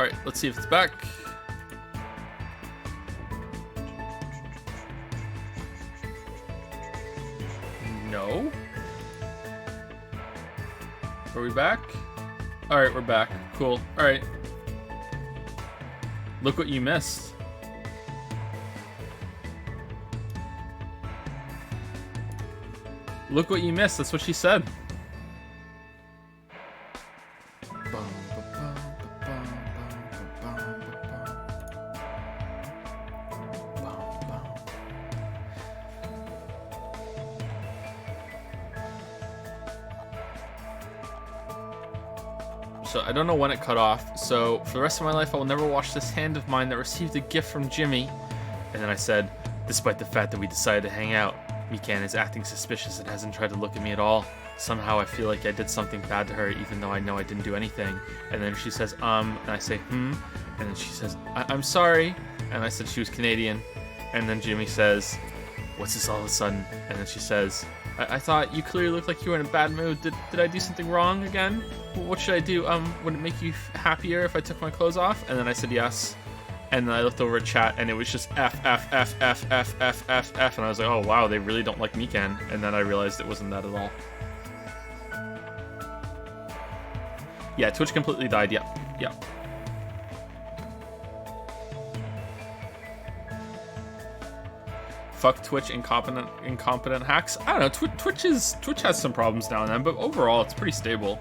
Alright, let's see if it's back. No. Are we back? Alright, we're back. Cool. Alright. Look what you missed. Look what you missed. That's what she said. So I don't know when it cut off. So for the rest of my life, I will never wash this hand of mine that received a gift from Jimmy. And then I said, despite the fact that we decided to hang out, Mikan is acting suspicious and hasn't tried to look at me at all. Somehow I feel like I did something bad to her, even though I know I didn't do anything. And then she says, and I say, And then she says, I'm sorry. And I said she was Canadian. And then Jimmy says, what's this all of a sudden? And then she says, I thought you clearly looked like you were in a bad mood. Did I do something wrong again? What should I do? Would it make you happier if I took my clothes off? And then I said yes. And then I looked over at chat, and it was just F. And I was like, oh wow, they really don't like Mikan. And then I realized it wasn't that at all. Yeah, Twitch completely died. Yeah. Fuck Twitch incompetent hacks. I don't know. Twitch has some problems now and then, but overall it's pretty stable.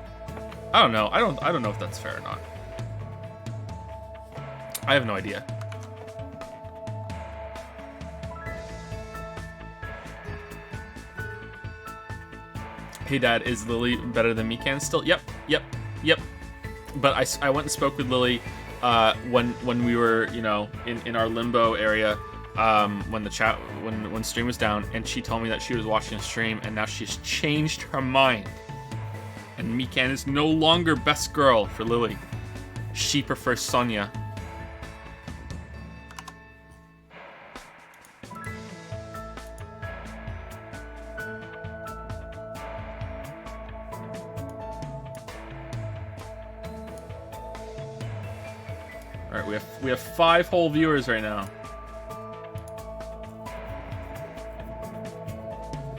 I don't know. I don't know if that's fair or not. I have no idea. Hey Dad, is Lily better than Mikan still? Yep. But I went and spoke with Lily when we were, in our limbo area. When stream was down, and she told me that she was watching a stream, and now she's changed her mind, and Mikan is no longer best girl for Lily. She prefers Sonia. All right, we have 5 whole viewers right now.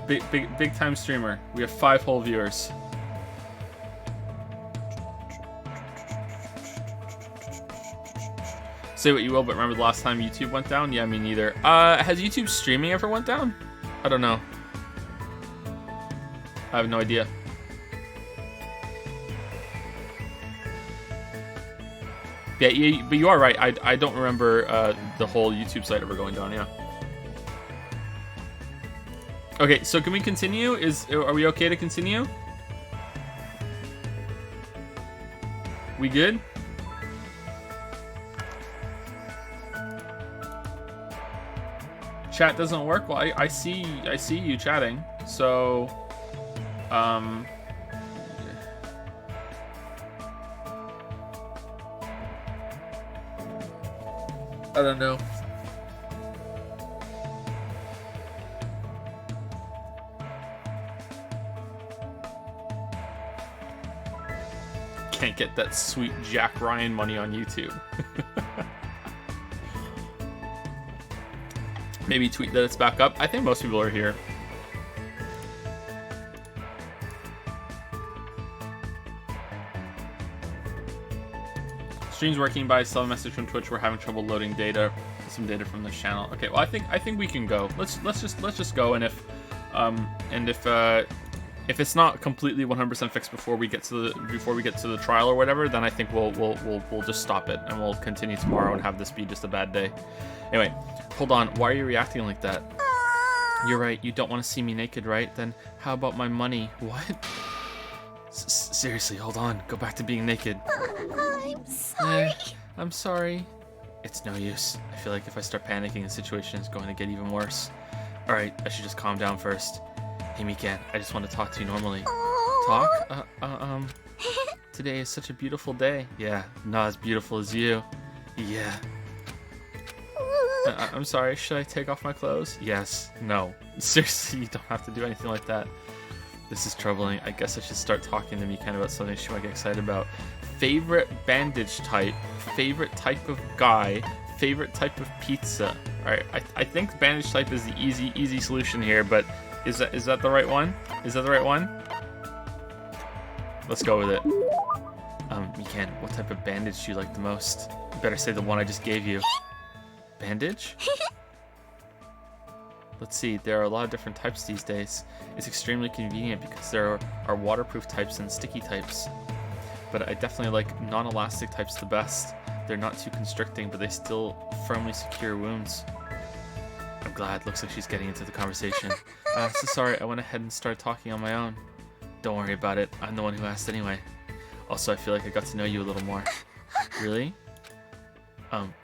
Big time streamer. We have 5 whole viewers. Say what you will, but remember the last time YouTube went down? Yeah, me neither. Has YouTube streaming ever went down? I don't know. I have no idea. Yeah, but you are right. I don't remember the whole YouTube site ever going down. Yeah. Okay, so can we continue? Are we okay to continue? We good? Chat doesn't work. Well, I see you chatting. So, I don't know. Can't get that sweet Jack Ryan money on YouTube. Maybe tweet that it's back up. I think most people are here. Stream's working, but I saw a message from Twitch. We're having trouble loading data. Some data from this channel. Okay, well I think we can go. Let's just go, and if it's not completely 100% fixed before we get to the trial or whatever, then I think we'll just stop it and we'll continue tomorrow and have this be just a bad day. Anyway, hold on. Why are you reacting like that? You're right. You don't want to see me naked, right? Then how about my money? What? Seriously, hold on. Go back to being naked. I'm sorry. I'm sorry. It's no use. I feel like if I start panicking, the situation is going to get even worse. All right, I should just calm down first. Hey, Mikan, I just want to talk to you normally. Talk? Today is such a beautiful day. Yeah, not as beautiful as you. Yeah. I'm sorry, should I take off my clothes? Yes. No. Seriously, you don't have to do anything like that. This is troubling. I guess I should start talking to Mikan about something she might get excited about. favorite bandage type, favorite type of guy, favorite type of pizza. Alright, I think bandage type is the easy solution here, but is that the right one? Is that the right one? Let's go with it. Mikan, what type of bandage do you like the most? You better say the one I just gave you. Bandage? Let's see, there are a lot of different types these days. It's extremely convenient because there are waterproof types and sticky types. But I definitely like non-elastic types the best. They're not too constricting, but they still firmly secure wounds. I'm glad, looks like she's getting into the conversation. So sorry, I went ahead and started talking on my own. Don't worry about it, I'm the one who asked anyway. Also, I feel like I got to know you a little more. Really?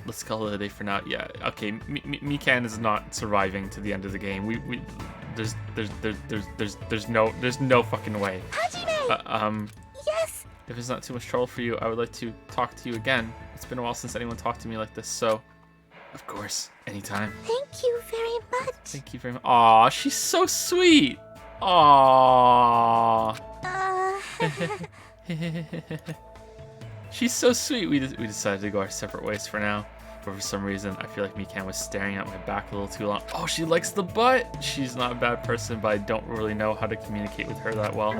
Let's call it a day for now. Yeah, okay. Mikan is not surviving to the end of the game. There's no fucking way. Hajime! Yes? If it's not too much trouble for you, I would like to talk to you again. It's been a while since anyone talked to me like this, so of course, anytime. Thank you very much. Thank you very much. Aw, she's so sweet. Aw. She's so sweet. We decided to go our separate ways for now. But for some reason, I feel like Mikan was staring at my back a little too long. Oh, she likes the butt. She's not a bad person, but I don't really know how to communicate with her that well.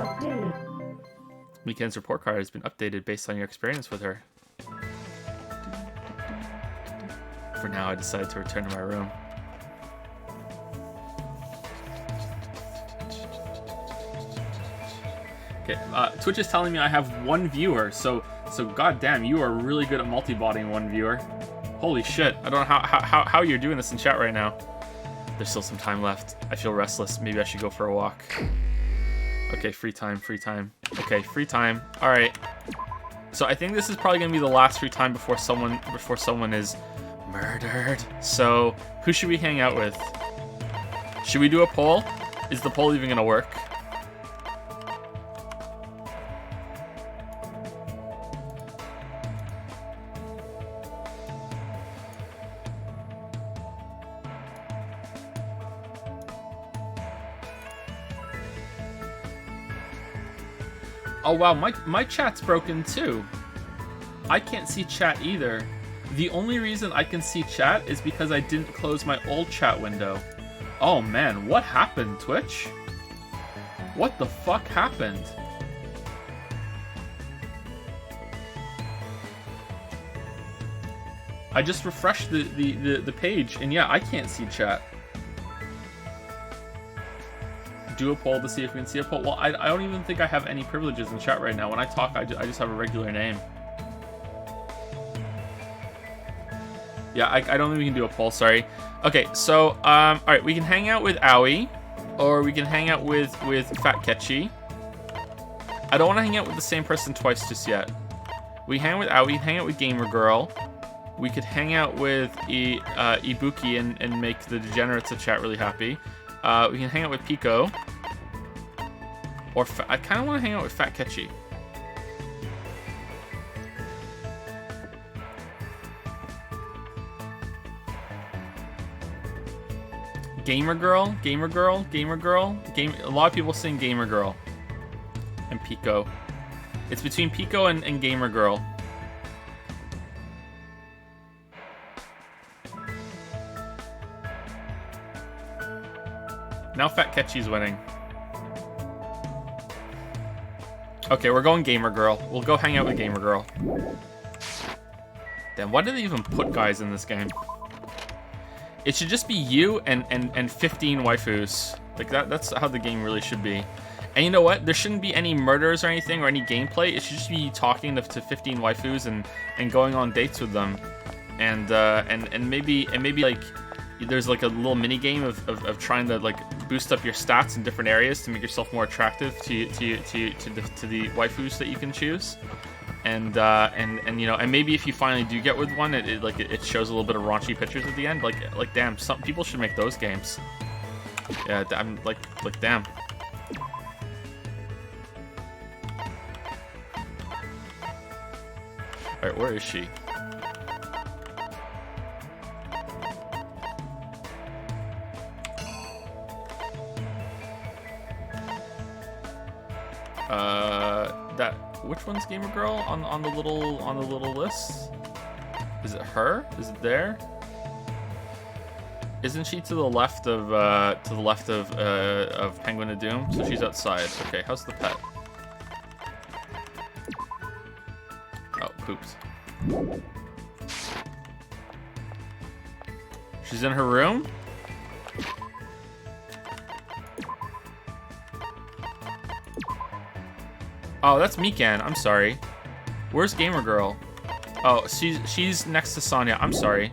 Mikan's report card has been updated based on your experience with her. For now, I decided to return to my room. Okay, Twitch is telling me I have 1 viewer, so goddamn, you are really good at multi-botting 1 viewer. Holy shit! I don't know how you're doing this in chat right now. There's still some time left. I feel restless. Maybe I should go for a walk. Okay, free time. Okay, free time. All right. So I think this is probably gonna be the last free time before someone is murdered. So who should we hang out with? Should we do a poll? Is the poll even gonna work? Oh wow, my chat's broken too. I can't see chat either. The only reason I can see chat is because I didn't close my old chat window. Oh man, what happened, Twitch? What the fuck happened? I just refreshed the page and yeah, I can't see chat. Do a poll to see if we can see a poll. Well, I don't even think I have any privileges in chat right now. When I talk, I just have a regular name. Yeah, I don't think we can do a poll, sorry. Okay, so, alright, we can hang out with Aoi, or we can hang out with Fat Ketchy. I don't want to hang out with the same person twice just yet. We hang out with Aoi, hang out with Gamer Girl. We could hang out with Ibuki and make the degenerates of chat really happy. We can hang out with Pico. Or I kind of want to hang out with Fat Ketchy. Gamer Girl. A lot of people sing Gamer Girl. And Pico. It's between Pico and Gamer Girl. Now Fat Ketchy's winning. Okay, we're going Gamer Girl. We'll go hang out with Gamer Girl. Damn, why did they even put guys in this game? It should just be you and 15 waifus. Like that's how the game really should be. And you know what? There shouldn't be any murders or anything or any gameplay. It should just be talking to 15 waifus and going on dates with them. And maybe like there's like a little mini game of trying to like boost up your stats in different areas to make yourself more attractive to the waifus that you can choose, and you know, and maybe if you finally do get with one, it shows a little bit of raunchy pictures at the end. Like damn, some people should make those games. Yeah, I'm like damn. All right, where is she? which one's gamer girl on the little list? Is it her? Is it there? Isn't she to the left of Penguin of Doom? So she's outside. Okay, how's the pet? Oh, pooped. She's in her room? Oh, that's Mikan. I'm sorry. Where's Gamer Girl? Oh, she's next to Sonya. I'm sorry.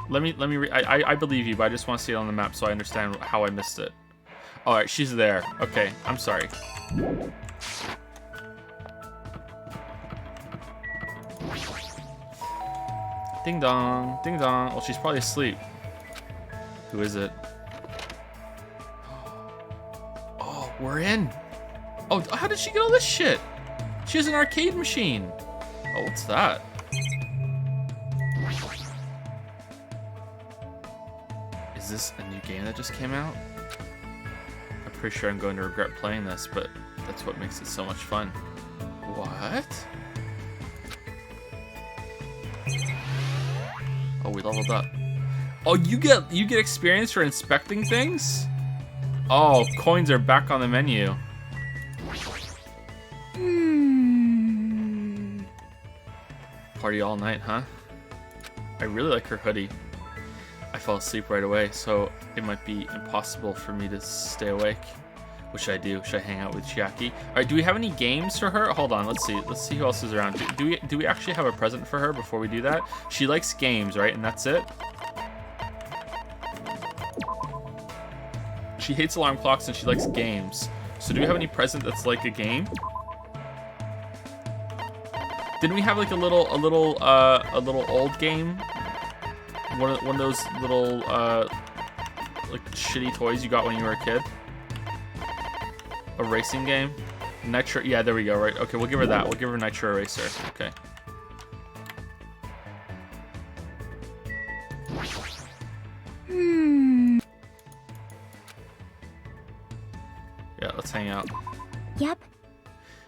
I believe you, but I just want to see it on the map so I understand how I missed it. All right, she's there. Okay, I'm sorry. Ding dong, ding dong. Well, she's probably asleep. Who is it? Oh, we're in. Oh, how did she get all this shit? She has an arcade machine. Oh, what's that? Is this a new game that just came out? I'm pretty sure I'm going to regret playing this, but that's what makes it so much fun. What? Oh, we leveled up. Oh, you get experience for inspecting things? Oh, coins are back on the menu. Party all night, huh? I really like her hoodie. I fell asleep right away, so it might be impossible for me to stay awake. What should I do? Should I hang out with Chiaki? All right, do we have any games for her? Hold on, let's see. Let's see who else is around. Do we actually have a present for her before we do that? She likes games, right? And that's it? She hates alarm clocks and she likes games. So do we have any present that's like a game? Didn't we have like a little old game? One of those little like shitty toys you got when you were a kid? A racing game? Nitro, yeah, there we go, right? Okay, we'll give her that. We'll give her Nitro Racer. Okay. Yeah, let's hang out. Yep.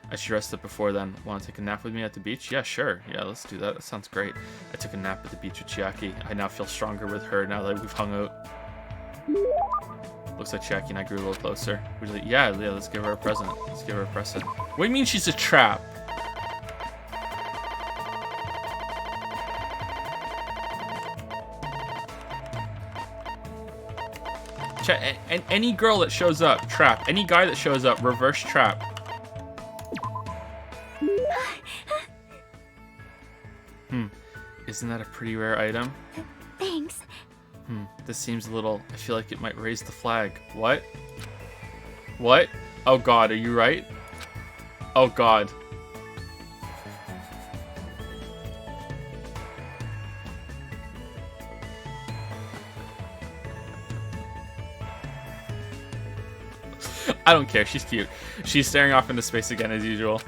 I should rest up before then. Want to take a nap with me at the beach? Yeah, sure. Yeah, let's do that. That sounds great. I took a nap at the beach with Chiaki. I now feel stronger with her now that we've hung out. Looks like Chiaki and I grew a little closer. We're like, yeah, let's give her a present. Let's give her a present. What do you mean she's a trap? Any girl that shows up, trap. Any guy that shows up, reverse trap. Isn't that a pretty rare item? Thanks. This seems a little... I feel like it might raise the flag. What? What? Oh god, are you right? Oh god. I don't care, she's cute. She's staring off into space again as usual.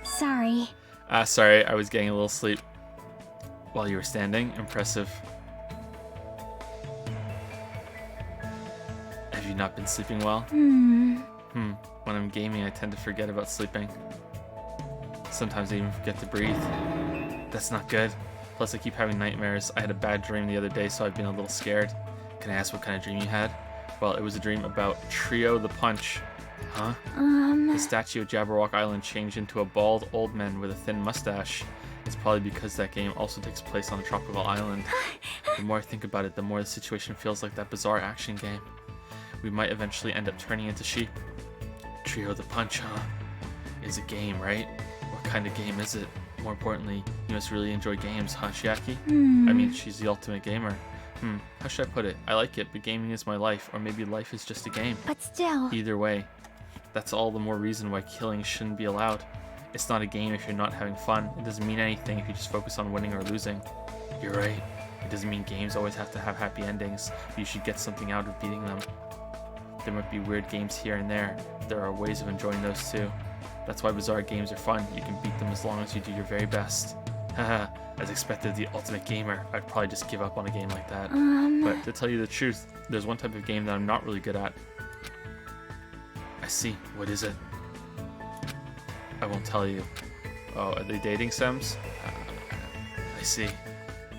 Sorry. Sorry, I was getting a little sleep. While you were standing? Impressive. Have you not been sleeping well? When I'm gaming, I tend to forget about sleeping. Sometimes I even forget to breathe. That's not good. Plus, I keep having nightmares. I had a bad dream the other day, so I've been a little scared. Can I ask what kind of dream you had? Well, it was a dream about Trio the Punch. Huh? The statue of Jabberwock Island changed into a bald old man with a thin mustache. It's probably because that game also takes place on a tropical island. The more I think about it, the more the situation feels like that bizarre action game. We might eventually end up turning into sheep. Trio the Punch, huh? Is a game, right? What kind of game is it? More importantly, you must really enjoy games, huh, Chiaki? I mean, she's the ultimate gamer. How should I put it? I like it, but gaming is my life, or maybe life is just a game. But still. Either way, that's all the more reason why killing shouldn't be allowed. It's not a game if you're not having fun. It doesn't mean anything if you just focus on winning or losing. You're right. It doesn't mean games always have to have happy endings, but you should get something out of beating them. There might be weird games here and there. There are ways of enjoying those too. That's why bizarre games are fun. You can beat them as long as you do your very best. Haha, as expected, the ultimate gamer. I'd probably just give up on a game like that. But to tell you the truth, there's one type of game that I'm not really good at. I see. What is it? I won't tell you. Oh, are they dating Sims? I see.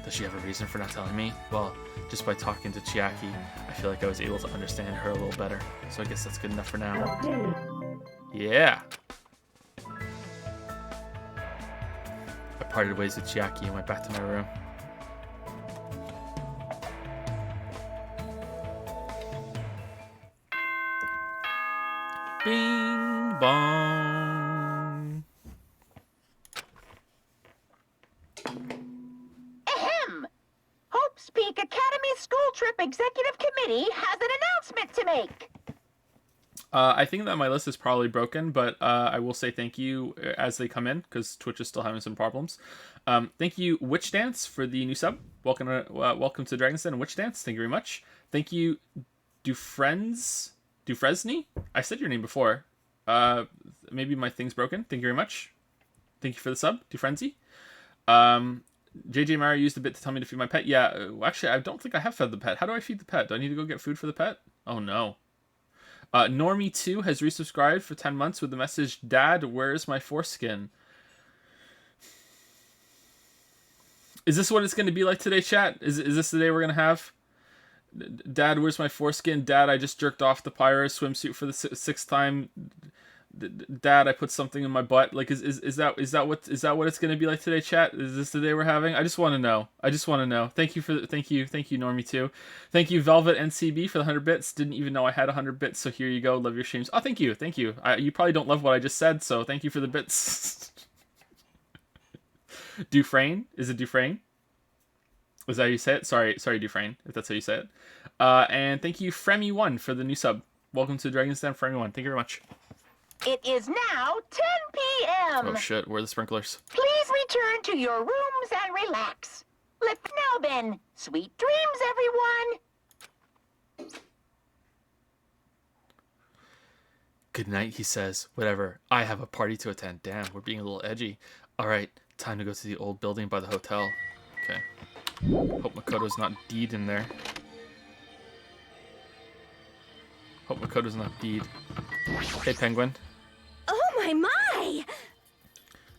Does she have a reason for not telling me? Well, just by talking to Chiaki, I feel like I was able to understand her a little better. So I guess that's good enough for now. Yeah! I parted ways with Chiaki and went back to my room. Bing bong. Ahem! Hope's Peak Academy School Trip Executive Committee has an announcement to make. I think that my list is probably broken, but I will say thank you as they come in, because Twitch is still having some problems. Thank you, Witch Dance, for the new sub. Welcome to Dragon's Den and Witch Dance. Thank you very much. Thank you, Dufresne? I said your name before. Maybe my thing's broken. Thank you very much. Thank you for the sub, Dufresne. JJ Mario used a bit to tell me to feed my pet. Yeah, actually, I don't think I have fed the pet. How do I feed the pet? Do I need to go get food for the pet? Oh, no. Normie2 has resubscribed for 10 months with the message, Dad, where's my foreskin? Is this what it's going to be like today, chat? Is this the day we're going to have? Dad, where's my foreskin? Dad, I just jerked off the Pyro swimsuit for the sixth time. Dad, I put something in my butt. Like, is that what it's gonna be like today, chat? Is this the day we're having? I just want to know. Thank you, Normie2. Thank you, Velvet NCB for the 100 bits. Didn't even know I had 100 bits, so here you go. Love your streams. Oh, thank you. You probably don't love what I just said, so thank you for the bits. Dufresne? Is it Dufresne? Was that how you say it? Sorry, Dufresne, if that's how you say it. And thank you, Fremy1, for the new sub. Welcome to Dragon's Den, Fremy1. Thank you very much. It is now 10 p.m. Oh shit, where are the sprinklers? Please return to your rooms and relax. Now then, sweet dreams, everyone. Good night, he says. Whatever, I have a party to attend. Damn, we're being a little edgy. Alright, time to go to the old building by the hotel. Okay. Hope Makoto's not deed in there. Hope Makoto's not deed. Hey, Penguin. Oh my!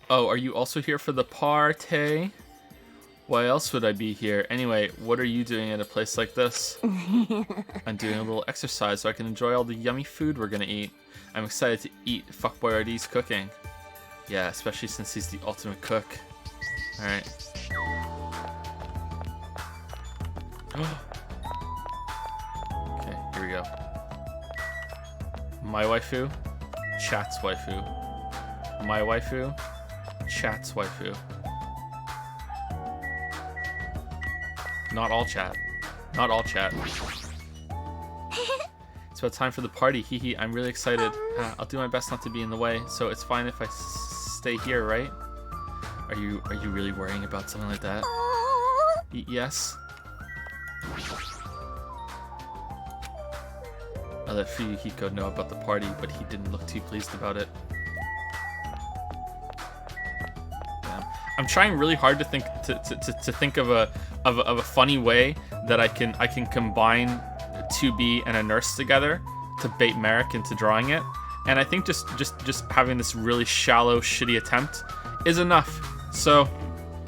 Oh, are you also here for the party? Why else would I be here? Anyway, what are you doing at a place like this? I'm doing a little exercise so I can enjoy all the yummy food we're gonna eat. I'm excited to eat Fuckboy RD's cooking. Yeah, especially since he's the ultimate cook. Alright. Okay, here we go. My waifu, chat's waifu. My waifu, chat's waifu. Not all chat. Not all chat. It's about time for the party. Hee hee. I'm really excited. I'll do my best not to be in the way, so it's fine if I stay here, right? Are you really worrying about something like that? Yes. I let Fuyuhiko know about the party, but he didn't look too pleased about it. Yeah. I'm trying really hard to think of a funny way that I can combine 2B and a nurse together to bait Merrick into drawing it, and I think just having this really shallow, shitty attempt is enough. So,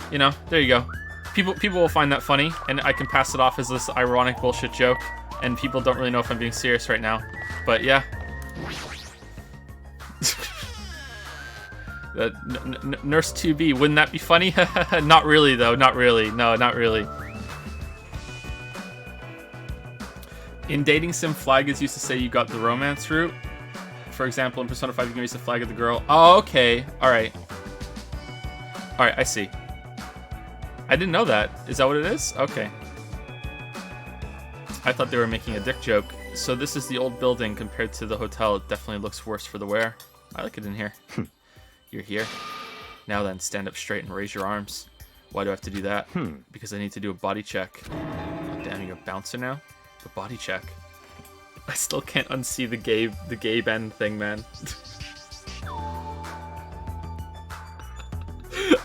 you know, there you go. People will find that funny, and I can pass it off as this ironic bullshit joke, and people don't really know if I'm being serious right now. But yeah. Nurse 2B, wouldn't that be funny? Not really, though. Not really. No, not really. In dating sim, flag is used to say you got the romance route. For example, in Persona 5, you can raise the flag of the girl. Oh, okay. Alright. Alright, I see. I didn't know that. Is that what it is? Okay. I thought they were making a dick joke. So this is the old building compared to the hotel. It definitely looks worse for the wear. I like it in here. You're here. Now then, stand up straight and raise your arms. Why do I have to do that? Because I need to do a body check. Oh, damn, you're a bouncer now? The body check. I still can't unsee the gay Ben thing, man.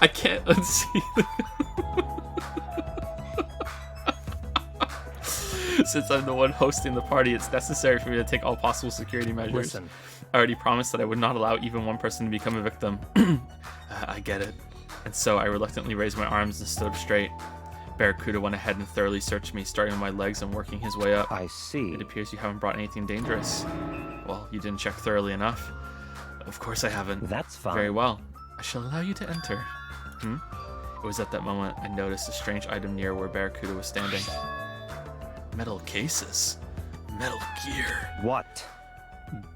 I can't unsee Since I'm the one hosting the party, it's necessary for me to take all possible security measures. Listen. I already promised that I would not allow even one person to become a victim. I get it. And so I reluctantly raised my arms and stood up straight. Barracuda went ahead and thoroughly searched me, starting with my legs and working his way up. I see. It appears you haven't brought anything dangerous. Well, you didn't check thoroughly enough. Of course I haven't. That's fine. Very well. I shall allow you to enter. It was at that moment I noticed a strange item near where Barracuda was standing. Metal cases. Metal gear. What?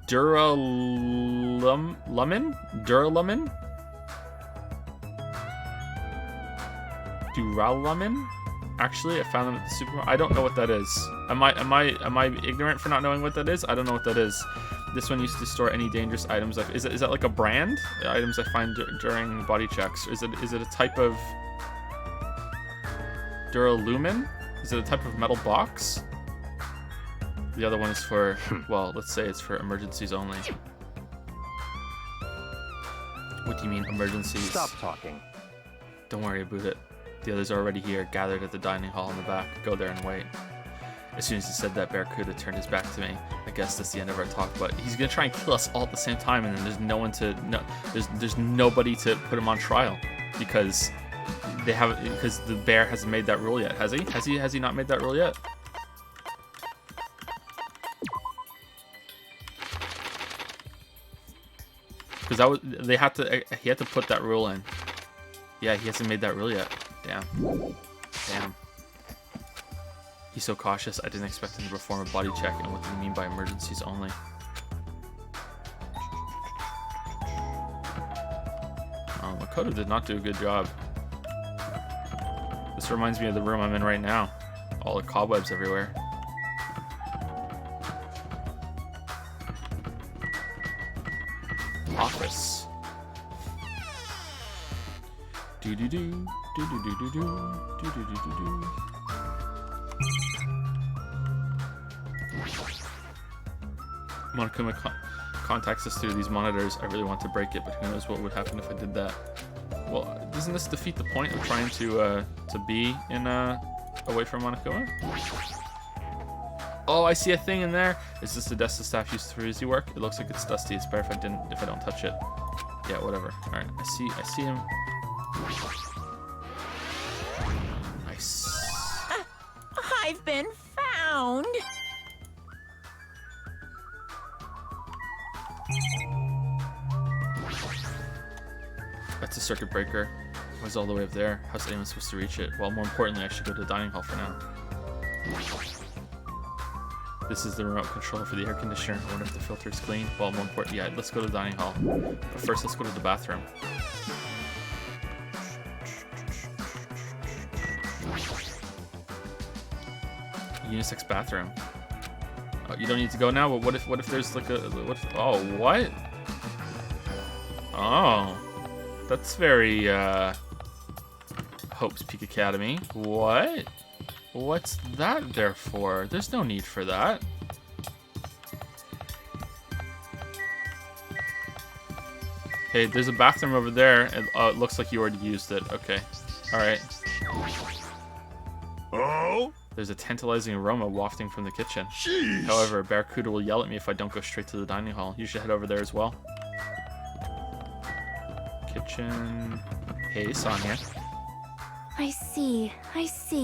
Duralumin? Duralumin? Duralumin? Actually, I found them at the supermarket. I don't know what that is. Am I ignorant for not knowing what that is? I don't know what that is. This one used to store any dangerous items. Is that like a brand? Items I find during body checks. Is it a type of Duralumin? Is it a type of metal box? The other one is for, well, let's say it's for emergencies only. What do you mean, emergencies? Stop talking. Don't worry about it. The others are already here, gathered at the dining hall in the back. Go there and wait. As soon as he said that, Barracuda turned his back to me. I guess that's the end of our talk, but he's gonna try and kill us all at the same time, and then there's no one to, there's nobody to put him on trial, because because the bear hasn't made that rule yet, has he? Has he not made that rule yet? Because he had to put that rule in. Yeah, he hasn't made that rule yet. Damn. He's so cautious, I didn't expect him to perform a body check, and what do you mean by emergencies only? Makoto did not do a good job. This reminds me of the room I'm in right now. All the cobwebs everywhere. Office. Do do do do do do do do do do do do. Monokuma contacts us through these monitors. I really want to break it, but who knows what would happen if I did that. Well, doesn't this defeat the point of trying to be in away from Monokuma? Oh, I see a thing in there. Is this the desk the staff used for busy work? It looks like it's dusty. It's better if I don't touch it. Yeah, whatever. All right, I see him. Nice. I've been found. That's a circuit breaker. It was all the way up there. How's anyone supposed to reach it? Well, more importantly, I should go to the dining hall for now. This is the remote control for the air conditioner. I wonder if the filter is clean. Well, more important, yeah, let's go to the dining hall. But first, let's go to the bathroom. Unisex bathroom. Oh, you don't need to go now, but what if there's like oh, what? Oh. That's very, Hope's Peak Academy. What? What's that there for? There's no need for that. Hey, there's a bathroom over there. It looks like you already used it. Okay. Alright. Oh? There's a tantalizing aroma wafting from the kitchen. Jeez. However, Barracuda will yell at me if I don't go straight to the dining hall. You should head over there as well. Kitchen. Hey, Sonia. I see.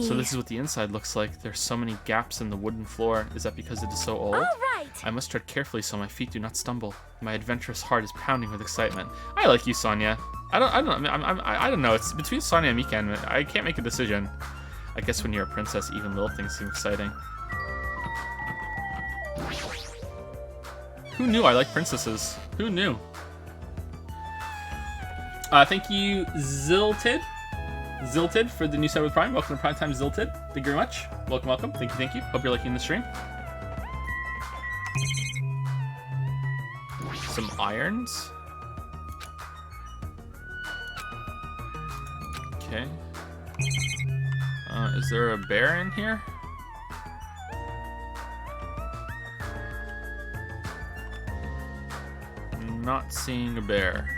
So this is what the inside looks like. There's so many gaps in the wooden floor. Is that because it is so old? All right. I must tread carefully so my feet do not stumble. My adventurous heart is pounding with excitement. I like you, Sonia. I don't know. It's between Sonia and Mikan. I can't make a decision. I guess when you're a princess, even little things seem exciting. Who knew I like princesses? Who knew? Thank you, Zilted, for the new sub with Prime. Welcome to Prime Time, Zilted. Thank you very much. Welcome. Thank you. Hope you're liking the stream. Some irons. Okay. Is there a bear in here? Not seeing a bear.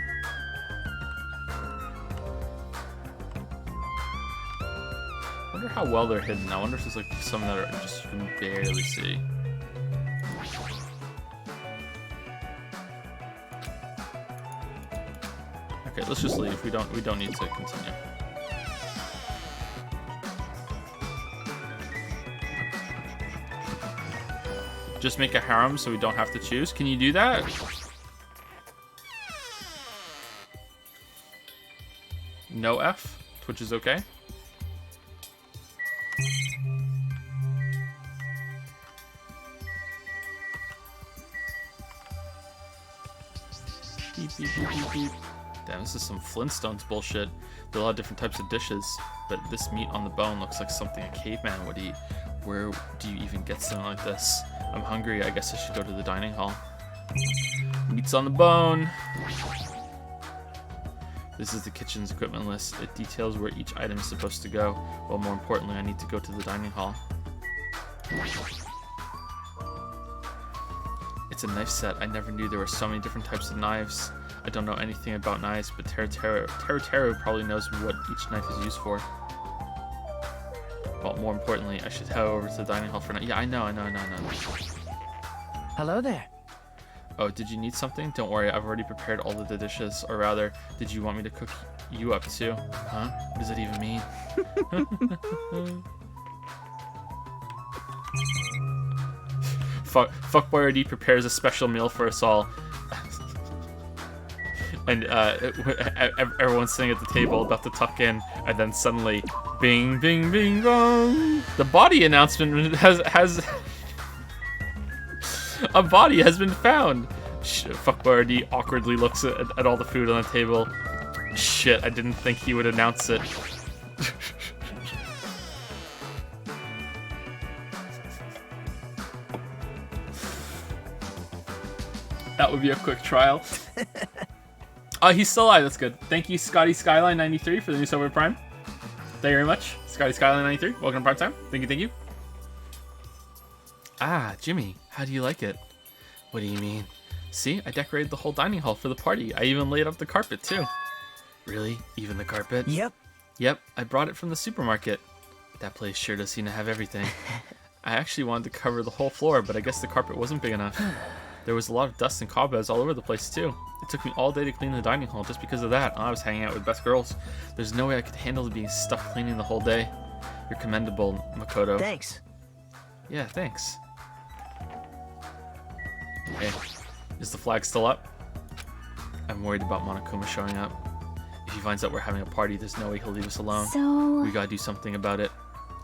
wonder how well they're hidden. I wonder if there's like some that are just you can barely see. Okay, let's just leave. We don't need to continue. Just make a harem so we don't have to choose. Can you do that? No F, which is okay. Beep, beep, beep, beep, beep. Damn, this is some Flintstones bullshit. There are a lot of different types of dishes, but this meat on the bone looks like something a caveman would eat. Where do you even get something like this? I'm hungry. I guess I should go to the dining hall. Meat's on the bone. This is the kitchen's equipment list. It details where each item is supposed to go. Well, more importantly, I need to go to the dining hall. It's a knife set. I never knew there were so many different types of knives. I don't know anything about knives, but Teru probably knows what each knife is used for. Well, more importantly, I should head over to the dining hall for now. Yeah, I know. Hello there. Oh, did you need something? Don't worry, I've already prepared all of the dishes. Or rather, did you want me to cook you up too? Huh? What does that even mean? Fuckboy RD prepares a special meal for us all. And everyone's sitting at the table about to tuck in, and then suddenly, bing, bing, bing, bong. The body announcement has a body has been found. Fuckboy RD awkwardly looks at all the food on the table. Shit, I didn't think he would announce it. That would be a quick trial. He's still alive. That's good. Thank you, Scotty Skyline 93 for the new Sober Prime. Thank you very much, Scotty Skyline 93. Welcome to Prime Time. Thank you. Ah, Jimmy, how do you like it? What do you mean? See, I decorated the whole dining hall for the party. I even laid up the carpet too. Really? Even the carpet? Yep. Yep, I brought it from the supermarket. That place sure does seem to have everything. I actually wanted to cover the whole floor, but I guess the carpet wasn't big enough. There was a lot of dust and cobwebs all over the place too. It took me all day to clean the dining hall just because of that. I was hanging out with best girls. There's no way I could handle being stuck cleaning the whole day. You're commendable, Makoto. Thanks. Yeah, thanks. Hey, is the flag still up? I'm worried about Monokuma showing up. If he finds out we're having a party, there's no way he'll leave us alone. So... We gotta do something about it.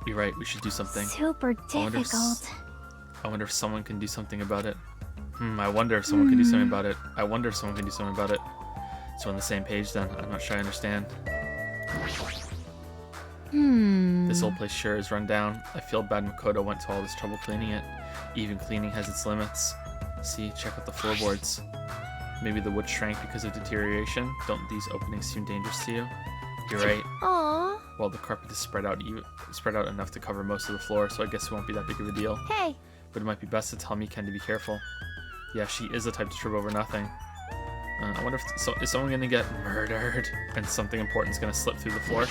You're right, we should do something. super difficult. I wonder if someone can do something about it. I wonder if someone can do something about it. I wonder if someone can do something about it. So on the same page then. I'm not sure I understand. This whole place sure is run down. I feel bad Makoto went to all this trouble cleaning it. Even cleaning has its limits. See, check out the floorboards. Maybe the wood shrank because of deterioration. Don't these openings seem dangerous to you? You're right. Aww. Well, the carpet is spread out enough to cover most of the floor, so I guess it won't be that big of a deal. Hey. But it might be best to tell Mikan to be careful. Yeah, she is the type to trip over nothing. I wonder if is someone gonna get murdered and something important's gonna slip through the floor.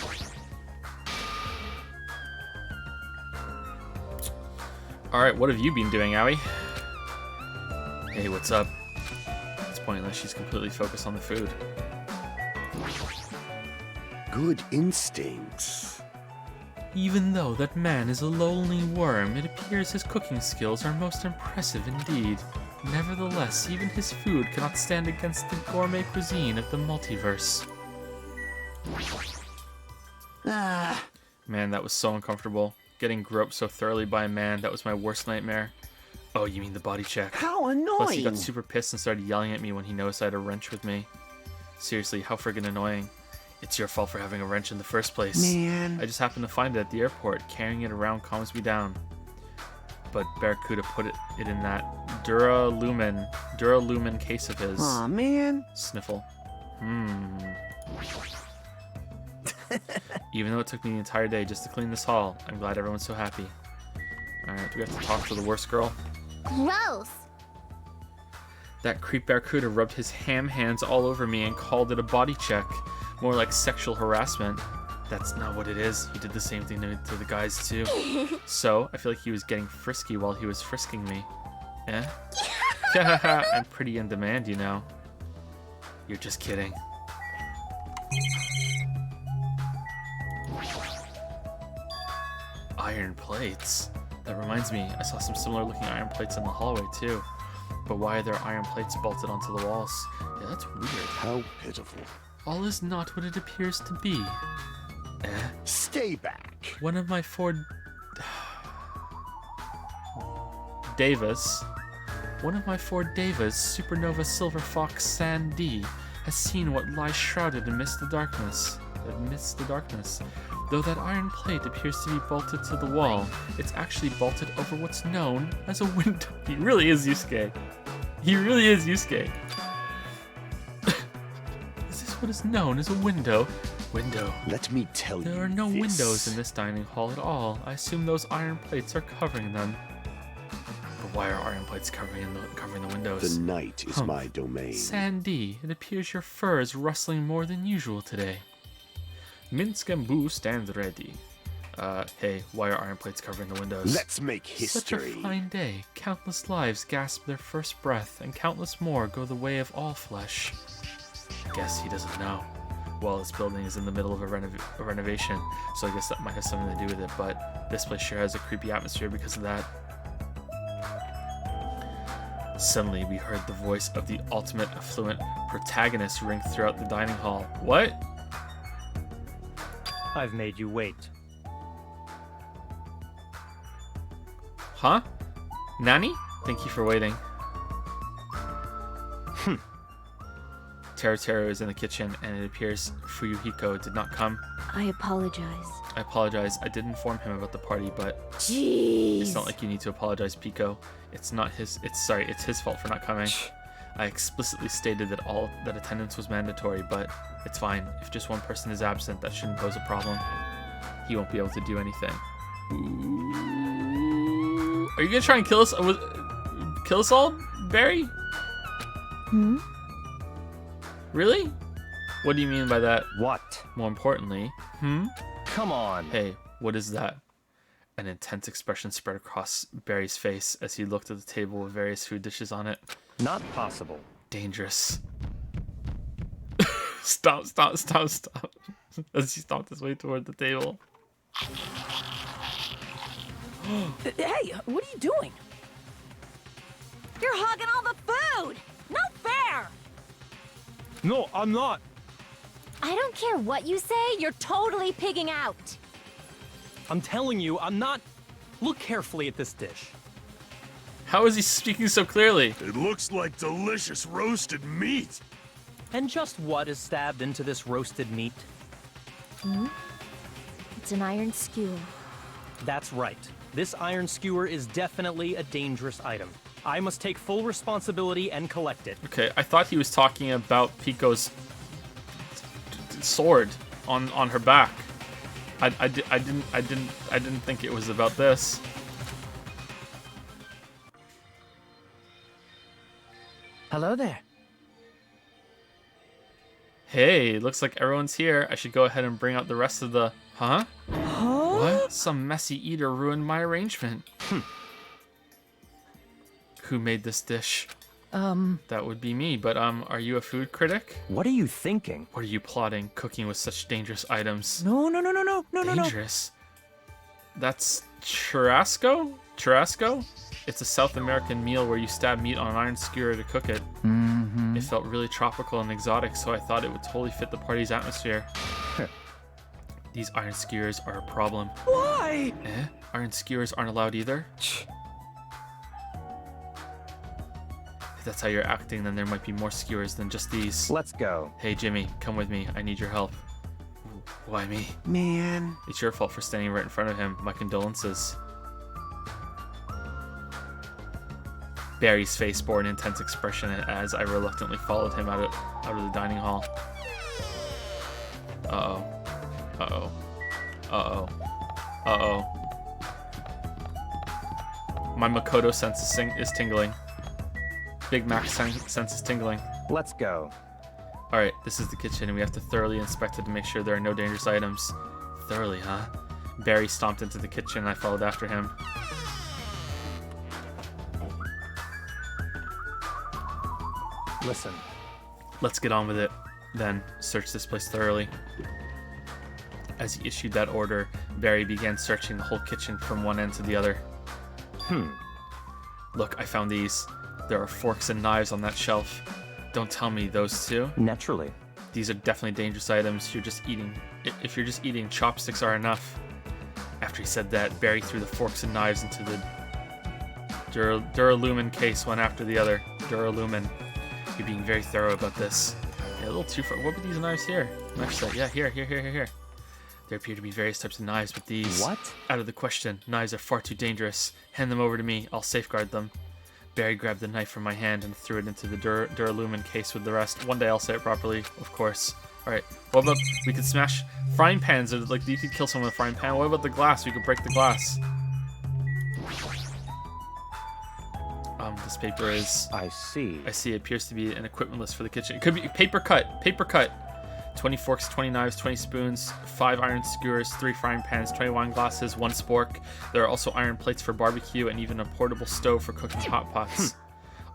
Alright, what have you been doing, Aoi? Hey, what's up? It's pointless, she's completely focused on the food. Good instincts. Even though that man is a lonely worm, it appears his cooking skills are most impressive indeed. Nevertheless, even his food cannot stand against the gourmet cuisine of the multiverse. Man, that was so uncomfortable. Getting groped so thoroughly by a man, that was my worst nightmare. Oh, you mean the body check. How annoying! Plus, he got super pissed and started yelling at me when he noticed I had a wrench with me. Seriously, how friggin' annoying. It's your fault for having a wrench in the first place. Man. I just happened to find it at the airport. Carrying it around calms me down. But Barracuda put it in that Duralumin case of his. Aw, man. Sniffle. Even though it took me the entire day just to clean this hall, I'm glad everyone's so happy. Alright, do we have to talk to the worst girl? Gross. That creep Barracuda rubbed his ham hands all over me and called it a body check. More like sexual harassment. That's not what it is. He did the same thing to the guys too. So, I feel like he was getting frisky while he was frisking me. Eh? I'm pretty in demand, you know. You're just kidding. Iron plates? That reminds me, I saw some similar looking iron plates in the hallway too. But why are there iron plates bolted onto the walls? Yeah, that's weird. How pitiful. All is not what it appears to be. Eh? Stay back. One of my four... Davas. One of my four Davas, Supernova Silver Fox San D, has seen what lies shrouded amidst the darkness. Though that iron plate appears to be bolted to the wall, it's actually bolted over what's known as a window. He really is Yusuke. He really is Yusuke. Is this what is known as a window? Window. Let me tell you. There are no windows in this dining hall at all. I assume those iron plates are covering them. But why are iron plates covering the windows? The night is my domain. Sandy, it appears your fur is rustling more than usual today. Minsk and Boo stand ready. Hey, why are iron plates covering the windows? Let's make history. Such a fine day. Countless lives gasp their first breath, and countless more go the way of all flesh. Guess he doesn't know. Well, this building is in the middle of a renovation, so I guess that might have something to do with it, but this place sure has a creepy atmosphere because of that. Suddenly, we heard the voice of the ultimate affluent protagonist ring throughout the dining hall. What? I've made you wait. Huh? Nani? Thank you for waiting. Teru is in the kitchen, and it appears Fuyuhiko did not come. I apologize. I apologize. I did inform him about the party, but Jeez. it's not like you need to apologize, Pico. It's his fault for not coming. I explicitly stated that attendance was mandatory, but it's fine. If just one person is absent, that shouldn't pose a problem. He won't be able to do anything. Ooh. Are you gonna try and kill us? Kill us all, Barry? Hmm? Really? What do you mean by that? What? More importantly, Come on. Hey, what is that? An intense expression spread across Barry's face as he looked at the table with various food dishes on it. Not possible. Dangerous. Stop. As he stomped his way toward the table. Hey, what are you doing? You're hogging all the food! No fair! No, I'm not. I don't care what you say, you're totally pigging out. I'm telling you, I'm not. Look carefully at this dish. How is he speaking so clearly? It looks like delicious roasted meat. And just what is stabbed into this roasted meat? It's an iron skewer. That's right. This iron skewer is definitely a dangerous item. I must take full responsibility and collect it. Okay, I thought he was talking about Pico's sword on her back. I didn't think it was about this. Hello there. Hey, looks like everyone's here. I should go ahead and bring out the rest of the... Huh? What? Some messy eater ruined my arrangement. Who made this dish? That would be me, but are you a food critic? What are you thinking? What are you plotting, cooking with such dangerous items? No. Dangerous? That's churrasco? Churrasco? It's a South American meal where you stab meat on an iron skewer to cook it. It felt really tropical and exotic, so I thought it would totally fit the party's atmosphere. These iron skewers are a problem. Why? Eh? Iron skewers aren't allowed either? If that's how you're acting, then there might be more skewers than just these. Let's go. Hey, Jimmy, come with me. I need your help. Why me? Man. It's your fault for standing right in front of him. My condolences. Barry's face bore an intense expression as I reluctantly followed him out of the dining hall. Uh-oh. Uh-oh. Uh-oh. Uh-oh. My Makoto sense is tingling. Big Mac sense is tingling. Let's go. Alright, this is the kitchen and we have to thoroughly inspect it to make sure there are no dangerous items. Thoroughly, huh? Barry stomped into the kitchen and I followed after him. Listen, Let's get on with it, then. Search this place thoroughly. As he issued that order, Barry began searching the whole kitchen from one end to the other. Look, I found these. There are forks and knives on that shelf. Don't tell me those two. naturally. These are definitely dangerous items. If you're just eating, chopsticks are enough. After he said that, Barry threw the forks and knives into the Duralumin case one after the other. Duralumin. You're being very thorough about this. Yeah, a little too far. What were these knives here? Knife set. Yeah, here. There appear to be various types of knives, but these... What? Out of the question. Knives are far too dangerous. Hand them over to me. I'll safeguard them. Barry grabbed the knife from my hand and threw it into the Duralumin case with the rest. One day I'll say it properly, of course. Alright, what about... We could smash frying pans. Or, like, you could kill someone with a frying pan. What about the glass? We could break the glass. This paper is... I see. I see. It appears to be an equipment list for the kitchen. It could be paper cut. Paper cut. 20 forks, 20 knives, 20 spoons, 5 iron skewers, 3 frying pans, 20 wine glasses, 1 spork. There are also iron plates for barbecue and even a portable stove for cooking hot pots.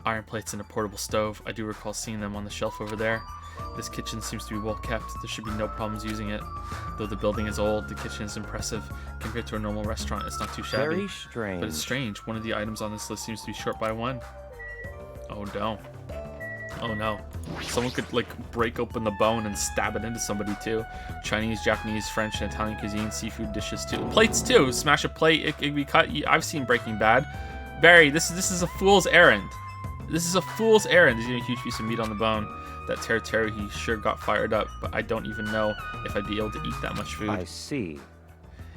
Iron plates and a portable stove. I do recall seeing them on the shelf over there. This kitchen seems to be well kept. There should be no problems using it. Though the building is old, the kitchen is impressive. Compared to a normal restaurant, it's not too shabby. Very strange. But it's strange. One of the items on this list seems to be short by 1. Oh no. Oh no. Someone could, like, break open the bone and stab it into somebody too. Chinese, Japanese, French, and Italian cuisine, seafood dishes too. Plates too. Smash a plate, it can be cut. I've seen Breaking Bad. Barry, this is a fool's errand. This is a fool's errand. There's even a huge piece of meat on the bone. That Terry, he sure got fired up, but I don't even know if I'd be able to eat that much food. I see.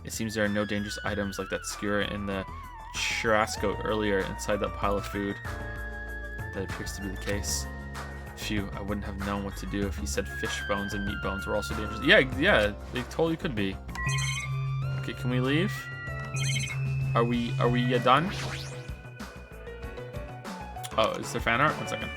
It seems there are no dangerous items like that skewer in the churrasco earlier inside that pile of food. That appears to be the case. Phew, I wouldn't have known what to do if he said fish bones and meat bones were also dangerous. Yeah, they totally could be. Okay, can we leave? Are we done? Oh, is there fan art? 1 second.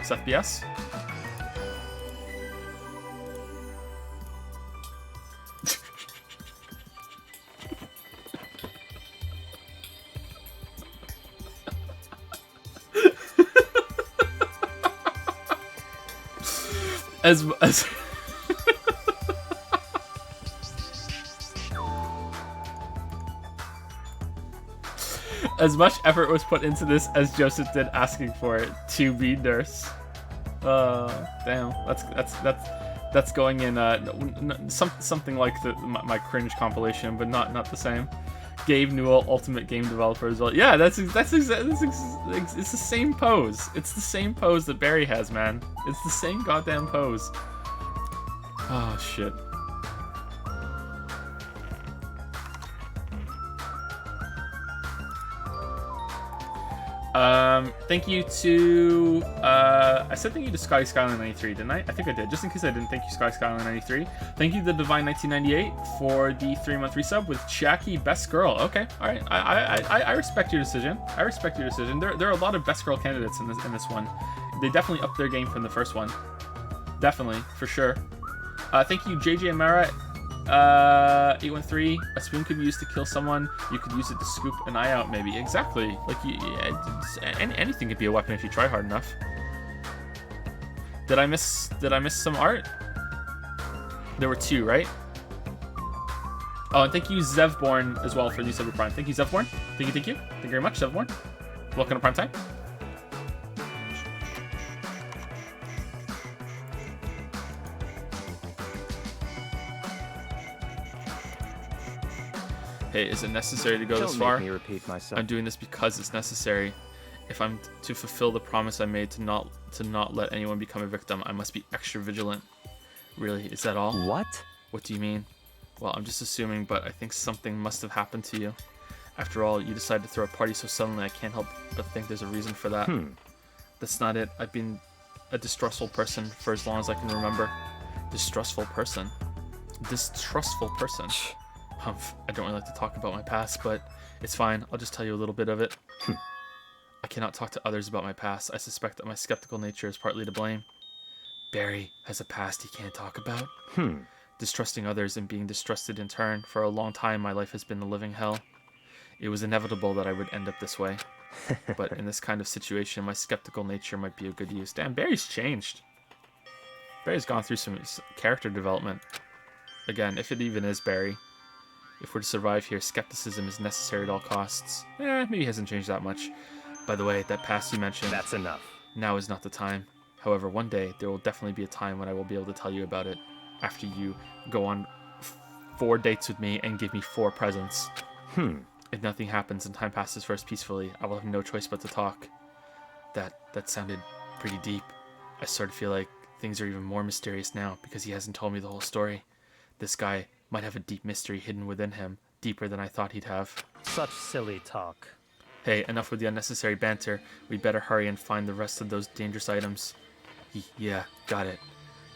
Is FPS? as as much effort was put into this as Joseph did asking for it to be nurse. Damn, that's going in something like my cringe compilation, but not the same. Gabe Newell, Ultimate Game Developer as well. Yeah, it's the same pose. It's the same pose that Barry has, man. It's the same goddamn pose. Oh shit. Thank you to, I said thank you to Scotty Skyline 93, didn't I? I think I did. Just in case I didn't, thank you Scotty Skyline 93. Thank you to Divine 1998 for the 3-month resub with Jackie Best Girl. Okay, all right. I respect your decision. I respect your decision. There are a lot of Best Girl candidates in this one. They definitely upped their game from the first one. Definitely, for sure. Thank you JJ Amara. 813. A spoon could be used to kill someone. You could use it to scoop an eye out, maybe. Exactly. Like, anything could be a weapon if you try hard enough. Did I miss some art? There were 2, right? Oh, and thank you Zevborn as well for the Silver Prime. Thank you Zevborn. Thank you. Thank you very much, Zevborn. Welcome to Prime Time. Hey, is it necessary to go this far? Don't make me repeat myself. I'm doing this because it's necessary. If I'm to fulfill the promise I made to not let anyone become a victim, I must be extra vigilant. Really, is that all? What? What do you mean? Well, I'm just assuming, but I think something must have happened to you. After all, you decided to throw a party so suddenly, I can't help but think there's a reason for that. That's not it. I've been a distrustful person for as long as I can remember. Distrustful person. I don't really like to talk about my past, but it's fine. I'll just tell you a little bit of it. I cannot talk to others about my past. I suspect that my skeptical nature is partly to blame. Barry has a past he can't talk about. Distrusting others and being distrusted in turn. For a long time, my life has been a living hell. It was inevitable that I would end up this way. But in this kind of situation, my skeptical nature might be of good use. Damn, Barry's changed. Barry's gone through some character development. Again, if it even is Barry. If we're to survive here, skepticism is necessary at all costs. Maybe he hasn't changed that much. By the way, that past you mentioned... That's enough. Now is not the time. However, one day, there will definitely be a time when I will be able to tell you about it. After you go on 4 dates with me and give me 4 presents. If nothing happens and time passes for us peacefully, I will have no choice but to talk. That sounded pretty deep. I sort of feel like things are even more mysterious now because he hasn't told me the whole story. This guy might have a deep mystery hidden within him, deeper than I thought he'd have. Such silly talk. Hey, enough with the unnecessary banter. We'd better hurry and find the rest of those dangerous items. Yeah, got it.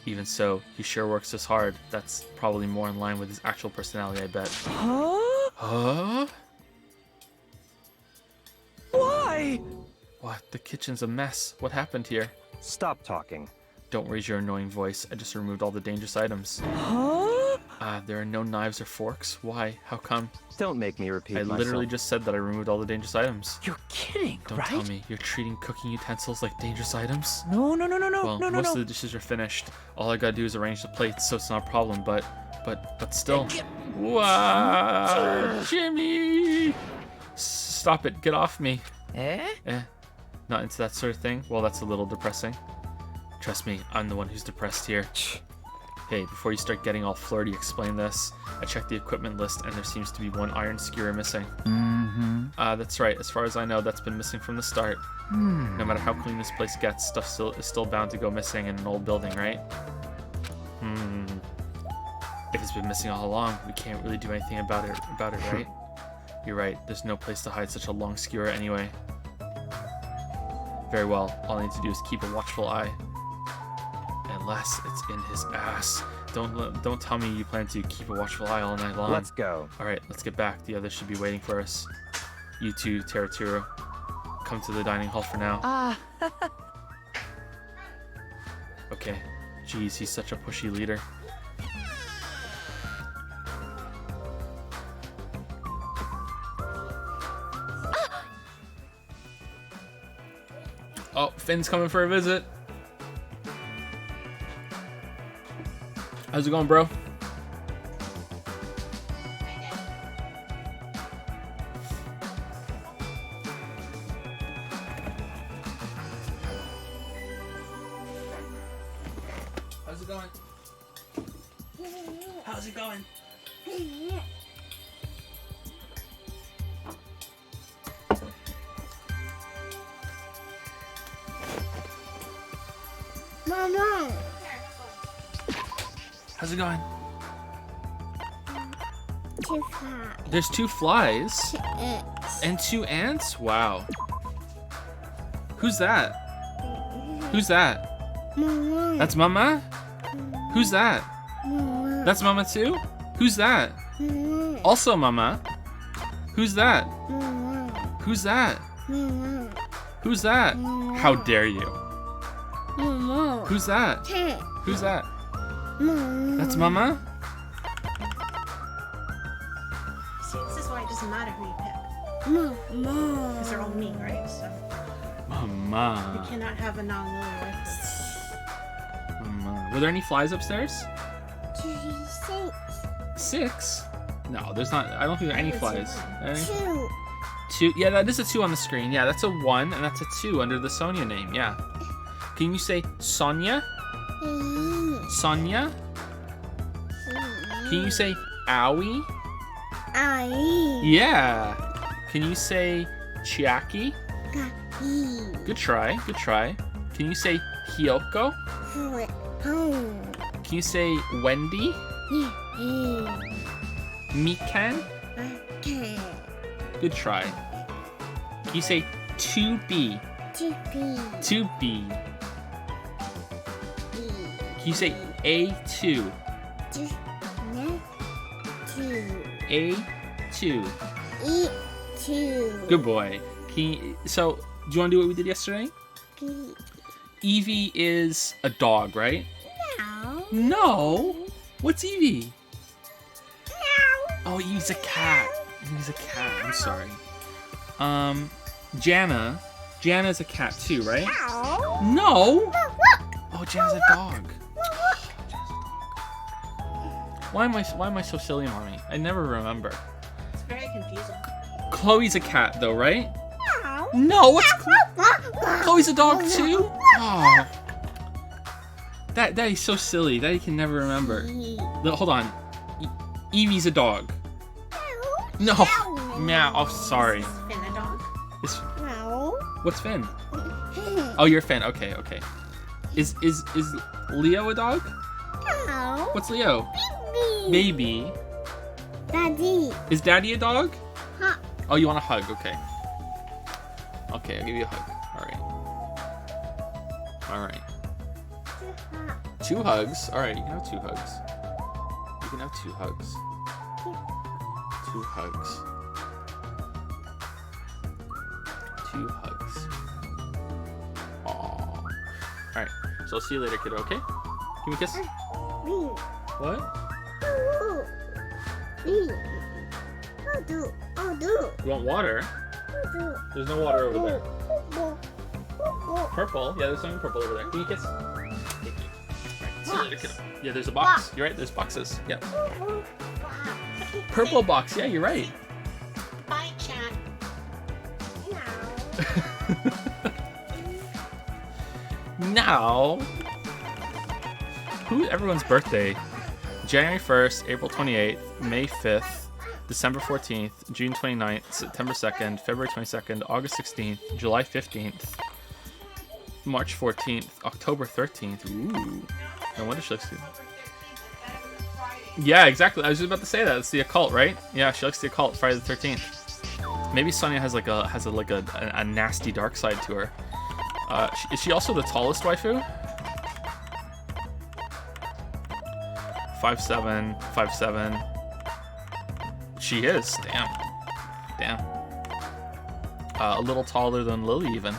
Even so, he sure works this hard. That's probably more in line with his actual personality, I bet. Huh? Huh? Why? What? The kitchen's a mess. What happened here? Stop talking. Don't raise your annoying voice. I just removed all the dangerous items. Huh? There are no knives or forks. Why? How come? Don't make me repeat I myself. literally just said that I removed all the dangerous items. You're kidding, Don't right? tell me. You're treating cooking utensils like dangerous items? No, Well, no. most of the dishes are finished. All I gotta do is arrange the plates, so it's not a problem, but still. Wow, Jimmy! Stop it. Get off me. Not into that sort of thing? Well, that's a little depressing. Trust me, I'm the one who's depressed here. Hey, before you start getting all flirty, explain this. I checked the equipment list, and there seems to be 1 iron skewer missing. That's right. As far as I know, that's been missing from the start. No matter how clean this place gets, stuff is still bound to go missing in an old building, right? If it's been missing all along, we can't really do anything about it, right? You're right. There's no place to hide such a long skewer anyway. Very well. All I need to do is keep a watchful eye. Unless it's in his ass. Don't tell me you plan to keep a watchful eye all night long. Let's go. All right, let's get back. The others should be waiting for us. You too, Teraturo. Come to the dining hall for now. Okay. Jeez, he's such a pushy leader. Oh, Finn's coming for a visit. How's it going, bro? How's it going? How's it going? Mama. How's it going? 2 flies. There's 2 flies 2 ants. and 2 ants? Wow. Who's that? Who's that? Mama. That's Mama? Who's that? Mama. That's Mama too? Who's that? Mama. Also Mama. Who's that? Mama. Who's that? Mama. Who's that? How dare you? Mama. Who's that? Hey. Who's that? Mama. That's Mama? See, this is why it doesn't matter who you pick. Mama. Because they're all mean, right? So you Mama. cannot have a non-Lily wife. Mama. Were there any flies upstairs? 6. 6? No, there's not. I don't think there are any flies. Any? 2. 2. Yeah, that is a 2 on the screen. Yeah, that's a 1 and that's a 2 under the Sonia name. Yeah. Can you say Sonia? Sonia? Can you say Owie? I. Yeah. Can you say Chiaki? Good try. Good try. Can you say Hyoko? Can you say Wendy? Mikan? Good try. Can you say 2B? 2B. Can you say A2? A2. E2. Good boy. So, do you want to do what we did yesterday? Evie is a dog, right? No. No. What's Evie? No. Oh, Evie's a cat. Evie's a cat. I'm sorry. Jana. Jana's a cat too, right? No. No. Oh, Jana's a dog. Why am I so silly, mommy? I never remember. It's very confusing. Chloe's a cat though, right? No. No. What's Chloe's a dog too? Oh. That is so silly. That you can never remember. No, hold on. Evie's a dog. No. Meow. Oh, sorry. Is Finn a dog? Is, No. what's Finn? Oh, you're Finn. Okay, okay. Is Leo a dog? No. What's Leo? Baby. Baby. Daddy. Is Daddy a dog? Huh. Oh, you want a hug? Okay. Okay, I'll give you a hug. All right. 2 hugs. All right, you can have 2 hugs. You can have 2 hugs. 2 hugs. 2 hugs. Aww. All right. So I'll see you later, kiddo. Okay? Give me a kiss. What? You want water? There's no water over there. Purple? Yeah, there's something purple over there. Give me a kiss. Thank you. Alright, see you later, kiddo. Yeah, there's a box. You're right, there's boxes. Yeah. Purple box. Yeah, you're right. Bye, chat. Now, everyone's birthday? January 1st, April 28th, May 5th, December 14th, June 29th, September 2nd, February 22nd, August 16th, July 15th, March 14th, October 13th. Ooh. No wonder she likes to. Yeah, exactly. I was just about to say that. It's the occult, right? Yeah, she likes the occult. Friday the 13th. Maybe Sonia has a nasty dark side to her. Is she also the tallest waifu? 5'7", 5'7". She is. Damn. A little taller than Lily even.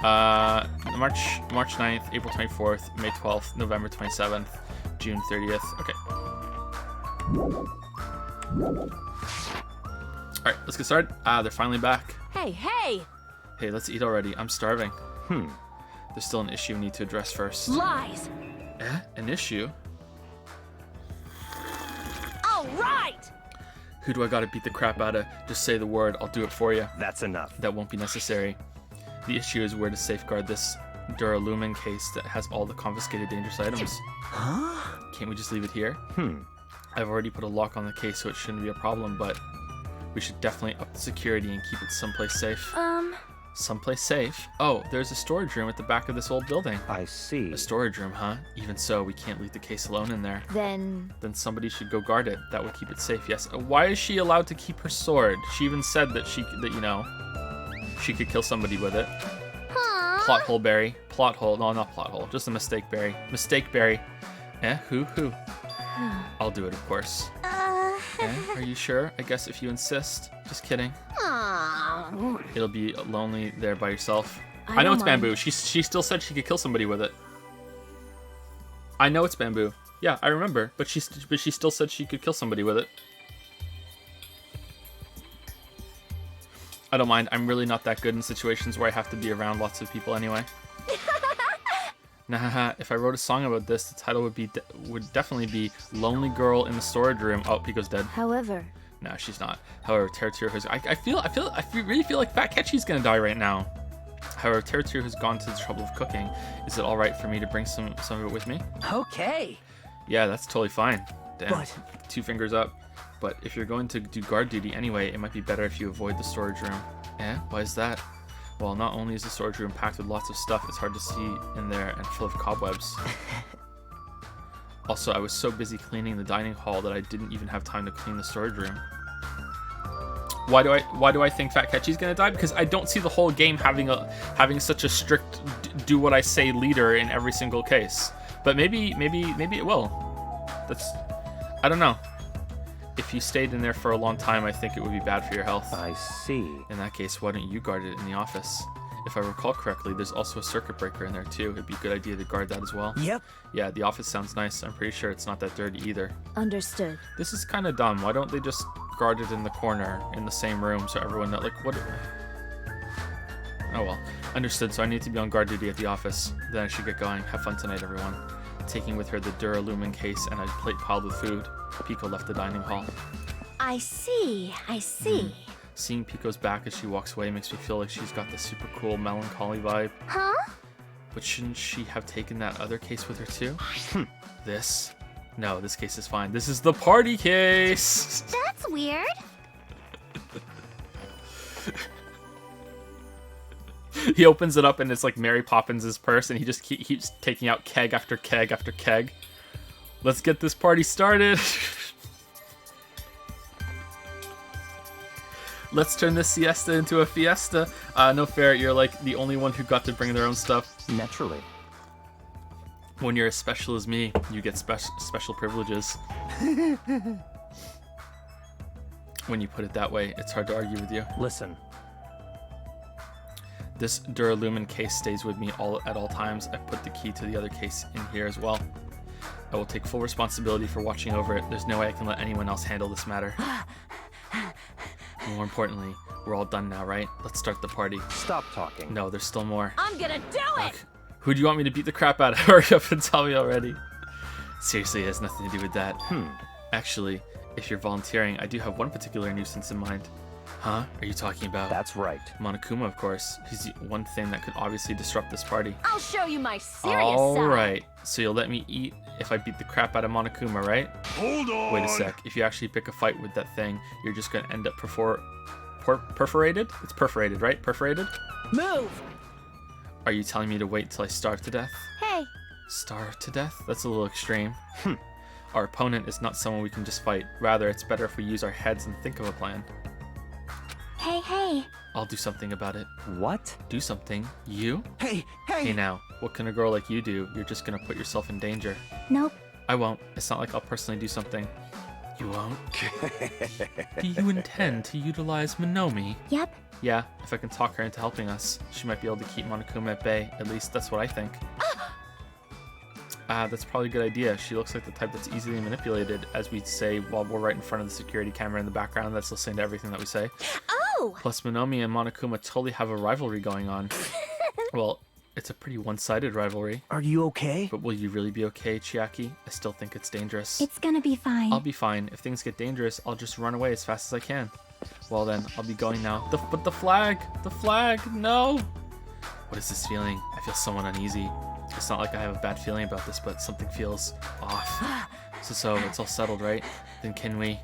March 9th, April 24th, May 12th, November 27th, June 30th. Okay. Alright, let's get started. They're finally back. Hey, hey! Hey, let's eat already. I'm starving. There's still an issue we need to address first. Lies! An issue? All right! Who do I gotta beat the crap out of? Just say the word, I'll do it for you. That's enough. That won't be necessary. The issue is where to safeguard this Duralumin case that has all the confiscated dangerous items. Huh? Can't we just leave it here? I've already put a lock on the case, so it shouldn't be a problem, but we should definitely up the security and keep it someplace safe. Someplace safe? Oh, there's a storage room at the back of this old building. I see. A storage room, huh? Even so, we can't leave the case alone in there. Then Somebody should go guard it. That would keep it safe, yes. Why is she allowed to keep her sword? She even said that she could kill somebody with it. Plot hole berry. Plot hole. No, not plot hole. Just a mistake berry. Mistake berry. Who? I'll do it, of course. Are you sure? I guess if you insist. Just kidding. It'll be lonely there by yourself. I know don't it's mind. bamboo. She still said she could kill somebody with it. I know it's bamboo. Yeah, I remember. But she still said she could kill somebody with it. I don't mind. I'm really not that good in situations where I have to be around lots of people anyway. Nah, if I wrote a song about this, the title would definitely be "Lonely Girl in the Storage Room." Oh, Pico's dead. However, No, she's not. However, Teratiro has. I really feel like Fat Catchy's gonna die right now. However, Teratiro has gone to the trouble of cooking. Is it all right for me to bring some of it with me? Okay. Yeah, that's totally fine. Damn. But 2 fingers up. But if you're going to do guard duty anyway, it might be better if you avoid the storage room. Why is that? Well, not only is the storage room packed with lots of stuff, it's hard to see in there and full of cobwebs. Also, I was so busy cleaning the dining hall that I didn't even have time to clean the storage room. Why do I think Fat Catchy's gonna die? Because I don't see the whole game having such a strict do what I say leader in every single case. But maybe it will. I don't know. if you stayed in there for a long time, I think it would be bad for your health. I see. In that case, why don't you guard it in the office? If I recall correctly, there's also a circuit breaker in there too. It'd be a good idea to guard that as well. Yep. Yeah, the office sounds nice. I'm pretty sure it's not that dirty either. Understood. This is kind of dumb. Why don't they just guard it in the corner in the same room so everyone knows? Like, what? Oh well. Understood. So I need to be on guard duty at the office. Then I should get going. Have fun tonight, everyone. Taking with her the Duralumin case and a plate piled with food, Pico left the dining hall. I see. I see. Seeing Pico's back as she walks away makes me feel like she's got the super cool melancholy vibe. Huh? But shouldn't she have taken that other case with her too? This? No, this case is fine. This is the party case! That's weird. He opens it up and it's like Mary Poppins' purse and he just keeps taking out keg after keg after keg. Let's get this party started! Let's turn this siesta into a fiesta. No fair, you're like the only one who got to bring their own stuff. Naturally. When you're as special as me, you get special privileges. When you put it that way, it's hard to argue with you. Listen. This Duralumin case stays with me at all times. I put the key to the other case in here as well. I will take full responsibility for watching over it. There's no way I can let anyone else handle this matter. More importantly, we're all done now, right? Let's start the party. Stop talking. No, there's still more. I'm gonna do it. Look, who do you want me to beat the crap out of? Hurry up and tell me already. Seriously, it has nothing to do with that. Actually, if you're volunteering, I do have one particular nuisance in mind. Huh? Are you talking about? That's right. Monokuma, of course. He's the one thing that could obviously disrupt this party. I'll show you my serious All side. right. So you'll let me eat if I beat the crap out of Monokuma, right? Hold on. Wait a sec. If you actually pick a fight with that thing, you're just gonna end up perforated? It's perforated, right? Perforated? Move! Are you telling me to wait till I starve to death? Hey. Starve to death? That's a little extreme. Our opponent is not someone we can just fight. Rather, it's better if we use our heads and think of a plan. Hey. I'll do something about it. What? Do something? You? Hey! Hey now, what can a girl like you do? You're just gonna put yourself in danger. Nope. I won't. It's not like I'll personally do something. You won't? Do you intend to utilize Monomi? Yep. Yeah, if I can talk her into helping us, she might be able to keep Monokuma at bay. At least that's what I think. That's probably a good idea. She looks like the type that's easily manipulated, as we say while we're right in front of the security camera in the background that's listening to everything that we say. Oh! Plus, Monomi and Monokuma totally have a rivalry going on. Well, it's a pretty one-sided rivalry. Are you okay? But will you really be okay, Chiaki? I still think it's dangerous. It's gonna be fine. I'll be fine. If things get dangerous, I'll just run away as fast as I can. Well then, I'll be going now. But the flag! The flag! No! What is this feeling? I feel somewhat uneasy. It's not like I have a bad feeling about this, but something feels off. So it's all settled, right? Then can we...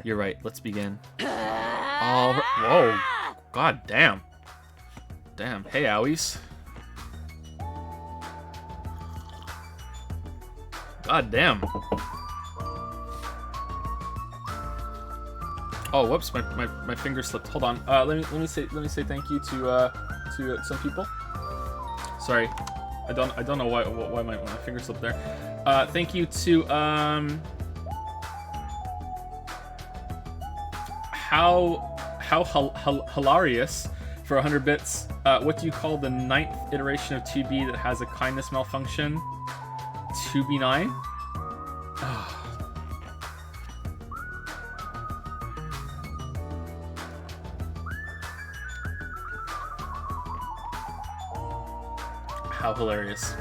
You're right, let's begin. Oh, whoa. God damn. Damn. Hey, owies. God damn. Oh, whoops! My finger slipped. Hold on. Let me say thank you to some people. Sorry, I don't know why my finger slipped there. Thank you to how hilarious for 100 bits. What do you call the 9th iteration of 2B that has a kindness malfunction? 2B9? How hilarious.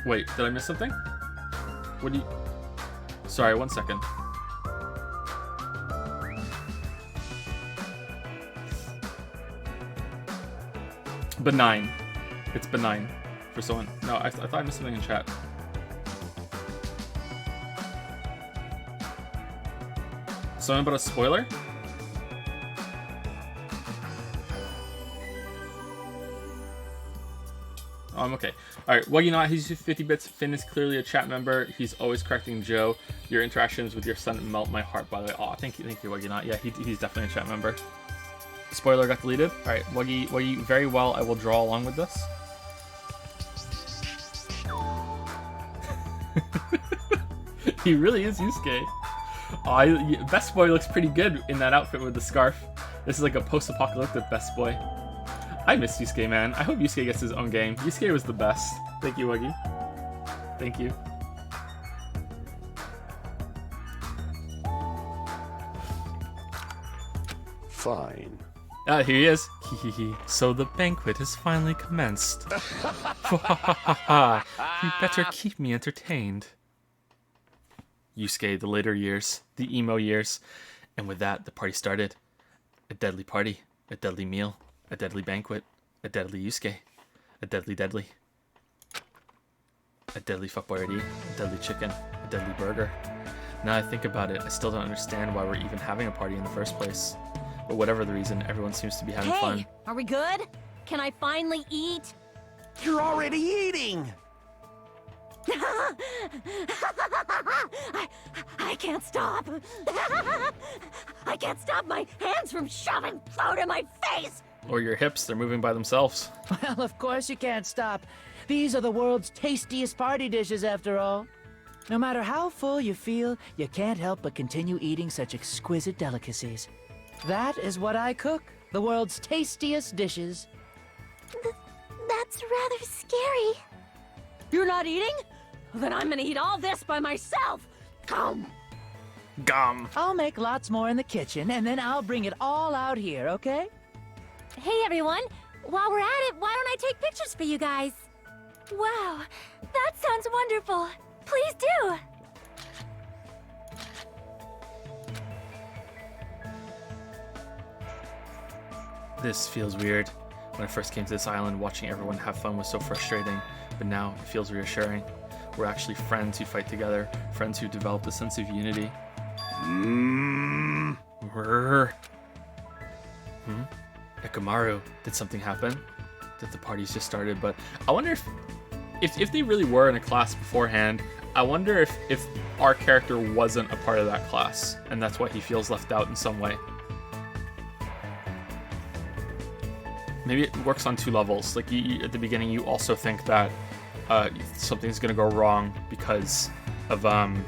Wait, did I miss something? What do you... Sorry, 1 second. Benign. It's benign for someone. No, I thought I missed something in chat. Something about a spoiler? Oh, I'm okay. Alright, well, you know what? He's 50 bits. Finn is clearly a chat member. He's always correcting Joe. Your interactions with your son melt my heart, by the way. Oh, thank you, Wuggy. Yeah, he's definitely a chat member. Spoiler got deleted. Alright, Wuggy, very well. I will draw along with this. He really is Yusuke. Oh, Best Boy looks pretty good in that outfit with the scarf. This is like a post-apocalyptic Best Boy. I miss Yusuke, man. I hope Yusuke gets his own game. Yusuke was the best. Thank you, Wuggy. Thank you. Fine. Ah, here he is. So the banquet has finally commenced. You better keep me entertained. Yusuke, the later years, the emo years. And with that, the party started. A deadly party, a deadly meal, a deadly banquet, a deadly Yusuke, a deadly deadly. A deadly fuckboyardee, a deadly chicken, a deadly burger. Now I think about it, I still don't understand why we're even having a party in the first place. But whatever the reason, everyone seems to be having fun. Hey, are we good? Can I finally eat? You're already eating! I can't stop. I can't stop my hands from shoving food in my face. Or your hips, they're moving by themselves. Well, of course you can't stop. These are the world's tastiest party dishes, after all. No matter how full you feel, you can't help but continue eating such exquisite delicacies. That is what I cook. The world's tastiest dishes. That's rather scary. You're not eating? Then I'm gonna eat all this by myself. Come. Gum. I'll make lots more in the kitchen, and then I'll bring it all out here, okay? Hey everyone, while we're at it, why don't I take pictures for you guys? Wow, that sounds wonderful. Please do. This feels weird. When I first came to this island, watching everyone have fun was so frustrating, but now it feels reassuring. We're actually friends who fight together, friends who developed a sense of unity. Ekamaru, did something happen? That the party's just started, but I wonder if they really were in a class beforehand, I wonder if our character wasn't a part of that class, and that's why he feels left out in some way. Maybe it works on two levels. Like at the beginning, you also think that something's gonna go wrong because of the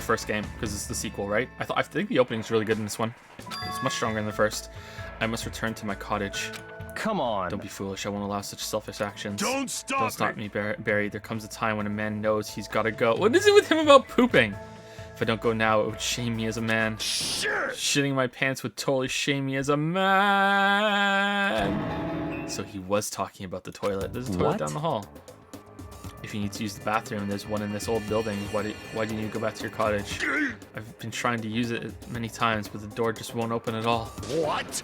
first game, because it's the sequel, right? I think the opening's really good in this one. It's much stronger than the first. I must return to my cottage. Come on. Don't be foolish. I won't allow such selfish actions. Don't stop Don't stop me, Barry. There comes a time when a man knows he's gotta go. What is it with him about pooping? If I don't go now, it would shame me as a man. Sure. Shitting my pants would totally shame me as a man. So he was talking about the toilet. There's a toilet down the hall. If you need to use the bathroom, there's one in this old building. Why do you need to go back to your cottage? I've been trying to use it many times, but the door just won't open at all. What?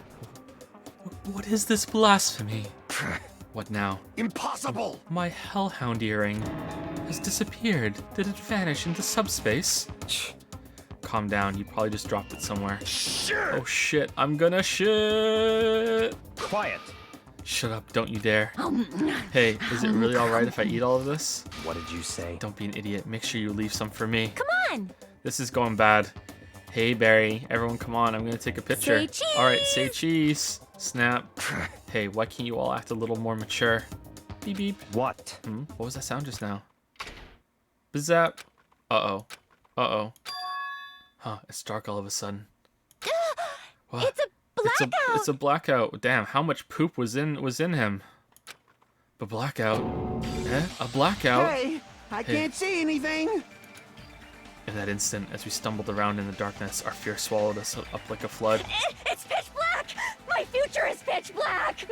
What is this blasphemy? What now? Impossible! My hellhound earring has disappeared. Did it vanish into subspace? Calm down, you probably just dropped it somewhere. Sure. Oh shit, I'm gonna shit! Quiet. Shut up, don't you dare. Hey, is it really alright if I eat all of this? What did you say? Don't be an idiot, make sure you leave some for me. Come on. This is going bad. Hey Barry, everyone come on, I'm gonna take a picture. Say cheese! Alright, say cheese. Snap. Hey, why can't you all act a little more mature? Beep beep. What? What was that sound just now? Bizzap. Uh-oh. Uh-oh. Huh, it's dark all of a sudden. What? It's a blackout. It's a blackout. Damn, how much poop was in him? But blackout. Eh? A blackout? Hey, I can't see anything. In that instant, as we stumbled around in the darkness, our fear swallowed us up like a flood. It's pitch black. My future is pitch black.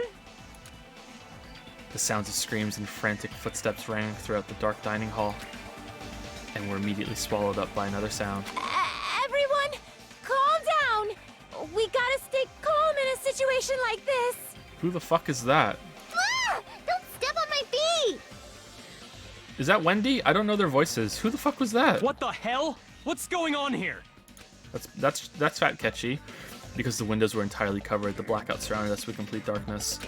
The sounds of screams and frantic footsteps rang throughout the dark dining hall, and were immediately swallowed up by another sound. Everyone, calm down. We gotta stay calm in a situation like this. Who the fuck is that? Ah, don't step on my feet. Is that Wendy? I don't know their voices. Who the fuck was that? What the hell? What's going on here? That's Fat Catchy. Because the windows were entirely covered, the blackout surrounded us with complete darkness.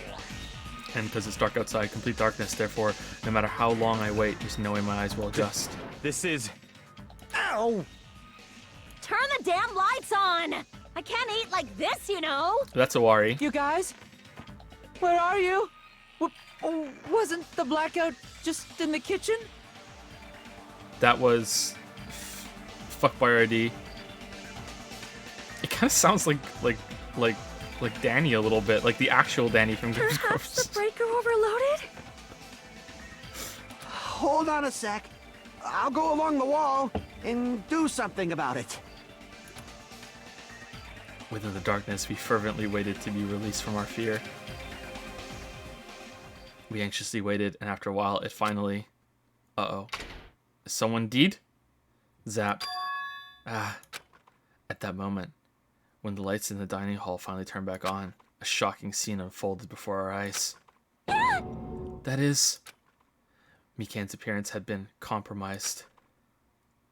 And because it's dark outside, complete darkness, therefore, no matter how long I wait, there's no way my eyes will adjust. This is... Ow! Turn the damn lights on. I can't eat like this, you know. That's Awari. You guys? Where are you? Wasn't the blackout just in the kitchen? That was fuck by RD. It kind of sounds like Danny a little bit, like the actual Danny from Games of Perhaps Thrones. the breaker overloaded? Hold on a sec. I'll go along the wall and do something about it. Within the darkness, we fervently waited to be released from our fear. We anxiously waited, and after a while, it finally... Uh-oh. Is someone deed? Zap. Ah. At that moment, when the lights in the dining hall finally turned back on, a shocking scene unfolded before our eyes. That is... Mikan's appearance had been compromised.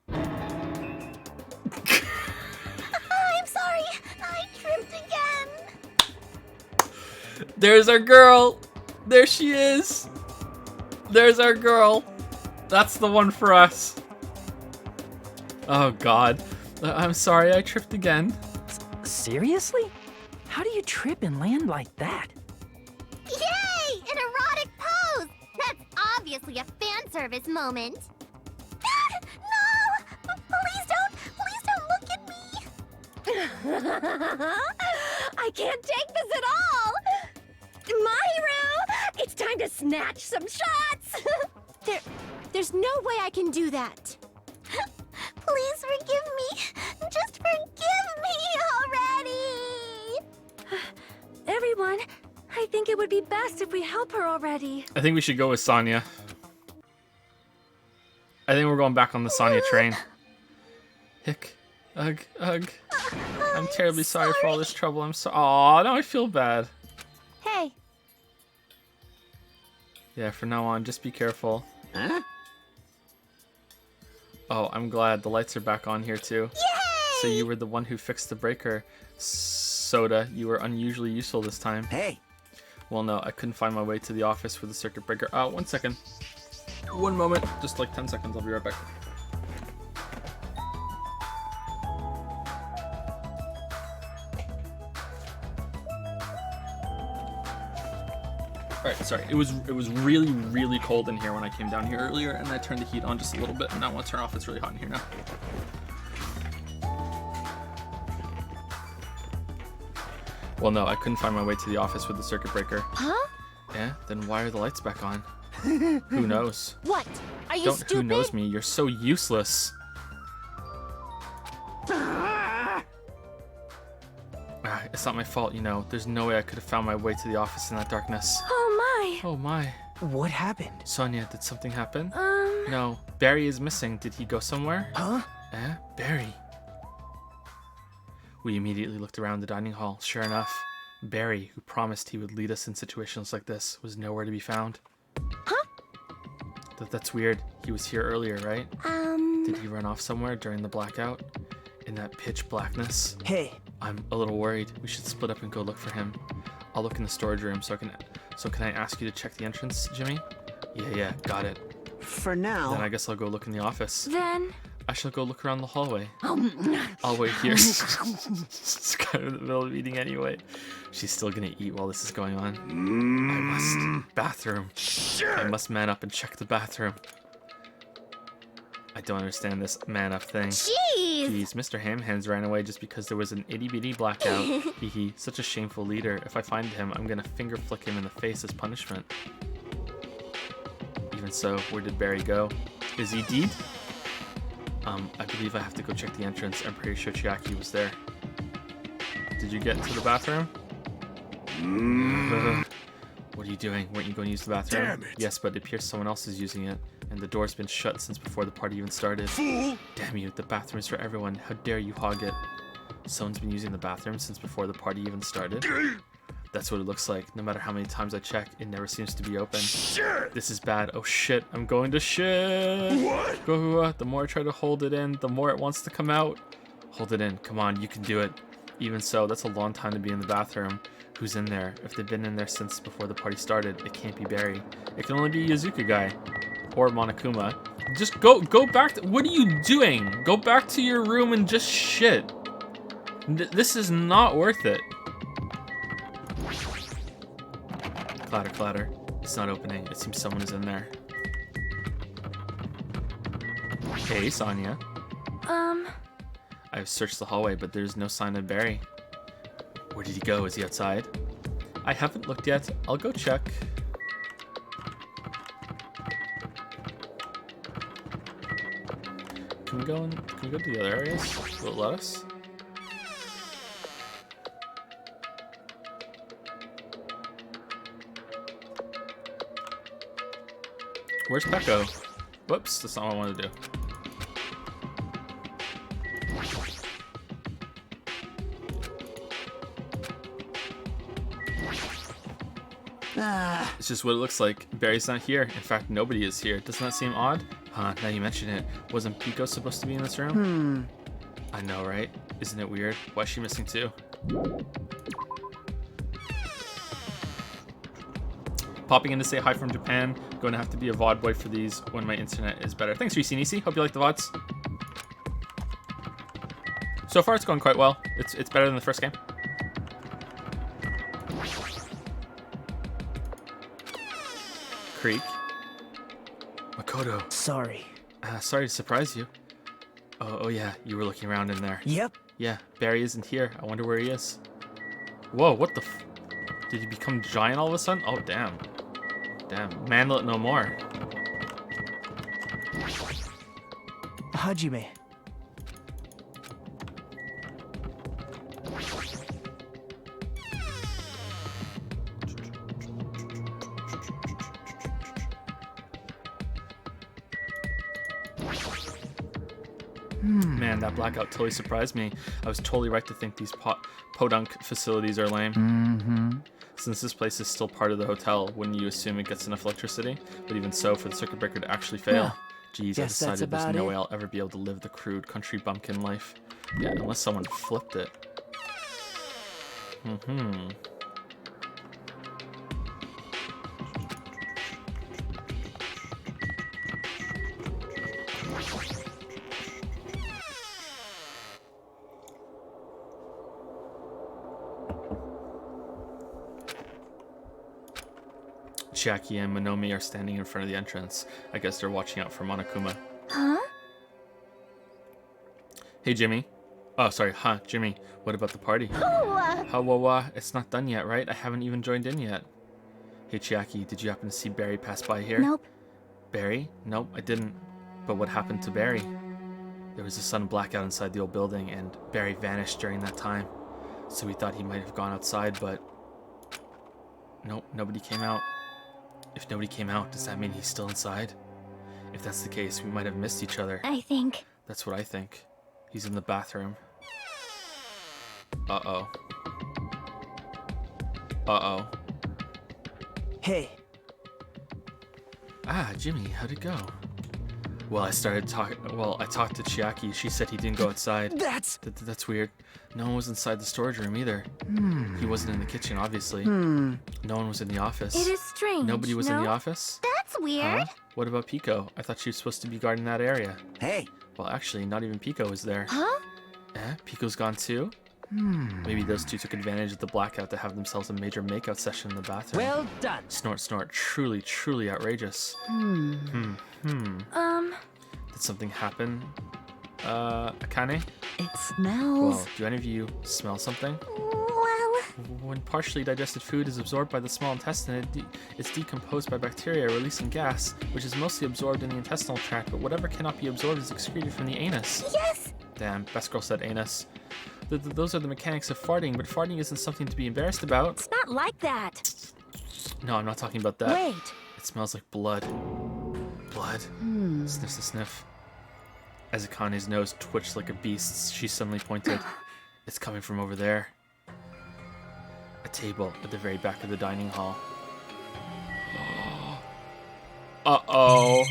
I'm sorry. I tripped again. There's our girl! There she is! There's our girl! That's the one for us. Oh god. I'm sorry, I tripped again. Seriously? How do you trip and land like that? Yay! An erotic pose! That's obviously a fan service moment. No! Please don't look at me! I can't take this at all! Mahiru! It's time to snatch some shots! There's no way I can do that. Please forgive me. Just forgive me already! Everyone, I think it would be best if we help her already. I think we should go with Sonya. I think we're going back on the Sonya train. Hick. Ugh. Ugh. I'm terribly sorry for all this trouble. I'm so. Aw, now I feel bad. Hey. Yeah, from now on, just be careful. Huh? Oh, I'm glad the lights are back on here too. Yay! So you were the one who fixed the breaker. Soda, you were unusually useful this time. Hey, Well, no, I couldn't find my way to the office for the circuit breaker. 1 second. 1 moment. Just like 10 seconds. I'll be right back. Alright, sorry. It was really, really cold in here when I came down here earlier, and I turned the heat on just a little bit, and now I want to turn off. It's really hot in here now. Well, no, I couldn't find my way to the office with the circuit breaker. Huh? Yeah? Then why are the lights back on? Who knows? What? Are you Don't stupid? who knows me? You're so useless. It's not my fault, you know. There's no way I could have found my way to the office in that darkness. Oh Oh my. What happened? Sonia, did something happen? my. No. Barry is missing. Did he go somewhere? Huh? Barry. We immediately looked around the dining hall. Sure enough, Barry, who promised he would lead us in situations like this, was nowhere to be found. Huh? That's weird. He was here earlier, right? Did he run off somewhere during the blackout? In that pitch blackness? Hey, I'm a little worried. We should split up and go look for him. I'll look in the storage room. So can I ask you to check the entrance, Jimmy? Yeah, got it. for now. Then I guess I'll go look in the office. Then. I shall go look around the hallway. I'll wait here. It's kind of in the middle of eating anyway. She's still gonna eat while this is going on. I must. Bathroom. I must man up and check the bathroom. I don't understand this man up thing. Jeez! Jeez, Mr. Hamhands ran away just because there was an itty-bitty blackout. Hehe, such a shameful leader. If I find him, I'm gonna finger flick him in the face as punishment. Even so, where did Barry go? Is he dead? I believe I have to go check the entrance. I'm pretty sure Chiaki was there. Did you get into the bathroom? What are you doing? Weren't you going to use the bathroom? Damn it. Yes, but it appears someone else is using it, and the door's been shut since before the party even started. Fool! Damn you, the bathroom is for everyone. How dare you hog it? Someone's been using the bathroom since before the party even started? That's what it looks like. No matter how many times I check, it never seems to be open. Shit! This is bad. Oh shit, I'm going to shit. What? Go. The more I try to hold it in, the more it wants to come out. Hold it in. Come on, you can do it. Even so, that's a long time to be in the bathroom. Who's in there? If they've been in there since before the party started, it can't be Barry. It can only be Yuzuka guy. Or Monokuma. Just go back. What are you doing? Go back to your room and just shit. This is not worth it. Clatter, clatter. It's not opening. It seems someone is in there. Hey, Sonia. I've searched the hallway, but there's no sign of Barry. Where did he go? Is he outside? I haven't looked yet. I'll go check. Can we go to the other areas? Will it let us? Where's Pecco? Whoops, that's not what I wanted to do. It's just what it looks like. Barry's not here. In fact, nobody is here. Doesn't that seem odd? Huh, now you mention it. Wasn't Pico supposed to be in this room? I know, right? Isn't it weird? Why is she missing too? Popping in to say hi from Japan. Going to have to be a VOD boy for these when my internet is better. Thanks, Reese Nisi. Hope you like the VODs. So far, it's going quite well. It's better than the first game. Creek. Makoto. Sorry. Sorry to surprise you. Oh yeah, you were looking around in there. Yep. Yeah, Barry isn't here. I wonder where he is. Whoa, what the Did he become giant all of a sudden? Oh, damn. Damn. Manlet no more. Hajime. Man, that blackout totally surprised me. I was totally right to think these podunk facilities are lame. Since this place is still part of the hotel, wouldn't you assume it gets enough electricity? But even so, for the circuit breaker to actually fail. Well, Jeez, I guess that's decided there's about no it. way I'll ever be able to live the crude country bumpkin life. Yeah, unless someone flipped it. Chiaki and Monomi are standing in front of the entrance. I guess they're watching out for Monokuma. Huh? Hey, Jimmy. Oh, sorry. Huh, Jimmy. What about the party? It's not done yet, right? I haven't even joined in yet. Hey, Chiaki, did you happen to see Barry pass by here? Nope. Barry? Nope, I didn't. But what happened to Barry? There was a sudden blackout inside the old building, and Barry vanished during that time. So we thought he might have gone outside, but... Nope, nobody came out. If nobody came out, does that mean he's still inside? If that's the case, we might have missed each other. I think. That's what I think. He's in the bathroom. Uh-oh. Uh-oh. Hey. Ah, Jimmy, how'd it go? Well, I talked to Chiaki. She said he didn't go outside. That's weird. No one was inside the storage room either. He wasn't in the kitchen, obviously. No one was in the office. It is strange. Nobody was in the office? That's weird. Huh? What about Pico? I thought she was supposed to be guarding that area. Hey, Well, actually, not even Pico was there. Huh? Pico's gone too? Maybe those two took advantage of the blackout to have themselves a major makeout session in the bathroom. Well done. Snort, snort. Truly, truly outrageous. Did something happen? Akane? It smells. Well, do any of you smell something? Well, When partially digested food is absorbed by the small intestine, it's decomposed by bacteria, releasing gas, which is mostly absorbed in the intestinal tract, but whatever cannot be absorbed is excreted from the anus. yes. Damn, best girl said anus. Those are the mechanics of farting, but farting isn't something to be embarrassed about. It's not like that. No, I'm not talking about that. Wait. It smells like blood. Blood? Sniff, sniff, sniff. As Akane's nose twitched like a beast's, she suddenly pointed. It's coming from over there. A table at the very back of the dining hall. Uh-oh.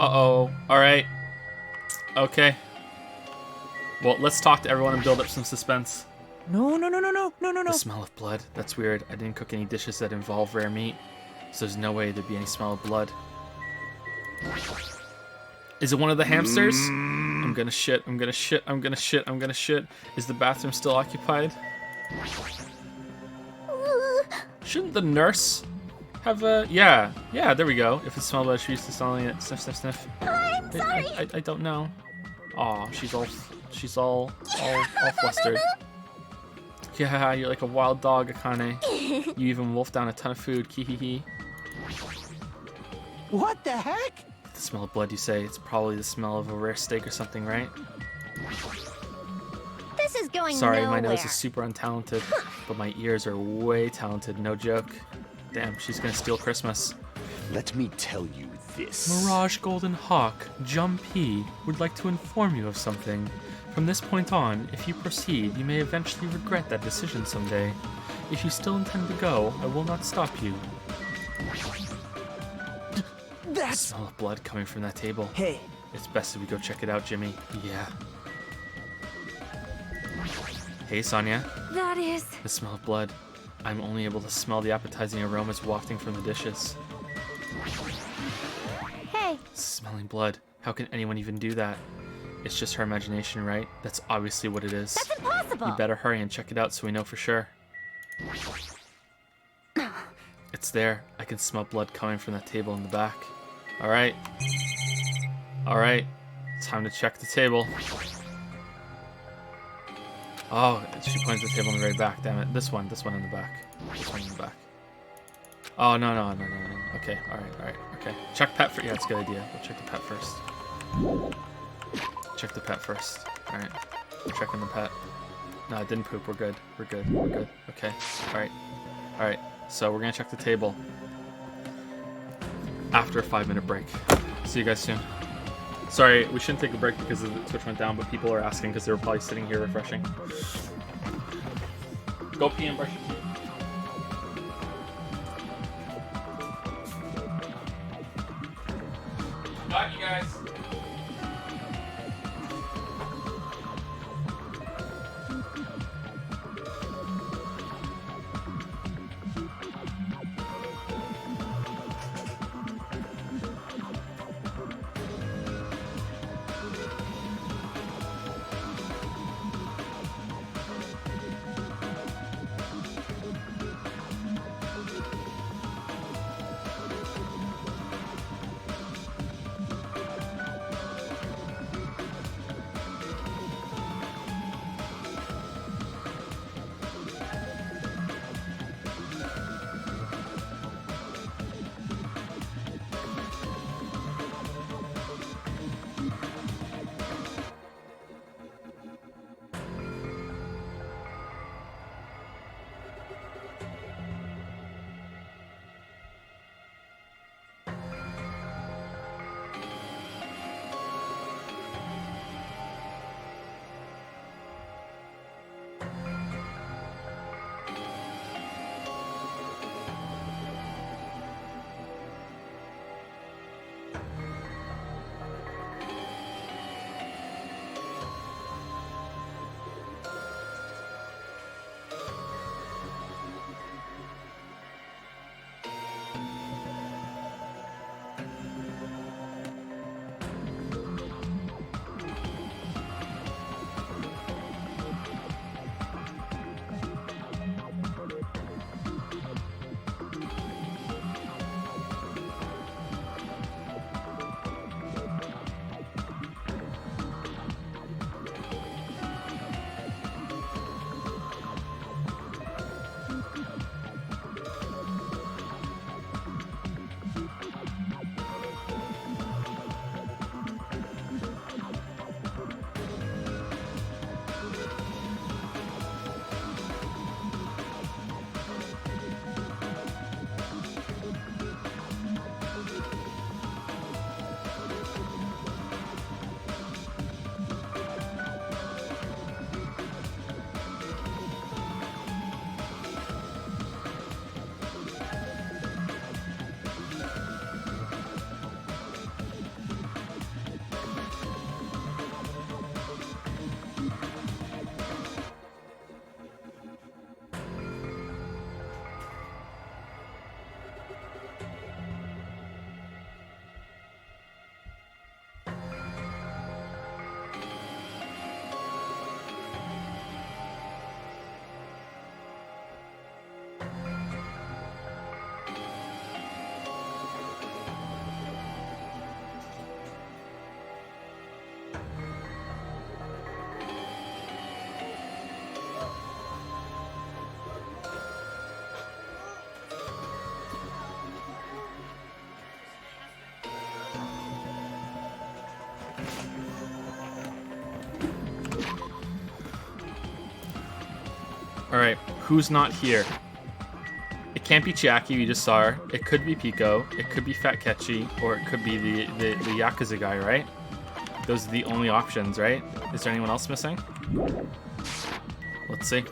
Uh-oh. Alright. Okay. Well, let's talk to everyone and build up some suspense. No. The smell of blood. That's weird. I didn't cook any dishes that involve rare meat, so there's no way there'd be any smell of blood. Is it one of the hamsters? I'm gonna shit. I'm gonna shit. I'm gonna shit. I'm gonna shit. Is the bathroom still occupied? Shouldn't the nurse have a... Yeah, there we go. If it's smelled bad, she's used to smelling it. Sniff, sniff, sniff. I'm sorry. I don't know. Aw, she's all flustered. Yeah, you're like a wild dog, Akane. You even wolfed down a ton of food, kihihi. What the heck? The smell of blood, you say? It's probably the smell of a rare steak or something, right? This is going Sorry, nowhere. my nose is super untalented, but my ears are way talented, no joke. Damn, she's gonna steal Christmas. Let me tell you this. Mirage Golden Hawk, Jumpy, would like to inform you of something. From this point on, if you proceed, you may eventually regret that decision someday. If you still intend to go, I will not stop you. That's... Smell of blood coming from that table. Hey, It's best if we go check it out, Jimmy. Yeah. Hey, Sonia. That is... The smell of blood. I'm only able to smell the appetizing aromas wafting from the dishes. Hey, Smelling blood. How can anyone even do that? It's just her imagination, right? That's obviously what it is. that's impossible. You better hurry and check it out so we know for sure. It's there. I can smell blood coming from that table in the back. Alright. Alright. Time to check the table. Oh, she points the table in the very back. Damn it. This one in the back. This one in the back. Oh, no. Okay, alright. Okay. Check pet first. Yeah, that's a good idea. We'll check the pet first. Check the pet first. Alright. We're checking the pet. No, it didn't poop. We're good. Okay. Alright. So we're gonna check the table after a 5-minute break. See you guys soon. Sorry, we shouldn't take a break because the Twitch went down, but people are asking because they were probably sitting here refreshing. Go pee and brush your teeth. Got you guys. Alright, who's not here? It can't be Chiaki, we just saw her. It could be Pico. It could be Fat Ketchy. Or it could be the Yakuza guy, right? Those are the only options, right? Is there anyone else missing? Let's see.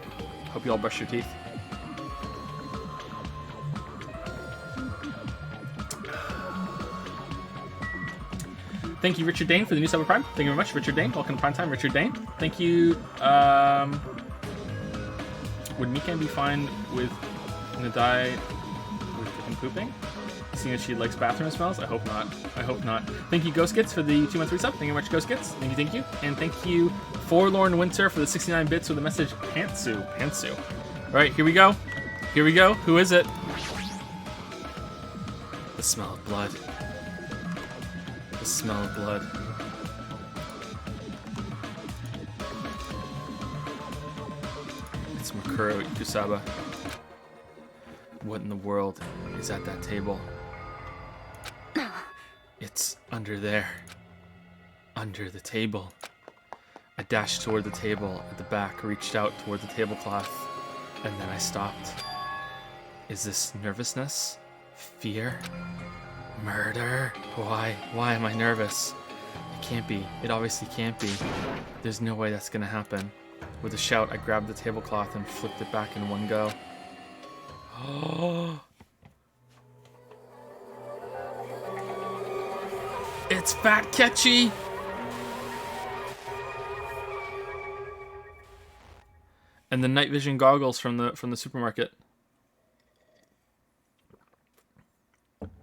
Hope you all brush your teeth. Thank you, Richard Dane, for the new sub of Prime. Thank you very much, Richard Dane. Welcome to Prime Time, Richard Dane. Thank you. Would Mikan be fine with Nadai with him pooping? Seeing as she likes bathroom smells? I hope not. I hope not. Thank you, Ghost Gits, for the 213 sub. Thank you very much, Ghost Gits. Thank you, thank you. And thank you, Forlorn Winter, for the 69 bits with the message Pantsu. Pantsu. Alright, here we go. Here we go. Who is it? The smell of blood. The smell of blood. It's Makuro Ikusaba. What in the world is at that table? It's under there. Under the table. I dashed toward the table at the back, reached out toward the tablecloth, and then I stopped. Is this nervousness? Fear? Murder? Why? Why am I nervous? It can't be. It obviously can't be. There's no way that's gonna happen. With a shout, I grabbed the tablecloth and flipped it back in one go. Oh! It's Fat Ketchy! And the night vision goggles from the supermarket.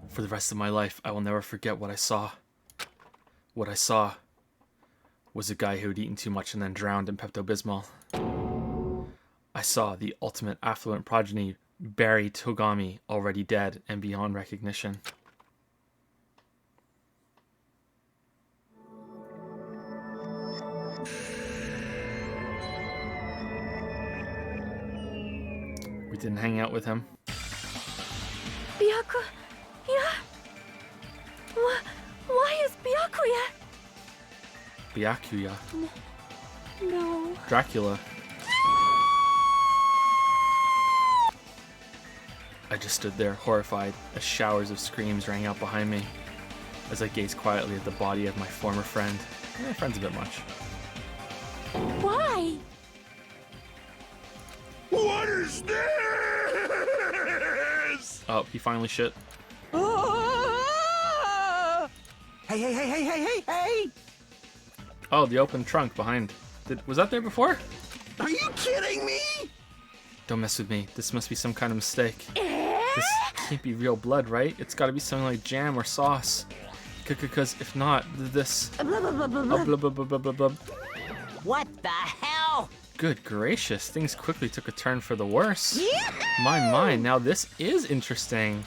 For the rest of my life, I will never forget what I saw. What I saw was a guy who had eaten too much and then drowned in Pepto-Bismol. I saw the ultimate affluent progeny, Barry Togami, already dead and beyond recognition. We didn't hang out with him. Byakuya? Why is Byakuya? Byakuya. No. Dracula. I just stood there, horrified, as showers of screams rang out behind me, as I gazed quietly at the body of my former friend. My friend's a bit much. Why? What is this? Oh, he finally shit. Hey! Oh, the open trunk behind. Was that there before? Are you kidding me? Don't mess with me. This must be some kind of mistake. This can't be real blood, right? It's gotta be something like jam or sauce. Because if not, this... Oh, blah, blah, blah, blah, blah, blah. What the hell? Good gracious, things quickly took a turn for the worse. My, now this is interesting.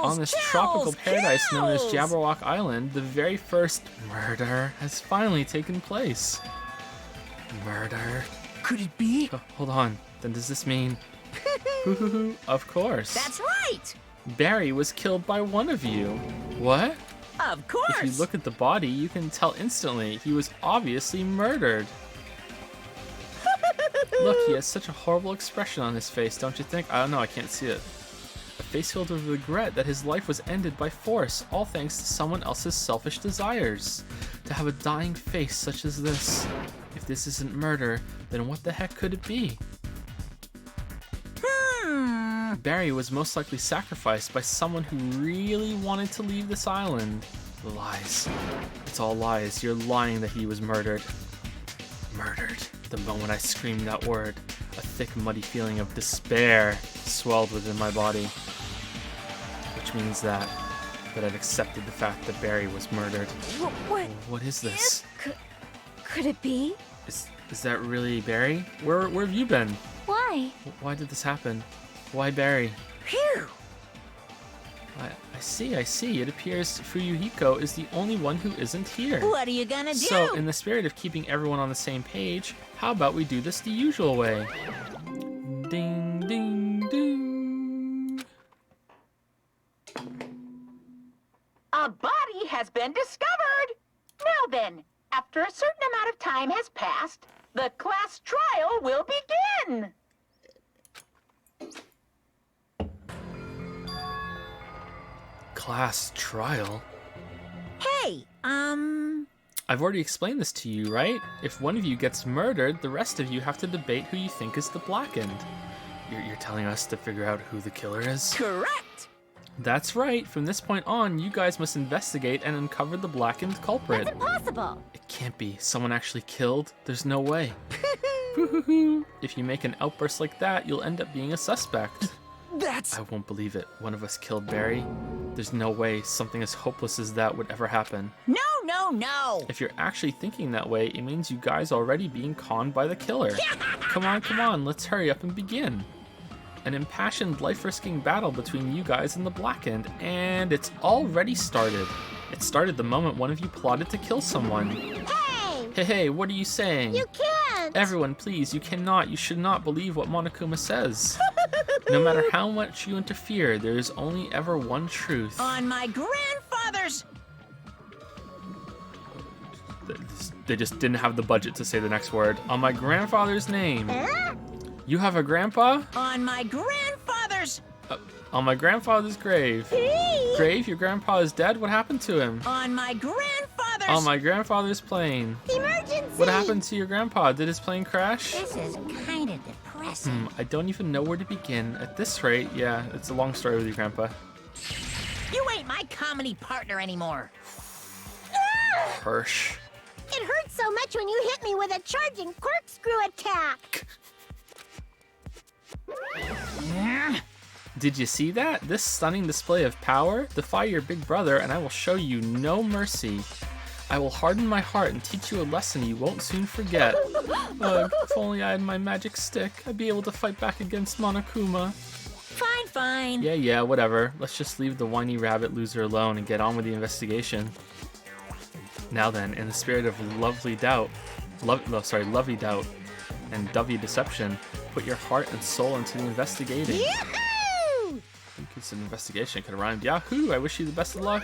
On this tropical paradise known as Jabberwock Island, the very first murder has finally taken place. Murder? Could it be? Oh, hold on, then does this mean... Of course. That's right. Barry was killed by one of you. What? Of course. If you look at the body, you can tell instantly he was obviously murdered. Look, he has such a horrible expression on his face, don't you think? I don't know, I can't see it. A face filled with regret that his life was ended by force, all thanks to someone else's selfish desires. To have a dying face such as this. If this isn't murder, then what the heck could it be? Barry was most likely sacrificed by someone who really wanted to leave this island. Lies. It's all lies. You're lying that he was murdered. Murdered. The moment I screamed that word, a thick, muddy feeling of despair swelled within my body. Which means that I've accepted the fact that Barry was murdered. What is this? Could it be? Is that really Barry? Where have you been? Why? Why did this happen? Why Barry? Phew. I see. It appears Fuyuhiko is the only one who isn't here. What are you gonna do? So, in the spirit of keeping everyone on the same page, how about we do this the usual way? Ding, ding, ding. A body has been discovered. Now then, after a certain amount of time has passed, the class trial will begin. class trial? Hey, I've already explained this to you, right? If one of you gets murdered, the rest of you have to debate who you think is the blackened. You're telling us to figure out who the killer is? correct. That's right. From this point on, you guys must investigate and uncover the blackened culprit. That's impossible. It can't be. Someone actually killed? There's no way. If you make an outburst like that, you'll end up being a suspect. That's... I won't believe it. One of us killed Barry. There's no way something as hopeless as that would ever happen. No, no, no. If you're actually thinking that way, it means you guys already being conned by the killer. Come on, let's hurry up and begin. An impassioned, life-risking battle between you guys and the Blackened, and it's already started. It started the moment one of you plotted to kill someone. Hey! Hey, what are you saying? You can't! Everyone, please, you should not believe what Monokuma says. No matter how much you interfere, there is only ever one truth. On my grandfather's... They just didn't have the budget to say the next word. On my grandfather's name. You have a grandpa? On my grandfather's... On my grandfather's grave. Grave? Your grandpa is dead? What happened to him? On my grandfather's... On my grandfather's plane. Emergency! What happened to your grandpa? Did his plane crash? This is kind of depressing. I don't even know where to begin. At this rate, yeah, it's a long story with your grandpa. You ain't my comedy partner anymore. Hirsch. It hurt so much when you hit me with a charging corkscrew attack. Did you see that? This stunning display of power? Defy your big brother and I will show you no mercy. I will harden my heart and teach you a lesson you won't soon forget. Ugh, if only I had my magic stick, I'd be able to fight back against Monokuma. Fine, fine. Yeah, whatever. Let's just leave the whiny rabbit loser alone and get on with the investigation. Now then, in the spirit of lovely doubt and dovey deception, put your heart and soul into the investigating. Yahoo! I think it's an investigation. It could have rhymed. Yahoo! I wish you the best of luck.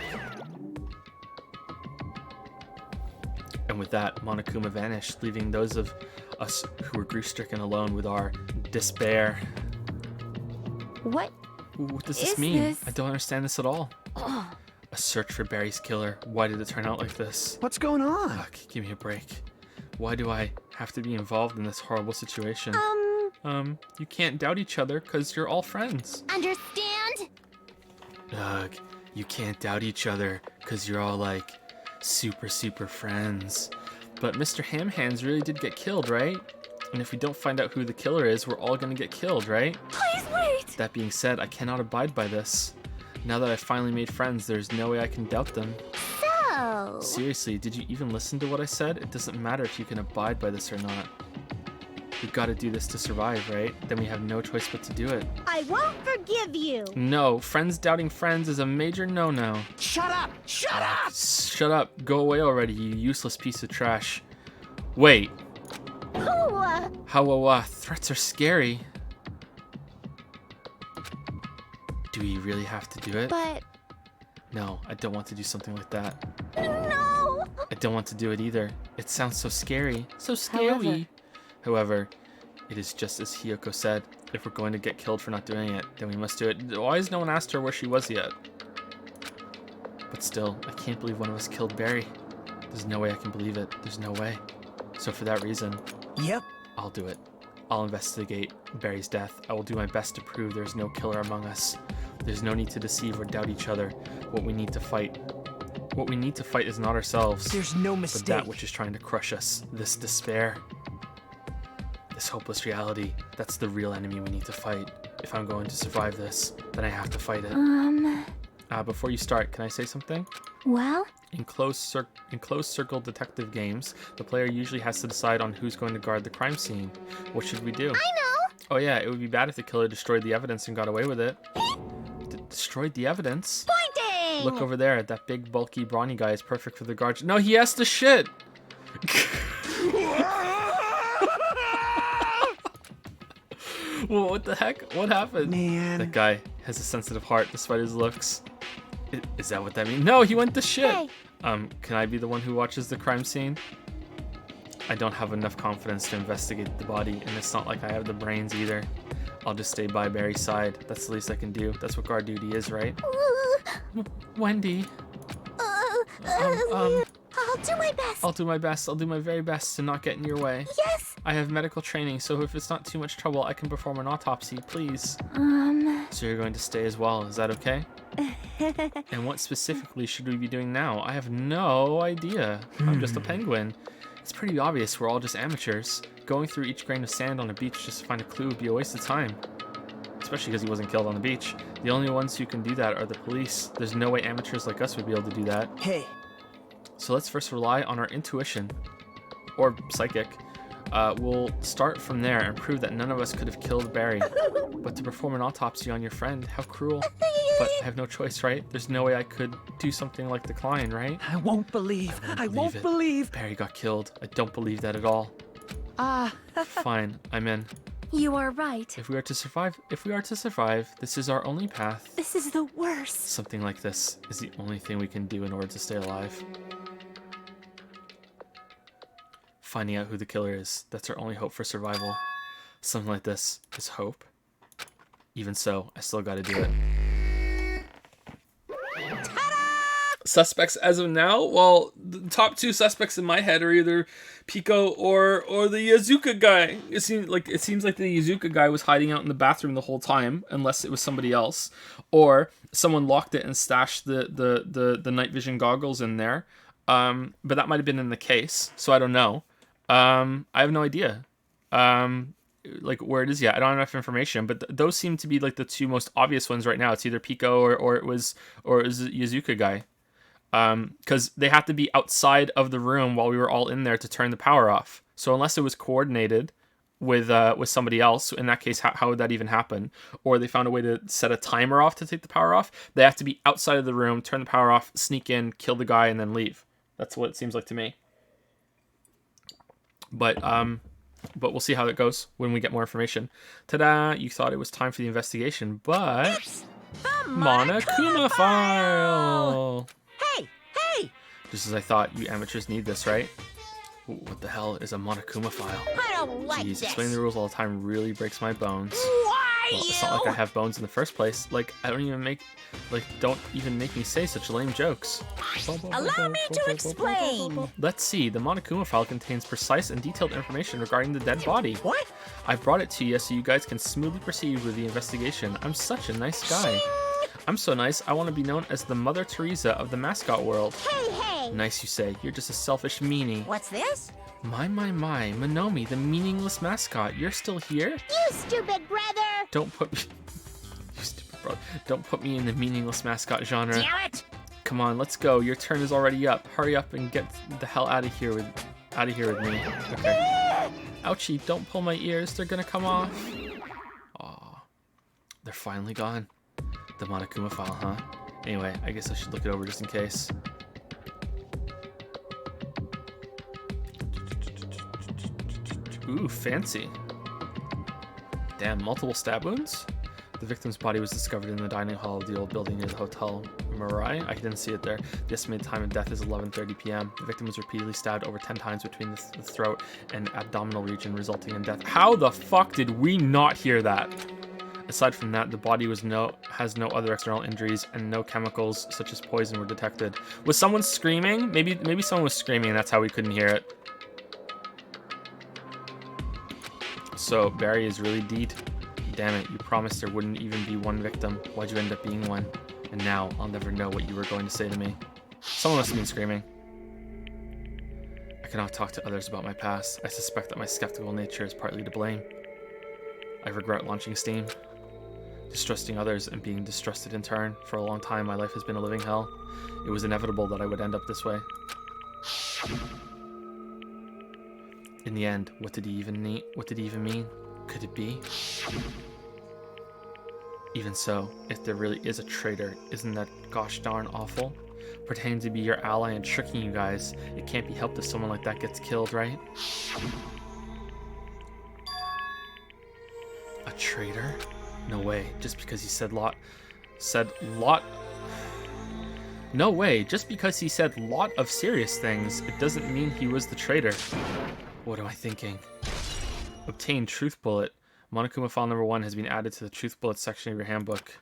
And with that, Monokuma vanished, leaving those of us who were grief-stricken alone with our despair. What Does this is mean? this? I don't understand this at all. A search for Barry's killer. Why did it turn out like this? What's going on? Ugh, give me a break. Why do I have to be involved in this horrible situation? You can't doubt each other because you're all friends. Understand? Ugh, you can't doubt each other because you're all like super friends. But Mr. Ham Hands really did get killed, right? And if we don't find out who the killer is, we're all gonna get killed, right? Please wait! That being said, I cannot abide by this. Now that I've finally made friends, there's no way I can doubt them. So... Seriously, did you even listen to what I said? It doesn't matter if you can abide by this or not. We've got to do this to survive, right? Then we have no choice but to do it. I won't forgive you! No, friends doubting friends is a major no-no. Shut up! Shut up! Shut up. Go away already, you useless piece of trash. Wait. Ooh, How, threats are scary. Do we really have to do it? but... No, I don't want to do something like that. No! I don't want to do it either. It sounds so scary. So scary. However, it is just as Hiyoko said. If we're going to get killed for not doing it, then we must do it. Why has no one asked her where she was yet? But still, I can't believe one of us killed Barry. There's no way I can believe it. There's no way. So for that reason, Yep. I'll do it. I'll investigate Barry's death. I will do my best to prove there's no killer among us. There's no need to deceive or doubt each other. What we need to fight is not ourselves, There's no but mistake. that which is trying to crush us. This despair. This hopeless reality. That's the real enemy we need to fight. If I'm going to survive this, then I have to fight it. Before you start, can I say something? Well? In closed circle detective games, the player usually has to decide on who's going to guard the crime scene. What should we do? I know! Oh yeah, it would be bad if the killer destroyed the evidence and got away with it. Destroyed the evidence? Pointing! Look over there. That big, bulky, brawny guy is perfect for the guard. No, he has to shit! Well, what the heck? What happened? Man. That guy has a sensitive heart despite his looks. Is that what that means? No, he went to shit! Hey. Can I be the one who watches the crime scene? I don't have enough confidence to investigate the body, and it's not like I have the brains either. I'll just stay by Barry's side. That's the least I can do. That's what guard duty is, right? Wendy. I'll do my best. I'll do my best. I'll do my very best to not get in your way. Yes. I have medical training, so if it's not too much trouble, I can perform an autopsy, please. So you're going to stay as well, is that okay? And what specifically should we be doing now? I have no idea. I'm just a penguin. It's pretty obvious we're all just amateurs. Going through each grain of sand on a beach just to find a clue would be a waste of time. Especially because he wasn't killed on the beach. The only ones who can do that are the police. There's no way amateurs like us would be able to do that. Hey. So let's first rely on our intuition. Or psychic. We'll start from there and prove that none of us could have killed Barry. But to perform an autopsy on your friend, how cruel. But I have no choice, right? There's no way I could do something like decline, right? I won't believe. I won't believe. Barry got killed. I don't believe that at all. Fine, I'm in. You are right. If we are to survive, this is our only path. This is the worst. Something like this is the only thing we can do in order to stay alive. Finding out who the killer is, that's our only hope for survival. Something like this is hope. Even so, I still gotta do it. Suspects as of now? Well, the top two suspects in my head are either Pico or the Yazuka guy. It seems like the Yazuka guy was hiding out in the bathroom the whole time, unless it was somebody else, or someone locked it and stashed the night vision goggles in there. But that might have been in the case, so I don't know. I have no idea. Like where it is yet. I don't have enough information, but those seem to be like the two most obvious ones right now. It's either Pico or it was Yazuka guy. Because they have to be outside of the room while we were all in there to turn the power off. So unless it was coordinated with somebody else, in that case, how would that even happen? Or they found a way to set a timer off to take the power off. They have to be outside of the room, turn the power off, sneak in, kill the guy, and then leave. That's what it seems like to me. But we'll see how it goes when we get more information. Ta-da! You thought it was time for the investigation, but Monokuma file. Hey! Just as I thought, you amateurs need this, right? Ooh, what the hell is a Monokuma file? I don't like Jeez, this. explaining the rules all the time really breaks my bones. Why Well, it's not like I have bones in the first place. Like, don't even make me say such lame jokes. Allow me to explain. Let's see. The Monokuma file contains precise and detailed information regarding the dead body. What? I brought it to you so you guys can smoothly proceed with the investigation. I'm such a nice guy. I'm so nice, I want to be known as the Mother Teresa of the mascot world. Hey! Nice, you say. You're just a selfish meanie. What's this? My, Monomi, the meaningless mascot. You're still here? You stupid brother! Don't put me... You stupid brother. Don't put me in the meaningless mascot genre. Damn it! Come on, let's go. Your turn is already up. Hurry up and get the hell out of here with me. Okay. Ouchie, don't pull my ears. They're gonna come off. Aw. They're finally gone. The Monokuma file, huh? Anyway, I guess I should look it over just in case. Ooh, fancy. Damn, multiple stab wounds? The victim's body was discovered in the dining hall of the old building near the Hotel Mirai. I didn't see it there. The estimated time of death is 11:30 p.m. The victim was repeatedly stabbed over 10 times between the throat and abdominal region, resulting in death. How the fuck did we not hear that? Aside from that, the body has no other external injuries, and no chemicals such as poison were detected. Was someone screaming? Maybe someone was screaming, and that's how we couldn't hear it. So Barry is really deed. Damn it, you promised there wouldn't even be one victim. Why'd you end up being one? And now I'll never know what you were going to say to me. Someone must have been screaming. I cannot talk to others about my past. I suspect that my skeptical nature is partly to blame. I regret launching Steam. Distrusting others and being distrusted in turn. For a long time, my life has been a living hell. It was inevitable that I would end up this way. In the end, what did he even mean? Could it be? Even so, if there really is a traitor, isn't that gosh darn awful? Pretending to be your ally and tricking you guys, it can't be helped if someone like that gets killed, right? A traitor? No way, just because he said lot. No way, just because he said lot of serious things, it doesn't mean he was the traitor. What am I thinking? Obtain Truth Bullet. Monokuma file number 1 has been added to the Truth Bullet section of your handbook.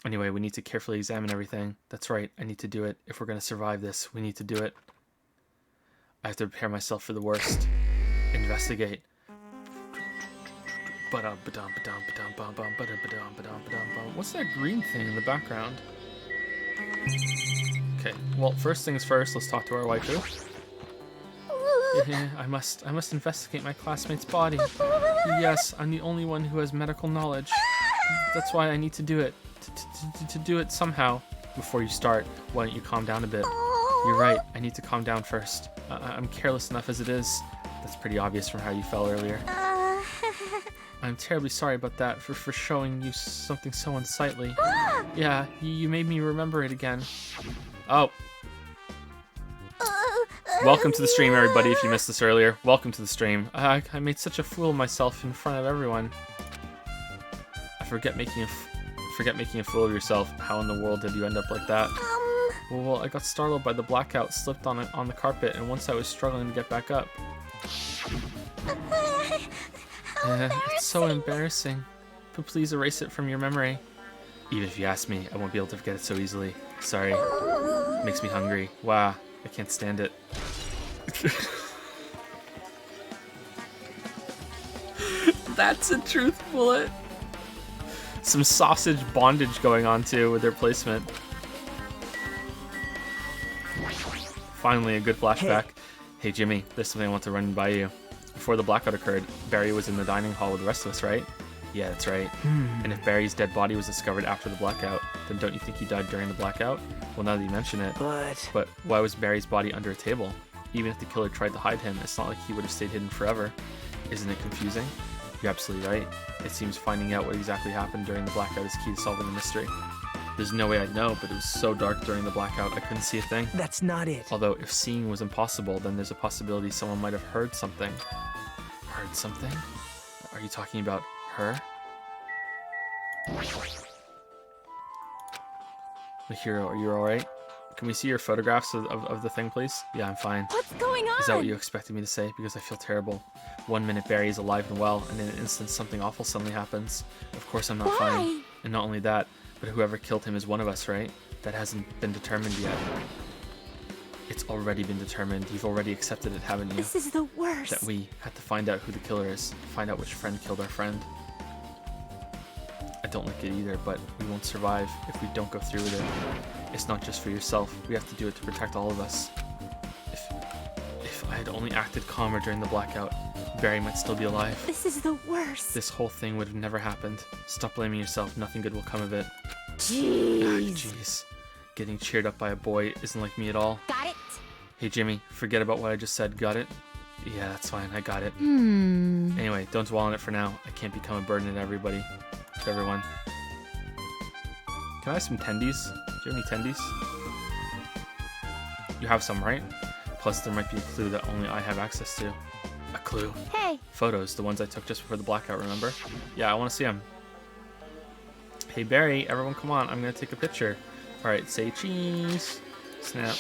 Anyway, we need to carefully examine everything. That's right, I need to do it. If we're going to survive this, we need to do it. I have to prepare myself for the worst. Investigate. What's that green thing in the background? Okay, well, first things first, let's talk to our waifu. Yeah, I must investigate my classmate's body. Yes, I'm the only one who has medical knowledge. That's why I need to do it. To do it somehow. Before you start, why don't you calm down a bit? You're right, I need to calm down first. I'm careless enough as it is. That's pretty obvious from how you fell earlier. I'm terribly sorry about that, for showing you something so unsightly. Yeah, you made me remember it again. Oh. Welcome to the stream, everybody, if you missed this earlier. Welcome to the stream. I made such a fool of myself in front of everyone. I forget making a fool of yourself. How in the world did you end up like that? Well, I got startled by the blackout, slipped on the carpet, and once I was struggling to get back up. It's so embarrassing. But please erase it from your memory. Even if you ask me, I won't be able to forget it so easily. Sorry. It makes me hungry. Wow, I can't stand it. That's a truth bullet. Some sausage bondage going on too with their placement. Finally, a good flashback. Hey Jimmy, there's something I want to run by you. Before the blackout occurred, Barry was in the dining hall with the rest of us, right? Yeah, that's right. And if Barry's dead body was discovered after the blackout, then don't you think he died during the blackout? Well, now that you mention it. But why was Barry's body under a table? Even if the killer tried to hide him, it's not like he would have stayed hidden forever. Isn't it confusing? You're absolutely right. It seems finding out what exactly happened during the blackout is key to solving the mystery. There's no way I'd know, but it was so dark during the blackout I couldn't see a thing. That's not it. Although if seeing was impossible, then there's a possibility someone might have heard something. Heard something? Are you talking about her? Mahiro, are you alright? Can we see your photographs of the thing, please? Yeah, I'm fine. What's going on? Is that what you expected me to say? Because I feel terrible. 1 minute Barry is alive and well, and in an instant something awful suddenly happens. Of course I'm not fine. And not only that, but whoever killed him is one of us, right? That hasn't been determined yet. It's already been determined. You've already accepted it, haven't you? This is the worst. That we had to find out who the killer is. Find out which friend killed our friend. I don't like it either, but we won't survive if we don't go through with it. It's not just for yourself. We have to do it to protect all of us. If I had only acted calmer during the blackout, Barry might still be alive. This is the worst. This whole thing would have never happened. Stop blaming yourself. Nothing good will come of it. Jeez. Getting cheered up by a boy isn't like me at all. Got it? Hey Jimmy, forget about what I just said. Got it? Yeah, that's fine. I got it. Anyway, don't dwell on it for now. I can't become a burden to everybody. To everyone. Can I have some tendies? Do you have any tendies? You have some, right? Plus, there might be a clue that only I have access to. A clue. Hey. Photos, the ones I took just before the blackout, remember? Yeah, I want to see them. Hey Barry, everyone come on, I'm going to take a picture. Alright, say cheese. Snap.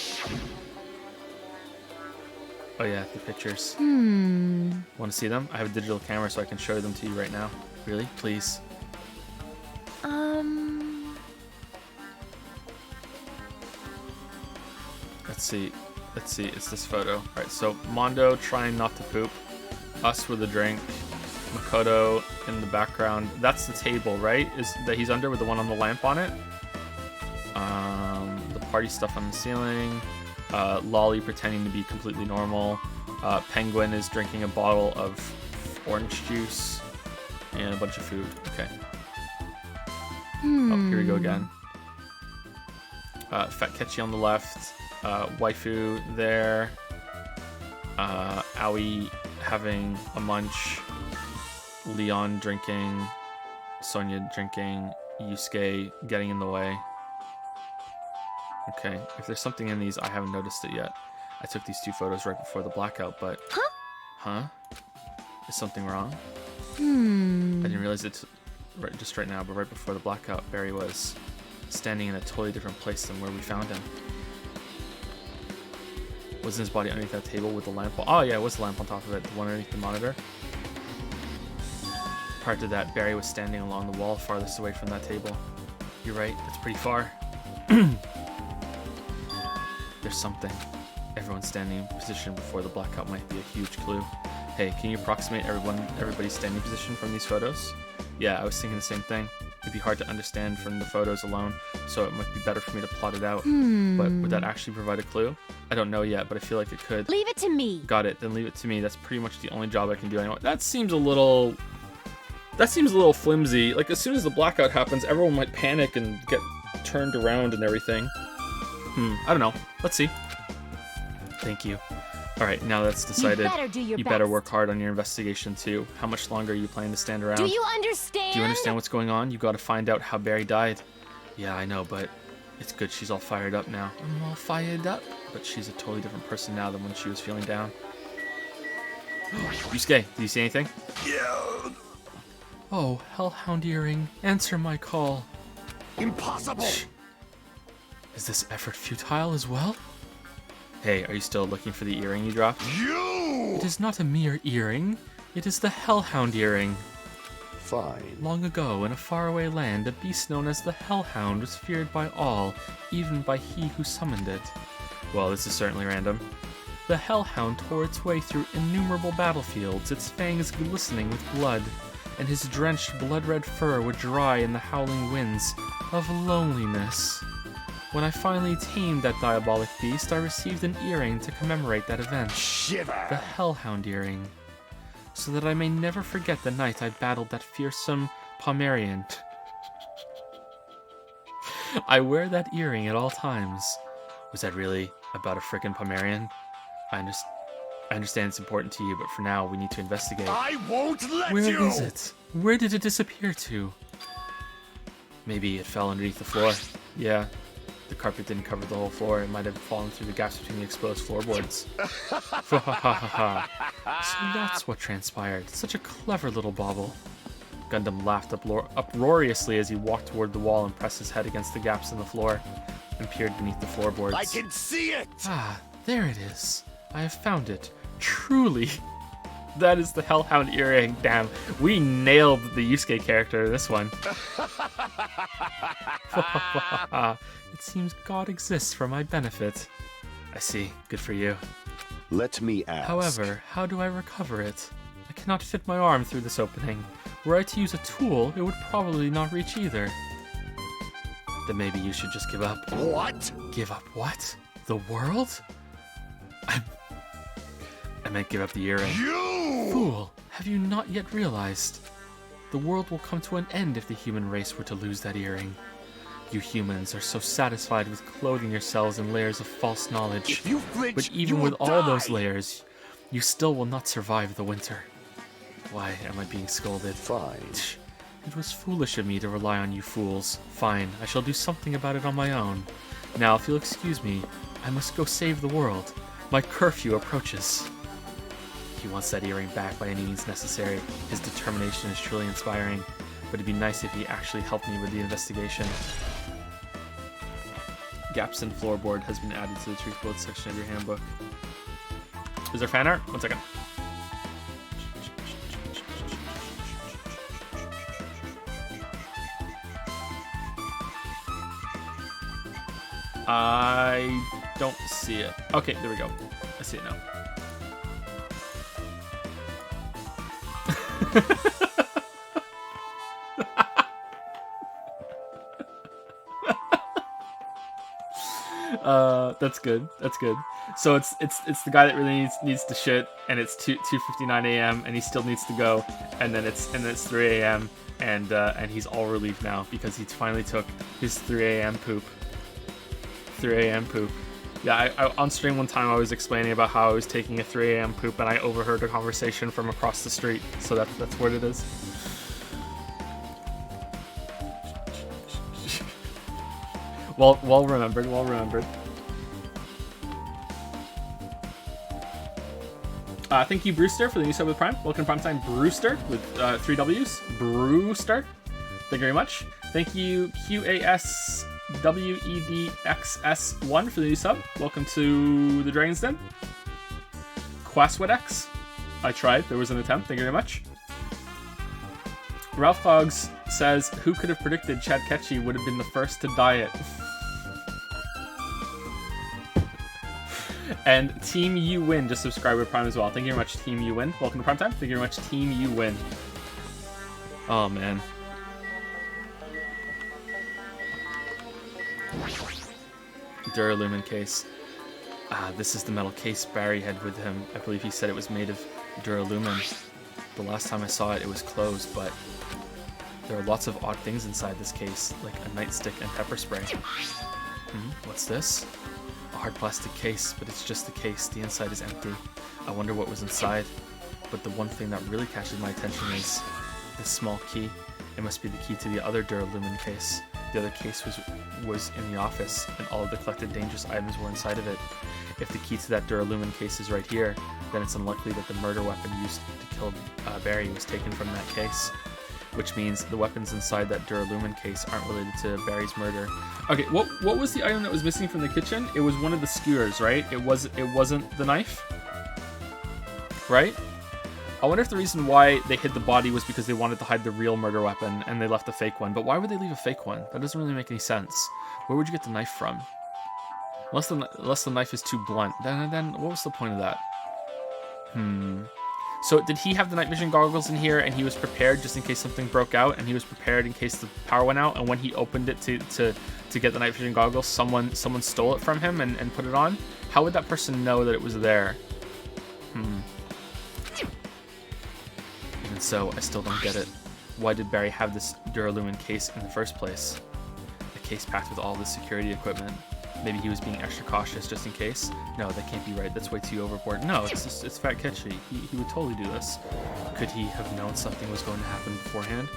Oh yeah, the pictures. Want to see them? I have a digital camera so I can show them to you right now. Really? Please. Let's see, it's this photo. Alright, so Mondo trying not to poop. Us with a drink. Makoto in the background. That's the table, right? Is that he's under with the one on the lamp on it? The party stuff on the ceiling. Lolly pretending to be completely normal. Penguin is drinking a bottle of orange juice. And a bunch of food. Okay. Oh, here we go again. Fat Ketchy on the left. Waifu there. Aoi having a munch. Leon drinking. Sonia drinking. Yusuke getting in the way. Okay, if there's something in these, I haven't noticed it yet. I took these two photos right before the blackout, but... Huh? Is something wrong? I didn't realize it just right now, but right before the blackout, Barry was standing in a totally different place than where we found him. Wasn't his body underneath that table with the lamp? Oh yeah, it was the lamp on top of it, the one underneath the monitor. Prior to that, Barry was standing along the wall farthest away from that table. you're right. That's pretty far. There's something. Everyone standing in position before the blackout might be a huge clue. Hey, can you approximate everybody's standing position from these photos? Yeah, I was thinking the same thing. It'd be hard to understand from the photos alone, so it might be better for me to plot it out. But would that actually provide a clue? I don't know yet, but I feel like it could. Leave it to me. Got it, then leave it to me. That's pretty much the only job I can do anyway. That seems a little flimsy. Like, as soon as the blackout happens, everyone might panic and get turned around and everything. I don't know. Let's see. Thank you. Alright, now that's decided, You better best. work hard on your investigation too. How much longer are you planning to stand around? Do you understand? Do you understand what's going on? You gotta find out how Barry died. Yeah, I know, but it's good she's all fired up now. I'm all fired up. But she's a totally different person now than when she was feeling down. Yusuke, do you see anything? Yeah. Oh, Hellhound Earring, answer my call. Impossible. Shh. Is this effort futile as well? Hey, are you still looking for the earring you dropped? You. It is not a mere earring. It is the Hellhound Earring. Fine. Long ago, in a faraway land, a beast known as the Hellhound was feared by all, even by he who summoned it. Well, this is certainly random. The Hellhound tore its way through innumerable battlefields, its fangs glistening with blood, and his drenched blood-red fur would dry in the howling winds of loneliness. When I finally tamed that diabolic beast, I received an earring to commemorate that event. Shiver. The Hellhound Earring. So that I may never forget the night I battled that fearsome Pomeranian. I wear that earring at all times. Was that really about a frickin' Pomeranian? I understand it's important to you, but for now, we need to investigate. I won't let Where you. is it? Where did it disappear to? Maybe it fell underneath the floor. Yeah, the carpet didn't cover the whole floor. It might have fallen through the gaps between the exposed floorboards. So that's what transpired. Such a clever little bauble. Gundam laughed uproariously as he walked toward the wall and pressed his head against the gaps in the floor and peered beneath the floorboards. I can see it. Ah, there it is. I have found it. Truly. That is the Hellhound Earring. Damn, we nailed the Yusuke character in this one. It seems God exists for my benefit. I see. Good for you. Let me ask. However, how do I recover it? I cannot fit my arm through this opening. Were I to use a tool, it would probably not reach either. Then maybe you should just give up. What? Give up what? The world? I meant give up the earring. You! Fool, have you not yet realized? The world will come to an end if the human race were to lose that earring. You humans are so satisfied with clothing yourselves in layers of false knowledge. If you flinch, But you even will with all those die. layers, you still will not survive the winter. Why am I being scolded? Fine. It was foolish of me to rely on you fools. Fine, I shall do something about it on my own. Now, if you'll excuse me, I must go save the world. My curfew approaches. He wants that earring back by any means necessary. His determination is truly inspiring, but it'd be nice if he actually helped me with the investigation. Gaps in floorboard has been added to the truth boat section of your handbook. Is there fan art? 1 second. I don't see it. Okay, there we go. I see it now. That's good. That's good. So it's the guy that really needs to shit, and it's 2:59 a.m. and he still needs to go, and then it's 3 a.m. and he's all relieved now because he finally took his 3 a.m. poop. 3 a.m. poop. Yeah, I on stream one time I was explaining about how I was taking a 3 a.m. poop and I overheard a conversation from across the street. So that's what it is. Well remembered. Well remembered. Thank you, Brewster, for the new sub with Prime. Welcome to Primetime, Brewster, with 3 W's. Brewster. Thank you very much. Thank you, QASWEDXS1 for the new sub. Welcome to the Dragon's Den. Quaswedex. I tried. There was an attempt. Thank you very much. Ralph Coggs says, who could have predicted Chad Ketchy would have been the first to diet? And Team You Win just subscribed with Prime as well. Thank you very much, Team You Win. Welcome to Prime Time. Thank you very much, Team You Win. Oh, man. Duralumin case. This is the metal case Barry had with him. I believe he said it was made of duralumin. The last time I saw it, it was closed, but there are lots of odd things inside this case, like a nightstick and pepper spray. What's this? A hard plastic case, but it's just the case. The inside is empty. I wonder what was inside. But the one thing that really catches my attention is this small key. It must be the key to the other duralumin case. The other case was in the office, and all of the collected dangerous items were inside of it. If the key to that duralumin case is right here, then it's unlikely that the murder weapon used to kill Barry was taken from that case. Which means the weapons inside that duralumin case aren't related to Barry's murder. Okay, what was the item that was missing from the kitchen? It was one of the skewers, right? It wasn't the knife, right? I wonder if the reason why they hid the body was because they wanted to hide the real murder weapon and they left a fake one. But why would they leave a fake one? That doesn't really make any sense. Where would you get the knife from? Unless the knife is too blunt. Then what was the point of that? So did he have the night vision goggles in here and he was prepared just in case something broke out, and he was prepared in case the power went out, and when he opened it to get the night vision goggles, someone stole it from him and put it on? How would that person know that it was there? Even so, I still don't get it. Why did Barry have this duralumin case in the first place? A case packed with all this security equipment. Maybe he was being extra cautious just in case? No, that can't be right. That's way too overboard. No, it's Fat Ketchy. He would totally do this. Could he have known something was going to happen beforehand?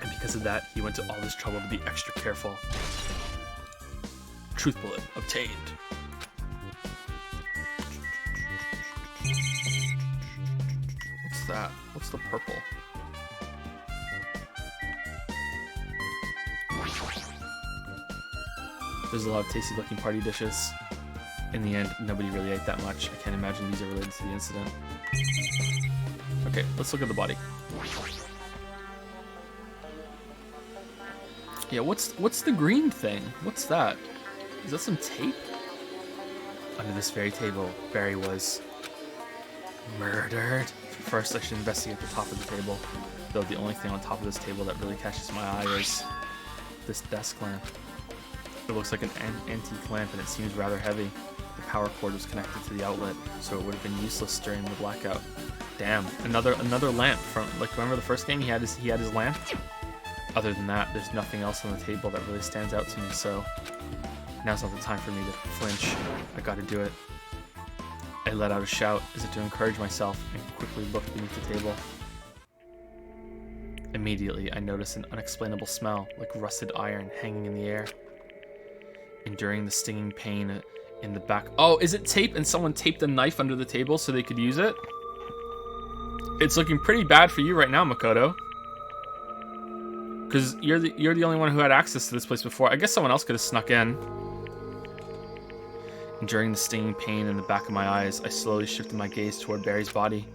And because of that, he went to all this trouble to be extra careful. Truth bullet obtained. What's that? What's the purple? There's a lot of tasty looking party dishes. In the end, nobody really ate that much. I can't imagine these are related to the incident. Okay, let's look at the body. Yeah, what's the green thing? What's that? Is that some tape? Under this very table, Barry was murdered. First, I should investigate the top of the table. Though the only thing on top of this table that really catches my eye is this desk lamp. It looks like an antique lamp, and it seems rather heavy. The power cord was connected to the outlet, so it would have been useless during the blackout. Damn, another lamp from, like, remember the first game he had his lamp? Other than that, there's nothing else on the table that really stands out to me, so now's not the time for me to flinch. I gotta do it. I let out a shout as if to encourage myself and quickly looked beneath the table. Immediately, I noticed an unexplainable smell, like rusted iron, hanging in the air. Enduring the stinging pain in the back. Oh, is it tape and someone taped a knife under the table so they could use it? It's looking pretty bad for you right now, Makoto. Because you're the only one who had access to this place before. I guess someone else could have snuck in. Enduring the stinging pain in the back of my eyes, I slowly shifted my gaze toward Barry's body.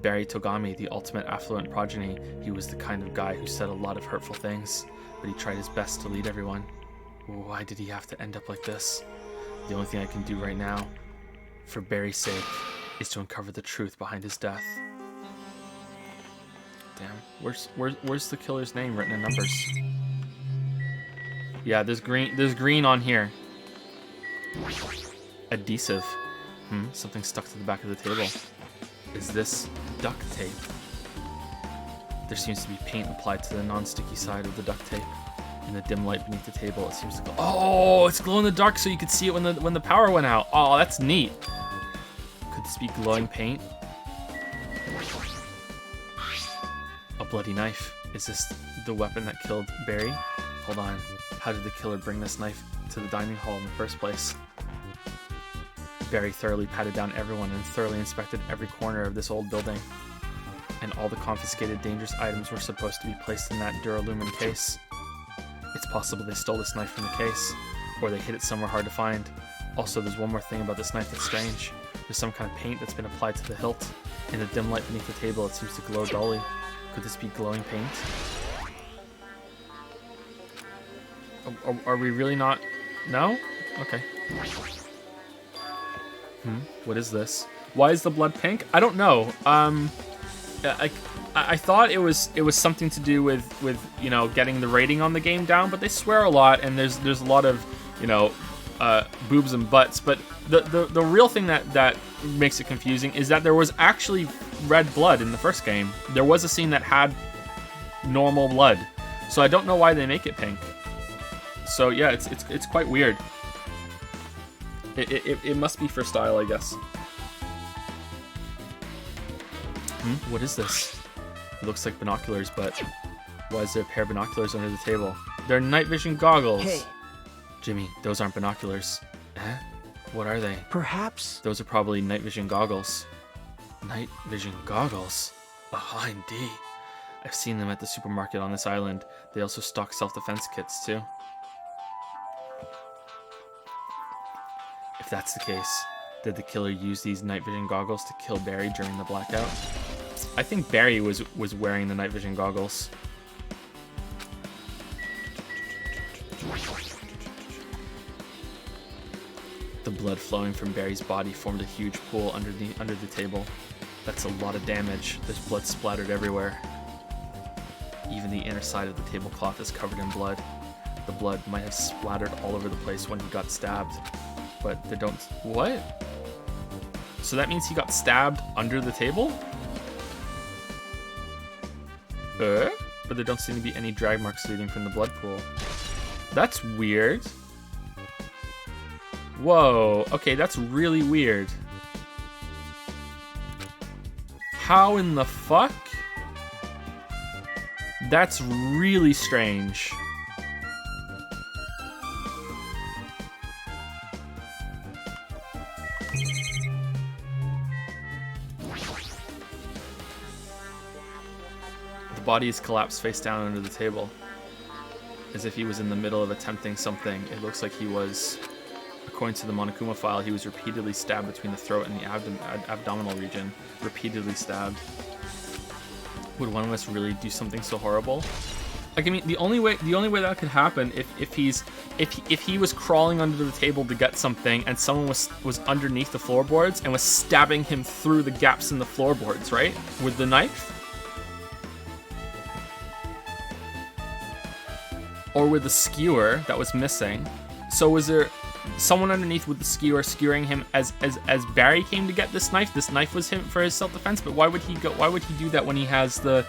Barry Togami, the ultimate affluent progeny, he was the kind of guy who said a lot of hurtful things, but he tried his best to lead everyone. Why did he have to end up like this? The only thing I can do right now, for Barry's sake, is to uncover the truth behind his death. Damn, where's the killer's name written in numbers? Yeah, there's green on here. Adhesive. Something stuck to the back of the table. Is this duct tape? There seems to be paint applied to the non-sticky side of the duct tape. In the dim light beneath the table, it seems to glow. Oh, it's glow in the dark, so you could see it when the power went out. Oh, that's neat. Could this be glowing paint? A bloody knife. Is this the weapon that killed Barry? Hold on. How did the killer bring this knife to the dining hall in the first place? Barry thoroughly patted down everyone and thoroughly inspected every corner of this old building. And all the confiscated dangerous items were supposed to be placed in that duralumin case. It's possible they stole this knife from the case, or they hid it somewhere hard to find. Also, there's one more thing about this knife that's strange. There's some kind of paint that's been applied to the hilt. In the dim light beneath the table, it seems to glow dully. Could this be glowing paint? Are we really not? No? Okay. What is this? Why is the blood pink? I don't know. I thought it was something to do with you know, getting the rating on the game down, but they swear a lot and there's a lot of, you know, boobs and butts. But the real thing that makes it confusing is that there was actually red blood in the first game. There was a scene that had normal blood, so I don't know why they make it pink. So yeah, it's quite weird. It must be for style, I guess. What is this? It looks like binoculars, but why is there a pair of binoculars under the table? They're night vision goggles. Hey. Jimmy, those aren't binoculars. Eh? What are they? Perhaps. Those are probably night vision goggles. Night vision goggles? Oh, indeed. I've seen them at the supermarket on this island. They also stock self-defense kits, too. If that's the case, did the killer use these night vision goggles to kill Barry during the blackout? I think Barry was wearing the night vision goggles. The blood flowing from Barry's body formed a huge pool under the table. That's a lot of damage. There's blood splattered everywhere. Even the inner side of the tablecloth is covered in blood. The blood might have splattered all over the place when he got stabbed. But they don't... What? So that means he got stabbed under the table? But there don't seem to be any drag marks leading from the blood pool. That's weird. Whoa. Okay, that's really weird. How in the fuck? That's really strange. The body is collapsed face down under the table, as if he was in the middle of attempting something. It looks like he was, according to the Monokuma file, he was repeatedly stabbed between the throat and the abdominal region. Repeatedly stabbed. Would one of us really do something so horrible? Like, I mean, the only way that could happen if he was crawling under the table to get something and someone was underneath the floorboards and was stabbing him through the gaps in the floorboards, right? With the knife? Or with the skewer that was missing. So was there someone underneath with the skewer skewering him as Barry came to get this knife? This knife was him for his self-defense, but why would he do that when he has the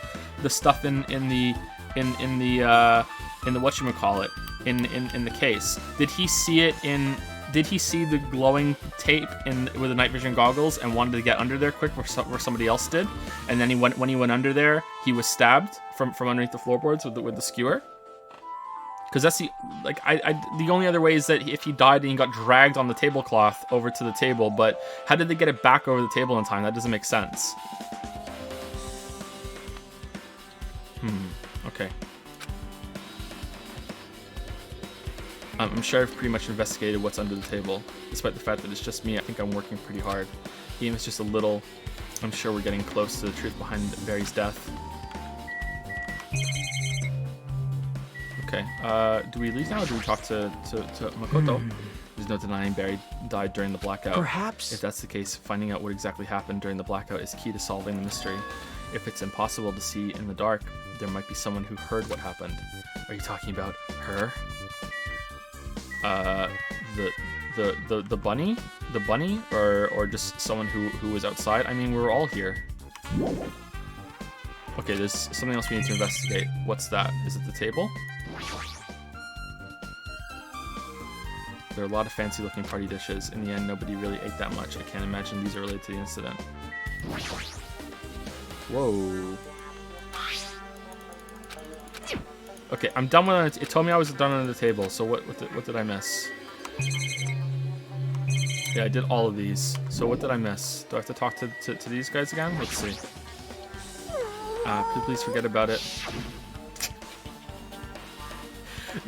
stuff in the whatchamacallit, in the case? Did he see it in... Did he see the glowing tape with the night vision goggles and wanted to get under there quick where somebody else did? And then when he went under there, he was stabbed from underneath the floorboards with the skewer? Because that's the only other way is that if he died and he got dragged on the tablecloth over to the table, but how did they get it back over the table in time? That doesn't make sense. Okay. I'm sure I've pretty much investigated what's under the table. Despite the fact that it's just me, I think I'm working pretty hard. The game is just a little... I'm sure we're getting close to the truth behind Barry's death. Okay, do we leave now or do we talk to Makoto? There's no denying Barry died during the blackout. Perhaps. If that's the case, finding out what exactly happened during the blackout is key to solving the mystery. If it's impossible to see in the dark, there might be someone who heard what happened. Are you talking about her? The bunny? The bunny? Or just someone who was outside? I mean, we were all here. Okay, there's something else we need to investigate. What's that? Is it the table? There are a lot of fancy looking party dishes. In the end, nobody really ate that much. I can't imagine these are related to the incident. Whoa. Okay, I'm done with it. It told me I was done on the table, so what did I miss? Yeah, I did all of these. So what did I miss? Do I have to talk to these guys again? Let's see. Please forget about it.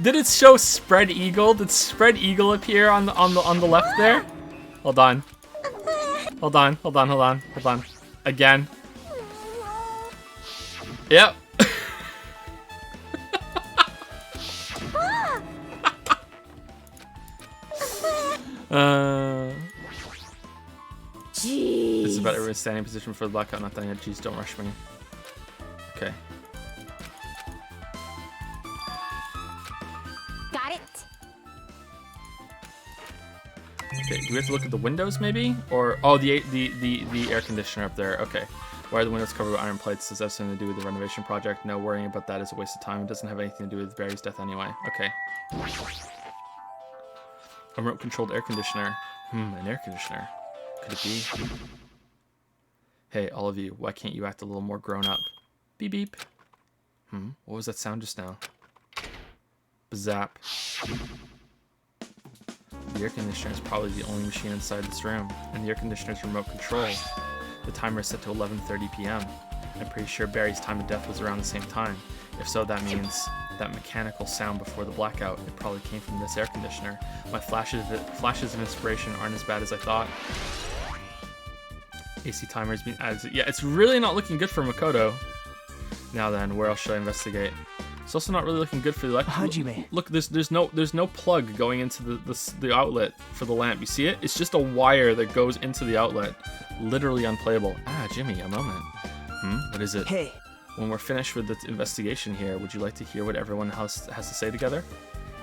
Did it show Spread Eagle? Did Spread Eagle appear on the left there? Hold on. Hold on. Again. Yep. Jeez. This is about everyone's standing position for the blackout, not done yet. Jeez, don't rush me. Okay. Got it. Okay, do we have to look at the windows maybe? Or, oh, the air conditioner up there. Okay. Why are the windows covered with iron plates? Does that have something to do with the renovation project? No, worrying about that is a waste of time. It doesn't have anything to do with Barry's death anyway. Okay. A remote-controlled air conditioner. An air conditioner. Could it be? Hey, all of you, why can't you act a little more grown-up? Beep beep. What was that sound just now? Bazap. The air conditioner is probably the only machine inside this room, and the air conditioner is remote control. The timer is set to 11:30 p.m. I'm pretty sure Barry's time of death was around the same time. If so, that means that mechanical sound before the blackout, it probably came from this air conditioner. My flashes of inspiration aren't as bad as I thought. AC timer has been added. Yeah, it's really not looking good for Makoto. Now then, where else should I investigate? It's also not really looking good for the electric. Hajime. Look, there's no plug going into the outlet for the lamp. You see it? It's just a wire that goes into the outlet. Literally unplayable. Ah, Jimmy, a moment. What is it? Hey. When we're finished with the investigation here, would you like to hear what everyone has to say together?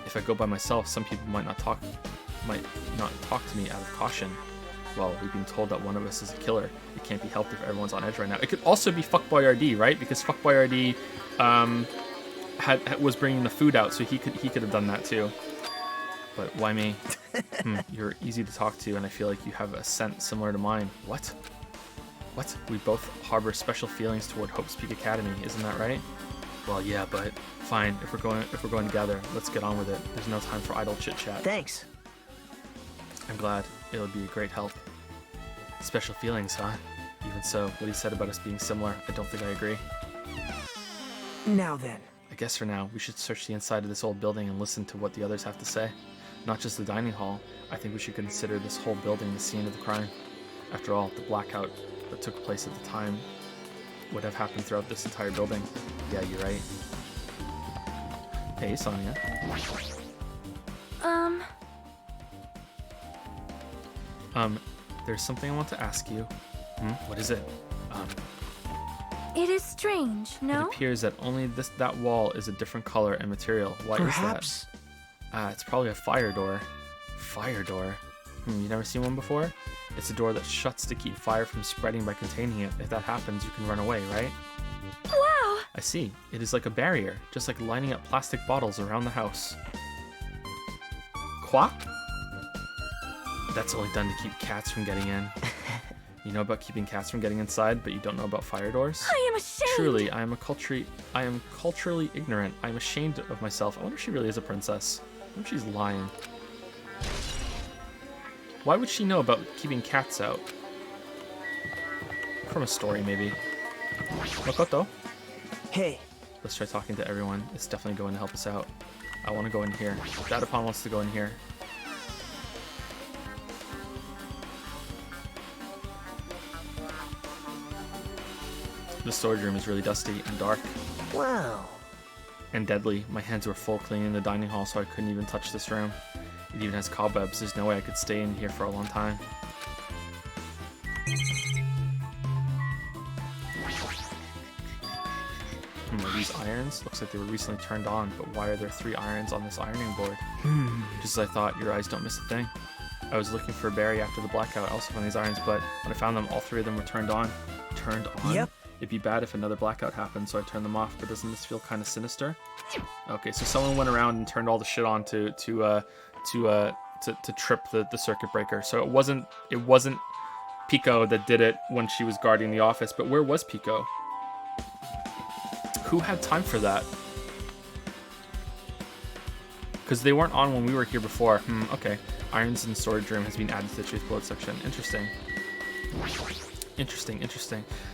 If I go by myself, some people might not talk to me out of caution. Well, we've been told that one of us is a killer. It can't be helped if everyone's on edge right now. It could also be Fuckboy RD, right? Because Fuckboy RD was bringing the food out, so he could have done that too. But why me? You're easy to talk to, and I feel like you have a scent similar to mine. What? What? We both harbor special feelings toward Hope's Peak Academy, isn't that right? Well, yeah, but fine. If we're going together, let's get on with it. There's no time for idle chit chat. Thanks. I'm glad. It'll be a great help. Special feelings, huh? Even so, what he said about us being similar, I don't think I agree. Now then. I guess for now, we should search the inside of this old building and listen to what the others have to say. Not just the dining hall. I think we should consider this whole building the scene of the crime. After all, the blackout that took place at the time would have happened throughout this entire building. Yeah, you're right. Hey, Sonia. There's something I want to ask you. What is it? It is strange, no? It appears that only that wall is a different color and material. Why Perhaps. is that? It's probably a fire door. Fire door? You never seen one before? It's a door that shuts to keep fire from spreading by containing it. If that happens, you can run away, right? Wow! I see. It is like a barrier, just like lining up plastic bottles around the house. Quoi? That's only done to keep cats from getting in. You know about keeping cats from getting inside, but you don't know about fire doors? I am ashamed! Truly, I am culturally ignorant. I am ashamed of myself. I wonder if she really is a princess. I wonder if she's lying. Why would she know about keeping cats out? From a story, maybe. Makoto? Hey. Let's try talking to everyone. It's definitely going to help us out. I want to go in here. Datapon wants to go in here. The storage room is really dusty and dark. Wow. And deadly. My hands were full cleaning the dining hall, so I couldn't even touch this room. It even has cobwebs. There's no way I could stay in here for a long time. Are these irons? Looks like they were recently turned on, but why are there 3 irons on this ironing board? Just as I thought, your eyes don't miss a thing. I was looking for Barry after the blackout. I also found these irons, but when I found them, all 3 of them were turned on. Turned on? Yep. It'd be bad if another blackout happened, so I turned them off, but doesn't this feel kind of sinister? Okay, so someone went around and turned all the shit on to trip the circuit breaker. So it wasn't Pico that did it when she was guarding the office, but where was Pico? Who had time for that? Because they weren't on when we were here before. Okay. Irons in storage room has been added to the truth bullet section. Interesting. Interesting.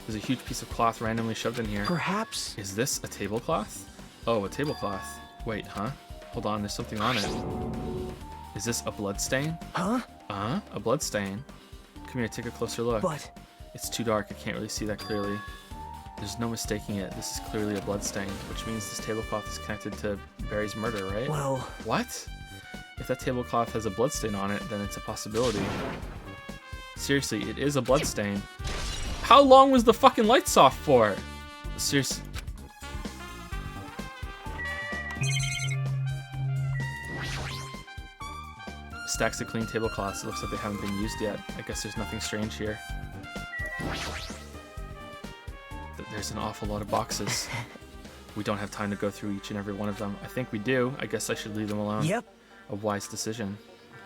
There's a huge piece of cloth randomly shoved in here. Perhaps. Is this a tablecloth? Oh, a tablecloth. Wait, huh? Hold on, there's something on it. Is this a blood stain? Huh? A blood stain. Come here, take a closer look. But It's too dark, I can't really see that clearly. There's no mistaking it. This is clearly a bloodstain, which means this tablecloth is connected to Barry's murder, right? Well, What? If that tablecloth has a bloodstain on it, then it's a possibility. Seriously, it is a bloodstain. How long was the fucking lights off for? Seriously. Stacks of clean tablecloths. It looks like they haven't been used yet. I guess there's nothing strange here. There's an awful lot of boxes. We don't have time to go through each and every one of them. I think we do. I guess I should leave them alone. yep. A wise decision.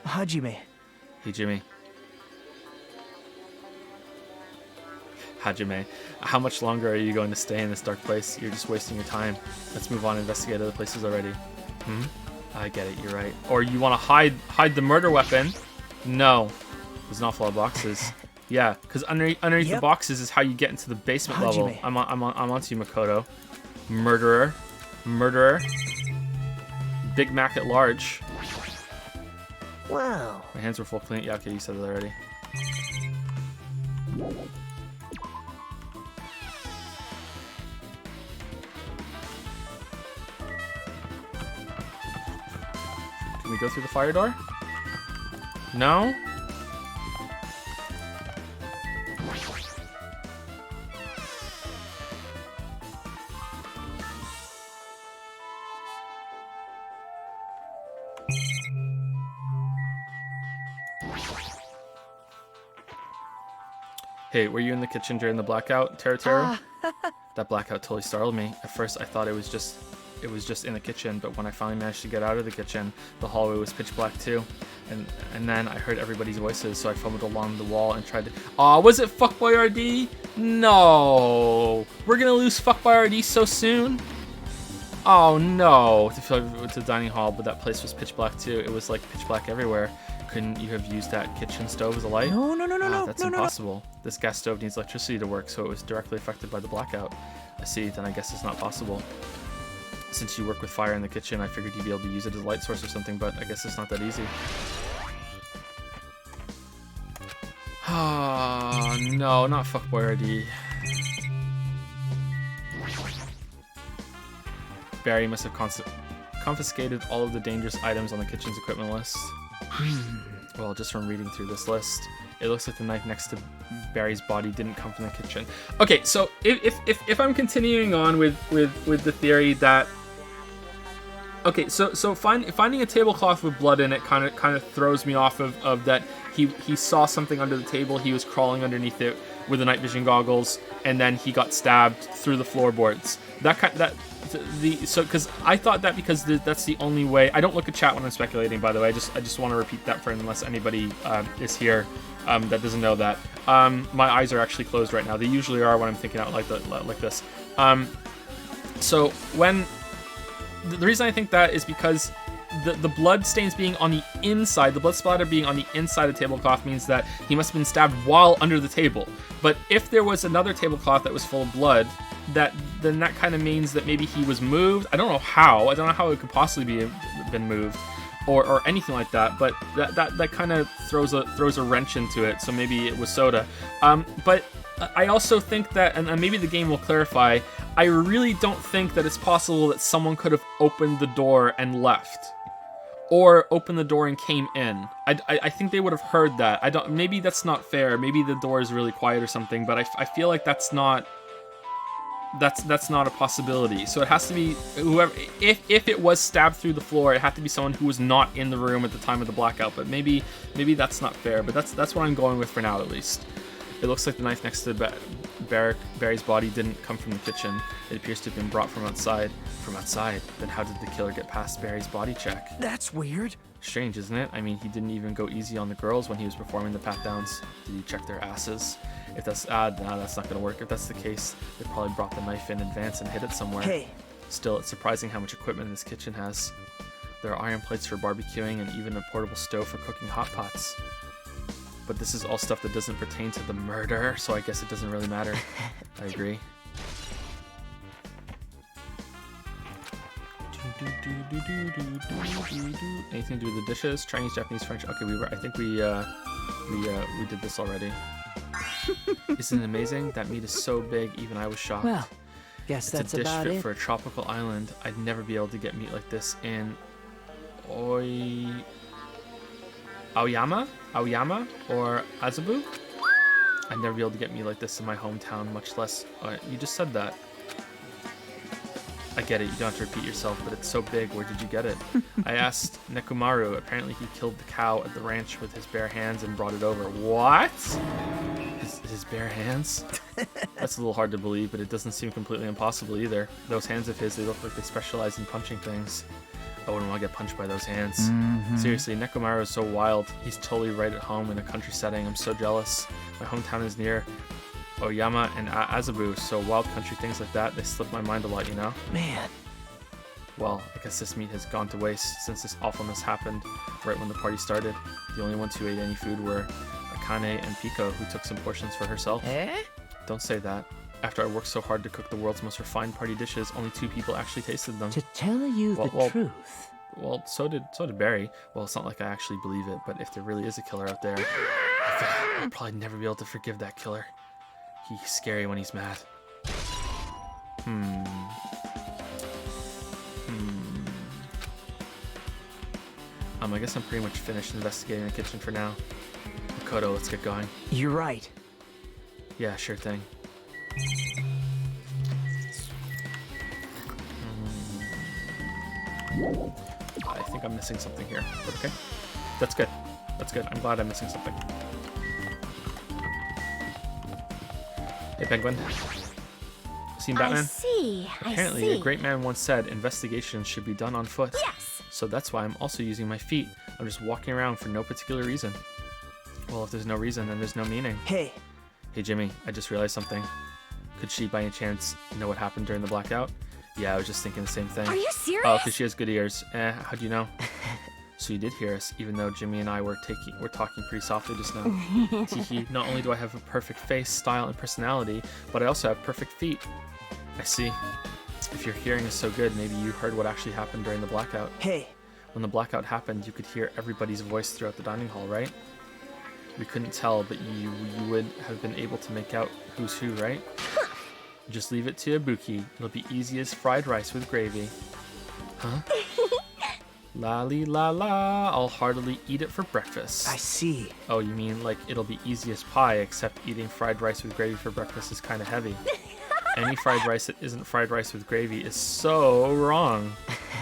Hajime. Hey, Jimmy. Hajime, how much longer are you going to stay in this dark place? You're just wasting your time. Let's move on and investigate other places already. Hmm? I get it, you're right. Or you want to hide the murder weapon? No. There's an awful lot of boxes. Yeah, because underneath the boxes is how you get into the basement level. I'm onto you, Makoto. Murderer. Big Mac at large. Wow. My hands were full clean. Yeah, okay, you said it already. Can we go through the fire door? No? Hey, were you in the kitchen during the blackout, Teru? That blackout totally startled me. At first, I thought it was just in the kitchen, but when I finally managed to get out of the kitchen, the hallway was pitch black too. And then I heard everybody's voices, so I fumbled along the wall and tried to... Aw, was it Fuckboy RD? No! We're gonna lose Fuckboy RD so soon? Oh no! To the dining hall, but that place was pitch black too. It was like pitch black everywhere. Couldn't you have used that kitchen stove as a light? No. That's impossible. This gas stove needs electricity to work, so it was directly affected by the blackout. I see, then I guess it's not possible. Since you work with fire in the kitchen, I figured you'd be able to use it as a light source or something, but I guess it's not that easy. Oh, no, not Fuckboy RD. Barry must have confiscated all of the dangerous items on the kitchen's equipment list. Well, just from reading through this list, it looks like the knife next to Barry's body didn't come from the kitchen. Okay, so if I'm continuing on with the theory that... Okay, so finding a tablecloth with blood in it kind of throws me off of that he saw something under the table, he was crawling underneath it with the night vision goggles, and then he got stabbed through the floorboards. Because I thought that because that's the only way. I don't look at chat when I'm speculating, by the way. I just want to repeat that for unless anybody is here that doesn't know that. My eyes are actually closed right now. They usually are when I'm thinking out like this. So when the reason I think that is because the blood stains being on the inside, the blood splatter being on the inside of the tablecloth means that he must have been stabbed while under the table. But if there was another tablecloth that was full of blood, then that kind of means that maybe he was moved. I don't know how. I don't know how it could possibly been moved, or anything like that. But that kind of throws a wrench into it. So maybe it was soda. But I also think that, and maybe the game will clarify, I really don't think that it's possible that someone could have opened the door and left, or opened the door and came in. I think they would have heard that. Maybe that's not fair. Maybe the door is really quiet or something. But I feel like that's not a possibility. So it has to be whoever. If it was stabbed through the floor, it had to be someone who was not in the room at the time of the blackout. But maybe that's not fair. But that's what I'm going with for now, at least. It looks like the knife next to Barry's body didn't come from the kitchen. It appears to have been brought from outside. From outside? Then how did the killer get past Barry's body check? That's weird. Strange, isn't it? I mean, he didn't even go easy on the girls when he was performing the pat-downs. Did he check their asses? If that's... no, that's not gonna work. If that's the case, they probably brought the knife in advance and hid it somewhere. Hey. Still, it's surprising how much equipment this kitchen has. There are iron plates for barbecuing and even a portable stove for cooking hot pots. But this is all stuff that doesn't pertain to the murder, so I guess it doesn't really matter. I agree. Anything to do with the dishes? Chinese, Japanese, French. Okay, I think we did this already. Isn't it amazing? That meat is so big, even I was shocked. Well, guess It's that's a dish about fit it. for a tropical island. I'd never be able to get meat like this in Aoyama or Azabu. I'd never be able to get meat like this in my hometown, much less. You just said that. I get it, you don't have to repeat yourself, but it's so big. Where did you get it? I asked Nekomaru. Apparently, he killed the cow at the ranch with his bare hands and brought it over. What? His bare hands? That's a little hard to believe, but it doesn't seem completely impossible either. Those hands of his, they look like they specialize in punching things. I wouldn't want to get punched by those hands. Seriously, Nekomaru is so wild. He's totally right at home in a country setting. I'm so jealous. My hometown is near Oyama and Azabu, so wild country things like that, they slip my mind a lot, you know? Man, Well, I guess this meat has gone to waste since this awfulness happened right when the party started. The only ones who ate any food were Akane and Piko, who took some portions for herself. Don't say that. After I worked so hard to cook the world's most refined party dishes, only 2 people actually tasted them. to tell you the truth. Well, so did Barry. Well, it's not like I actually believe it, but if there really is a killer out there, I'll probably never be able to forgive that killer. He's scary when he's mad. I guess I'm pretty much finished investigating the kitchen for now. Makoto, let's get going. You're right. Yeah, sure thing. I think I'm missing something here, but okay. That's good. That's good. I'm glad I'm missing something. Hey, Penguin. Seen Batman? I see. Apparently, a great man once said investigations should be done on foot. Yes. So that's why I'm also using my feet. I'm just walking around for no particular reason. Well, if there's no reason, then there's no meaning. Hey, Hey, Jimmy, I just realized something. Could she, by any chance, know what happened during the blackout? Yeah, I was just thinking the same thing. Are you serious? Oh, because she has good ears. How do you know? So you did hear us, even though Jimmy and I were talking pretty softly just now. Teehee, not only do I have a perfect face, style, and personality, but I also have perfect feet. I see. If your hearing is so good, maybe you heard what actually happened during the blackout. hey, When the blackout happened, you could hear everybody's voice throughout the dining hall, right? We couldn't tell, but you would have been able to make out who's who, right? Just leave it to Ibuki. It'll be easy as fried rice with gravy. Huh? La-li la-la, I'll heartily eat it for breakfast. I see. Oh, you mean like it'll be easy as pie, except eating fried rice with gravy for breakfast is kind of heavy. Any fried rice that isn't fried rice with gravy is so wrong.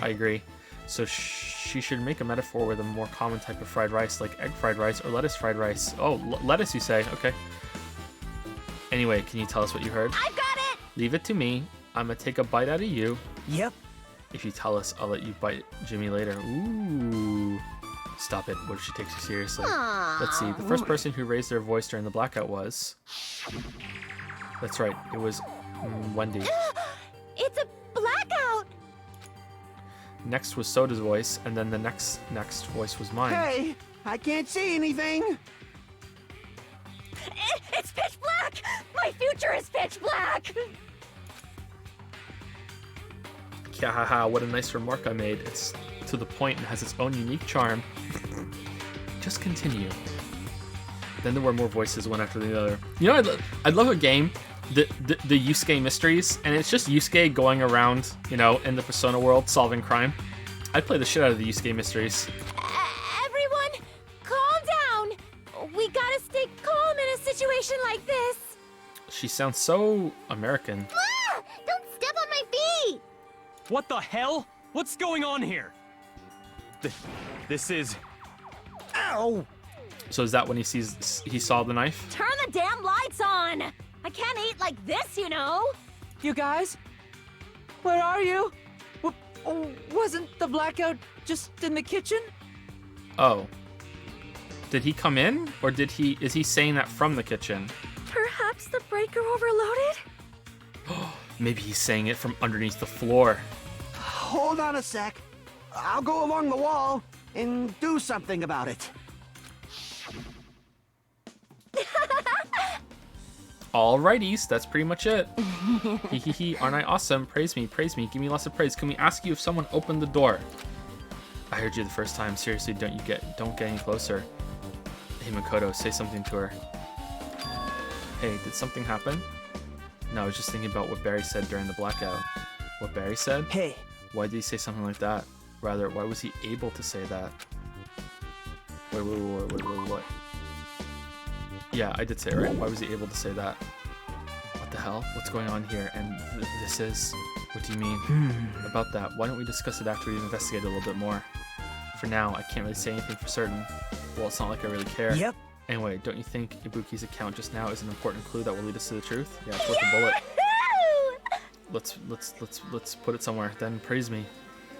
I agree. So she should make a metaphor with a more common type of fried rice, like egg fried rice or lettuce fried rice. Oh, lettuce, you say? Okay. Anyway, can you tell us what you heard? I've got it. Leave it to me. I'm gonna take a bite out of you. Yep. If you tell us, I'll let you bite Jimmy later. Ooh. Stop it. What if she takes you seriously? Aw. Let's see. The first person who raised their voice during the blackout was... That's right. It was Wendy. It's a blackout. Next was Soda's voice, and then the next voice was mine. Hey, I can't see anything. It's pitch black. My future is pitch black. Haha, what a nice remark I made. It's to the point and has its own unique charm. Just continue. Then there were more voices, one after the other. You know, I'd love a game, the Yusuke Mysteries, and it's just Yusuke going around, you know, in the Persona world solving crime. I'd play the shit out of the Yusuke Mysteries. Everyone, calm down. We gotta stay calm in a situation like this. She sounds so American. Ah! Don't step on my feet. What the hell? What's going on here? This is... Ow! So is that when he saw the knife? Turn the damn lights on. I can't eat like this, you know. You guys? Where are you? Wasn't the blackout just in the kitchen? Oh. Did he come in? Or is he saying that from the kitchen? Perhaps the breaker overloaded? Maybe he's saying it from underneath the floor. Hold on a sec. I'll go along the wall and do something about it. Alrighties, that's pretty much it. Hee, aren't I awesome? Praise me, give me lots of praise. Can we ask you if someone opened the door? I heard you the first time. Seriously, don't get any closer. Hey Makoto, say something to her. Hey, did something happen? No, I was just thinking about what Barry said during the blackout. What Barry said? Hey, Why did he say something like that? Rather, why was he able to say that? Wait, what? Yeah, I did say it right. Why was he able to say that? What the hell? What's going on here? And this is... What do you mean? About that, why don't we discuss it after we investigate a little bit more? For now, I can't really say anything for certain. Well, it's not like I really care. Yep. Anyway, don't you think Ibuki's account just now is an important clue that will lead us to the truth? Yeah, it's worth a bullet. Let's put it somewhere. Then praise me.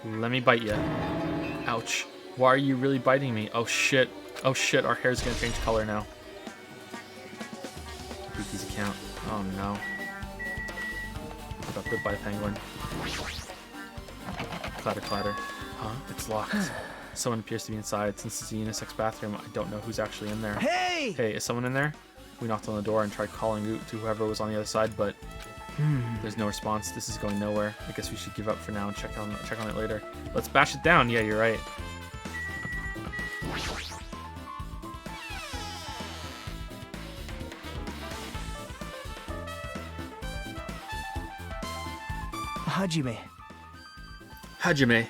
Let me bite you. Ouch. Why are you really biting me? Oh shit. Oh shit, our hair's gonna change color now. Ibuki's account. Oh no. I got bit by a penguin. Clatter clatter. Huh? It's locked. Someone appears to be inside. Since it's a unisex bathroom, I don't know who's actually in there. Hey! Hey, is someone in there? We knocked on the door and tried calling out to whoever was on the other side, but there's no response. This is going nowhere. I guess we should give up for now and check on it later. Let's bash it down. Yeah, you're right. Hajime.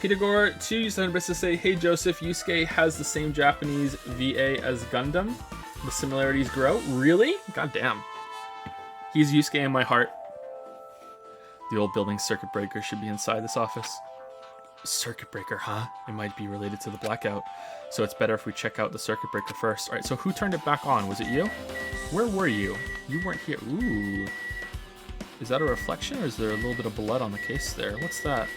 Peter Gore 2 used to say, "Hey Joseph, Yusuke has the same Japanese VA as Gundam. The similarities grow." Really? God damn. He's Yusuke in my heart. The old building circuit breaker should be inside this office. Circuit breaker, huh? It might be related to the blackout. So it's better if we check out the circuit breaker first. Alright, so who turned it back on? Was it you? Where were you? You weren't here. Ooh. Is that a reflection, or is there a little bit of blood on the case there? What's that?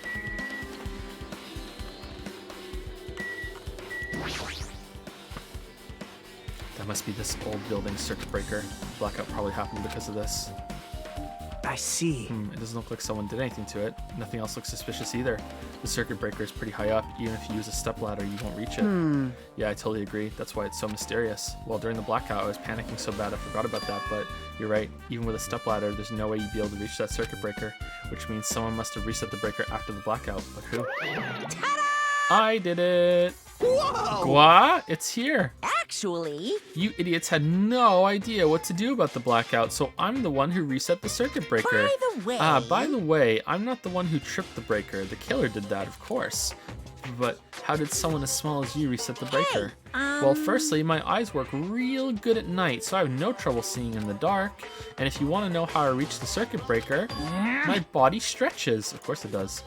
That must be this old building circuit breaker. Blackout probably happened because of this. I see. It doesn't look like someone did anything to it. Nothing else looks suspicious either. The circuit breaker is pretty high up. Even if you use a stepladder, you won't reach it. Yeah, I totally agree. That's why it's so mysterious. Well, during the blackout, I was panicking so bad I forgot about that, but you're right. Even with a stepladder, there's no way you'd be able to reach that circuit breaker, which means someone must have reset the breaker after the blackout. But who? Ta-da! I did it! Whoa! Gwa, it's here. Actually, You idiots had no idea what to do about the blackout, so I'm the one who reset the circuit breaker. By the way, I'm not the one who tripped the breaker. The killer did that, of course. But how did someone as small as you reset the breaker? Well, firstly, my eyes work real good at night, so I have no trouble seeing in the dark. And if you want to know how I reached the circuit breaker, my body stretches. Of course it does.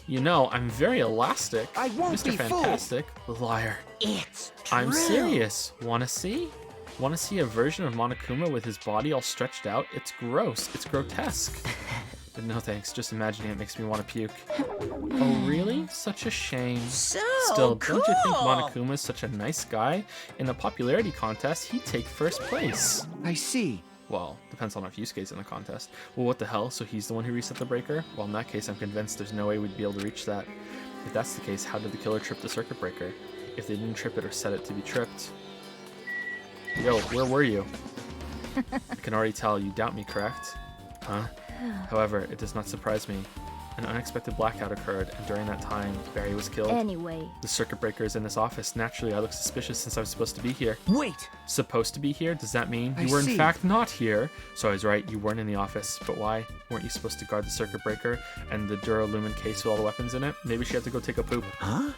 You know, I'm very elastic. I won't Mr. be Fantastic. Liar. it's true. I'm serious. Wanna see? Wanna see a version of Monokuma with his body all stretched out? It's gross. It's grotesque. But no thanks. Just imagining it makes me want to puke. Oh, really? Such a shame. So Still, cool. don't you think Monokuma is such a nice guy? In a popularity contest, he'd take first place. I see. Well, depends on if Yusuke's in the contest. Well, what the hell? So he's the one who reset the breaker? Well, in that case, I'm convinced there's no way we'd be able to reach that. If that's the case, how did the killer trip the circuit breaker? If they didn't trip it or set it to be tripped. Yo, where were you? I can already tell you doubt me, correct? Huh? However, it does not surprise me. An unexpected blackout occurred, and during that time, Barry was killed. Anyway, The circuit breaker is in this office. Naturally, I look suspicious since I was supposed to be here. Wait! Supposed to be here? Does that mean I you were in see. fact not here? So I was right, you weren't in the office. But why? Weren't you supposed to guard the circuit breaker and the Duralumin case with all the weapons in it? Maybe she had to go take a poop. Huh?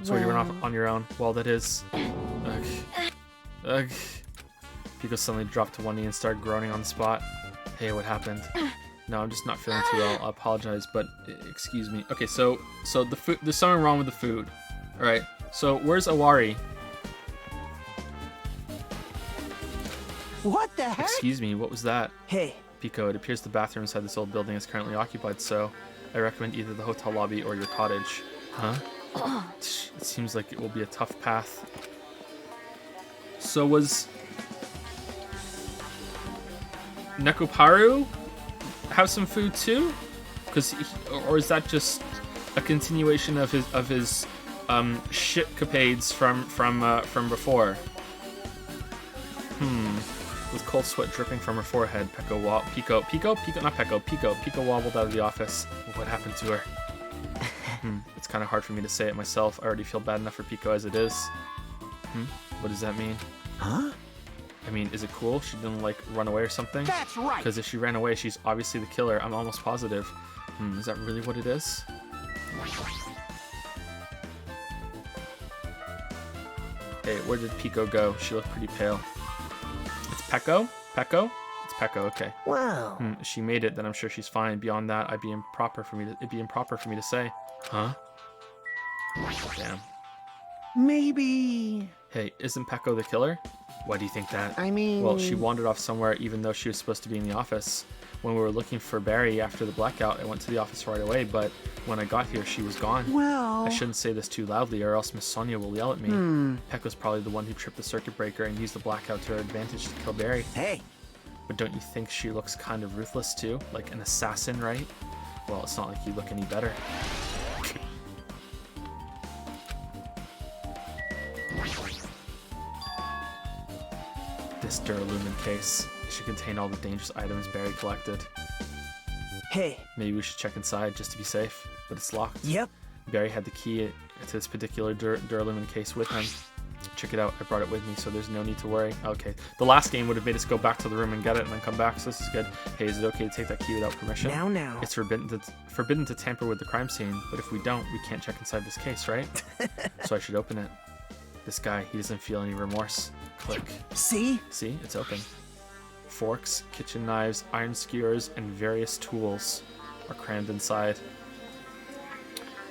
So you went off on your own. Well, that is... Ugh. Ugh. Pico suddenly dropped to one knee and started groaning on the spot. Hey, what happened? No, I'm just not feeling too well. I apologize, but excuse me. Okay, so the food. There's something wrong with the food. All right. So where's Awari? What the heck? Excuse me. What was that? Hey, Pico, it appears the bathroom inside this old building is currently occupied. So I recommend either the hotel lobby or your cottage. Huh? It seems like it will be a tough path. So was Nekoparu have some food too? Or is that just a continuation of his shit capades from before? With cold sweat dripping from her forehead, Pico wobbled out of the office. What happened to her? It's kind of hard for me to say it myself. I already feel bad enough for Pico as it is. What does that mean? Huh? I mean, is it cool? She didn't, like, run away or something? That's right. Because if she ran away, she's obviously the killer. I'm almost positive. Is that really what it is? Hey, where did Pico go? She looked pretty pale. It's Pecco? Pecco? It's Pecco, okay. Wow. If she made it, then I'm sure she's fine. Beyond that, it'd be improper for me to say. Huh? Damn. Maybe... Hey, isn't Pecco the killer? Why do you think that? I mean... Well, she wandered off somewhere even though she was supposed to be in the office. When we were looking for Barry after the blackout, I went to the office right away, but when I got here, she was gone. Well... I shouldn't say this too loudly or else Miss Sonia will yell at me. Pecco's probably the one who tripped the circuit breaker and used the blackout to her advantage to kill Barry. Hey, But don't you think she looks kind of ruthless too? Like an assassin, right? Well, it's not like you look any better. This duralumin case should contain all the dangerous items Barry collected. Hey. Maybe we should check inside just to be safe, but it's locked. Yep. Barry had the key to this particular duralumin case with him. Check it out, I brought it with me, so there's no need to worry. Okay, the last game would have made us go back to the room and get it and then come back, so this is good. Hey, is it okay to take that key without permission? Now. It's forbidden to tamper with the crime scene, but if we don't, we can't check inside this case, right? So I should open it. This guy, he doesn't feel any remorse. Click. See? See, it's open. Forks, kitchen knives, iron skewers, and various tools are crammed inside.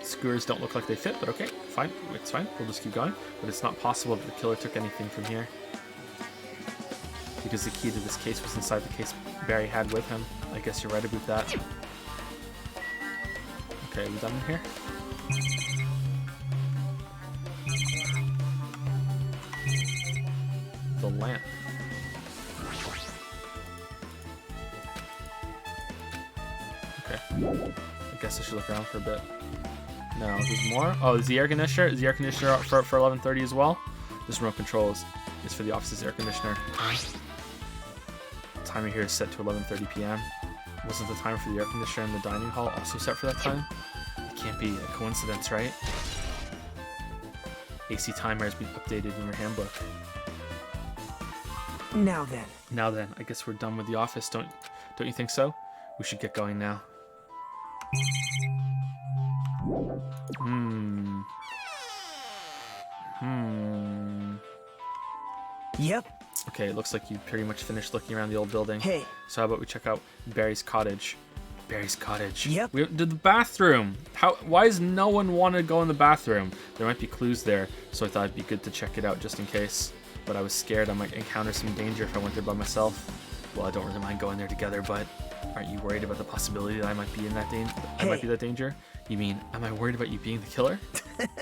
Skewers don't look like they fit, but okay, fine, it's fine. We'll just keep going. But it's not possible that the killer took anything from here, because the key to this case was inside the case Barry had with him. I guess you're right about that. Okay, are we done in here? The lamp. Okay. I guess I should look around for a bit. No, there's more. Oh, is the air conditioner? Is the air conditioner out for 11:30 as well? This remote control is for the office's air conditioner. Timer here is set to 11:30 p.m. Wasn't the timer for the air conditioner in the dining hall also set for that time? It can't be a coincidence, right? AC timer has been updated in your handbook. Now then. I guess we're done with the office. Don't you think so? We should get going now. Yep. Okay, it looks like you pretty much finished looking around the old building. Hey. So how about we check out Barry's cottage? Barry's cottage. Yep. We did the bathroom. Why does no one want to go in the bathroom? There might be clues there, so I thought it'd be good to check it out just in case. But I was scared I might encounter some danger if I went there by myself. Well, I don't really mind going there together, but aren't you worried about the possibility that I might be in that danger? I might be that danger? You mean, am I worried about you being the killer?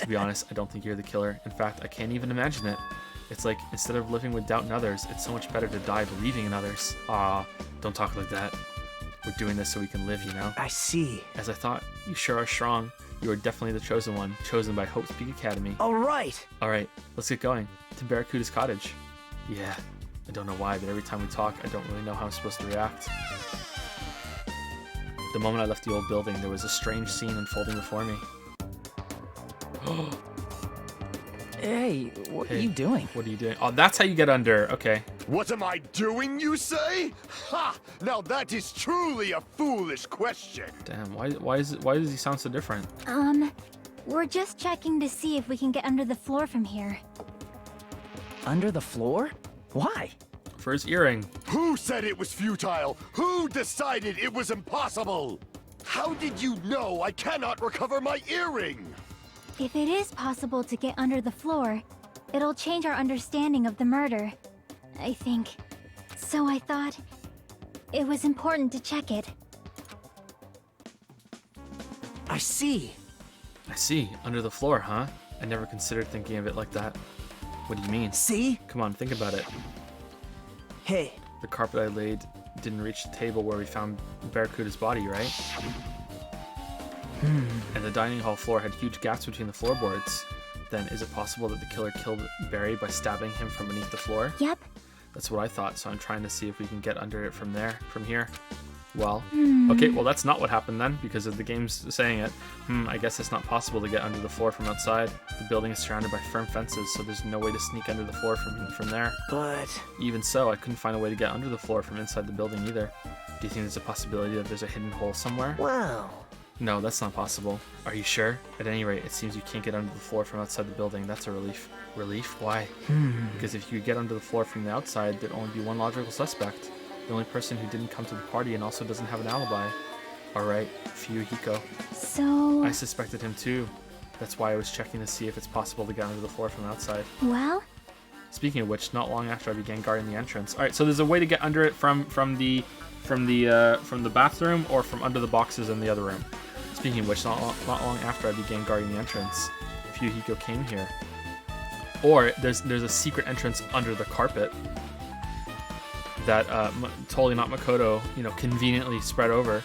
To be honest, I don't think you're the killer. In fact, I can't even imagine it. It's like, instead of living with doubt in others, it's so much better to die believing in others. Aw, don't talk like that. We're doing this so we can live, you know? I see. As I thought, you sure are strong. You are definitely the chosen one, chosen by Hope's Peak Academy. All right. Alright, let's get going. To Barracuda's cottage. Yeah, I don't know why, but every time we talk, I don't really know how I'm supposed to react. The moment I left the old building, there was a strange scene unfolding before me. Hey, what are you doing? What are you doing? Oh, that's how you get under. Okay. What am I doing, you say? Ha! Now that is truly a foolish question. Damn, why does he sound so different? We're just checking to see if we can get under the floor from here. Under the floor? Why? For his earring. Who said it was futile? Who decided it was impossible? How did you know I cannot recover my earring? If it is possible to get under the floor, it'll change our understanding of the murder, I think. So I thought it was important to check it. I see. I see. Under the floor, huh? I never considered thinking of it like that. What do you mean? See? Come on, think about it. Hey. The carpet I laid didn't reach the table where we found Barracuda's body, right? And the dining hall floor had huge gaps between the floorboards. Then is it possible that the killer killed Barry by stabbing him from beneath the floor? Yep. That's what I thought, so I'm trying to see if we can get under it from here. Well, okay, well that's not what happened then, because of the game's saying it. I guess it's not possible to get under the floor from outside. The building is surrounded by firm fences, so there's no way to sneak under the floor from there. But Even so, I couldn't find a way to get under the floor from inside the building either. Do you think there's a possibility that there's a hidden hole somewhere? well, No, that's not possible. Are you sure? At any rate, it seems you can't get under the floor from outside the building. That's a relief. Relief? Why? Because if you could get under the floor from the outside, there'd only be one logical suspect. The only person who didn't come to the party and also doesn't have an alibi. Alright, Fuyuhiko. So, I suspected him too. That's why I was checking to see if it's possible to get under the floor from outside. well, Speaking of which, not long after I began guarding the entrance. Alright, so there's a way to get under it from the bathroom or from under the boxes in the other room. Speaking of which, not long after I began guarding the entrance, Fuyuhiko came here. Or there's a secret entrance under the carpet that totally not Makoto, conveniently spread over.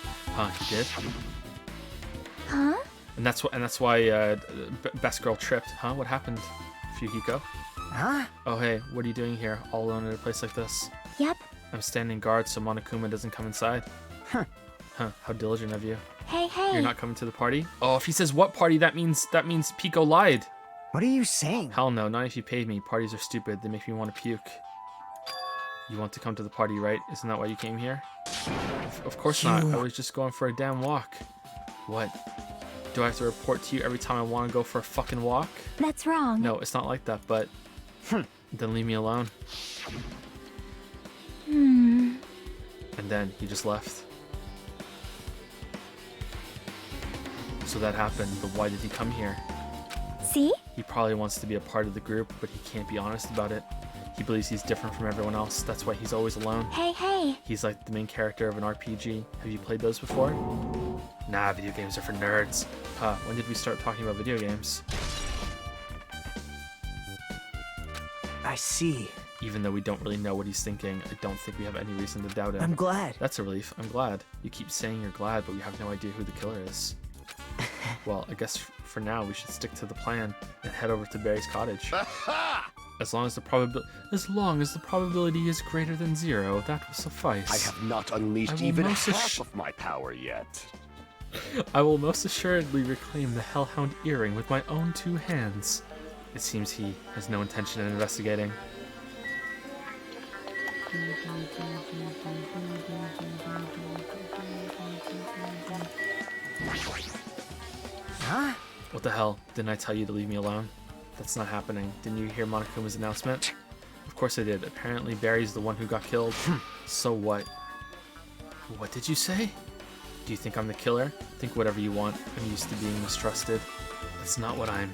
He did. huh? And that's why Best Girl tripped. What happened, Fuyuhiko? huh? Oh hey, what are you doing here, all alone in a place like this? Yep. I'm standing guard so Monokuma doesn't come inside. Huh. How diligent of you. Hey, hey. You're not coming to the party? Oh, if he says what party, that means Pico lied. What are you saying? Hell no, not if you paid me. Parties are stupid. They make me want to puke. You want to come to the party, right? Isn't that why you came here? Of course not. I was just going for a damn walk. What? Do I have to report to you every time I want to go for a fucking walk? That's wrong. No, it's not like that, but... Then leave me alone. And then he just left. So that happened, but why did he come here? See? He probably wants to be a part of the group, but he can't be honest about it. He believes he's different from everyone else. That's why he's always alone. Hey, hey. He's like the main character of an RPG. Have you played those before? Nah, video games are for nerds. When did we start talking about video games? I see. Even though we don't really know what he's thinking, I don't think we have any reason to doubt him. I'm glad. That's a relief. I'm glad. You keep saying you're glad, but we have no idea who the killer is. Well, I guess for now we should stick to the plan and head over to Barry's cottage. As long as the probability is greater than 0, that will suffice. I have not unleashed even half of my power yet. I will most assuredly reclaim the Hellhound earring with my own 2 hands. It seems he has no intention of investigating. Huh? What the hell? Didn't I tell you to leave me alone? That's not happening. Didn't you hear Monokuma's announcement? Of course I did. Apparently Barry's the one who got killed. So what? What did you say? Do you think I'm the killer? Think whatever you want. I'm used to being mistrusted. That's not what I'm...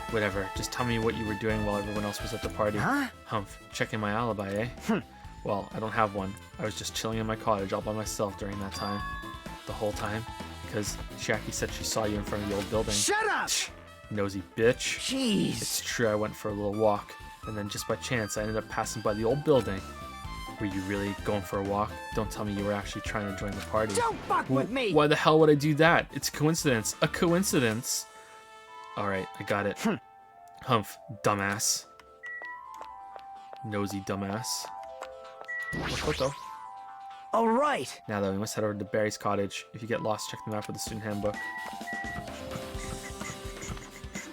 Whatever. Just tell me what you were doing while everyone else was at the party. Huh? Humph. Checking my alibi, eh? Well, I don't have one. I was just chilling in my cottage all by myself during that time. The whole time. Because Chiaki said she saw you in front of the old building. Shut up! Nosy bitch. Jeez. It's true, I went for a little walk, and then just by chance I ended up passing by the old building. Were you really going for a walk? Don't tell me you were actually trying to join the party. Don't fuck with me! Why the hell would I do that? It's a coincidence. A coincidence. Alright, I got it. Humph, dumbass. Nosy dumbass. What though? Alright! Now though, we must head over to Barry's cottage. If you get lost, check the map with the student handbook.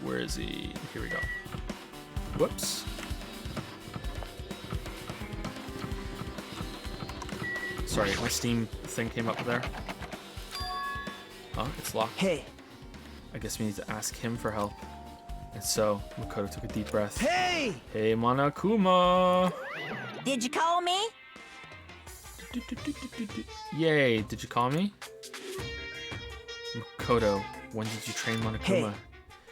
Where is he? Here we go. Whoops. Sorry, my Steam thing came up there. Oh, it's locked. Hey! I guess we need to ask him for help. And so, Makoto took a deep breath. Hey! Hey, Monokuma! Did you call me? Yay, did you call me? Makoto, when did you train Monokuma?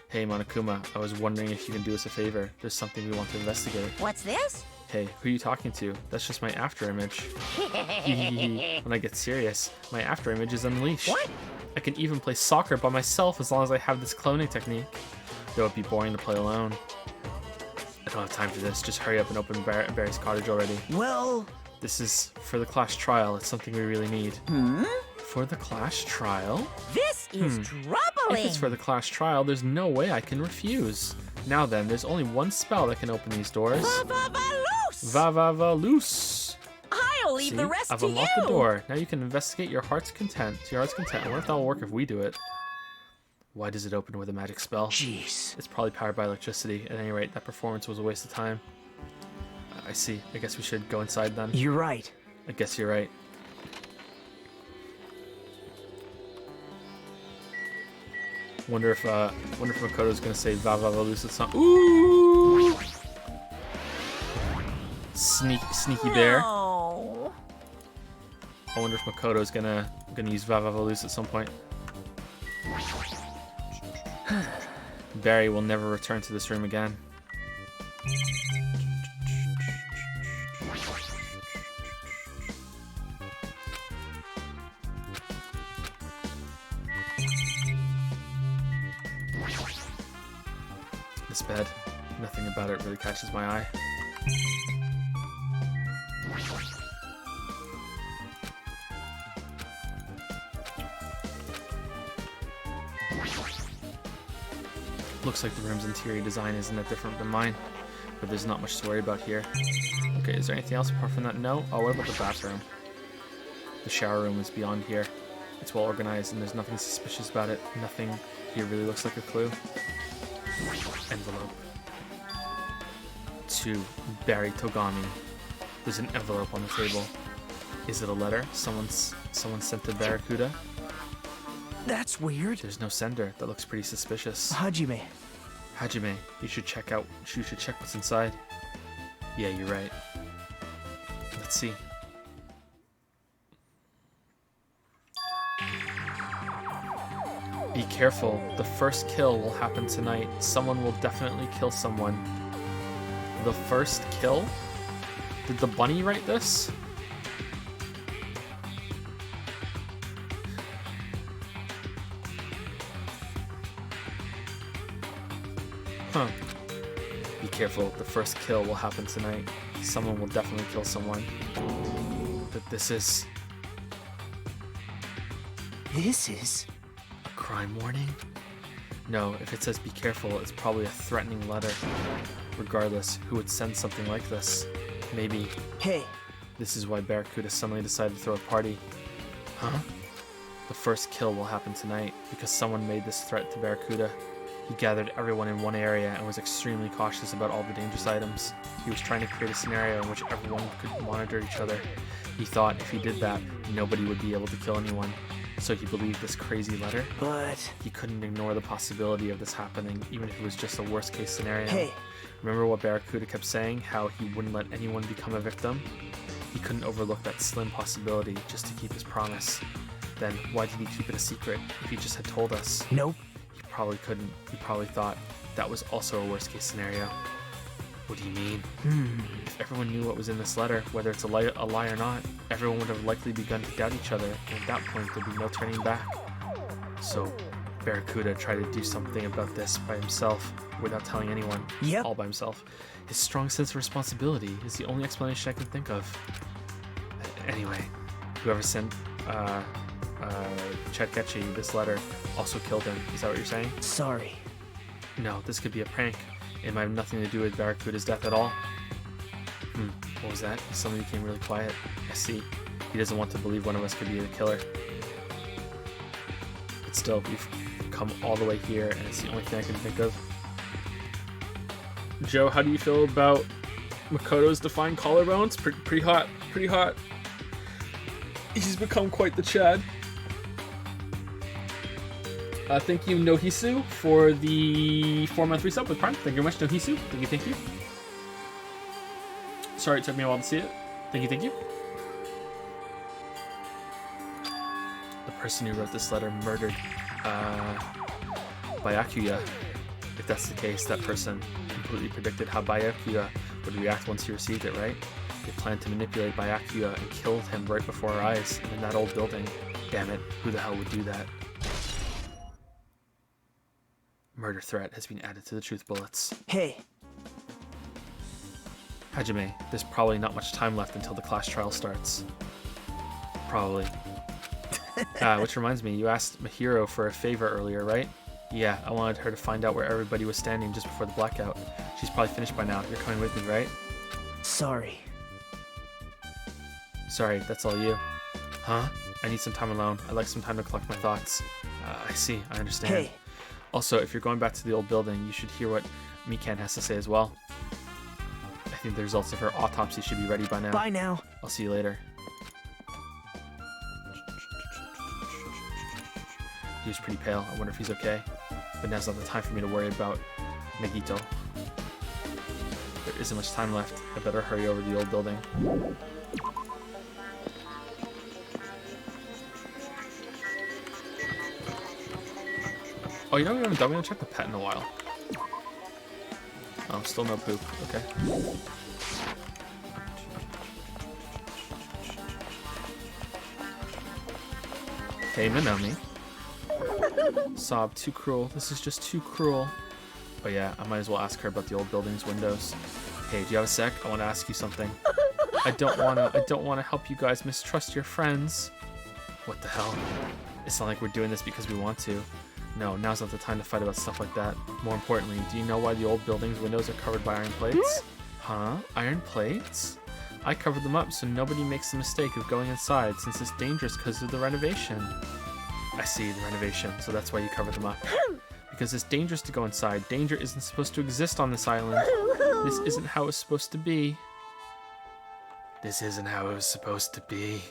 Hey, Monokuma, I was wondering if you can do us a favor. There's something we want to investigate. What's this? Hey, who are you talking to? That's just my after image. When I get serious, my after image is unleashed. What? I can even play soccer by myself as long as I have this cloning technique. Though it'd be boring to play alone. I don't have time for this. Just hurry up and open Barry's cottage already. Well... This is for the class trial. It's something we really need. For the class trial? This is troubling. If it's for the class trial, there's no way I can refuse. Now then, there's only one spell that can open these doors. Va-va-va-loose! Va-va-va-loose. I'll leave See? the rest I've to unlocked you. the door. Now you can investigate your heart's content. To your heart's content. I wonder if that'll work if we do it. Why does it open with a magic spell? Jeez. It's probably powered by electricity. At any rate, that performance was a waste of time. I see. I guess we should go inside then. You're right. I guess you're right. Wonder if Makoto's gonna say "Va va va Lusa" something. Ooh! Sneaky bear. Oh. I wonder if Makoto's gonna use "Va va va Lusa" at some point. Barry will never return to this room again. This bed, nothing about it really catches my eye. Looks like the room's interior design isn't that different than mine, but there's not much to worry about here. Okay, is there anything else apart from that? No? Oh, what about the bathroom? The shower room is beyond here. It's well organized and there's nothing suspicious about it. Nothing here really looks like a clue. Envelope. To Barry Togami. There's an envelope on the table. Is it a letter? Someone sent to Barracuda? That's weird. There's no sender. That looks pretty suspicious. Hajime. Hajime, you should check what's inside. Yeah, you're right. Let's see. Be careful. The first kill will happen tonight. Someone will definitely kill someone. The first kill? Did the bunny write this? Huh. Be careful. The first kill will happen tonight. Someone will definitely kill someone. But this is... This is... a crime warning? No, if it says be careful, it's probably a threatening letter. Regardless, who would send something like this? Maybe... Hey. This is why Barracuda suddenly decided to throw a party. Huh? The first kill will happen tonight because someone made this threat to Barracuda. He gathered everyone in one area and was extremely cautious about all the dangerous items. He was trying to create a scenario in which everyone could monitor each other. He thought if he did that, nobody would be able to kill anyone. So he believed this crazy letter. But... he couldn't ignore the possibility of this happening, even if it was just a worst case scenario. Hey. Remember what Barracuda kept saying, how he wouldn't let anyone become a victim? He couldn't overlook that slim possibility just to keep his promise. Then why did he keep it a secret if he just had told us? Nope. He probably couldn't. He probably thought that was also a worst case scenario. What do you mean? If everyone knew what was in this letter, whether it's a lie or not, everyone would have likely begun to doubt each other, and at that point there'd be no turning back. So Barracuda tried to do something about this by himself without telling anyone. Yep. All by himself. His strong sense of responsibility is the only explanation I can think of. Anyway, whoever sent Chatkechi this letter also killed him. Is that what you're saying? Sorry. No, this could be a prank. It might have nothing to do with Barracuda's death at all. What was that? Somebody became really quiet. I see. He doesn't want to believe one of us could be the killer. But still, we've come all the way here, and it's the only thing I can think of. Joe, how do you feel about Makoto's defined collarbones? Pretty hot. Pretty hot. He's become quite the Chad. Thank you, Nohisu, for the 4-month resub with Prime. Thank you very much, Nohisu. Thank you. Sorry it took me a while to see it. Thank you. The person who wrote this letter murdered Byakuya. If that's the case, that person completely predicted how Byakuya would react once he received it, right? They planned to manipulate Byakuya and killed him right before our eyes and in that old building. Damn it, who the hell would do that? Murder threat has been added to the truth bullets. Hey. Hajime, there's probably not much time left until the class trial starts. Probably. Which reminds me, you asked Mahiro for a favor earlier, right? Yeah, I wanted her to find out where everybody was standing just before the blackout. She's probably finished by now. You're coming with me, right? Sorry. Sorry, that's all you. Huh? I need some time alone. I'd like some time to collect my thoughts. I see. I understand. Hey. Also, if you're going back to the old building, you should hear what Mikan has to say as well. I think the results of her autopsy should be ready by now. Bye now. I'll see you later. He was pretty pale. I wonder if he's okay. But now's not the time for me to worry about Nagito. There isn't much time left. I better hurry over to the old building. Oh, you know, we haven't done. We haven't checked the pet in a while. Oh, still no poop. Okay. Hey, Minami. Sob, too cruel. This is just too cruel. Oh yeah, I might as well ask her about the old building's windows. Hey, do you have a sec? I want to ask you something. I don't wanna help you guys mistrust your friends. What the hell? It's not like we're doing this because we want to. No, now's not the time to fight about stuff like that. More importantly, do you know why the old building's windows are covered by iron plates? Huh? Iron plates? I covered them up so nobody makes the mistake of going inside since it's dangerous because of the renovation. I see, the renovation, so that's why you covered them up. Because it's dangerous to go inside. Danger isn't supposed to exist on this island. This isn't how it's supposed to be. This isn't how it was supposed to be.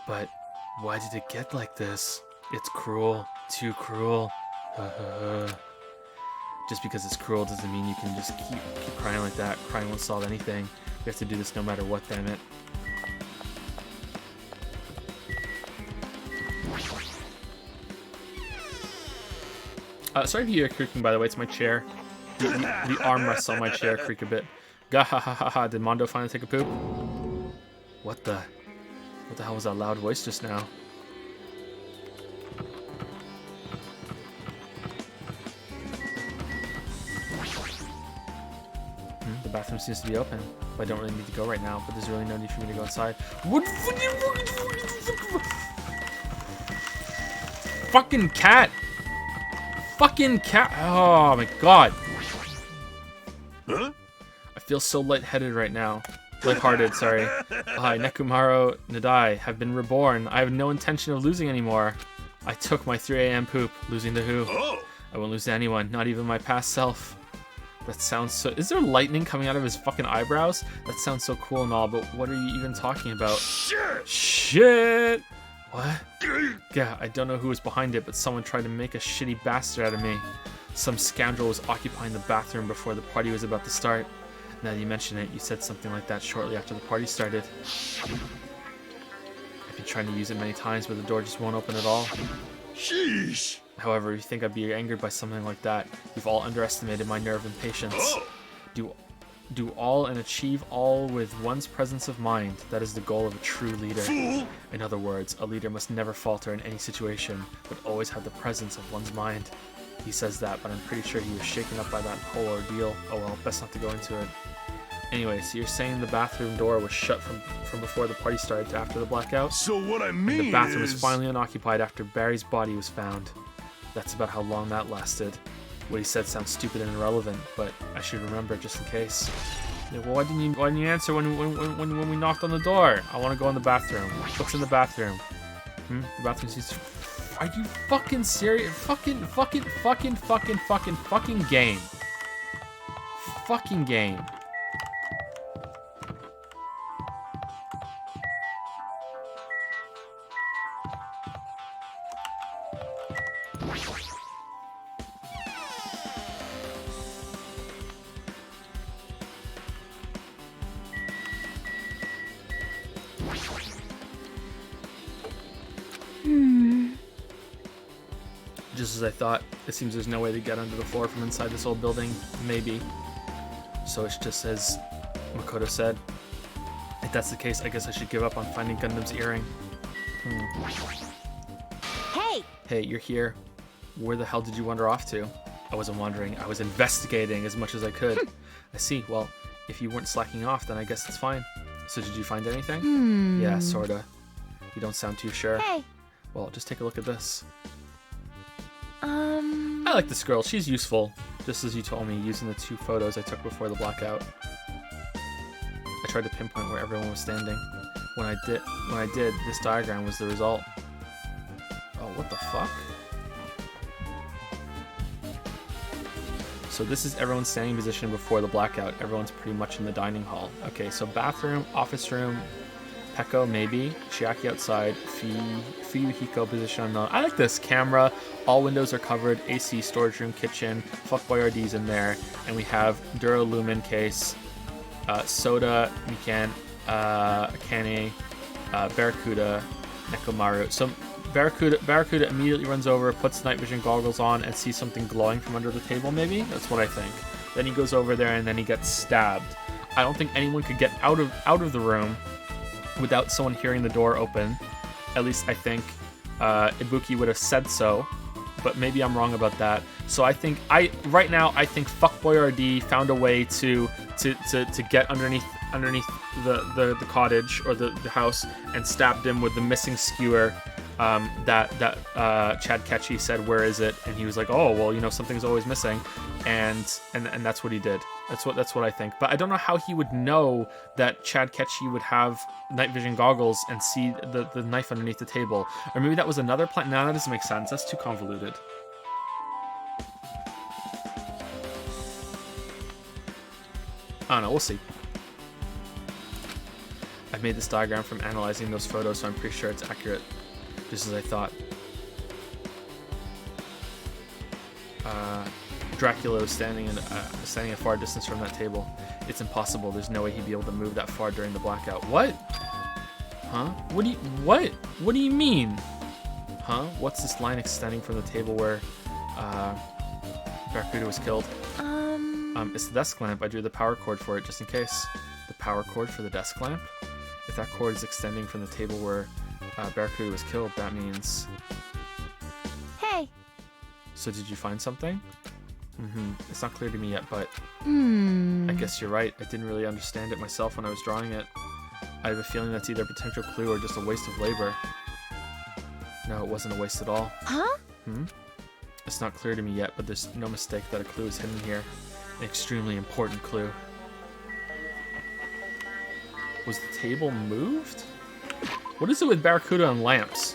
But why did it get like this? It's cruel. Too cruel. Just because it's cruel doesn't mean you can just keep crying like that. Crying won't solve anything. You have to do this no matter what, damn it. Sorry if you hear creaking, by the way, it's my chair. The armrests on my chair creak a bit. Gahahaha, did Mondo finally take a poop? What the hell was that loud voice just now? The bathroom seems to be open, but I don't really need to go right now, but there's really no need for me to go inside. What fucking cat! Fucking cat! Oh my god! Huh? I feel so lightheaded right now. Lighthearted, sorry. I, Nekumaro Nadai, have been reborn. I have no intention of losing anymore. I took my 3 a.m. poop, losing to who? Oh! I won't lose to anyone, not even my past self. That sounds so... Is there lightning coming out of his fucking eyebrows? That sounds so cool and all, but what are you even talking about? Shit! Shit! What? Yeah, I don't know who was behind it, but someone tried to make a shitty bastard out of me. Some scoundrel was occupying the bathroom before the party was about to start. Now that you mention it, you said something like that shortly after the party started. I've been trying to use it many times, but the door just won't open at all. Sheesh! However, you think I'd be angered by something like that. You've all underestimated my nerve and patience. Oh. Do all and achieve all with one's presence of mind. That is the goal of a true leader. Fool! In other words, a leader must never falter in any situation, but always have the presence of one's mind. He says that, but I'm pretty sure he was shaken up by that whole ordeal. Oh well, best not to go into it. Anyway, so you're saying the bathroom door was shut from before the party started to after the blackout? So what I And mean the bathroom was is... finally unoccupied after Barry's body was found. That's about how long that lasted. What he said sounds stupid and irrelevant, but I should remember it just in case. Yeah, well, why didn't you answer when we knocked on the door? I want to go in the bathroom. What's in the bathroom? The bathroom seems... Are you fucking serious? Fucking game. Fucking game. Just as I thought, it seems there's no way to get under the floor from inside this old building. Maybe. So it's just as Makoto said. If that's the case, I guess I should give up on finding Gundam's earring. Hey! Hey, you're here. Where the hell did you wander off to? I wasn't wandering. I was investigating as much as I could. I see. Well, if you weren't slacking off, then I guess it's fine. So did you find anything? Yeah, sorta. You don't sound too sure. Hey! Well, just take a look at this. I like this girl. She's useful. Just as you told me, using the 2 photos I took before the blackout. I tried to pinpoint where everyone was standing. When I did, this diagram was the result. Oh, what the fuck? So this is everyone's standing position before the blackout. Everyone's pretty much in the dining hall. Okay, so bathroom, office room, Peko maybe, Chiaki outside, Fuyuhiko position unknown. I like this. Camera, all windows are covered, AC, storage room, kitchen, fuckboy RD's in there, and we have Durolumin case, Soda, Mikan, Akane, Barracuda, Nekomaru. So Barracuda immediately runs over, puts night vision goggles on, and sees something glowing from under the table, maybe? That's what I think. Then he goes over there, and then he gets stabbed. I don't think anyone could get out of the room without someone hearing the door open. At least I think Ibuki would have said so, but maybe I'm wrong about that. So right now I think Fuckboy RD found a way to get underneath the cottage or the house and stabbed him with the missing skewer that Chad Ketchy said, where is it? And he was like, oh, well, you know, something's always missing, and that's what he did. That's what I think. But I don't know how he would know that Chad Ketchy would have night vision goggles and see the knife underneath the table. Or maybe that was another plan. No, that doesn't make sense. That's too convoluted. I don't know. We'll see. I made this diagram from analyzing those photos, so I'm pretty sure it's accurate, just as I thought. Dracula was standing a far distance from that table. It's impossible. There's no way he'd be able to move that far during the blackout. What? Huh? What do you mean? Huh? What's this line extending from the table where Barracuda was killed? It's the desk lamp. I drew the power cord for it just in case. The power cord for the desk lamp? If that cord is extending from the table where Barracuda was killed, that means... Hey. So did you find something? It's not clear to me yet, but I guess you're right. I didn't really understand it myself when I was drawing it. I have a feeling that's either a potential clue or just a waste of labor. No, it wasn't a waste at all. Huh? It's not clear to me yet, but there's no mistake that a clue is hidden here. An extremely important clue. Was the table moved? What is it with Barracuda and lamps?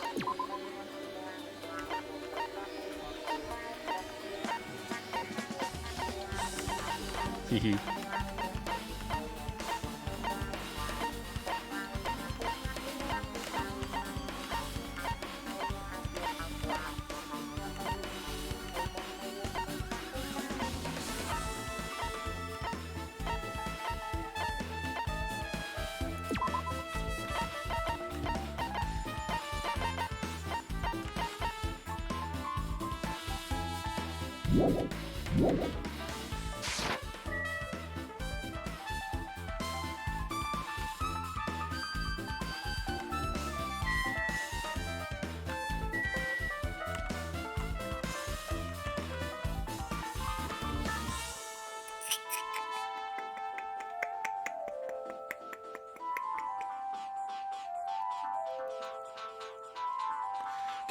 Hehe.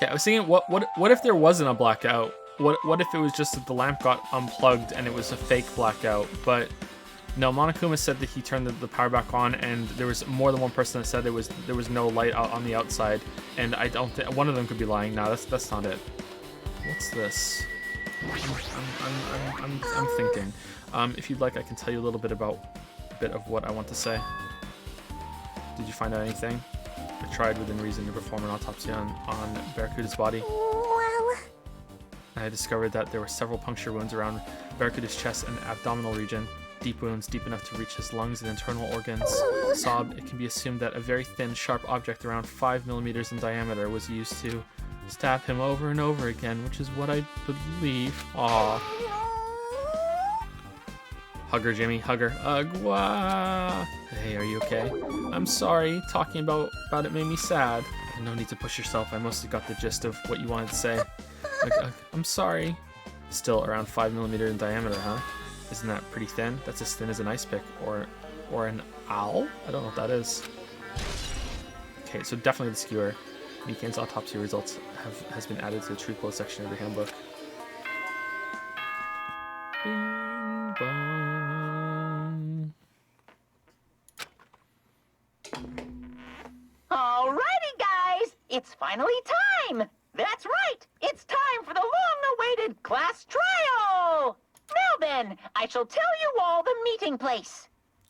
Okay, I was thinking, what if there wasn't a blackout? What if it was just that the lamp got unplugged and it was a fake blackout? But no, Monokuma said that he turned the power back on, and there was more than one person that said there was no light out on the outside, and I don't think one of them could be lying. No, that's not it. What's this? I'm thinking. If you'd like, I can tell you a little bit about what I want to say. Did you find out anything? I tried within reason to perform an autopsy on Barracuda's body. Well... I discovered that there were several puncture wounds around Barracuda's chest and abdominal region. Deep wounds, deep enough to reach his lungs and internal organs. Sob, it can be assumed that a very thin, sharp object around 5 millimeters in diameter was used to stab him over and over again, which is what I believe. Aww. Hug her, Jimmy. Hug her. Agua. Hey, are you okay? I'm sorry. Talking about it made me sad. No need to push yourself. I mostly got the gist of what you wanted to say. I'm sorry. Still around 5 millimeters in diameter, huh? Isn't that pretty thin? That's as thin as an ice pick or an owl? I don't know what that is. Okay, so definitely the skewer. Mikan's autopsy results has been added to the truth bullet section of the handbook. Bing bong. finally time! That's right! It's time for the long-awaited class trial! Now then, I shall tell you all the meeting place.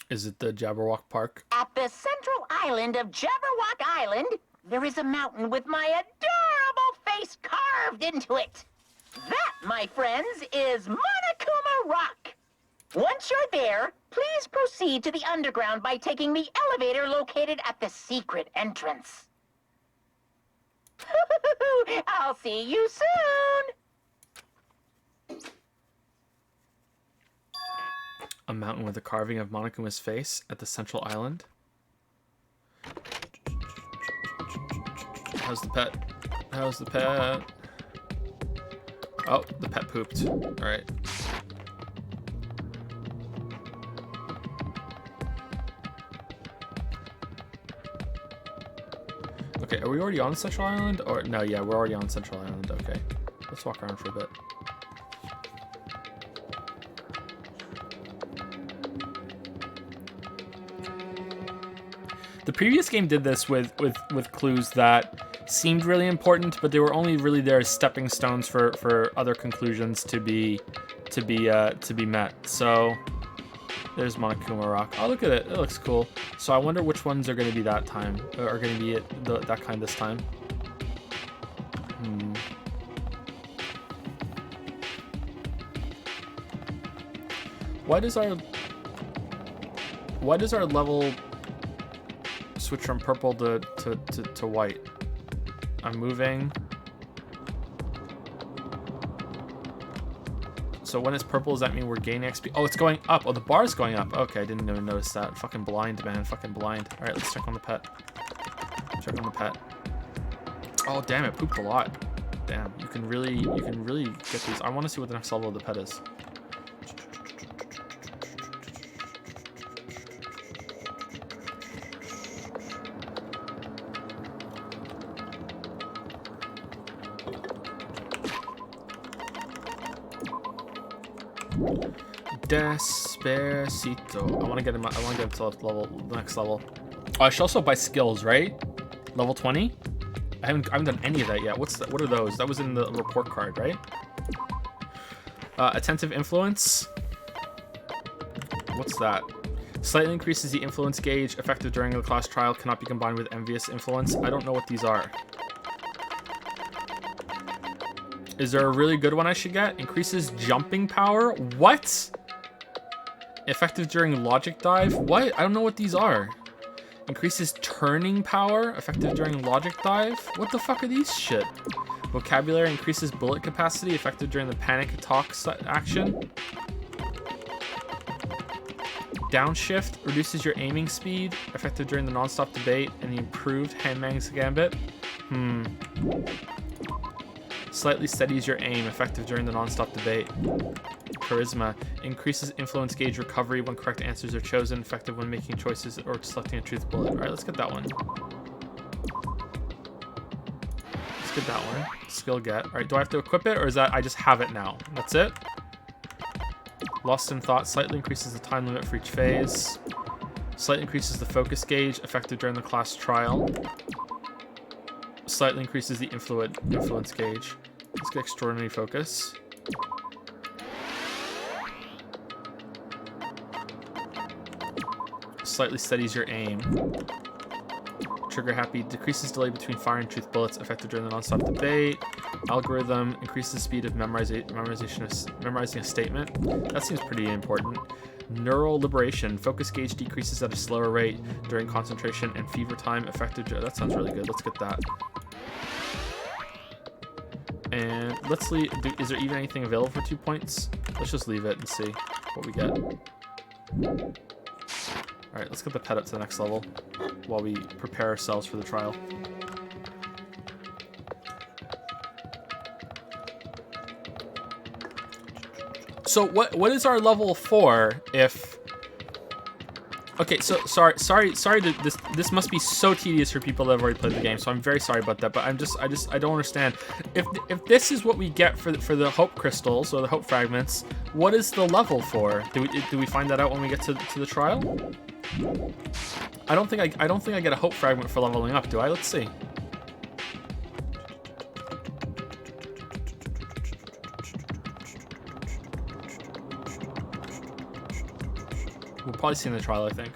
Is it the Jabberwock Park? At the central island of Jabberwock Island, there is a mountain with my adorable face carved into it. That, my friends, is Monokuma Rock. Once you're there, please proceed to the underground by taking the elevator located at the secret entrance. I'll see you soon! A mountain with a carving of Monokuma's face at the central island. How's the pet? How's the pet? Oh, the pet pooped. Alright. Okay, are we already on Central Island? Or no, yeah, we're already on Central Island. Okay. Let's walk around for a bit. The previous game did this with clues that seemed really important, but they were only really there as stepping stones for other conclusions to be met. So there's Monokuma Rock. Oh, look at it. It looks cool. So I wonder which ones are going to be that time, or are going to be that kind this time. Why does our level switch from purple to white? I'm moving. So when it's purple, does that mean we're gaining XP? Oh, it's going up. Oh, the bar's going up. Okay, I didn't even notice that. Fucking blind, man. Fucking blind. All right, let's check on the pet. Check on the pet. Oh, damn, it pooped a lot. Damn, you can really get these. I want to see what the next level of the pet is. Despacito. I want to get him to the next level. Oh, I should also buy skills, right? Level 20? I haven't done any of that yet. What are those? That was in the report card, right? Attentive influence. What's that? Slightly increases the influence gauge. Effective during the class trial. Cannot be combined with envious influence. I don't know what these are. Is there a really good one I should get? Increases jumping power? What? Effective during logic dive? What? I don't know what these are. Increases turning power? Effective during logic dive? What the fuck are these shit? Vocabulary increases bullet capacity. Effective during the panic attack action. Downshift reduces your aiming speed. Effective during the non-stop debate and the improved Handmaid's Gambit. Slightly steadies your aim, effective during the non-stop debate. Charisma increases influence gauge recovery when correct answers are chosen, effective when making choices or selecting a truth bullet. Alright, let's get that one. Let's get that one. Skill get. Alright, do I have to equip it, or is that I just have it now? That's it? Lost in Thought slightly increases the time limit for each phase. Slightly increases the focus gauge, effective during the class trial. Slightly increases the influence gauge. Let's get Extraordinary Focus. Slightly steadies your aim. Trigger Happy decreases delay between fire and truth bullets, effective during the non-stop debate. Algorithm increases the speed of memorizing a statement. That seems pretty important. Neural Liberation. Focus gauge decreases at a slower rate during concentration and fever time. Effective. That sounds really good. Let's get that. And let's leave. Is there even anything available for 2 points? Let's just leave it and see what we get. Alright, let's get the pet up to the next level while we prepare ourselves for the trial. So what is our level for if... Okay, so sorry this must be so tedious for people that have already played the game, so I'm very sorry about that, but I don't understand. If this is what we get for the hope crystals or the hope fragments, what is the level for? Do we find that out when we get to the trial? I don't think I get a hope fragment for leveling up, do I? Let's see. We'll probably see in the trial, I think.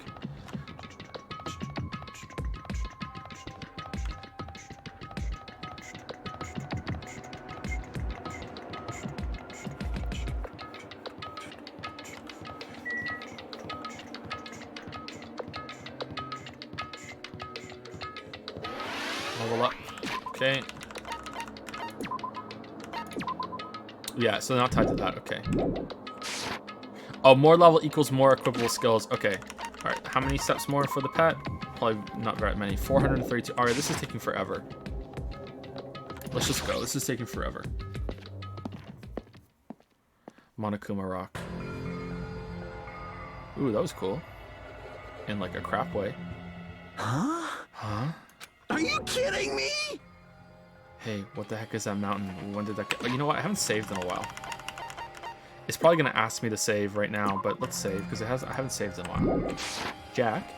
Level up. Okay. Yeah, so they're not tied to that. Okay. Oh, more level equals more equipable skills. Okay. All right. How many steps more for the pet? Probably not very many. 432. All right, this is taking forever. Let's just go. This is taking forever. Monokuma Rock. Ooh, that was cool. In like a crap way. Huh? Huh? Are you kidding me? Hey, what the heck is that mountain? When did that get... Oh, you know what? I haven't saved in a while. It's probably going to ask me to save right now, but let's save, because I haven't saved in a while. Jack?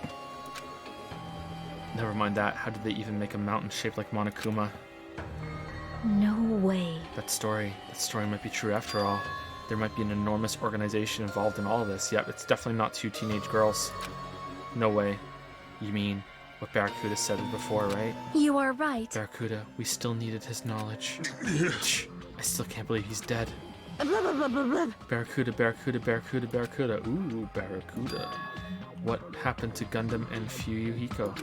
Never mind that. How did they even make a mountain shaped like Monokuma? No way. That story might be true after all. There might be an enormous organization involved in all of this. Yep, it's definitely not 2 teenage girls. No way. You mean what Barracuda said before, right? You are right. Barracuda, we still needed his knowledge. I still can't believe he's dead. Blah, blah, blah, blah, blah. Barracuda, Barracuda, Barracuda, Barracuda. Ooh, Barracuda. What happened to Gundam and Fuyuhiko?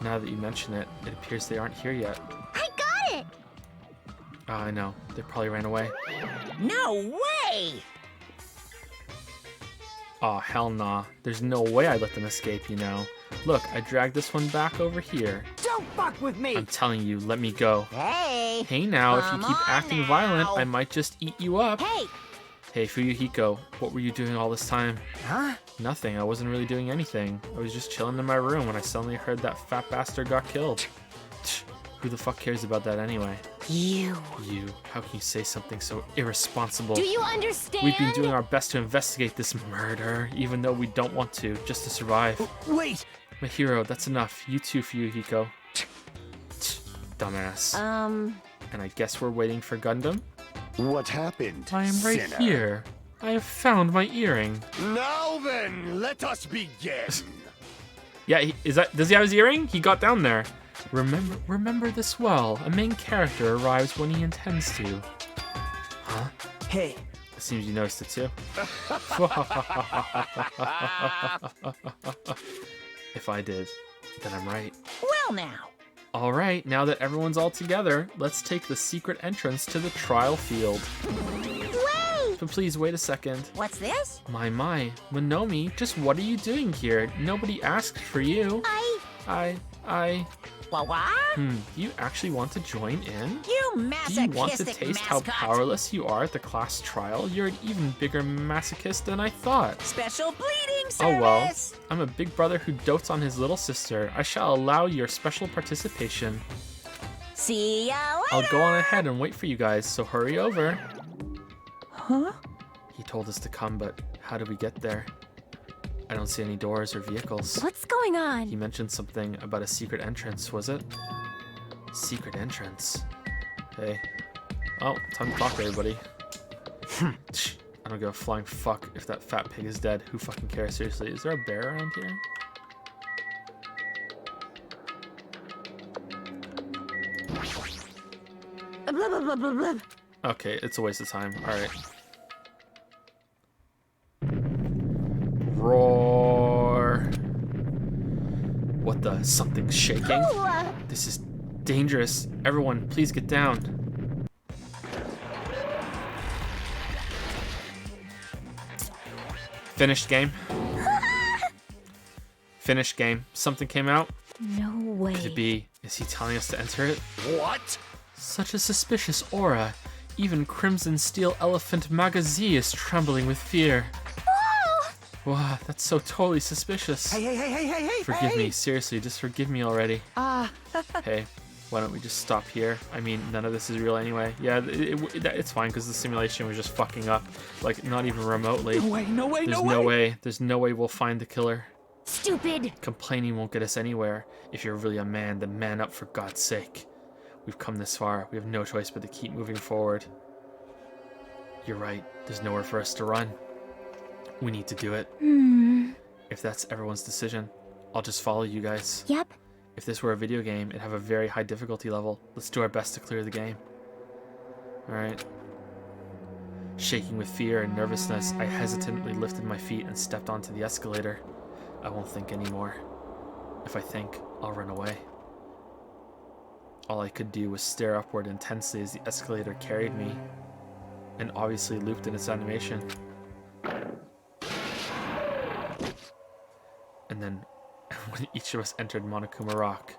Now that you mention it, it appears they aren't here yet. I got it! I know. They probably ran away. No way! Aw, hell nah. There's no way I let them escape, you know. Look, I dragged this one back over here. Don't fuck with me! I'm telling you, let me go. Hey! Hey now, if you Come keep on acting now. violent, I might just eat you up. Hey! Hey, Fuyuhiko, what were you doing all this time? Huh? Nothing, I wasn't really doing anything. I was just chilling in my room when I suddenly heard that fat bastard got killed. Who the fuck cares about that anyway? You. You, how can you say something so irresponsible? Do you understand? We've been doing our best to investigate this murder, even though we don't want to, just to survive. Wait! My hero, that's enough. You too, Fuyuhiko. Dumbass. And I guess we're waiting for Gundam? What happened? I am right sinner? here. I have found my earring. Now then, let us begin. Yeah, does he have his earring? He got down there. Remember this well. A main character arrives when he intends to. Huh? Hey, It seems you noticed it too. If I did, then I'm right. Well now. Alright, now that everyone's all together, let's take the secret entrance to the trial field. Wait! But please wait a second. What's this? My, Monomi, just what are you doing here? Nobody asked for you. What? You actually want to join in? You Do you masochistic want to taste how mascot. powerless you are at the class trial? You're an even bigger masochist than I thought. Special bleeding service. Oh well, I'm a big brother who dotes on his little sister. I shall allow your special participation. See ya later. I'll go on ahead and wait for you guys, so hurry over. Huh? He told us to come, but how do we get there? I don't see any doors or vehicles. What's going on? He mentioned something about a secret entrance, was it? Secret entrance? Hey. Oh, time to talk, everybody. I don't give a flying fuck if that fat pig is dead. Who fucking cares? Seriously, is there a bear around here? Blah, blah, blah, blah, blah. Okay, it's a waste of time. Alright. Roar. What the? Something's shaking? This is dangerous. Everyone, please get down. Finished game. Finished game. Something came out? No way. Could it be? Is he telling us to enter it? What? Such a suspicious aura. Even Crimson Steel Elephant Magazine is trembling with fear. Wow, that's so totally suspicious. Hey, Forgive me, seriously, just forgive me already. Hey, why don't we just stop here? I mean, none of this is real anyway. Yeah, it's fine because the simulation was just fucking up. Like, not even remotely. No way, There's no way we'll find the killer. Stupid. Complaining won't get us anywhere. If you're really a man, then man up for God's sake. We've come this far. We have no choice but to keep moving forward. You're right. There's nowhere for us to run. We need to do it. If that's everyone's decision, I'll just follow you guys. Yep. If this were a video game, it'd have a very high difficulty level. Let's do our best to clear the game. Alright. Shaking with fear and nervousness, I hesitantly lifted my feet and stepped onto the escalator. I won't think anymore. If I think, I'll run away. All I could do was stare upward intensely as the escalator carried me, and obviously looped in its animation. And then, when each of us entered Monokuma Rock,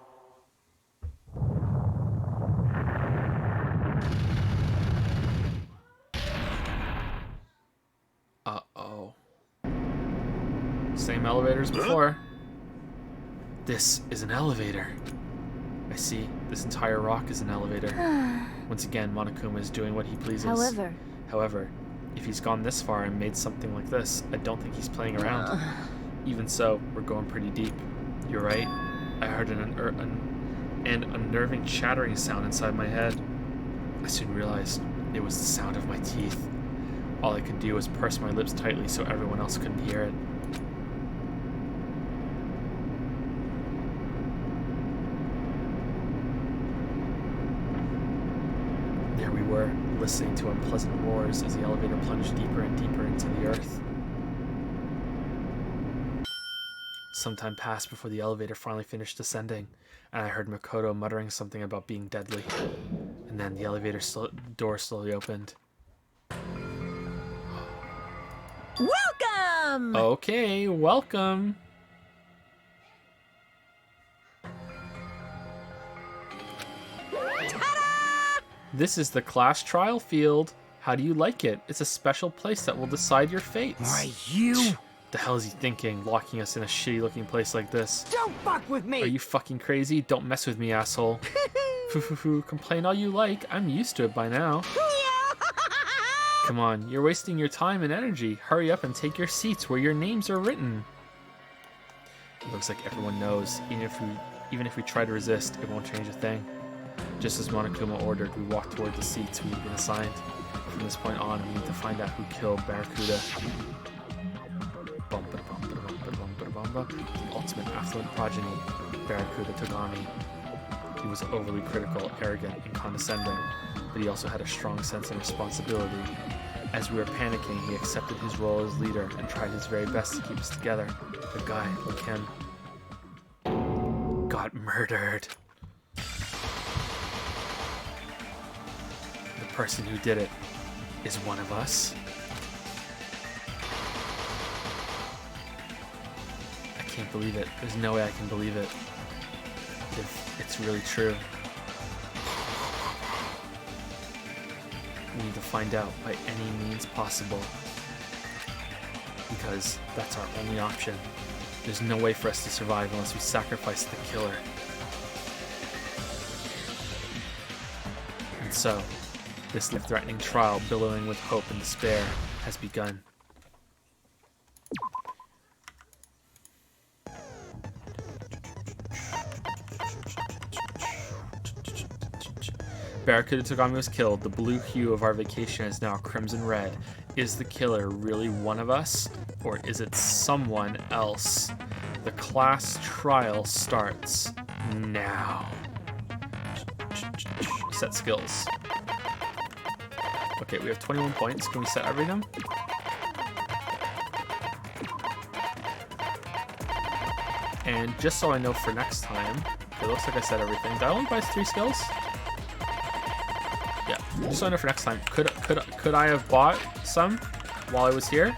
uh-oh. Same elevator as before. This is an elevator. I see. This entire rock is an elevator. Once again, Monokuma is doing what he pleases. However, if he's gone this far and made something like this, I don't think he's playing around. Even so, we're going pretty deep. You're right. I heard an unnerving chattering sound inside my head. I soon realized it was the sound of my teeth. All I could do was purse my lips tightly so everyone else couldn't hear it. There we were, listening to unpleasant roars as the elevator plunged deeper and deeper into the earth. Some time passed before the elevator finally finished descending, and I heard Makoto muttering something about being deadly. And then the elevator door slowly opened. Welcome! Okay, welcome. This is the class trial field. How do you like it? It's a special place that will decide your fates. Why, you... The hell is he thinking, locking us in a shitty looking place like this? Don't fuck with me! Are you fucking crazy? Don't mess with me, asshole. Complain all you like. I'm used to it by now. Come on, you're wasting your time and energy. Hurry up and take your seats where your names are written. It looks like everyone knows. Even if we try to resist, it won't change a thing. Just as Monokuma ordered, we walked toward the seats we had been assigned. From this point on, we need to find out who killed Barracuda. The ultimate affluent progeny, Barracuda Togami. He was overly critical, arrogant, and condescending, but he also had a strong sense of responsibility. As we were panicking, he accepted his role as leader and tried his very best to keep us together. A guy like him got murdered. The person who did it is one of us. I can't believe it. There's no way I can believe it. If it's really true. We need to find out by any means possible. Because that's our only option. There's no way for us to survive unless we sacrifice the killer. And so, this life-threatening trial, billowing with hope and despair, has begun. Barracuda Togami was killed. The blue hue of our vacation is now crimson red. Is the killer really one of us? Or is it someone else? The class trial starts now. Set skills. Okay, we have 21 points. Can we set everything? And just so I know for next time, it looks like I set everything. Did I only buy 3 skills? Yeah, just so I know for next time. Could I have bought some while I was here?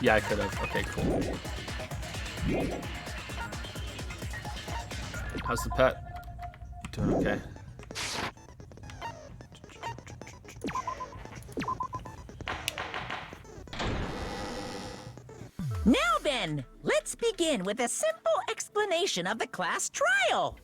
Yeah, I could have. Okay, cool. How's the pet? Doing okay. Now then, let's begin with a simple explanation of the class trial.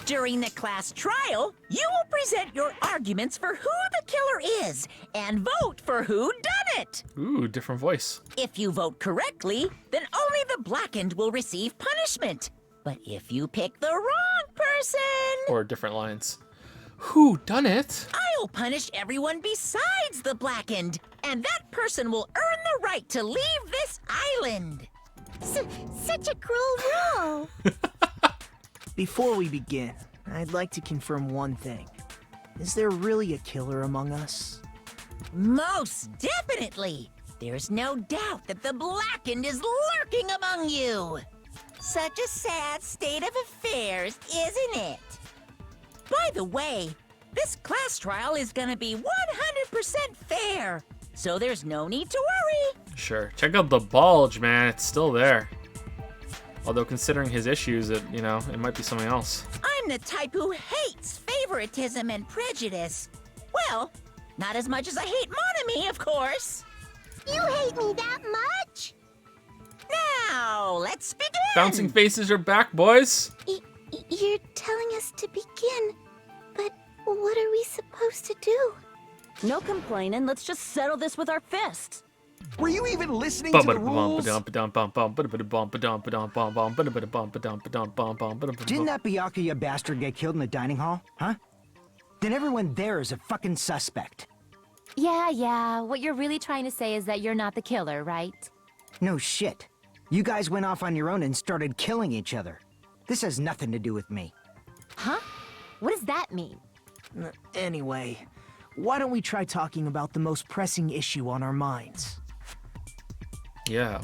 During the class trial, you will present your arguments for who the killer is and vote for who done it. Ooh, different voice. If you vote correctly, then only the blackened will receive punishment. But if you pick the wrong person, Or different lines. Who done it? I'll You'll punish everyone besides the Blackened, and that person will earn the right to leave this island. Such a cruel rule. Before we begin, I'd like to confirm one thing. Is there really a killer among us? Most definitely. There's no doubt that the Blackened is lurking among you. Such a sad state of affairs, isn't it? By the way, this class trial is gonna be 100% fair, so there's no need to worry. Sure. Check out the bulge, man. It's still there. Although considering his issues, it might be something else. I'm the type who hates favoritism and prejudice. Well, not as much as I hate Monami, of course. You hate me that much? Now, let's begin! Bouncing faces are back, boys. You're telling us to begin, but what are we supposed to do? No complaining, let's just settle this with our fists. Were you even listening to the rules? Didn't that Byakuya bastard get killed in the dining hall? Huh? Then everyone there is a fucking suspect. Yeah, what you're really trying to say is that you're not the killer, right? No shit. You guys went off on your own and started killing each other. This has nothing to do with me. Huh? What does that mean? Anyway, why don't we try talking about the most pressing issue on our minds? Yeah.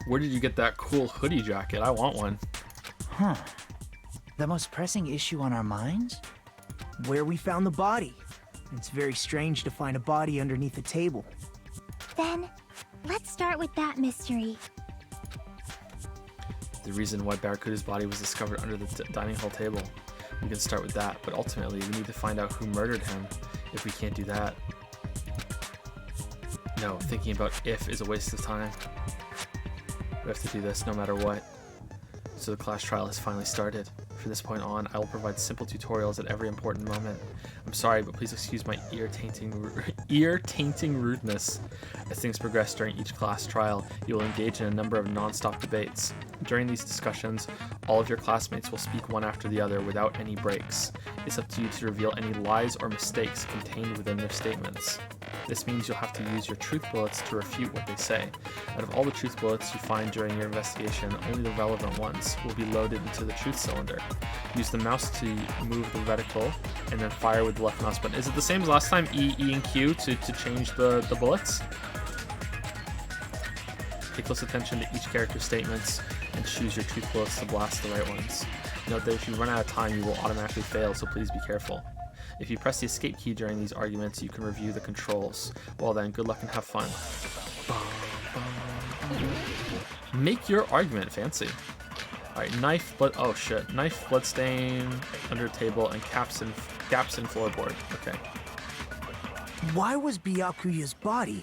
Where did you get that cool hoodie jacket? I want one. Huh. The most pressing issue on our minds? Where we found the body. It's very strange to find a body underneath a table. Then, let's start with that mystery. The reason why Barracuda's body was discovered under the dining hall table. We can start with that, but ultimately we need to find out who murdered him. If we can't do that, no, thinking about if is a waste of time. We have to do this no matter what. So the class trial has finally started. From this point on, I will provide simple tutorials at every important moment. I'm sorry, but please excuse my ear-tainting rudeness. As things progress during each class trial, you will engage in a number of non-stop debates. During these discussions, all of your classmates will speak one after the other without any breaks. It's up to you to reveal any lies or mistakes contained within their statements. This means you'll have to use your truth bullets to refute what they say. Out of all the truth bullets you find during your investigation, only the relevant ones will be loaded into the truth cylinder. Use the mouse to move the reticle, and then fire with the left mouse button. Is it the same as last time, E, and Q, to change the bullets? Pay close attention to each character's statements, and choose your truth bullets to blast the right ones. Note that if you run out of time, you will automatically fail, so please be careful. If you press the escape key during these arguments, you can review the controls. Well then, good luck and have fun. Make your argument, fancy. Alright, knife, oh shit. Knife, bloodstain, under table, and gaps in floorboard. Okay. Why was Byakuya's body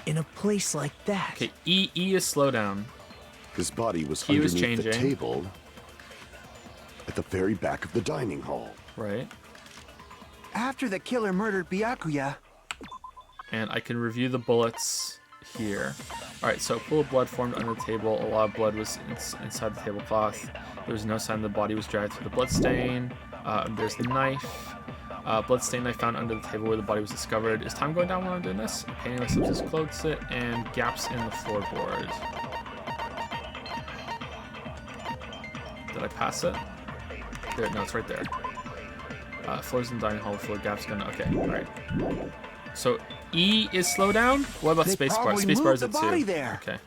in a place like that? Okay, E is slow down. His body was Q is underneath the changing. table at the very back of the dining hall. Right. After the killer murdered Byakuya. And I can review the bullets here. Alright, so a pool of blood formed under the table. A lot of blood was inside the tablecloth. There was no sign the body was dragged through the bloodstain. There's the knife. Bloodstain I found under the table where the body was discovered. Is time going down while I'm doing this? Painting the substance clothes it, and gaps in the floorboard. Did I pass it? There, no, it's right there. Floors in the dining hall, floor gaps gonna. Okay, alright. So E is slow down? What about spacebar? Spacebar is it too? There. Okay.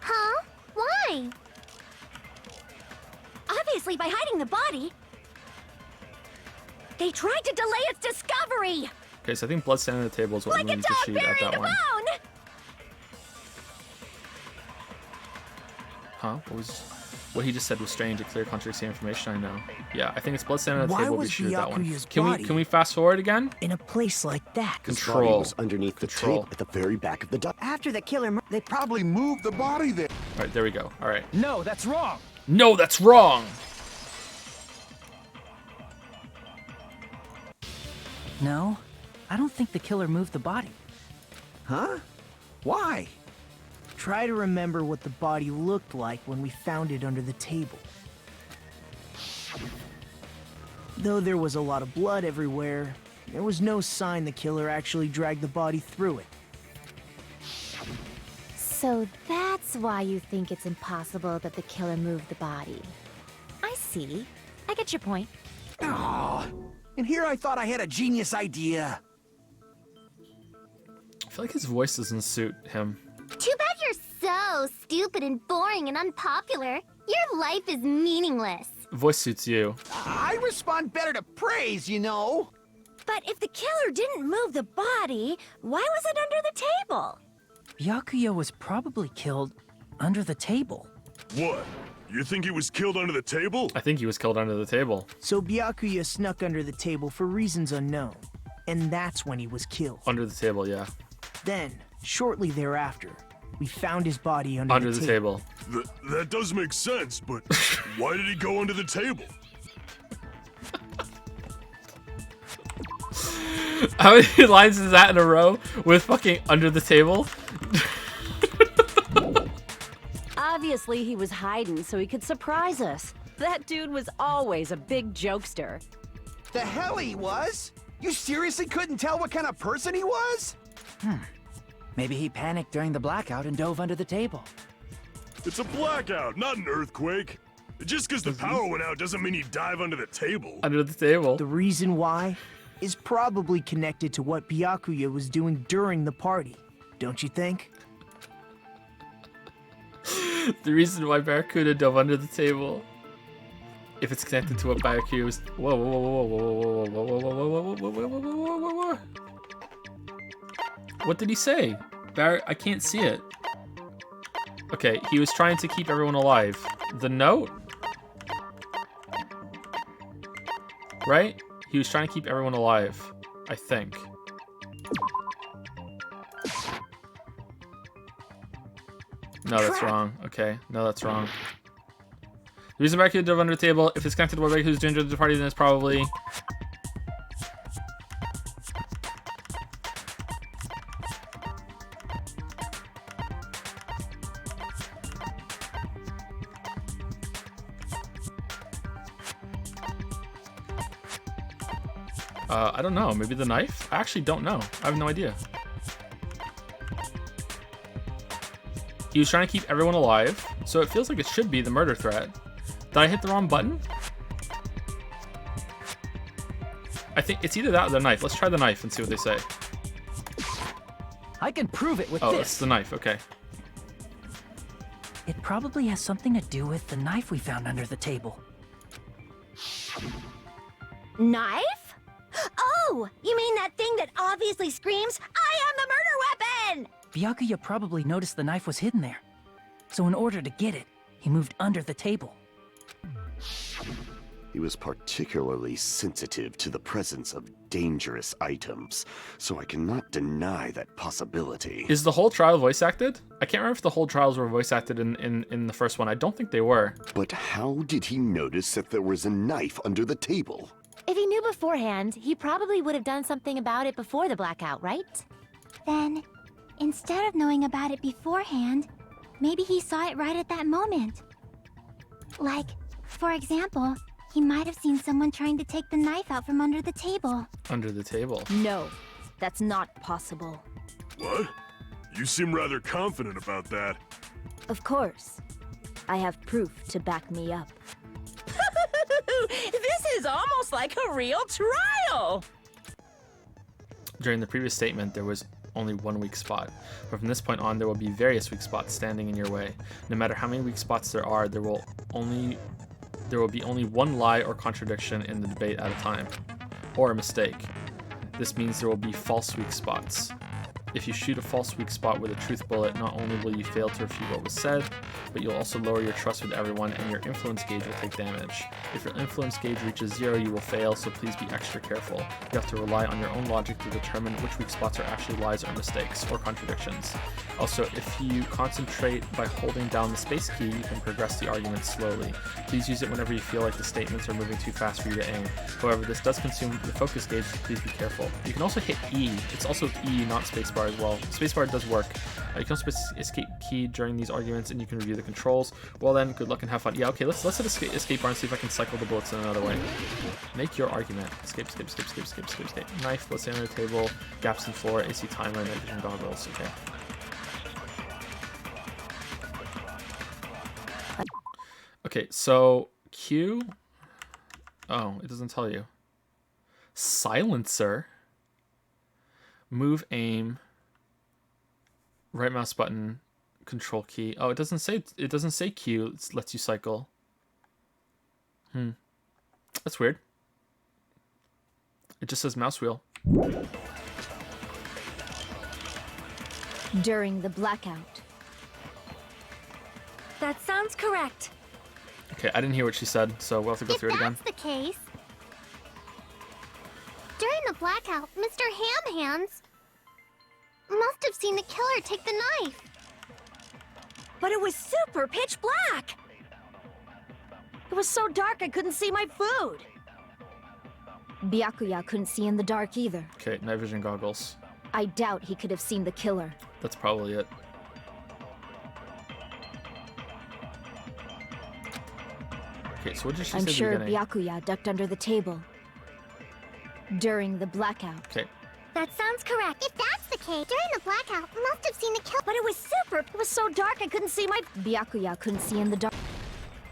Huh? Why? Obviously by hiding the body. They tried to delay its discovery! Okay, so I think bloodstain on the table is what Like we a need to dog shoot at burying that a one. bone! Huh? What he just said was strange. A clear contradicting information, I know. Yeah, I think it's bloodstain on the table. We shoot at that one. Can we fast forward again? In a place like that. His Control. body was underneath the table at the very back of the dining hall. After the killer they probably moved the body there. Alright, there we go. Alright. No, that's wrong. No, that's wrong! No, I don't think the killer moved the body. Huh? Why? Try to remember what the body looked like when we found it under the table. Though there was a lot of blood everywhere, there was no sign the killer actually dragged the body through it. So that's why you think it's impossible that the killer moved the body. I see. I get your point. Aw, and here I thought I had a genius idea. I feel like his voice doesn't suit him. Too bad you're so stupid and boring and unpopular. Your life is meaningless. Voice suits you. I respond better to praise, you know. But if the killer didn't move the body, why was it under the table? Byakuya was probably killed under the table. What? You think he was killed under the table? I think he was killed under the table. So Byakuya snuck under the table for reasons unknown. And that's when he was killed. Under the table, yeah. Then, shortly thereafter, we found his body under the table. That does make sense, but why did he go under the table? How many lines is that in a row with fucking under the table? Obviously, he was hiding so he could surprise us. That dude was always a big jokester. The hell he was? You seriously couldn't tell what kind of person he was? Maybe he panicked during the blackout and dove under the table. It's a blackout, not an earthquake. Just because the power went out doesn't mean you dive under the table. Under the table. The reason why is probably connected to what Byakuya was doing during the party. Don't you think? The reason why Barracuda dove under the table. If it's connected to what Barracuda was. Whoa, whoa, whoa, whoa, whoa, whoa, whoa, whoa, whoa, whoa, whoa, whoa, whoa, whoa, whoa. What did he say? I can't see it. Okay, he was trying to keep everyone alive. The note? Right? He was trying to keep everyone alive, I think. No, that's wrong. Okay, no, that's wrong. The reason Barracuda dove under the table, if it's connected to what Barracuda's doing during the party, then it's probably... I don't know. Maybe the knife? I actually don't know. I have no idea. He was trying to keep everyone alive, so it feels like it should be the murder threat. Did I hit the wrong button? I think it's either that or the knife. Let's try the knife and see what they say. I can prove it with Oh, this. it's the knife. Okay. It probably has something to do with the knife we found under the table. Knife? Oh, you mean that thing that obviously screams, I am the murder weapon! Byakuya probably noticed the knife was hidden there. So in order to get it, he moved under the table. He was particularly sensitive to the presence of dangerous items, so I cannot deny that possibility. Is the whole trial voice acted? I can't remember if the whole trials were voice acted in the first one. I don't think they were. But how did he notice that there was a knife under the table? If he knew beforehand, he probably would have done something about it before the blackout, right? Then, instead of knowing about it beforehand, maybe he saw it right at that moment. Like, for example, he might have seen someone trying to take the knife out from under the table. Under the table. No, that's not possible. What? You seem rather confident about that. Of course. I have proof to back me up. This is almost like a real trial! During the previous statement, there was only one weak spot, but from this point on, there will be various weak spots standing in your way. No matter how many weak spots there are, there will be only one lie or contradiction in the debate at a time, or a mistake. This means there will be false weak spots. If you shoot a false weak spot with a truth bullet, not only will you fail to refute what was said, but you'll also lower your trust with everyone and your influence gauge will take damage. If your influence gauge reaches 0, you will fail, so please be extra careful. You have to rely on your own logic to determine which weak spots are actually lies or mistakes, or contradictions. Also, if you concentrate by holding down the space key, you can progress the argument slowly. Please use it whenever you feel like the statements are moving too fast for you to aim. However, this does consume the focus gauge, so please be careful. You can also hit E. It's also E, not spacebar, spacebar as well. Spacebar does work. You can also press escape key during these arguments, and you can review the controls. Well then, good luck and have fun. Yeah, okay, let's hit escape bar and see if I can cycle the bullets in another way. Make your argument. Escape. Knife, let's say under the table. Gaps in floor, AC timer, night vision goggles. Okay. Okay, so Q. Oh, it doesn't tell you. Silencer. Move, aim. Right mouse button, control key. Oh, it doesn't say Q. It lets you cycle. That's weird. It just says mouse wheel. During the blackout. That sounds correct. Okay, I didn't hear what she said, so we'll have to go through it again. If that's the case... During the blackout, Mr. Hamhands must have seen the killer take the knife. But it was super pitch black. It was so dark I couldn't see my food. Byakuya couldn't see in the dark either. Okay, night vision goggles. I doubt he could have seen the killer. That's probably it. Okay, so what did she say I'm at the sure beginning? Byakuya ducked under the table. During the blackout. Okay. That sounds correct. If that's the case, during the blackout, must have seen the killer. But it was super. It was so dark I couldn't see my... Byakuya couldn't see in the dark.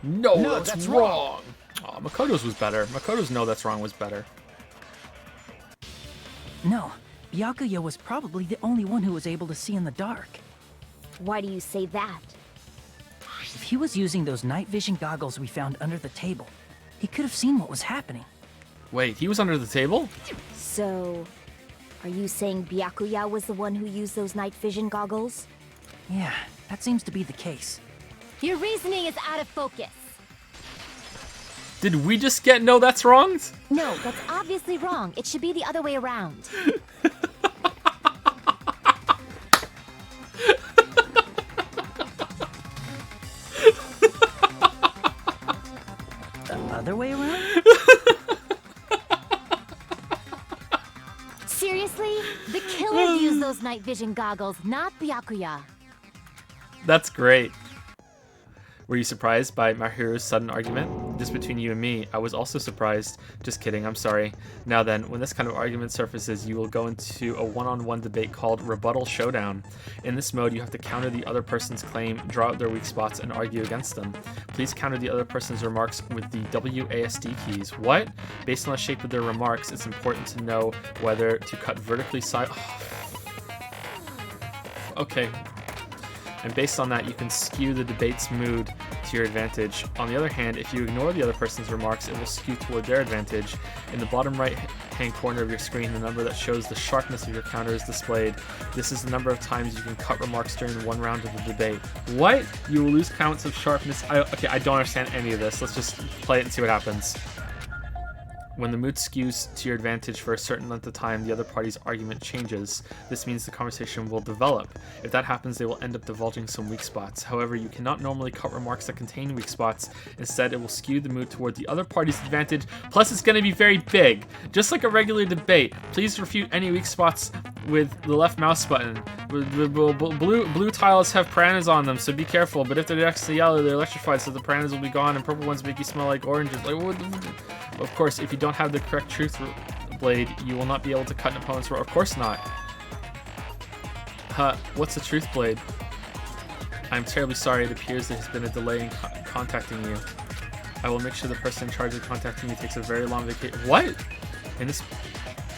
No, that's wrong. Oh, Makoto's was better. Makoto's no, that's wrong was better. No, Byakuya was probably the only one who was able to see in the dark. Why do you say that? If he was using those night vision goggles we found under the table, he could have seen what was happening. Wait, he was under the table? So, are you saying Byakuya was the one who used those night vision goggles? Yeah, that seems to be the case. Your reasoning is out of focus. Did we just get no, that's wrong? No, that's obviously wrong. It should be the other way around. The other way around? Seriously? The killer used those night vision goggles, not Byakuya. That's great. Were you surprised by Mahiru's sudden argument? Just between you and me, I was also surprised. Just kidding, I'm sorry. Now then, when this kind of argument surfaces, you will go into a one-on-one debate called Rebuttal Showdown. In this mode, you have to counter the other person's claim, draw out their weak spots, and argue against them. Please counter the other person's remarks with the WASD keys. What? Based on the shape of their remarks, it's important to know whether to cut vertically side... Okay. And based on that, you can skew the debate's mood to your advantage. On the other hand, if you ignore the other person's remarks, it will skew toward their advantage. In the bottom right-hand corner of your screen, the number that shows the sharpness of your counter is displayed. This is the number of times you can cut remarks during one round of the debate. What? You will lose counts of sharpness? Okay, I don't understand any of this. Let's just play it and see what happens. When the mood skews to your advantage for a certain length of time, the other party's argument changes. This means the conversation will develop. If that happens, they will end up divulging some weak spots. However, you cannot normally cut remarks that contain weak spots. Instead, it will skew the mood toward the other party's advantage. Plus, it's going to be very big. Just like a regular debate, please refute any weak spots with the left mouse button. Blue tiles have piranhas on them, so be careful. But if they're next to yellow, they're electrified, so the piranhas will be gone, and purple ones make you smell like oranges. Of course, if you don't have the correct truth blade, you will not be able to cut an opponent's roar. Of course not. What's the truth blade? I'm terribly sorry. It appears there has been a delay in contacting you. I will make sure the person in charge of contacting you takes a very long vacation. What?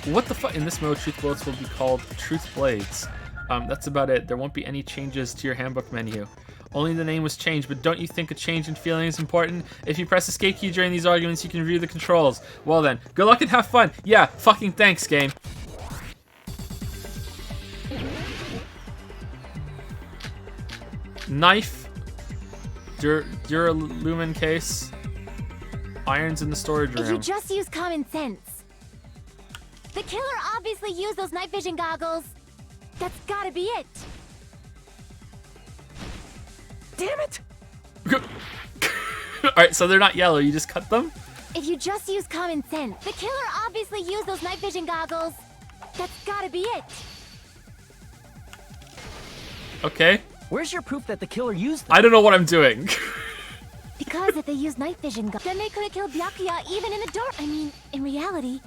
What the fuck? In this mode, truth bullets will be called truth blades. That's about it. There won't be any changes to your handbook menu. Only the name was changed, but don't you think a change in feeling is important? If you press escape key during these arguments, you can review the controls. Well then, good luck and have fun. Yeah, fucking thanks, game. Knife. Duralumin case. Irons in the storage room. If you just use common sense. The killer obviously used those night vision goggles. That's gotta be it. Damn it! Alright, so they're not yellow, you just cut them? If you just use common sense. The killer obviously used those night vision goggles. That's gotta be it. Okay. Where's your proof that the killer used them? I don't know what I'm doing. Because if they used night vision goggles, then they could have killed Byakuya even in the dark. I mean, in reality,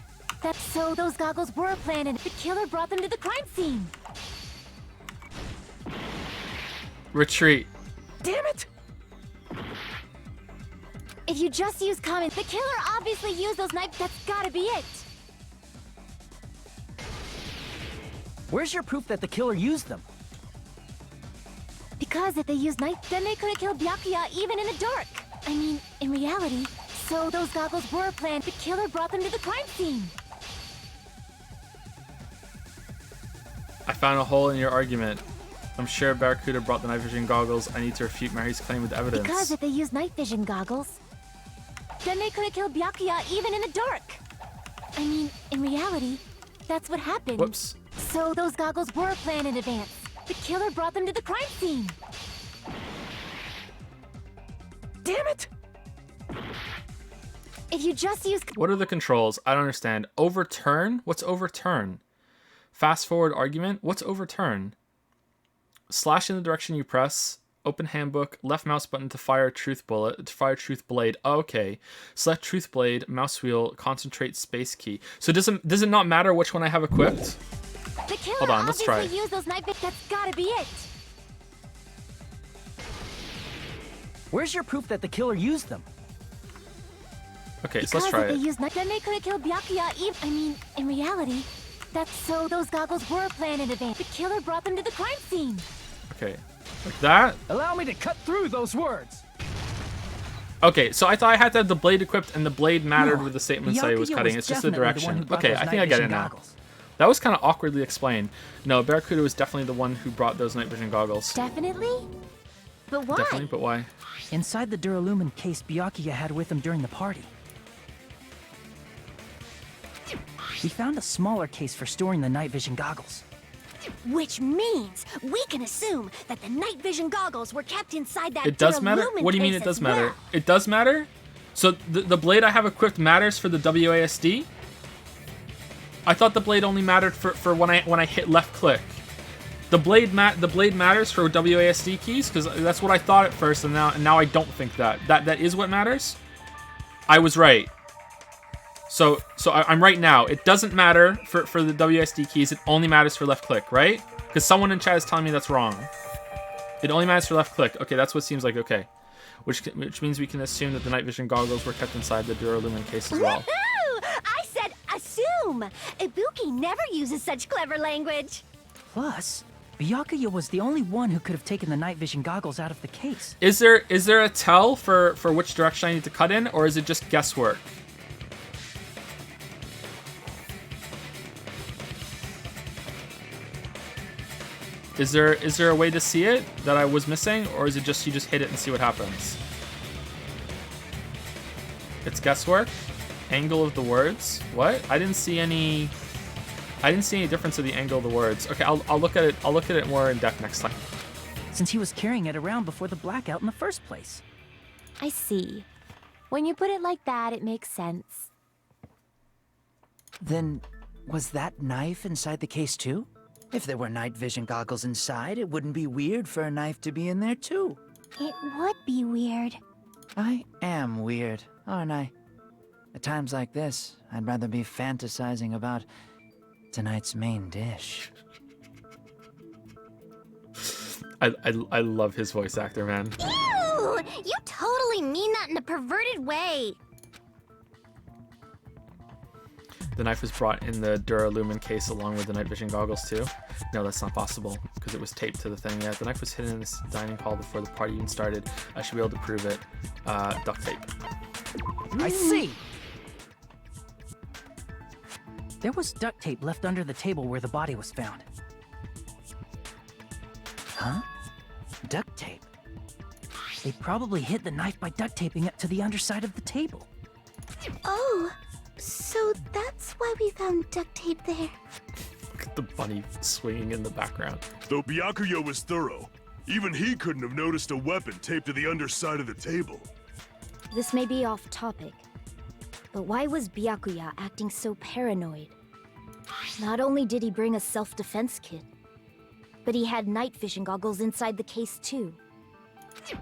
that's so those goggles were planned and the killer brought them to the crime scene. Retreat. Damn it! If you just use common, the killer obviously used those knives. That's gotta be it. Where's your proof that the killer used them? Because if they used night, then they could have killed Byakuya even in the dark. I mean, in reality, so those goggles were planned. The killer brought them to the crime scene. I found a hole in your argument. I'm sure Barracuda brought the night vision goggles. I need to refute Mary's claim with evidence. Because if they used night vision goggles, then they could have killed Byakuya even in the dark. I mean, in reality, that's what happened. Whoops. So those goggles were planned in advance. The killer brought them to the crime scene. Damn it! If you just use... What are the controls? I don't understand. Overturn? What's overturn? Fast forward argument? What's overturn? Slash in the direction you press. Open handbook. Left mouse button to fire truth bullet. To fire truth blade. Oh, okay. Select truth blade. Mouse wheel. Concentrate space key. So does it not matter which one I have equipped? The killer Hold on, let's try. obviously used those knife. That's gotta be it. Where's your proof that the killer used them? Okay, so let's try Because if it. they used knife, then they could have killed Byakuya even... I mean, in reality, that's so those goggles were planned in advance. The killer brought them to the crime scene. Okay, like that. Allow me to cut through those words. Okay, so I thought I had to have the blade equipped, and the blade mattered No, with the statements I was Byakuya cutting. was It's just the definitely the one direction. who brought Okay, those I think night I get it vision now. goggles. That was kind of awkwardly explained. No, Barracuda was definitely the one who brought those night vision goggles. Definitely? But why? Definitely, but why? Inside the Duralumin case Byakuya had with him during the party. We found a smaller case for storing the night vision goggles. Which means we can assume that the night vision goggles were kept inside that It does matter? Duralumin What do you mean case it does as matter? well. It does matter? So the blade I have equipped matters for the WASD? I thought the blade only mattered for when I hit left click. The blade matters for WASD keys because that's what I thought at first, and now I don't think that. That is what matters. I was right. So I'm right now. It doesn't matter for the WASD keys. It only matters for left click, right? Because someone in chat is telling me that's wrong. It only matters for left click. Okay, that's what seems like okay. Which means we can assume that the night vision goggles were kept inside the Duralumin case as well. Woohoo! I said assume. Ibuki never uses such clever language. Plus, Byakuya was the only one who could have taken the night vision goggles out of the case. Is there a tell for which direction I need to cut in, or is it just guesswork? Is there a way to see it that I was missing, or is it just you just hit it and see what happens? It's guesswork. Angle of the words. What? I didn't see any difference in the angle of the words. Okay, I'll look at it. I'll look at it more in depth next time. Since he was carrying it around before the blackout in the first place. I see. When you put it like that, it makes sense. Then, was that knife inside the case too? If there were night vision goggles inside, it wouldn't be weird for a knife to be in there too. It would be weird. I am weird, aren't I? At times like this, I'd rather be fantasizing about tonight's main dish. I love his voice actor, man. Ew! You totally mean that in a perverted way. The knife was brought in the Duralumin case along with the night vision goggles too. No, that's not possible because it was taped to the thing. Yeah, the knife was hidden in this dining hall before the party even started. I should be able to prove it. Duct tape. I see! There was duct tape left under the table where the body was found. Huh? Duct tape? They probably hid the knife by duct taping it to the underside of the table. Oh, so that's why we found duct tape there. Look at the bunny swinging in the background. Though Byakuya was thorough, even he couldn't have noticed a weapon taped to the underside of the table. This may be off topic, but why was Byakuya acting so paranoid? Not only did he bring a self-defense kit, But he had night vision goggles inside the case, too.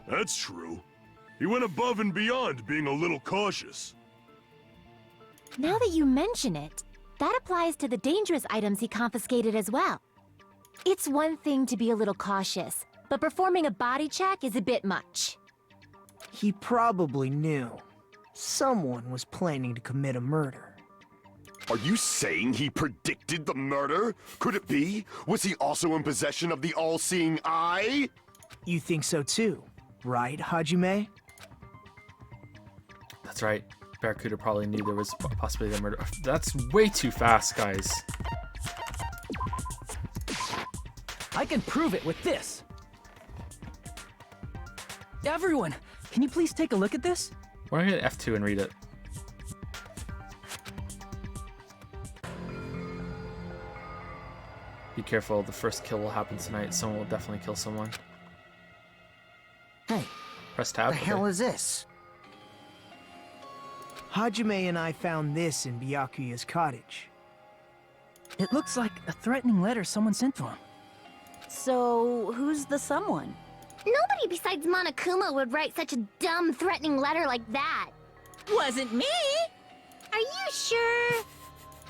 That's true. He went above and beyond being a little cautious. Now that you mention it, that applies to the dangerous items he confiscated as well. It's one thing to be a little cautious, but performing a body check is a bit much. He probably knew. Someone was planning to commit a murder. Are you saying he predicted the murder? Could it be? Was he also in possession of the all-seeing eye? You think so too, right, Hajime? That's right. Barracuda probably knew there was possibly a murder. That's way too fast, guys. I can prove it with this. Everyone, can you please take a look at this? Why don't I hit F2 and read it? Be careful, the first kill will happen tonight. Someone will definitely kill someone. Hey, Press tab. the hell is this? Hajime and I found this in Byakuya's cottage. It looks like a threatening letter someone sent to him. So, who's the someone? Nobody besides Monokuma would write such a dumb, threatening letter like that. Wasn't me! Are you sure?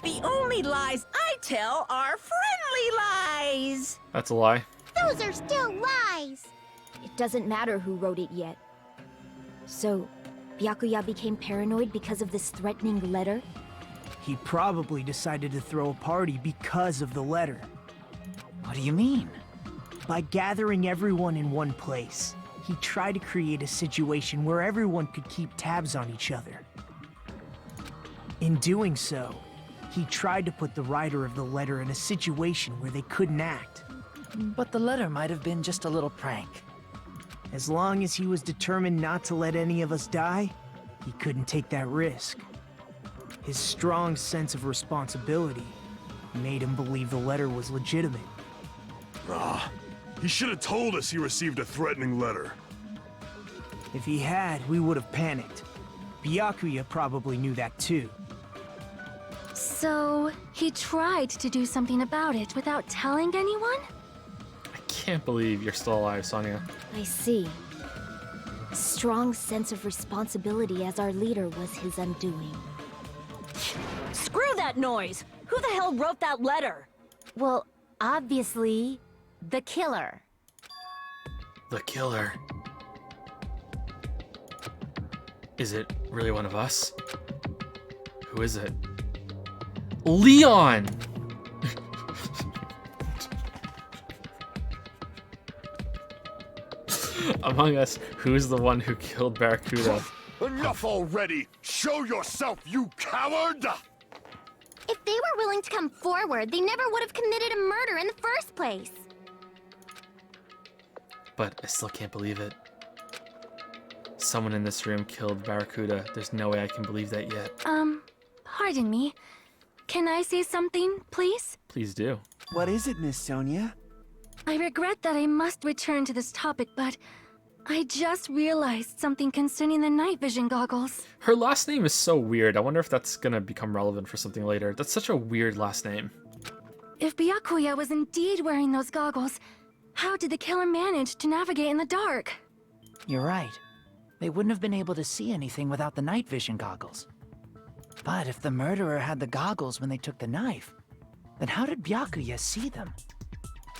The only lies I tell are friendly lies! That's a lie. Those are still lies. It doesn't matter who wrote it yet. So, Byakuya became paranoid because of this threatening letter? He probably decided to throw a party because of the letter. What do you mean? By gathering everyone in one place, he tried to create a situation where everyone could keep tabs on each other. In doing so, he tried to put the writer of the letter in a situation where they couldn't act. But the letter might have been just a little prank. As long as he was determined not to let any of us die, he couldn't take that risk. His strong sense of responsibility made him believe the letter was legitimate. He should have told us he received a threatening letter. If he had, we would have panicked. Byakuya probably knew that too. So, he tried to do something about it without telling anyone? I can't believe you're still alive, Sonia. I see. Strong sense of responsibility as our leader was his undoing. Screw that noise! Who the hell wrote that letter? Well, obviously, the killer. The killer. Is it really one of us? Who is it? Leon! Among us, who's the one who killed Barracuda? Enough already! Show yourself, you coward! If they were willing to come forward, they never would have committed a murder in the first place. But I still can't believe it. Someone in this room killed Barracuda. There's no way I can believe that yet. Pardon me. Can I say something, please? Please do. What is it, Miss Sonia? I regret that I must return to this topic, but I just realized something concerning the night vision goggles. Her last name is so weird. I wonder if that's gonna become relevant for something later. That's such a weird last name. If Byakuya was indeed wearing those goggles, how did the killer manage to navigate in the dark? You're right. They wouldn't have been able to see anything without the night vision goggles. But if the murderer had the goggles when they took the knife, then how did Byakuya see them?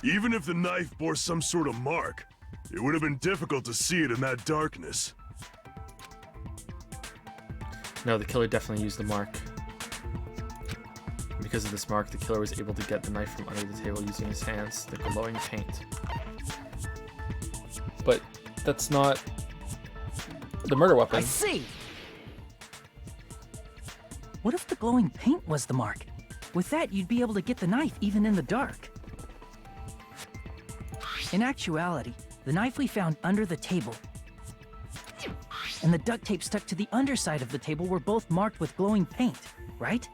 Even if the knife bore some sort of mark, it would have been difficult to see it in that darkness. No, the killer definitely used the mark. Because of this mark, the killer was able to get the knife from under the table using his hands, the glowing paint. But that's not the murder weapon. I see! What if the glowing paint was the mark? With that, you'd be able to get the knife even in the dark. In actuality, the knife we found under the table and the duct tape stuck to the underside of the table were both marked with glowing paint, right?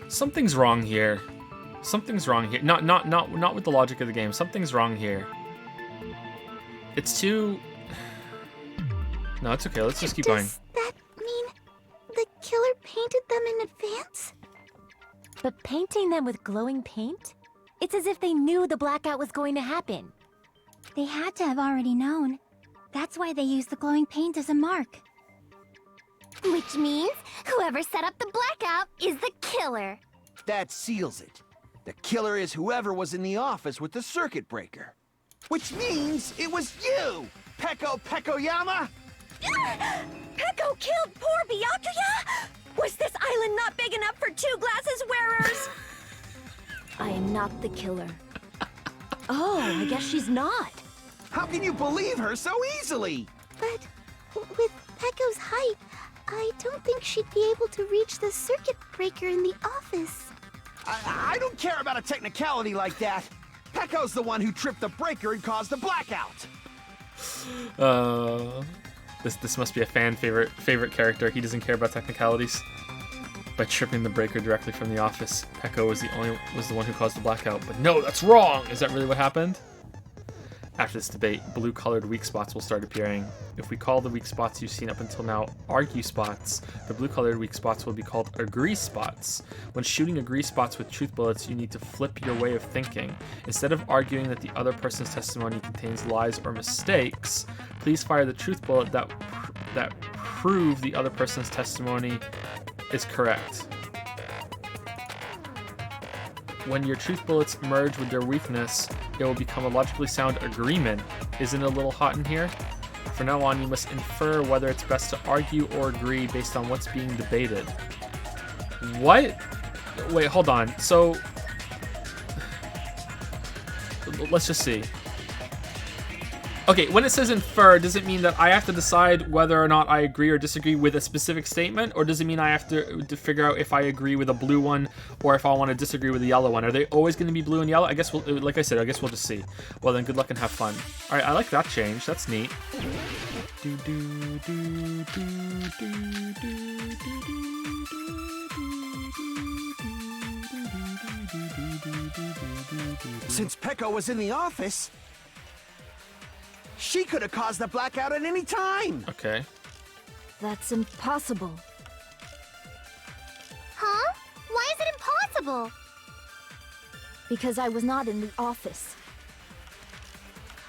Something's wrong here. Something's wrong here. Not with the logic of the game. Something's wrong here. It's too... No, it's okay. Let's just keep going. Does that mean killer painted them in advance? But painting them with glowing paint? It's as if they knew the blackout was going to happen. They had to have already known. That's why they used the glowing paint as a mark. Which means whoever set up the blackout is the killer. That seals it. The killer is whoever was in the office with the circuit breaker. Which means it was you, Peko Pekoyama! Peko killed poor Byakuya? Was this island not big enough for 2 glasses wearers? I am not the killer. Oh, I guess she's not. How can you believe her so easily? But with Peko's height, I don't think she'd be able to reach the circuit breaker in the office. I don't care about a technicality like that. Peko's the one who tripped the breaker and caused the blackout. This must be a fan favorite character. He doesn't care about technicalities. By tripping the breaker directly from the office, Peko was the one who caused the blackout. But no, that's wrong! Is that really what happened? After this debate, blue-colored weak spots will start appearing. If we call the weak spots you've seen up until now argue spots, the blue-colored weak spots will be called agree spots. When shooting agree spots with truth bullets, you need to flip your way of thinking. Instead of arguing that the other person's testimony contains lies or mistakes, please fire the truth bullet that prove the other person's testimony is correct. When your truth bullets merge with their weakness, it will become a logically sound agreement. Isn't it a little hot in here? From now on, you must infer whether it's best to argue or agree based on what's being debated. What? Wait, hold on. So, let's just see. Okay, when it says infer, does it mean that I have to decide whether or not I agree or disagree with a specific statement? Or does it mean I have to figure out if I agree with a blue one or if I want to disagree with the yellow one? Are they always going to be blue and yellow? I guess we'll, like I said, I guess we'll just see. Well then, good luck and have fun. All right, I like that change. That's neat. Since Peko was in the office, she could have caused the blackout at any time. Okay. That's impossible. Huh? Why is it impossible? Because I was not in the office.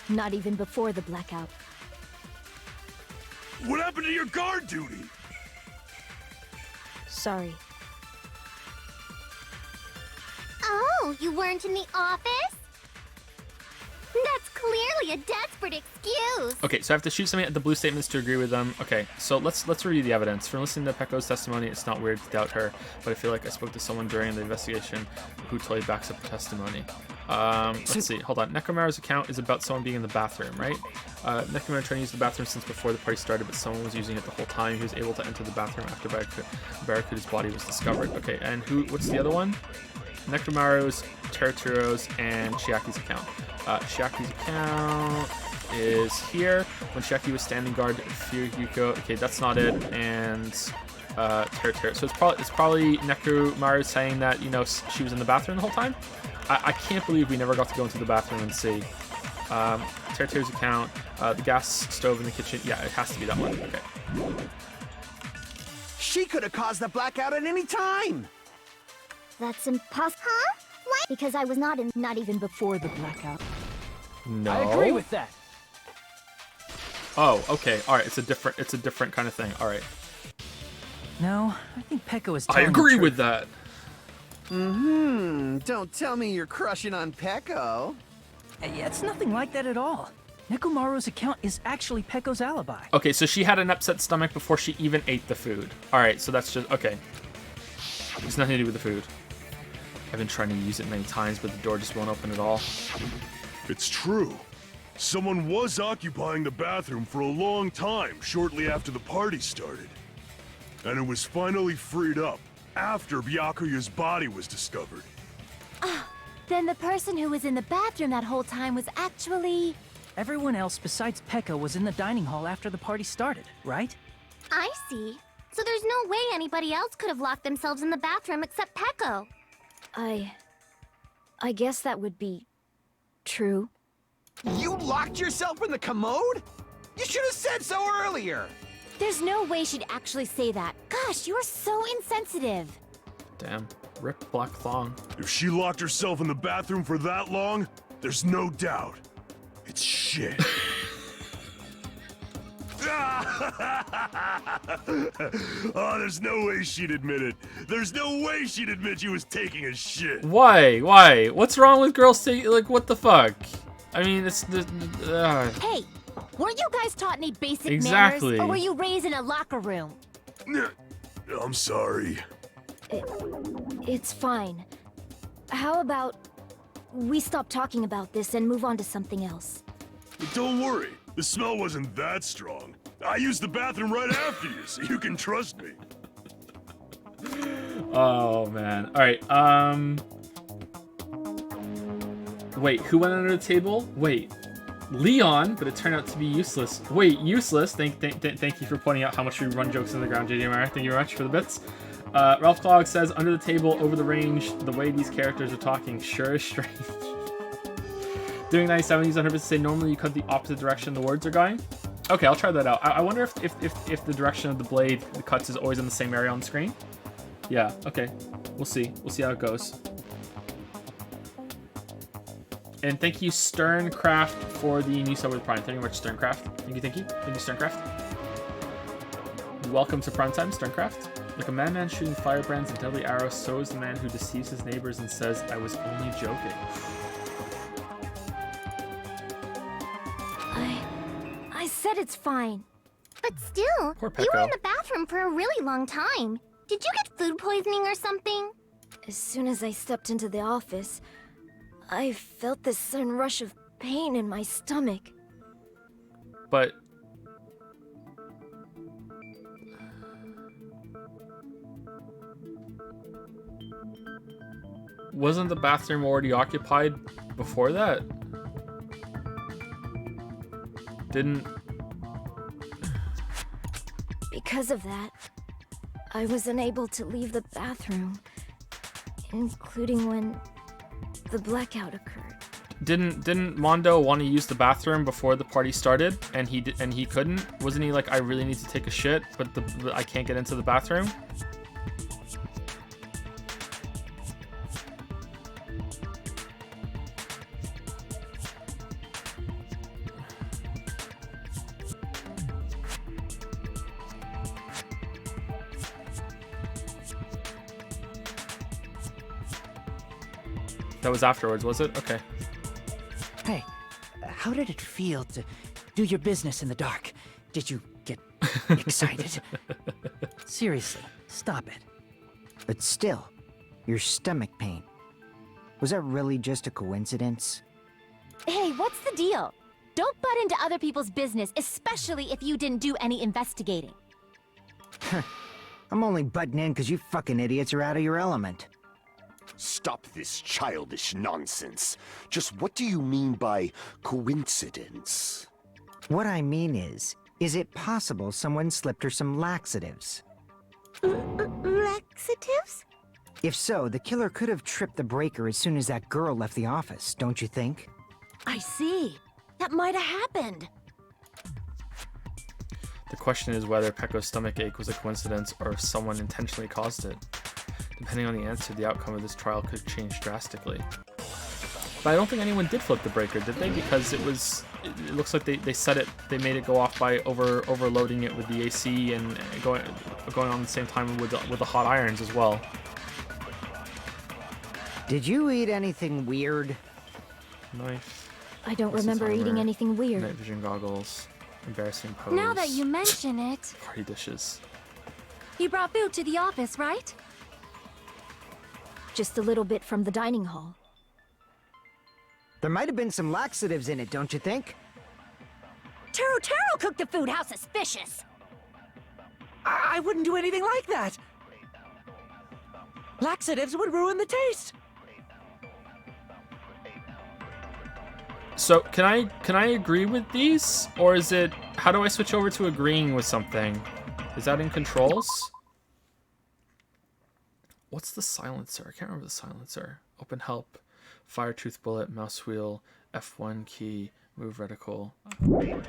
Not even before the blackout. What happened to your guard duty? Sorry. Oh, you weren't in the office? That's clearly a desperate excuse. Okay, so I have to shoot something at the blue statements to agree with them. Okay, so let's review the evidence. From listening to Peko's testimony, it's not weird to doubt her, but I feel like I spoke to someone during the investigation who totally backs up her testimony. Let's see. Hold on. Nekomaru's account is about someone being in the bathroom, right? Nekomaru tried to use the bathroom since before the party started, but someone was using it the whole time. He was able to enter the bathroom after Barracuda's body was discovered. Okay, and what's the other one? Nekomaru's, Terutero's, and Chiaki's account. Chiaki's account is here. When Chiaki was standing guard, Fuyuko. Okay, that's not it. And Terutero. So it's probably Nekomaru saying that, you know, she was in the bathroom the whole time. I can't believe we never got to go into the bathroom and see. Terutero's account, the gas stove in the kitchen. Yeah, it has to be that one. Okay. She could have caused the blackout at any time. That's impossible. Huh? Why? Because I was not even before the blackout. No. I agree with that. Oh, okay. All right. It's a different kind of thing. All right. No, I think Peko is I telling agree the with truth. that. Don't tell me you're crushing on Peko. It's nothing like that at all. Nekomaru's account is actually Peko's alibi. Okay, so she had an upset stomach before she even ate the food. All right, so that's just okay. It's nothing to do with the food. I've been trying to use it many times, but the door just won't open at all. It's true. Someone was occupying the bathroom for a long time shortly after the party started. And it was finally freed up after Byakuya's body was discovered. Then the person who was in the bathroom that whole time was actually... Everyone else besides Peko was in the dining hall after the party started, right? I see. So there's no way anybody else could have locked themselves in the bathroom except Peko. I guess that would be true. You locked yourself in the commode? You should have said so earlier. There's no way she'd actually say that. Gosh, you're so insensitive. Damn. Rip Black Thong. If she locked herself in the bathroom for that long, there's no doubt. It's shit. Oh, there's no way she'd admit it. There's no way she'd admit she was taking a shit. Why? Why? What's wrong with girls taking, like, what the fuck? I mean, it's the... Hey, weren't you guys taught any basic Exactly. manners? Or were you raised in a locker room? I'm sorry. It's fine. How about we stop talking about this and move on to something else? But don't worry. The smell wasn't that strong. I used the bathroom right after you, so you can trust me. Oh, man. Alright, wait, who went under the table? Wait, Leon, but it turned out to be useless. Wait, useless. Thank you for pointing out how much we run jokes in the ground, JDMR. Thank you very much for the bits. Ralph Clog says, under the table, over the range, the way these characters are talking sure is strange. Doing 97, he's 100% say normally you cut the opposite direction the words are going. Okay, I'll try that out. I wonder if the direction of the blade, the cuts, is always in the same area on the screen. Yeah, okay. We'll see. We'll see how it goes. And thank you, Sterncraft, for the new sub with Prime. Thank you very much, Sterncraft. Thank you, thank you. Thank you, Sterncraft. Welcome to Prime Time, Sterncraft. Like a madman shooting firebrands and deadly arrows, so is the man who deceives his neighbors and says, I was only joking. I said it's fine. But still, Poor you were Pecco. in the bathroom for a really long time. Did you get food poisoning or something? As soon as I stepped into the office, I felt this sudden rush of pain in my stomach. But... wasn't the bathroom already occupied before that? Didn't... Because of that, I was unable to leave the bathroom, including when the blackout occurred. Didn't Mondo want to use the bathroom before the party started, and he couldn't? Wasn't he like, I really need to take a shit, but I can't get into the bathroom? That was afterwards, was it? Okay. Hey, how did it feel to do your business in the dark? Did you get excited? Seriously, stop it. But still, your stomach pain. Was that really just a coincidence? Hey, what's the deal? Don't butt into other people's business, especially if you didn't do any investigating. I'm only butting in because you fucking idiots are out of your element. Stop this childish nonsense. Just what do you mean by coincidence? What I mean is it possible someone slipped her some laxatives? Laxatives? If so, the killer could have tripped the breaker as soon as that girl left the office, don't you think? I see. That might have happened. The question is whether Pecco's stomach ache was a coincidence or if someone intentionally caused it. Depending on the answer, the outcome of this trial could change drastically. But I don't think anyone did flip the breaker, did they? Because it looks like they set it, they made it go off by overloading it with the AC and going on the same time with the hot irons as well. Did you eat anything weird? Knife. I don't remember eating anything weird. Night vision goggles. Embarrassing pose. Now that you mention it, Party dishes. you brought food to the office, right? Just a little bit from the dining hall. There might have been some laxatives in it, don't you think? Taro cooked the food. How suspicious! I wouldn't do anything like that. Laxatives would ruin the taste. So can I agree with these, or is it, how do I switch over to agreeing with something? Is that in controls? What's the silencer? I can't remember the silencer. Open help, fire tooth bullet, mouse wheel, F1 key, move reticle. Okay.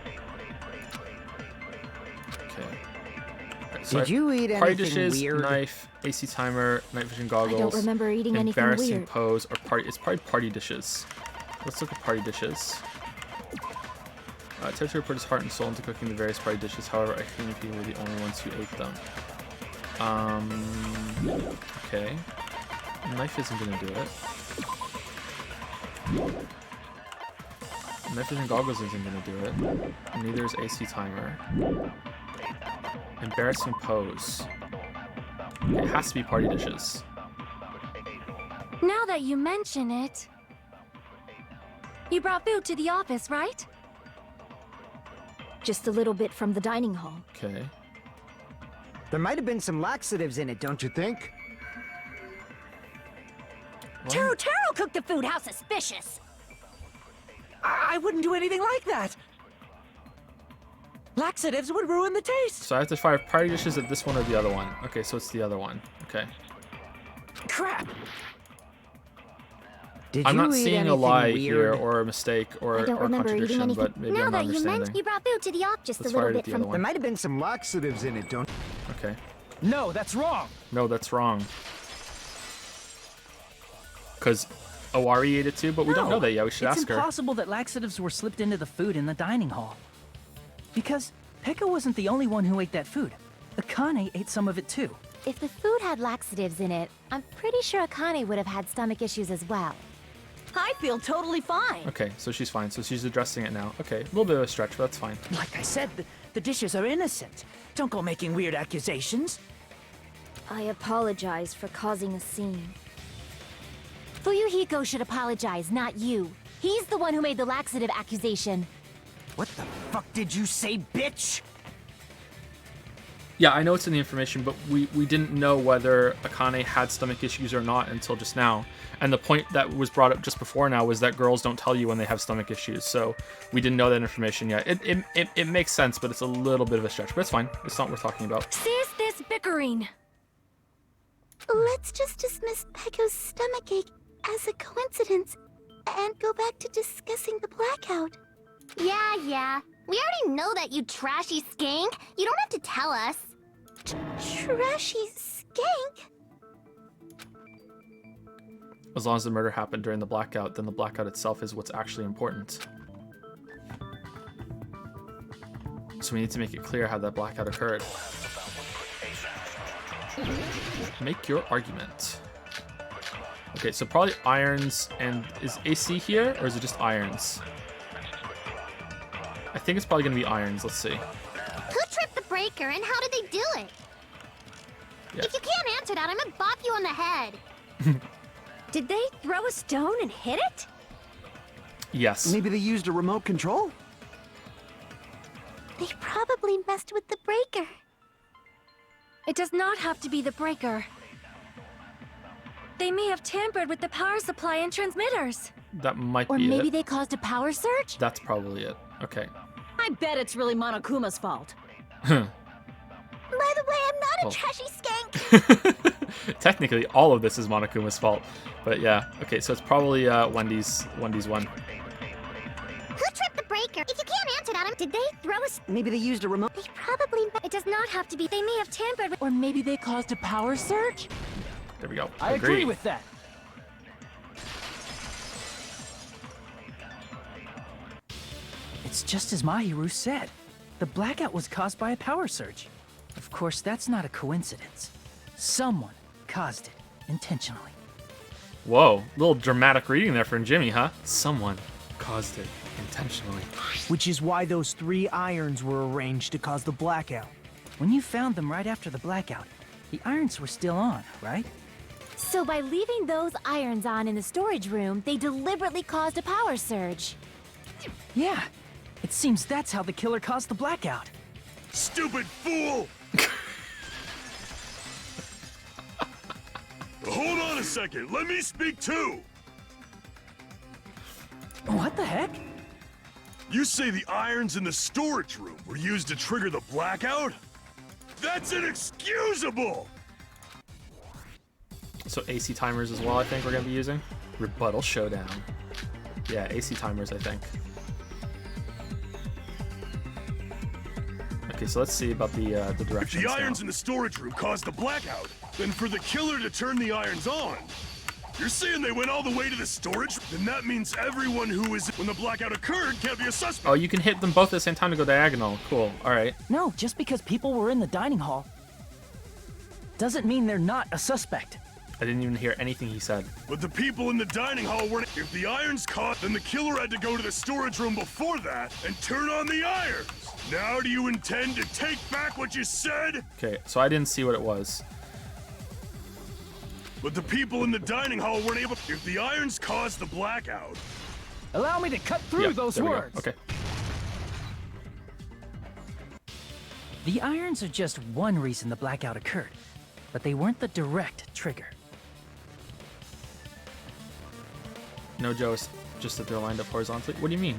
So Did you eat party anything dishes, weird? knife, AC timer, night vision goggles. I don't remember eating anything embarrassing weird. pose, or party. It's probably party dishes. Let's look at party dishes. Tetsuya put his heart and soul into cooking the various party dishes. However, I think we were the only ones who ate them. Okay. Knife isn't gonna do it. Night vision goggles isn't gonna do it. Neither is AC timer. Embarrassing pose. It has to be party dishes. Now that you mention it, you brought food to the office, right? Just a little bit from the dining hall. Okay. There might have been some laxatives in it, don't you think? Taro cooked the food. How suspicious! I wouldn't do anything like that. Laxatives would ruin the taste. So I have to fire party dishes at this one or the other one. Okay, so it's the other one. Okay. Crap. Did I'm you not eat seeing a anything eye weird? here or a mistake or, I don't or remember eating contradiction, anything. but maybe Now I'm not that you understanding. mentioned, you brought food to the office. Just Let's a little fire it at bit the from. other There one. might have been some laxatives in it, don't? Okay. No, that's wrong. No, that's wrong. Because Owari ate it too, but we don't know that yet. We should It's ask her. impossible that laxatives were slipped into the food in the dining hall. Because Pekka wasn't the only one who ate that food. Akane ate some of it too. If the food had laxatives in it, I'm pretty sure Akane would have had stomach issues as well. I feel totally fine. Okay, so she's fine. So she's addressing it now. Okay, a little bit of a stretch, but that's fine. Like I said, the dishes are innocent. Don't go making weird accusations. I apologize for causing a scene. Fuyuhiko should apologize, not you. He's the one who made the laxative accusation. What the fuck did you say, bitch? Yeah, I know it's in the information, but we didn't know whether Akane had stomach issues or not until just now. And the point that was brought up just before now was that girls don't tell you when they have stomach issues. So we didn't know that information yet. It makes sense, but it's a little bit of a stretch. But it's fine. It's not worth talking about. Cease this bickering. Let's just dismiss Pecco's stomachache as a coincidence and go back to discussing the blackout. Yeah. We already know that, you trashy skank. You don't have to tell us. Trashy skank? As long as the murder happened during the blackout, then the blackout itself is what's actually important. So we need to make it clear how that blackout occurred. Make your argument. Okay, so probably irons, and is AC here, or is it just irons? I think it's probably gonna be irons, let's see. Who tripped the breaker and how did they do it? Yeah. If you can't answer that, I'm gonna bop you on the head. Did they throw a stone and hit it? Yes. Maybe they used a remote control? They probably messed with the breaker. It does not have to be the breaker. They may have tampered with the power supply and transmitters. That might Or be maybe it. they caused a power surge? That's probably it. Okay. I bet it's really Monokuma's fault. By the way, I'm not Well. a trashy skank. Technically, all of this is Monokuma's fault. But yeah, okay, so it's probably Wendy's one. Who tripped the breaker? If you can't answer that, did they throw a... Maybe they used a remote... They probably... It does not have to be. They may have tampered with... Or maybe they caused a power surge? There we go. I agree with that. It's just as Mahiru said. The blackout was caused by a power surge. Of course, that's not a coincidence. Someone caused it intentionally. Whoa, little dramatic reading there from Jimmy, huh? Someone caused it intentionally. Which is why those 3 irons were arranged to cause the blackout. When you found them right after the blackout, the irons were still on, right? So by leaving those irons on in the storage room, they deliberately caused a power surge. Yeah, it seems that's how the killer caused the blackout. Stupid fool! Hold on a second, let me speak too! What the heck? You say the irons in the storage room were used to trigger the blackout? That's inexcusable! So AC timers as well, I think we're gonna be using. Rebuttal showdown. Yeah, AC timers, I think. Okay, so let's see about the If directions the irons now. in the storage room caused the blackout, then for the killer to turn the irons on, you're saying they went all the way to the storage? Then that means everyone who was when the blackout occurred can't be a suspect. Oh, you can hit them both at the same time to go diagonal. Cool. All right. No, just because people were in the dining hall doesn't mean they're not a suspect. I didn't even hear anything he said. But the people in the dining hall weren't. If the irons caught, then the killer had to go to the storage room before that and turn on the irons. Now do you intend to take back what you said? Okay, so I didn't see what it was. But the people in the dining hall weren't able. If the irons caused the blackout. Allow me to cut through Yep, those there we go. words. Okay. The irons are just one reason the blackout occurred, but they weren't the direct trigger. No, Joe, it's just that they're lined up horizontally. What do you mean?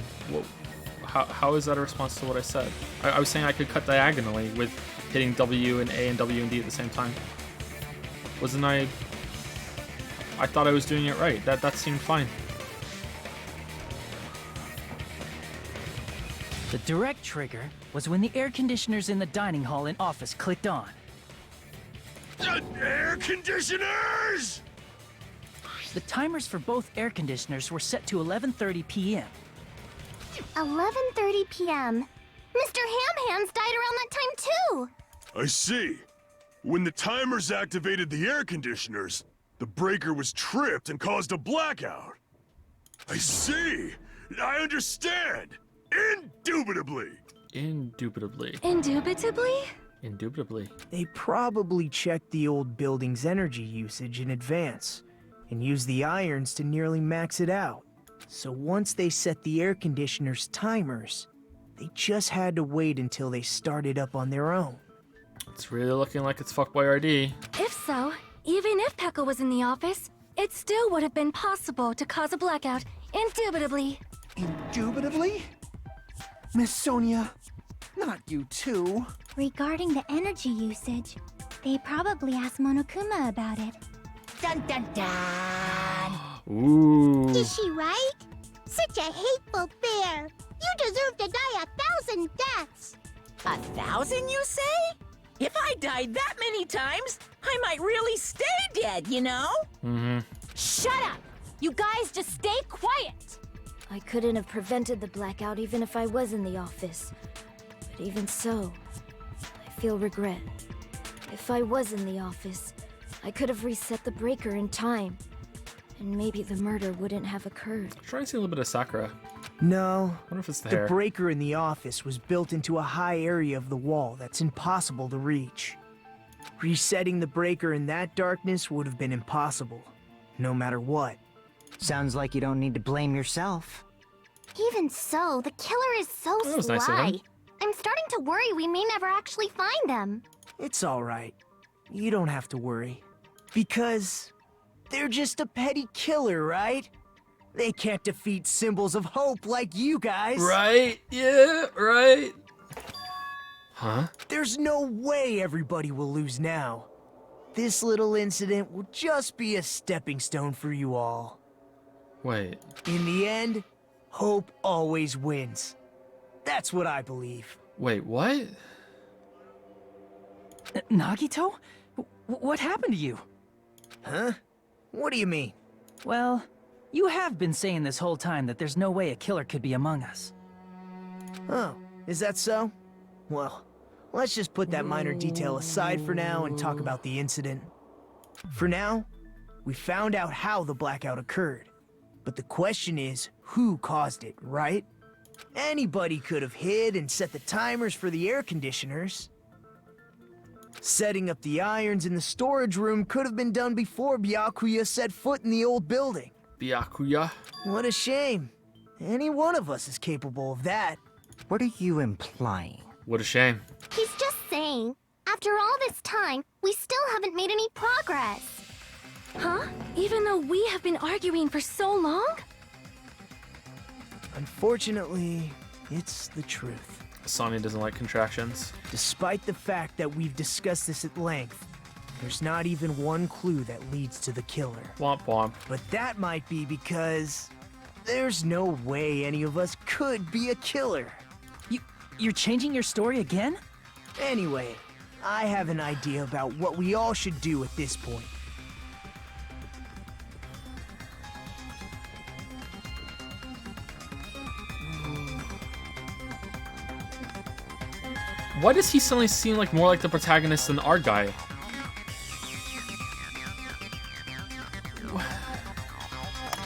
How is that a response to what I said? I was saying I could cut diagonally with hitting W and A and W and D at the same time. Wasn't I thought I was doing it right. That seemed fine. The direct trigger was when the air conditioners in the dining hall and office clicked on. Air conditioners! The timers for both air conditioners were set to 11:30 p.m. 11:30 p.m. Mr. Ham-Hands died around that time too! I see. When the timers activated the air conditioners, the breaker was tripped and caused a blackout. I see. I understand. Indubitably. Indubitably. Indubitably? Indubitably. They probably checked the old building's energy usage in advance and used the irons to nearly max it out. So once they set the air conditioner's timers, they just had to wait until they started up on their own. It's really looking like it's fuckboy RD. If so, even if Pekka was in the office, it still would have been possible to cause a blackout, indubitably. Indubitably? Miss Sonia, not you too. Regarding the energy usage, they probably asked Monokuma about it. Dun dun dun! Ooh. Is she right? Such a hateful bear! You deserve to die 1,000 deaths! 1,000, you say? If I died that many times, I might really stay dead, you know? Mm-hmm. Shut up! You guys just stay quiet! I couldn't have prevented the blackout even if I was in the office. But even so, I feel regret. If I was in the office, I could have reset the breaker in time. And maybe the murder wouldn't have occurred. I'm trying to see a little bit of Sakura. No. I wonder if it's the The hair. breaker in the office was built into a high area of the wall that's impossible to reach. Resetting the breaker in that darkness would have been impossible, no matter what. Sounds like you don't need to blame yourself. Even so, the killer is so That was nice of sly. him. I'm starting to worry we may never actually find them. It's alright. You don't have to worry. Because they're just a petty killer, right? They can't defeat symbols of hope like you guys. Right? Yeah, right. Huh? There's no way everybody will lose now. This little incident will just be a stepping stone for you all. Wait. In the end, hope always wins. That's what I believe. Wait, what? Nagito? What happened to you? Huh? What do you mean? Well, you have been saying this whole time that there's no way a killer could be among us. Oh, is that so? Well, let's just put that minor detail aside for now and talk about the incident. For now, we found out how the blackout occurred. But the question is, who caused it, right? Anybody could have hid and set the timers for the air conditioners. Setting up the irons in the storage room could have been done before Byakuya set foot in the old building. Byakuya? What a shame. Any one of us is capable of that. What are you implying? What a shame. He's just saying, after all this time, we still haven't made any progress. Huh? Even though we have been arguing for so long? Unfortunately, it's the truth. Sonya doesn't like contractions. Despite the fact that we've discussed this at length, there's not even one clue that leads to the killer. Womp womp. But that might be because there's no way any of us could be a killer. You're changing your story again? Anyway, I have an idea about what we all should do at this point. Why does he suddenly seem like more like the protagonist than our guy?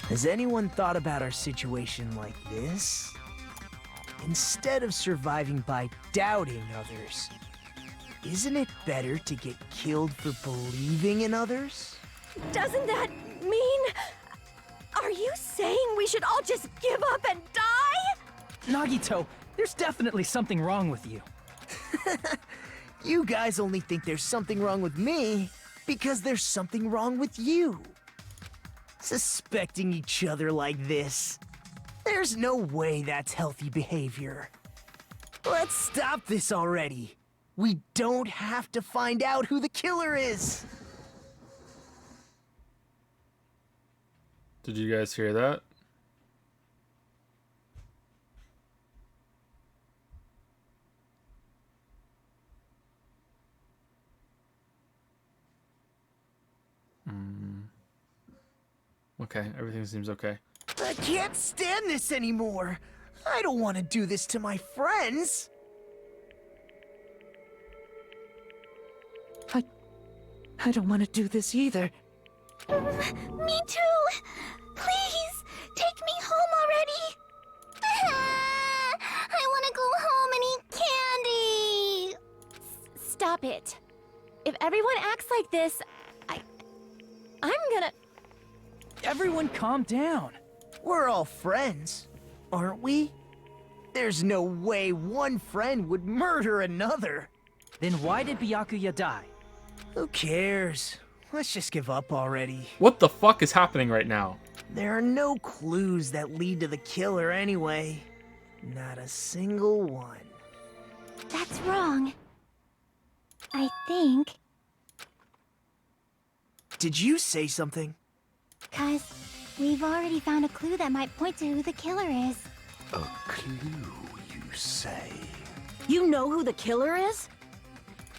Has anyone thought about our situation like this? Instead of surviving by doubting others, isn't it better to get killed for believing in others? Doesn't that mean... Are you saying we should all just give up and die? Nagito, there's definitely something wrong with you. You guys only think there's something wrong with me because there's something wrong with you. Suspecting each other like this. There's no way that's healthy behavior. Let's stop this already. We don't have to find out who the killer is. Did you guys hear that? Okay, everything seems okay. I can't stand this anymore. I don't want to do this to my friends. I don't want to do this either. Me too! Please, take me home already! I want to go home and eat candy! Stop it. If everyone acts like this, I'm gonna... Everyone calm down. We're all friends, aren't we? There's no way one friend would murder another. Then why did Byakuya die? Who cares? Let's just give up already. What the fuck is happening right now? There are no clues that lead to the killer anyway. Not a single one. That's wrong. I think. Did you say something? 'Cause we've already found a clue that might point to who the killer is. A clue, you say? You know who the killer is?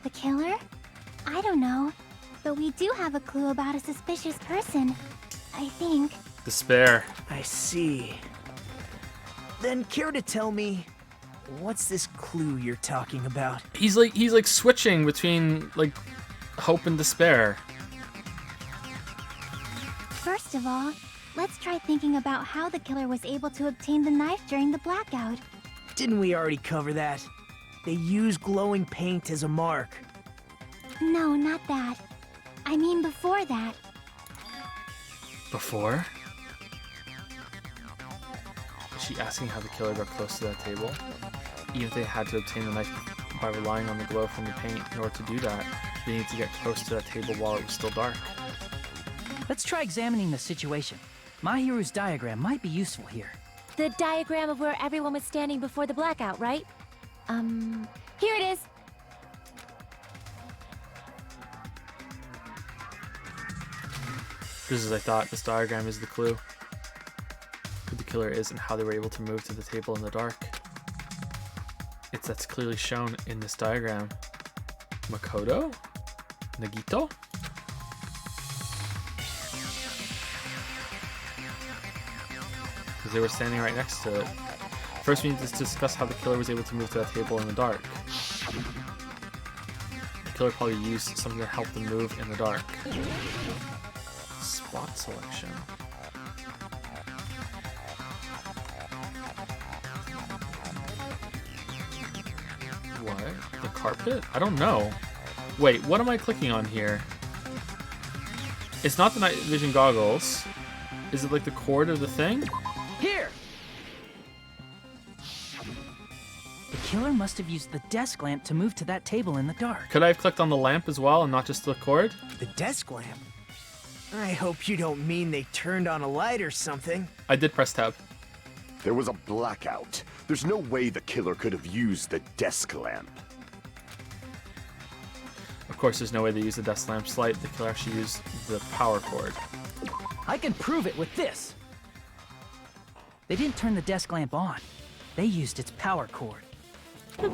The killer? I don't know. But we do have a clue about a suspicious person. I think. Despair. I see. Then care to tell me, what's this clue you're talking about? He's like switching between like hope and despair. First of all, let's try thinking about how the killer was able to obtain the knife during the blackout. Didn't we already cover that? They use glowing paint as a mark. No, not that. I mean before that. Before? Is she asking how the killer got close to that table? Even if they had to obtain the knife by relying on the glow from the paint, in order to do that, they needed to get close to that table while it was still dark. Let's try examining the situation. Mahiru's diagram might be useful here. The diagram of where everyone was standing before the blackout, right? Here it is. Just as I thought, this diagram is the clue. Who the killer is and how they were able to move to the table in the dark. That's clearly shown in this diagram. Makoto? Nagito? Because they were standing right next to it. First, we need to discuss how the killer was able to move to that table in the dark. The killer probably used something to help them move in the dark. Spot selection. What? The carpet? I don't know. Wait, what am I clicking on here? It's not the night vision goggles. Is it like the cord of the thing? Here! The killer must have used the desk lamp to move to that table in the dark. Could I have clicked on the lamp as well and not just the cord? The desk lamp? I hope you don't mean they turned on a light or something. I did press tab. There was a blackout. There's no way the killer could have used the desk lamp. Of course, there's no way they used the desk lamp's light. The killer actually used the power cord. I can prove it with this. They didn't turn the desk lamp on. They used its power cord. The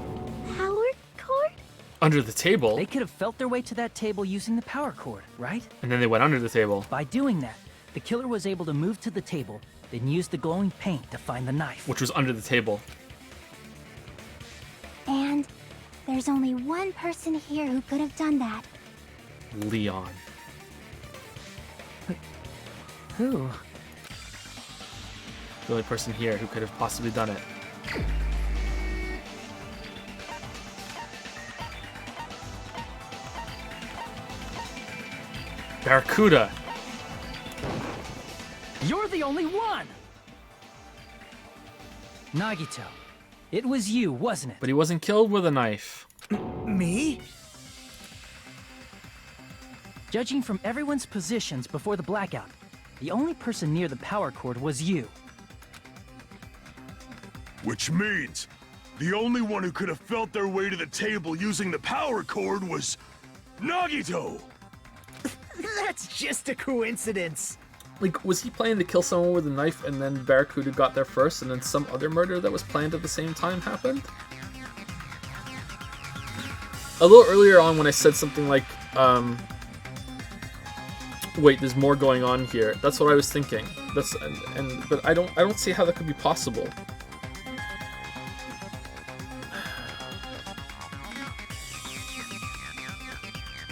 power cord? Under the table? They could have felt their way to that table using the power cord, right? And then they went under the table. By doing that, the killer was able to move to the table, then use the glowing paint to find the knife. Which was under the table. And there's only one person here who could have done that. Leon. Who? The only person here who could have possibly done it. Barracuda. You're the only one! Nagito, it was you, wasn't it? But he wasn't killed with a knife. Me? Judging from everyone's positions before the blackout, the only person near the power cord was you. Which means the only one who could have felt their way to the table using the power cord was Nagito! That's just a coincidence. Like, was he planning to kill someone with a knife and then Barracuda got there first and then some other murder that was planned at the same time happened? A little earlier on when I said something like, wait, there's more going on here. That's what I was thinking. But I don't see how that could be possible.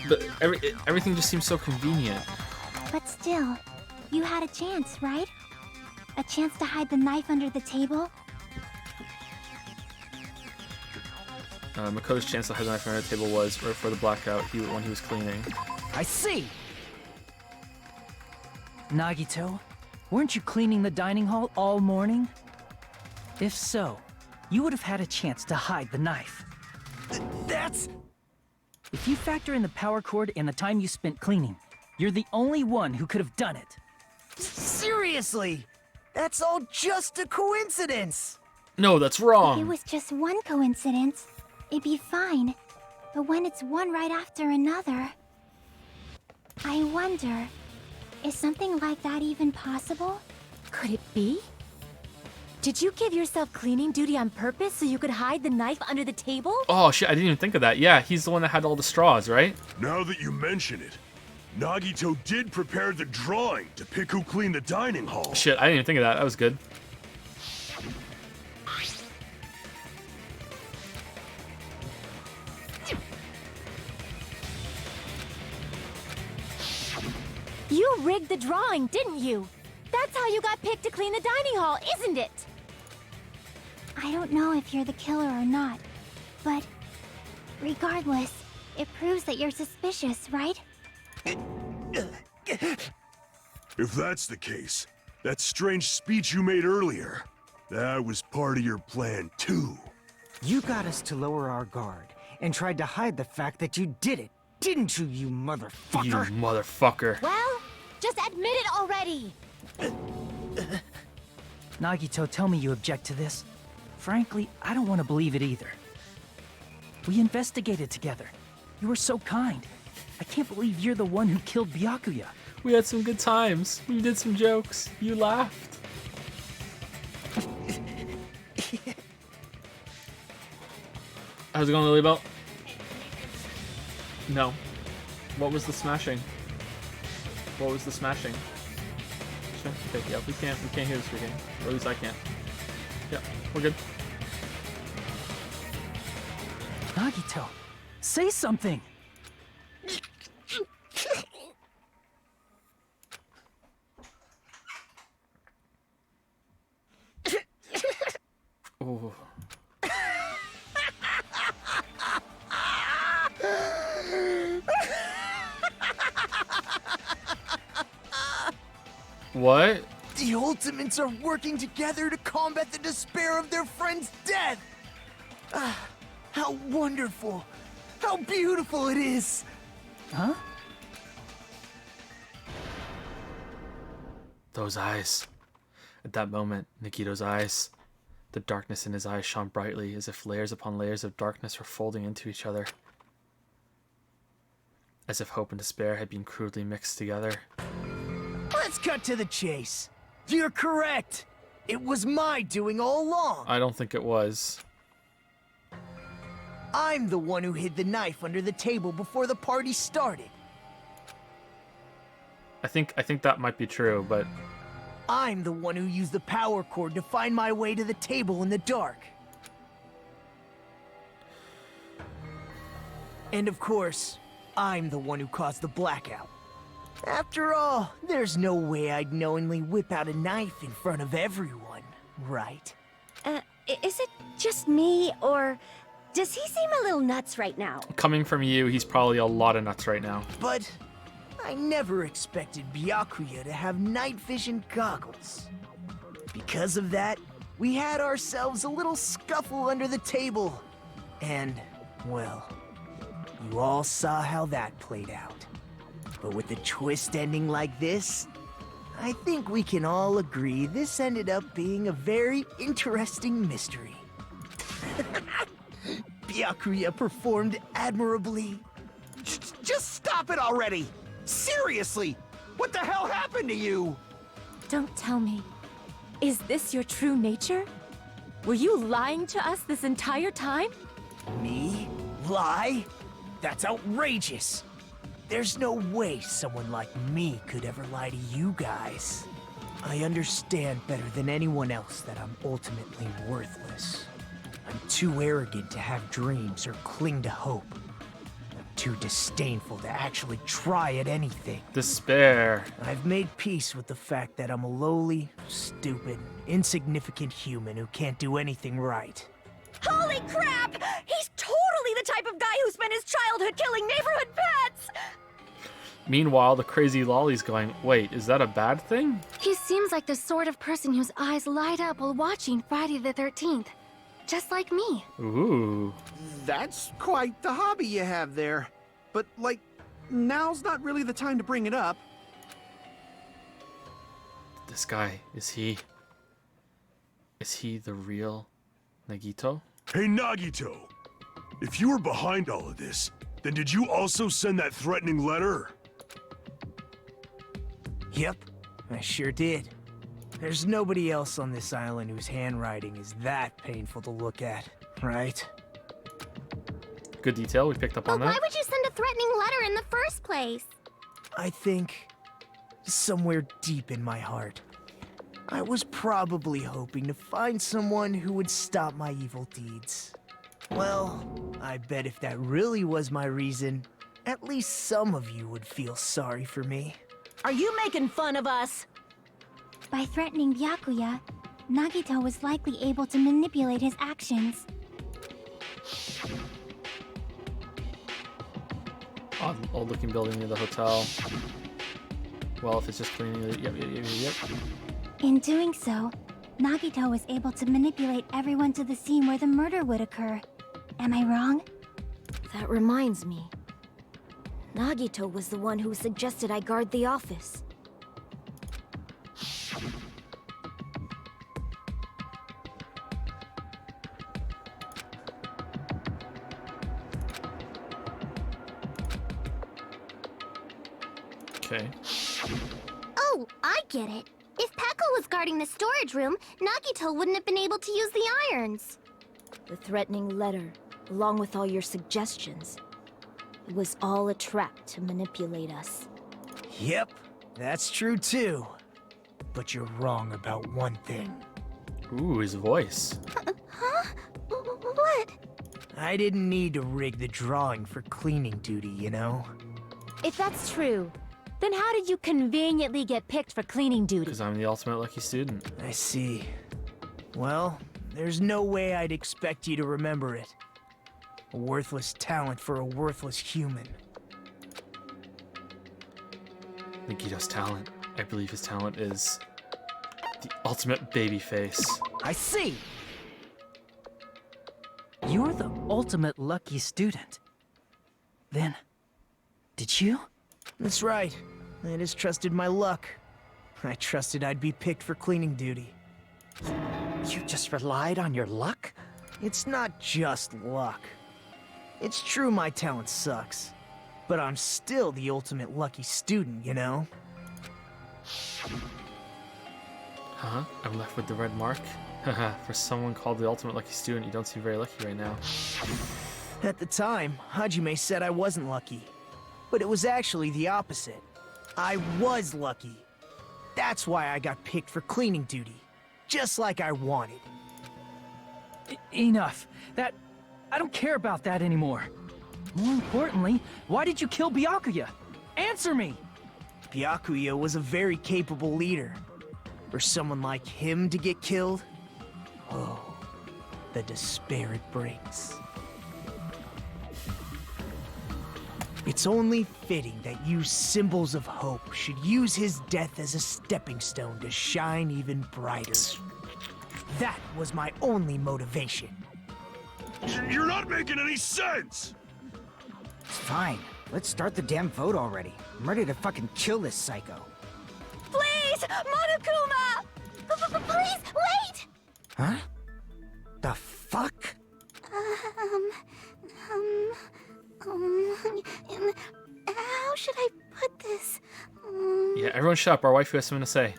But everything just seems so convenient. But still, you had a chance, right? A chance to hide the knife under the table? Makoto's chance to hide the knife under the table was right before the blackout when he was cleaning. I see! Nagito, weren't you cleaning the dining hall all morning? If so, you would have had a chance to hide the knife. That's... If you factor in the power cord and the time you spent cleaning, you're the only one who could have done it. Seriously! That's all just a coincidence! No, that's wrong! If it was just one coincidence, it'd be fine. But when it's one right after another... I wonder, is something like that even possible? Could it be? Did you give yourself cleaning duty on purpose so you could hide the knife under the table? Oh shit, I didn't even think of that. Yeah, he's the one that had all the straws, right? Now that you mention it, Nagito did prepare the drawing to pick who cleaned the dining hall. Shit, I didn't even think of that. That was good. You rigged the drawing, didn't you? That's how you got picked to clean the dining hall, isn't it? I don't know if you're the killer or not, but regardless, it proves that you're suspicious, right? If that's the case, that strange speech you made earlier, that was part of your plan too. You got us to lower our guard and tried to hide the fact that you did it, didn't you, you motherfucker? You motherfucker. Well, just admit it already! Nagito, tell me you object to this. Frankly, I don't want to believe it either. We investigated together. You were so kind. I can't believe you're the one who killed Byakuya. We had some good times. We did some jokes. You laughed. How's it going, Lilybell? No. What was the smashing? What was the smashing? Okay, yeah, we can't hear this freaking. Or at least I can't. Yeah, we're good. Nagito, say something! Oh. What? The Ultimates are working together to combat the despair of their friend's death! Ah, how wonderful! How beautiful it is! Huh? Those eyes. At that moment, Nikito's eyes. The darkness in his eyes shone brightly, as if layers upon layers of darkness were folding into each other. As if hope and despair had been crudely mixed together. Let's cut to the chase. You're correct. It was my doing all along. I don't think it was. I'm the one who hid the knife under the table before the party started. I think that might be true, but I'm the one who used the power cord to find my way to the table in the dark. And of course, I'm the one who caused the blackout. After all, there's no way I'd knowingly whip out a knife in front of everyone, right? Is it just me, or does he seem a little nuts right now? coming from you, he's probably a lot of nuts right now. But I never expected Byakuya to have night vision goggles. Because of that, we had ourselves a little scuffle under the table. And, well, you all saw how that played out. But with the twist ending like this, I think we can all agree this ended up being a very interesting mystery. Byakuya performed admirably. Just stop it already! Seriously! What the hell happened to you? Don't tell me. Is this your true nature? Were you lying to us this entire time? Me? Lie? That's outrageous! There's no way someone like me could ever lie to you guys. I understand better than anyone else that I'm ultimately worthless. I'm too arrogant to have dreams or cling to hope. I'm too disdainful to actually try at anything. Despair. I've made peace with the fact that I'm a lowly, stupid, insignificant human who can't do anything right. Holy crap! He's totally the type of guy who spent his childhood killing neighborhood pets! Meanwhile, the crazy lolly's going, wait, is that a bad thing? He seems like the sort of person whose eyes light up while watching Friday the 13th. Just like me. Ooh. That's quite the hobby you have there. But, like, now's not really the time to bring it up. This guy, is he the real Nagito? Hey, Nagito! If you were behind all of this, then did you also send that threatening letter? Yep, I sure did. There's nobody else on this island whose handwriting is that painful to look at, right? Good detail, we picked up on But that. why would you send a threatening letter in the first place? I think somewhere deep in my heart, I was probably hoping to find someone who would stop my evil deeds. Well, I bet if that really was my reason, at least some of you would feel sorry for me. Are you making fun of us? By threatening Byakuya, Nagito was likely able to manipulate his actions. Old looking building near the hotel. Well, if it's just cleaning it, yep. In doing so, Nagito was able to manipulate everyone to the scene where the murder would occur. Am I wrong? That reminds me. Nagito was the one who suggested I guard the office. Okay. Oh, I get it. If Pekka was guarding the storage room, Nagito wouldn't have been able to use the irons. The threatening letter, along with all your suggestions. It was all a trap to manipulate us. Yep, that's true too. But you're wrong about one thing. Ooh, his voice. Huh? What? I didn't need to rig the drawing for cleaning duty, you know? If that's true, then how did you conveniently get picked for cleaning duty? Because I'm the ultimate lucky student. I see. Well, there's no way I'd expect you to remember it. A worthless talent for a worthless human. Nagito's talent. I believe his talent is the ultimate baby face. I see! You're the ultimate lucky student. Then, did you? That's right. I just trusted my luck. I trusted I'd be picked for cleaning duty. You just relied on your luck? It's not just luck. It's true my talent sucks, but I'm still the ultimate lucky student, you know? Huh? I'm left with the red mark? Haha, for someone called the ultimate lucky student, you don't seem very lucky right now. At the time, Hajime said I wasn't lucky. But it was actually the opposite. I was lucky. That's why I got picked for cleaning duty. Just like I wanted. Enough. I don't care about that anymore. More importantly, why did you kill Byakuya? Answer me! Byakuya was a very capable leader. For someone like him to get killed? Oh, the despair it brings. It's only fitting that you symbols of hope should use his death as a stepping stone to shine even brighter. That was my only motivation. You're not making any sense! It's fine. Let's start the damn vote already. I'm ready to fucking kill this psycho. Please, Monokuma! Please, wait! Huh? The fuck? How should I put this? Yeah, everyone shut up. Our waifu has something to say.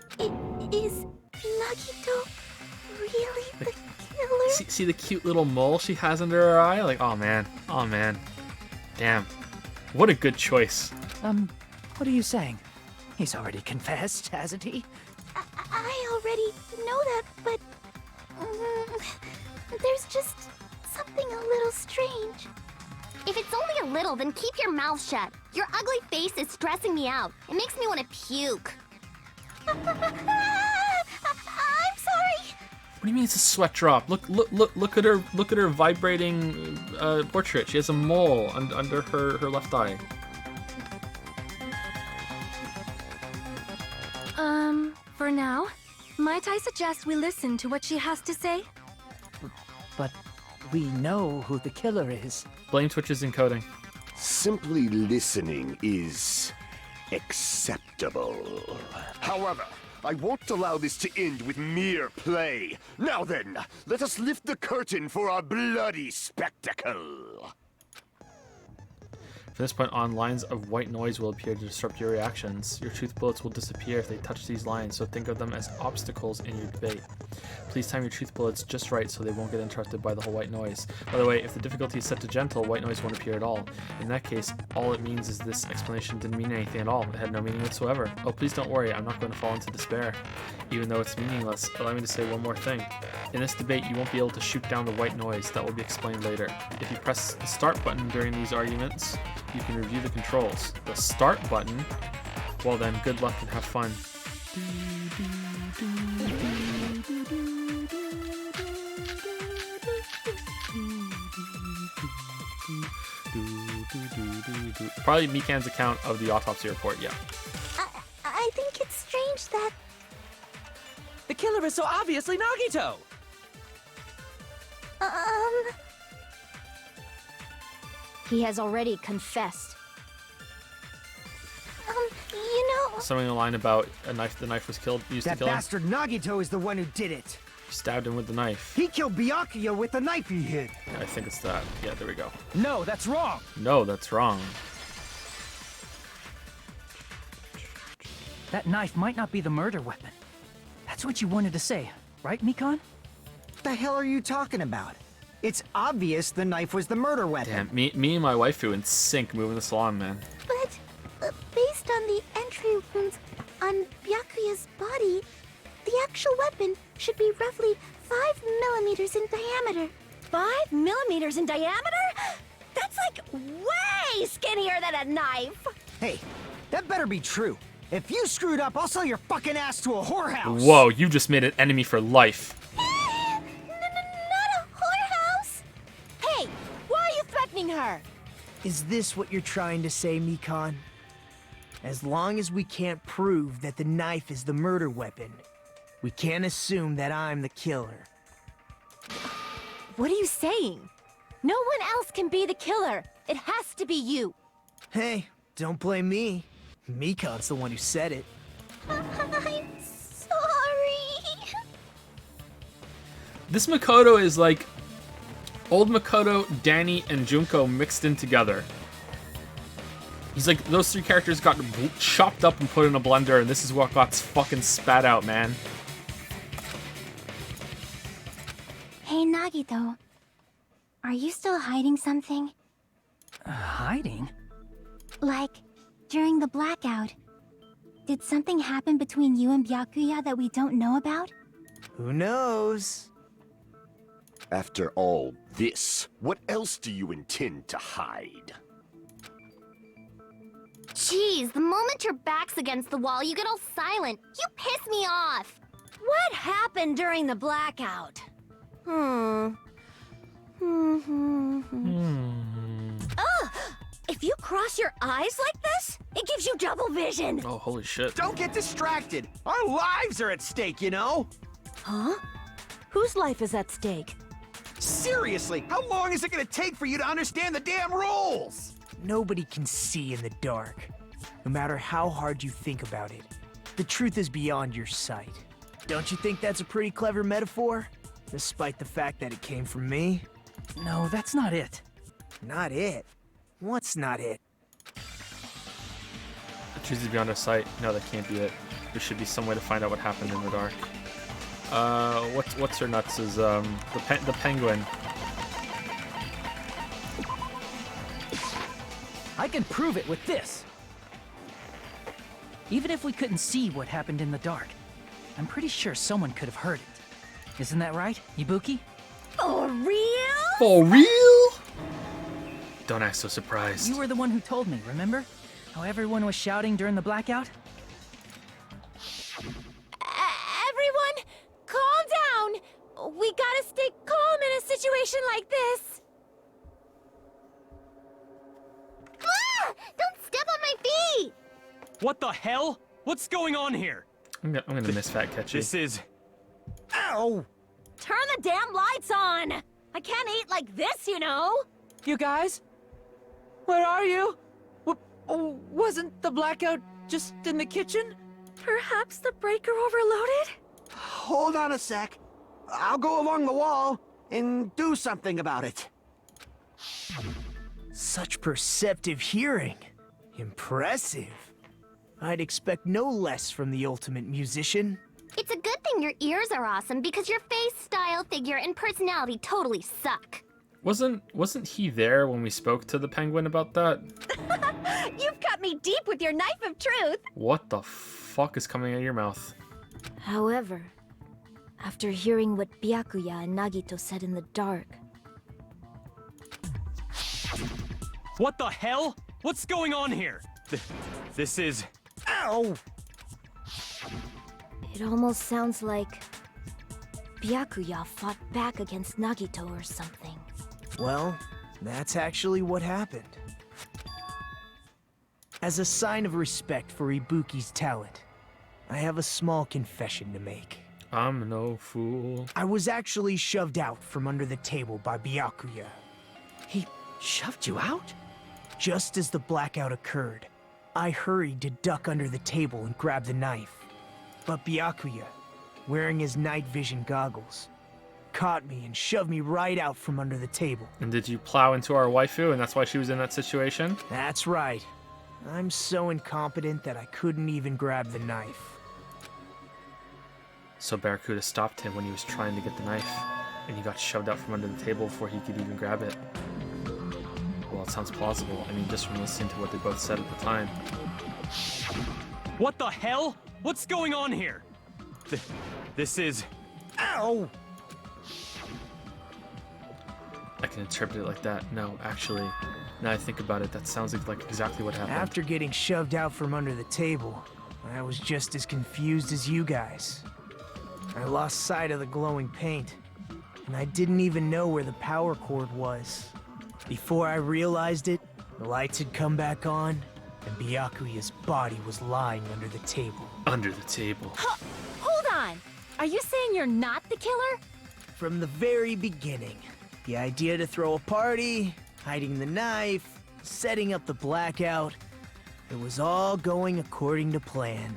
Is Nagito really the killer? See the cute little mole she has under her eye? Like, oh man. Oh man. Damn. What a good choice. What are you saying? He's already confessed, hasn't he? I already know that, but there's just something a little strange. If it's only a little, then keep your mouth shut. Your ugly face is stressing me out. It makes me want to puke. I'm sorry. What do you mean it's a sweat drop? Look at her vibrating portrait. She has a mole under her left eye. For now, might I suggest we listen to what she has to say? But we know who the killer is. Blame Twitch's encoding. Simply listening is acceptable. However, I won't allow this to end with mere play. Now then, let us lift the curtain for our bloody spectacle. From this point on, lines of white noise will appear to disrupt your reactions. Your truth bullets will disappear if they touch these lines, so think of them as obstacles in your debate. Please time your truth bullets just right so they won't get interrupted by the whole white noise. By the way, if the difficulty is set to gentle, white noise won't appear at all. In that case, all it means is this explanation didn't mean anything at all. It had no meaning whatsoever. Oh, please don't worry, I'm not going to fall into despair. Even though it's meaningless, allow me to say one more thing. In this debate, you won't be able to shoot down the white noise. That will be explained later. If you press the start button during these arguments, you can review the controls. The start button? Well then, good luck and have fun. Probably Mikan's account of the autopsy report, yeah. I think it's strange that... The killer is so obviously Nagito! He has already confessed. You know... Something in the line about a knife. The knife was used to That kill him. bastard Nagito is the one who did it. Stabbed him with the knife. He killed Byakuya with the knife he hid. Yeah, I think it's that. Yeah, there we go. No, that's wrong. No, that's wrong. That knife might not be the murder weapon. That's what you wanted to say, right, Mikan? What the hell are you talking about? It's obvious the knife was the murder weapon. Damn, me and my waifu in sync moving the salon, man. But based on the entry wounds on Byakuya's body, the actual weapon should be roughly 5 millimeters in diameter. 5 millimeters in diameter? That's like way skinnier than a knife. Hey, that better be true. If you screwed up, I'll sell your fucking ass to a whorehouse. Whoa, you just made an enemy for life. Not a whorehouse. Hey, why are you threatening her? Is this what you're trying to say, Mikan? As long as we can't prove that the knife is the murder weapon, we can't assume that I'm the killer. What are you saying? No one else can be the killer. It has to be you. Hey, don't blame me. Mikan's the one who said it. I'm sorry. This Makoto is like old Makoto, Danny, and Junko mixed in together. He's like, those three characters got chopped up and put in a blender, and this is what got fucking spat out, man. Hey, Nagito. Are you still hiding something? Hiding? Like, during the blackout, did something happen between you and Byakuya that we don't know about? Who knows? After all this, what else do you intend to hide? Jeez, the moment your back's against the wall, you get all silent. You piss me off. What happened during the blackout? Ugh! If you cross your eyes like this, it gives you double vision. Oh, holy shit. Don't get distracted. Our lives are at stake, you know? Huh? Whose life is at stake? Seriously, how long is it gonna take for you to understand the damn rules? Nobody can see in the dark, no matter how hard you think about it. The truth is beyond your sight. Don't you think that's a pretty clever metaphor? Despite the fact that it came from me? No, that's not it. Not it? What's not it? The truth is beyond our sight. No, that can't be it. There should be some way to find out what happened in the dark. What's her nuts is the penguin. I can prove it with this. Even if we couldn't see what happened in the dark, I'm pretty sure someone could have heard it. Isn't that right, Ibuki? For real? For real? Don't act so surprised. You were the one who told me, remember? How everyone was shouting during the blackout? Everyone, calm down. We gotta stay calm in a situation like this. Ah! Don't step on my feet! What the hell? What's going on here? I'm gonna miss Fat Catchy. This is... Ow! Turn the damn lights on. I can't eat like this, you know. You guys? Where are you? Wasn't the blackout just in the kitchen? Perhaps the breaker overloaded? Hold on a sec. I'll go along the wall and do something about it. Such perceptive hearing. Impressive. I'd expect no less from the ultimate musician. It's a good thing your ears are awesome because your face, style, figure, and personality totally suck. Wasn't he there when we spoke to the penguin about that? You've cut me deep with your knife of truth. What the fuck is coming out of your mouth? However, after hearing what Byakuya and Nagito said in the dark... What the hell? What's going on here? This is... Ow! It almost sounds like Byakuya fought back against Nagito or something. Well, that's actually what happened. As a sign of respect for Ibuki's talent, I have a small confession to make. I'm no fool. I was actually shoved out from under the table by Byakuya. He shoved you out? Just as the blackout occurred, I hurried to duck under the table and grab the knife. But Byakuya, wearing his night vision goggles, caught me and shoved me right out from under the table. And did you plow into our waifu and that's why she was in that situation? That's right. I'm so incompetent that I couldn't even grab the knife. So Barracuda stopped him when he was trying to get the knife, and he got shoved out from under the table before he could even grab it. Well, it sounds plausible. I mean, just from listening to what they both said at the time. What the hell? What's going on here? This is... Ow! I can interpret it like that. No, actually, now I think about it, that sounds like exactly what happened. After getting shoved out from under the table, I was just as confused as you guys. I lost sight of the glowing paint, and I didn't even know where the power cord was. Before I realized it, the lights had come back on, and Byakuya's body was lying under the table. Under the table. Hold on! Are you saying you're not the killer? From the very beginning, the idea to throw a party, hiding the knife, setting up the blackout, it was all going according to plan.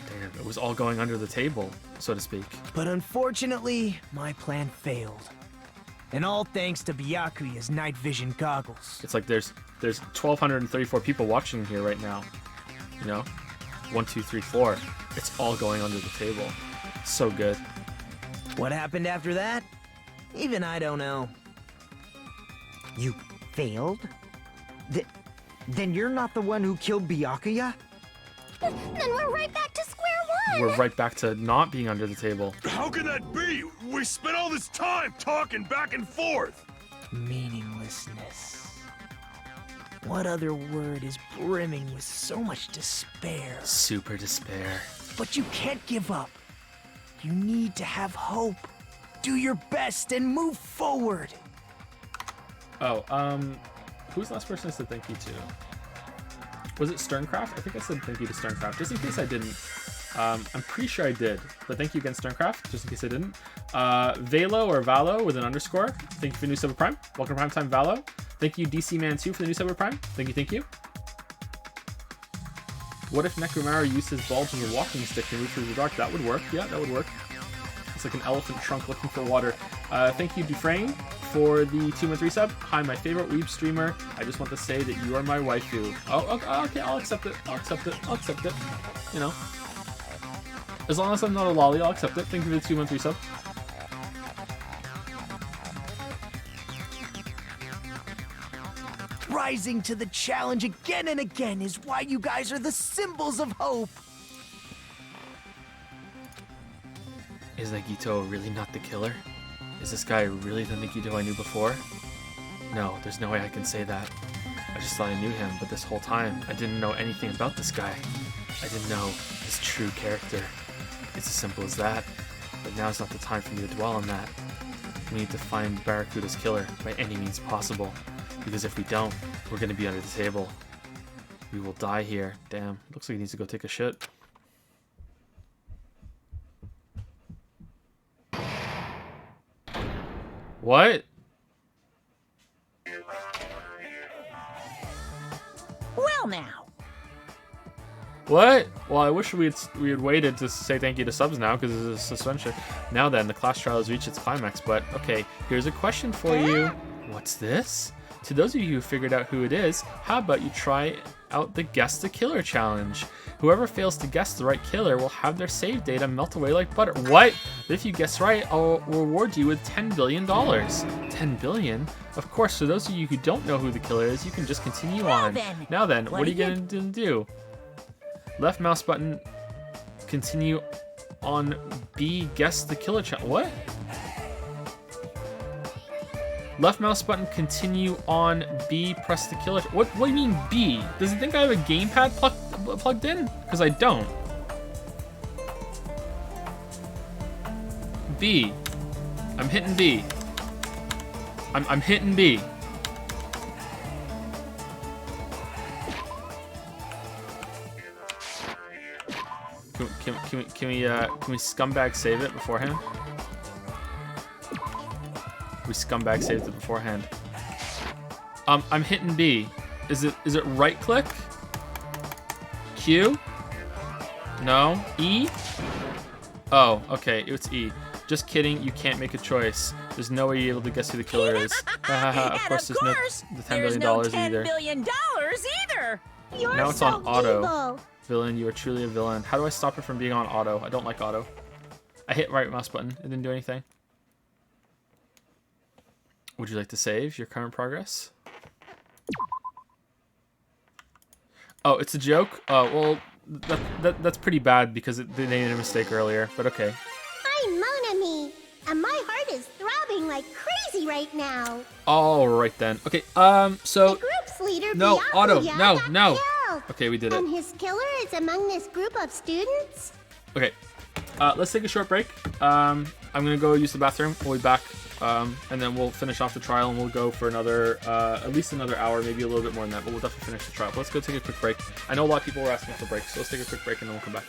Damn, it was all going under the table, so to speak. But unfortunately, my plan failed. And all thanks to Byakuya's night vision goggles. It's like there's 1,234 people watching here right now. You know? 1, 2, 3, 4. It's all going under the table. So good. What happened after that? Even I don't know. You failed? Then you're not the one who killed Byakuya? Then we're right back to square one! We're right back to not being under the table. How can that be? We spent all this time talking back and forth. Meaninglessness. What other word is brimming with so much despair? Super despair. But you can't give up. You need to have hope. Do your best and move forward. Oh, who's the last person I said thank you to? Was it Sterncraft? I think I said thank you to Sterncraft, just in case I didn't. I'm pretty sure I did, but thank you again, Sterncraft, just in case I didn't. Valo or Valo with an underscore. Thank you for the new sub of Prime. Welcome to Primetime Valo. Thank you, DC Man 2 for the new sub of Prime. Thank you, thank you. What if Nekomaru used his bulge as a walking stick to move through the dark? That would work. Yeah, that would work. It's like an elephant trunk looking for water. Thank you, Dufresne, for the 2-month resub. Hi, my favorite weeb streamer. I just want to say that you are my waifu. Oh, okay, I'll accept it. I'll accept it. I'll accept it. You know. As long as I'm not a lolly, I'll accept it. Thank you for the 2-month resub. Rising to the challenge again and again is why you guys are the symbols of hope. Is Nagito really not the killer? Is this guy really the Nagito I knew before? No, there's no way I can say that. I just thought I knew him, but this whole time, I didn't know anything about this guy. I didn't know his true character. It's as simple as that. But now's not the time for me to dwell on that. We need to find Barracuda's killer by any means possible. Because if we don't, we're gonna be under the table. We will die here. Damn, looks like he needs to go take a shit. What? Well now. What? Well, I wish we had waited to say thank you to subs now because it's a suspension. Now then, the class trial has reached its climax, but okay, here's a question for you. What's this? To those of you who figured out who it is, how about you try out the Guess the Killer challenge? Whoever fails to guess the right killer will have their save data melt away like butter. What? If you guess right, I'll reward you with $10 billion. 10 billion? Of course, for those of you who don't know who the killer is, you can just continue on. Now then, what are you gonna do? Left mouse button, continue on B, guess the killer challenge. What? Left mouse button, continue on B, press the killer. What do you mean B? Does it think I have a gamepad plugged in? Because I don't. B. I'm hitting B. I'm hitting B. Can we scumbag save it beforehand? We scumbag saved it beforehand. I'm hitting B. Is it right click? Q? No. E? Oh, okay, it's E. Just kidding, you can't make a choice. There's no way you're able to guess who the killer is. Of course, there's no the $10 billion either. $10 billion either. Now it's on auto. Villain, you are truly a villain. How do I stop it from being on auto? I don't like auto. I hit right mouse button. It didn't do anything. Would you like to save your current progress? Oh, it's a joke? Oh, well, that's pretty bad because they made a mistake earlier, but okay. I'm Monami, and my heart is throbbing like crazy right now. All right then. Okay, so... The group's leader, no, Byakuya, auto, no. killed. Okay, we did it. And his killer is among this group of students? Okay, let's take a short break. I'm gonna go use the bathroom. We'll be back. And then we'll finish off the trial and we'll go for another, at least another hour, maybe a little bit more than that, but we'll definitely finish the trial. But let's go take a quick break. I know a lot of people were asking for breaks, so let's take a quick break and then we'll come back.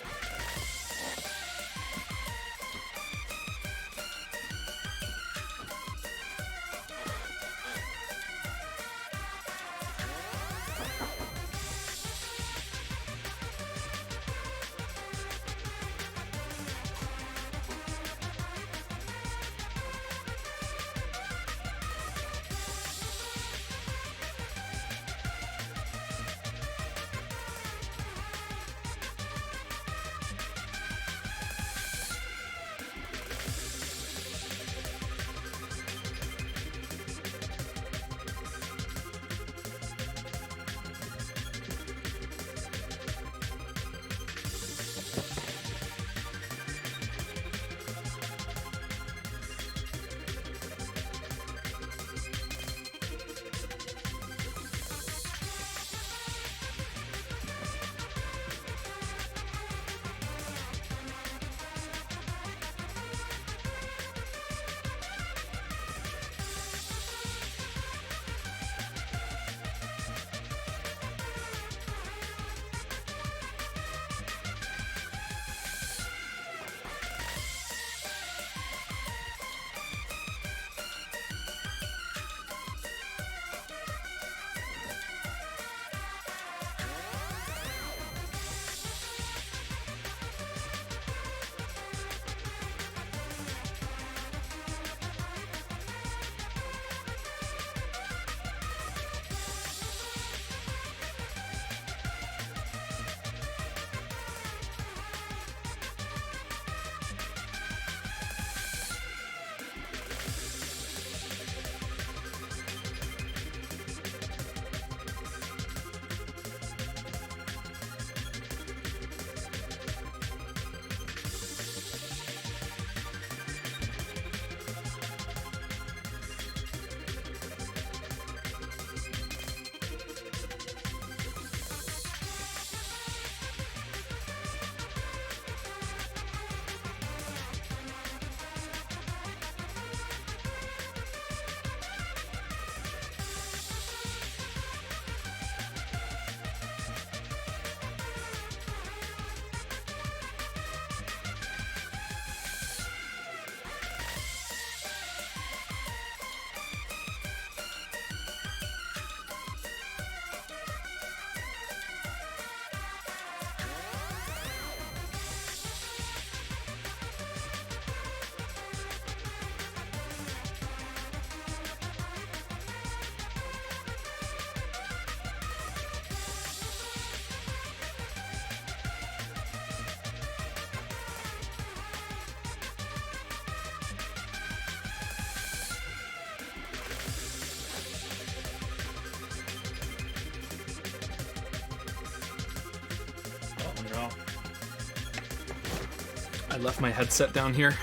I left my headset down here.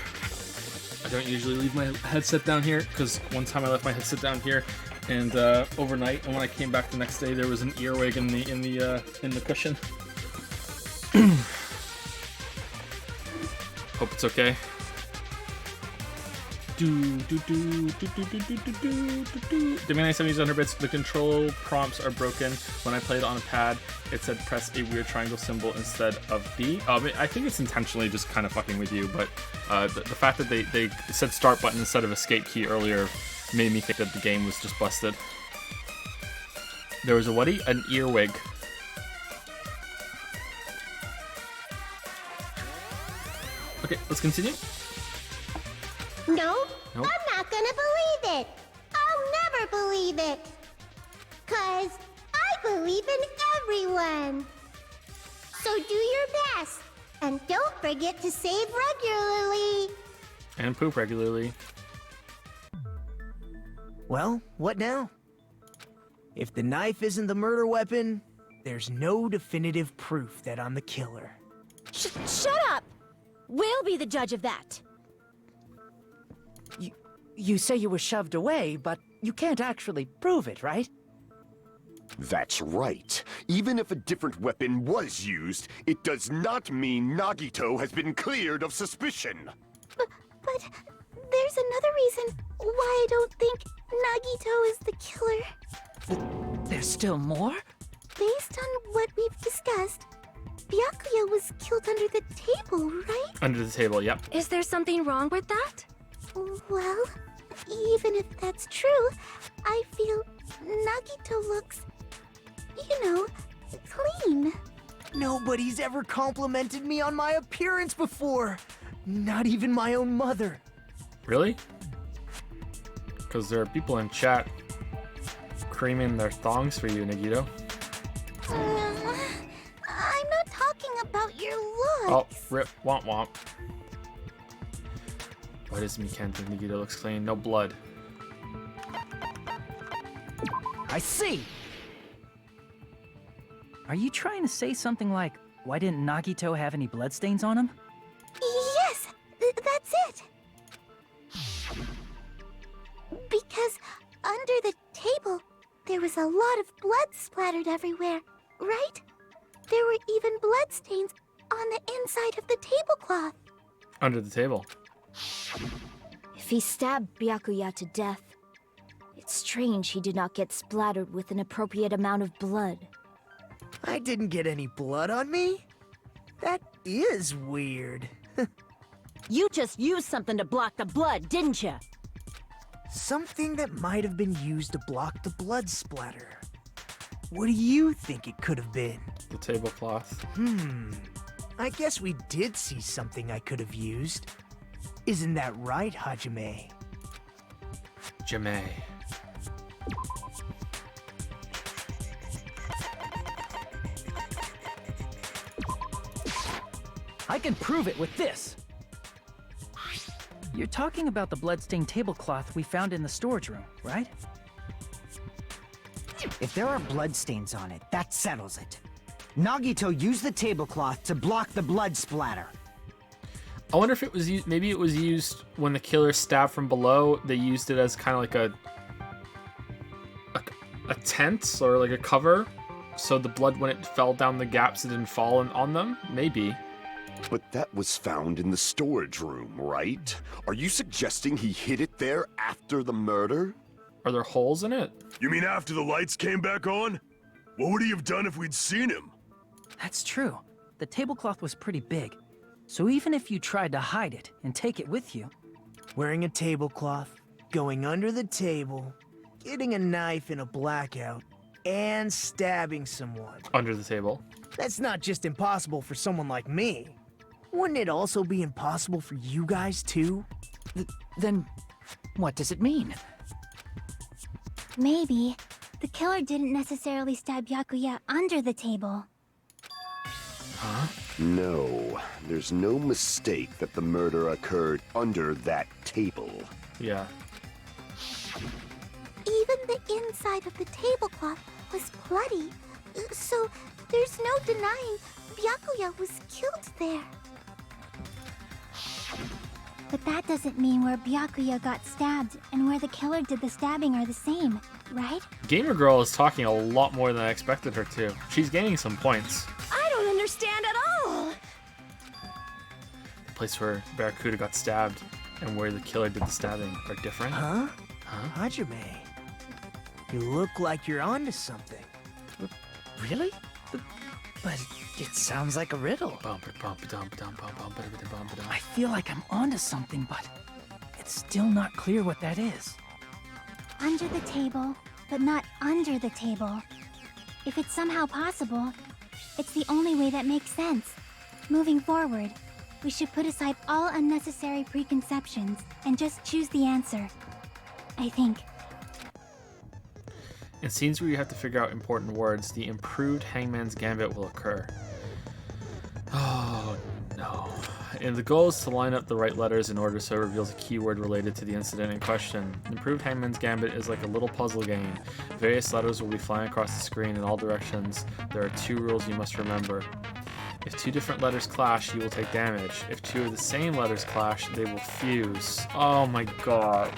I don't usually leave my headset down here because one time I left my headset down here, and overnight, and when I came back the next day, there was an earwig in the cushion. Hope it's okay. Demanding 70s 100 bits. The control prompts are broken. When I played on a pad, it said press a weird triangle symbol instead of B. I think it's intentionally just kind of fucking with you, but the fact that they said start button instead of escape key earlier made me think that the game was just busted. There was a whatty? An earwig. Okay, let's continue. No, Nope. I'm not gonna believe it. I'll never believe it. 'Cause I believe in everyone. So do your best. And don't forget to save regularly. And poop regularly. Well, what now? If the knife isn't the murder weapon, there's no definitive proof that I'm the killer. Shut up! We'll be the judge of that. You say you were shoved away, but you can't actually prove it, right? That's right. Even if a different weapon was used, it does not mean Nagito has been cleared of suspicion. But there's another reason why I don't think Nagito is the killer. There's still more? Based on what we've discussed, Byakuya was killed under the table, right? Under the table, yep. Is there something wrong with that? Well, even if that's true, I feel Nagito looks, clean. Nobody's ever complimented me on my appearance before. Not even my own mother. Really? Because there are people in chat creaming their thongs for you, Nagito. I'm not talking about your looks. Oh, rip, womp womp. Why does Mikan think Nagito looks clean? No blood. I see! Are you trying to say something like, why didn't Nagito have any bloodstains on him? Yes, that's it. Because under the table, there was a lot of blood splattered everywhere, right? There were even bloodstains on the inside of the tablecloth. Under the table. If he stabbed Byakuya to death, it's strange he did not get splattered with an appropriate amount of blood. I didn't get any blood on me? That is weird. You just used something to block the blood, didn't you? Something that might have been used to block the blood splatter. What do you think it could have been? The tablecloth. I guess we did see something I could have used. Isn't that right, Hajime? Jame. I can prove it with this! You're talking about the bloodstained tablecloth we found in the storage room, right? If there are bloodstains on it, that settles it. Nagito used the tablecloth to block the blood splatter. I wonder if it was used, maybe it was used when the killer stabbed from below. They used it as kind of like a tent or like a cover, so the blood, when it fell down the gaps, it didn't fall on them. Maybe. But that was found in the storage room, right? Are you suggesting he hid it there after the murder? Are there holes in it? You mean after the lights came back on? What would he have done if we'd seen him? That's true. The tablecloth was pretty big. So even if you tried to hide it and take it with you... Wearing a tablecloth, going under the table, getting a knife in a blackout, and stabbing someone. Under the table. That's not just impossible for someone like me. Wouldn't it also be impossible for you guys too? Then what does it mean? Maybe the killer didn't necessarily stab Byakuya under the table. Huh? No, there's no mistake that the murder occurred under that table. Yeah. Even the inside of the tablecloth was bloody, so there's no denying Byakuya was killed there. But that doesn't mean where Byakuya got stabbed and where the killer did the stabbing are the same, right? Gamer Girl is talking a lot more than I expected her to. She's gaining some points. I don't understand at all. The place where Barracuda got stabbed and where the killer did the stabbing are different. Huh? Huh? Hajime, you look like you're onto something. Really? But it sounds like a riddle. I feel like I'm onto something, but it's still not clear what that is. Under the table, but not under the table. If it's somehow possible, it's the only way that makes sense. Moving forward, we should put aside all unnecessary preconceptions and just choose the answer. I think. In scenes where you have to figure out important words, the improved Hangman's Gambit will occur. Oh, no. And the goal is to line up the right letters in order so it reveals a keyword related to the incident in question. Improved Hangman's Gambit is like a little puzzle game. Various letters will be flying across the screen in all directions. There are 2 rules you must remember. If 2 different letters clash, you will take damage. If 2 of the same letters clash, they will fuse. Oh my god.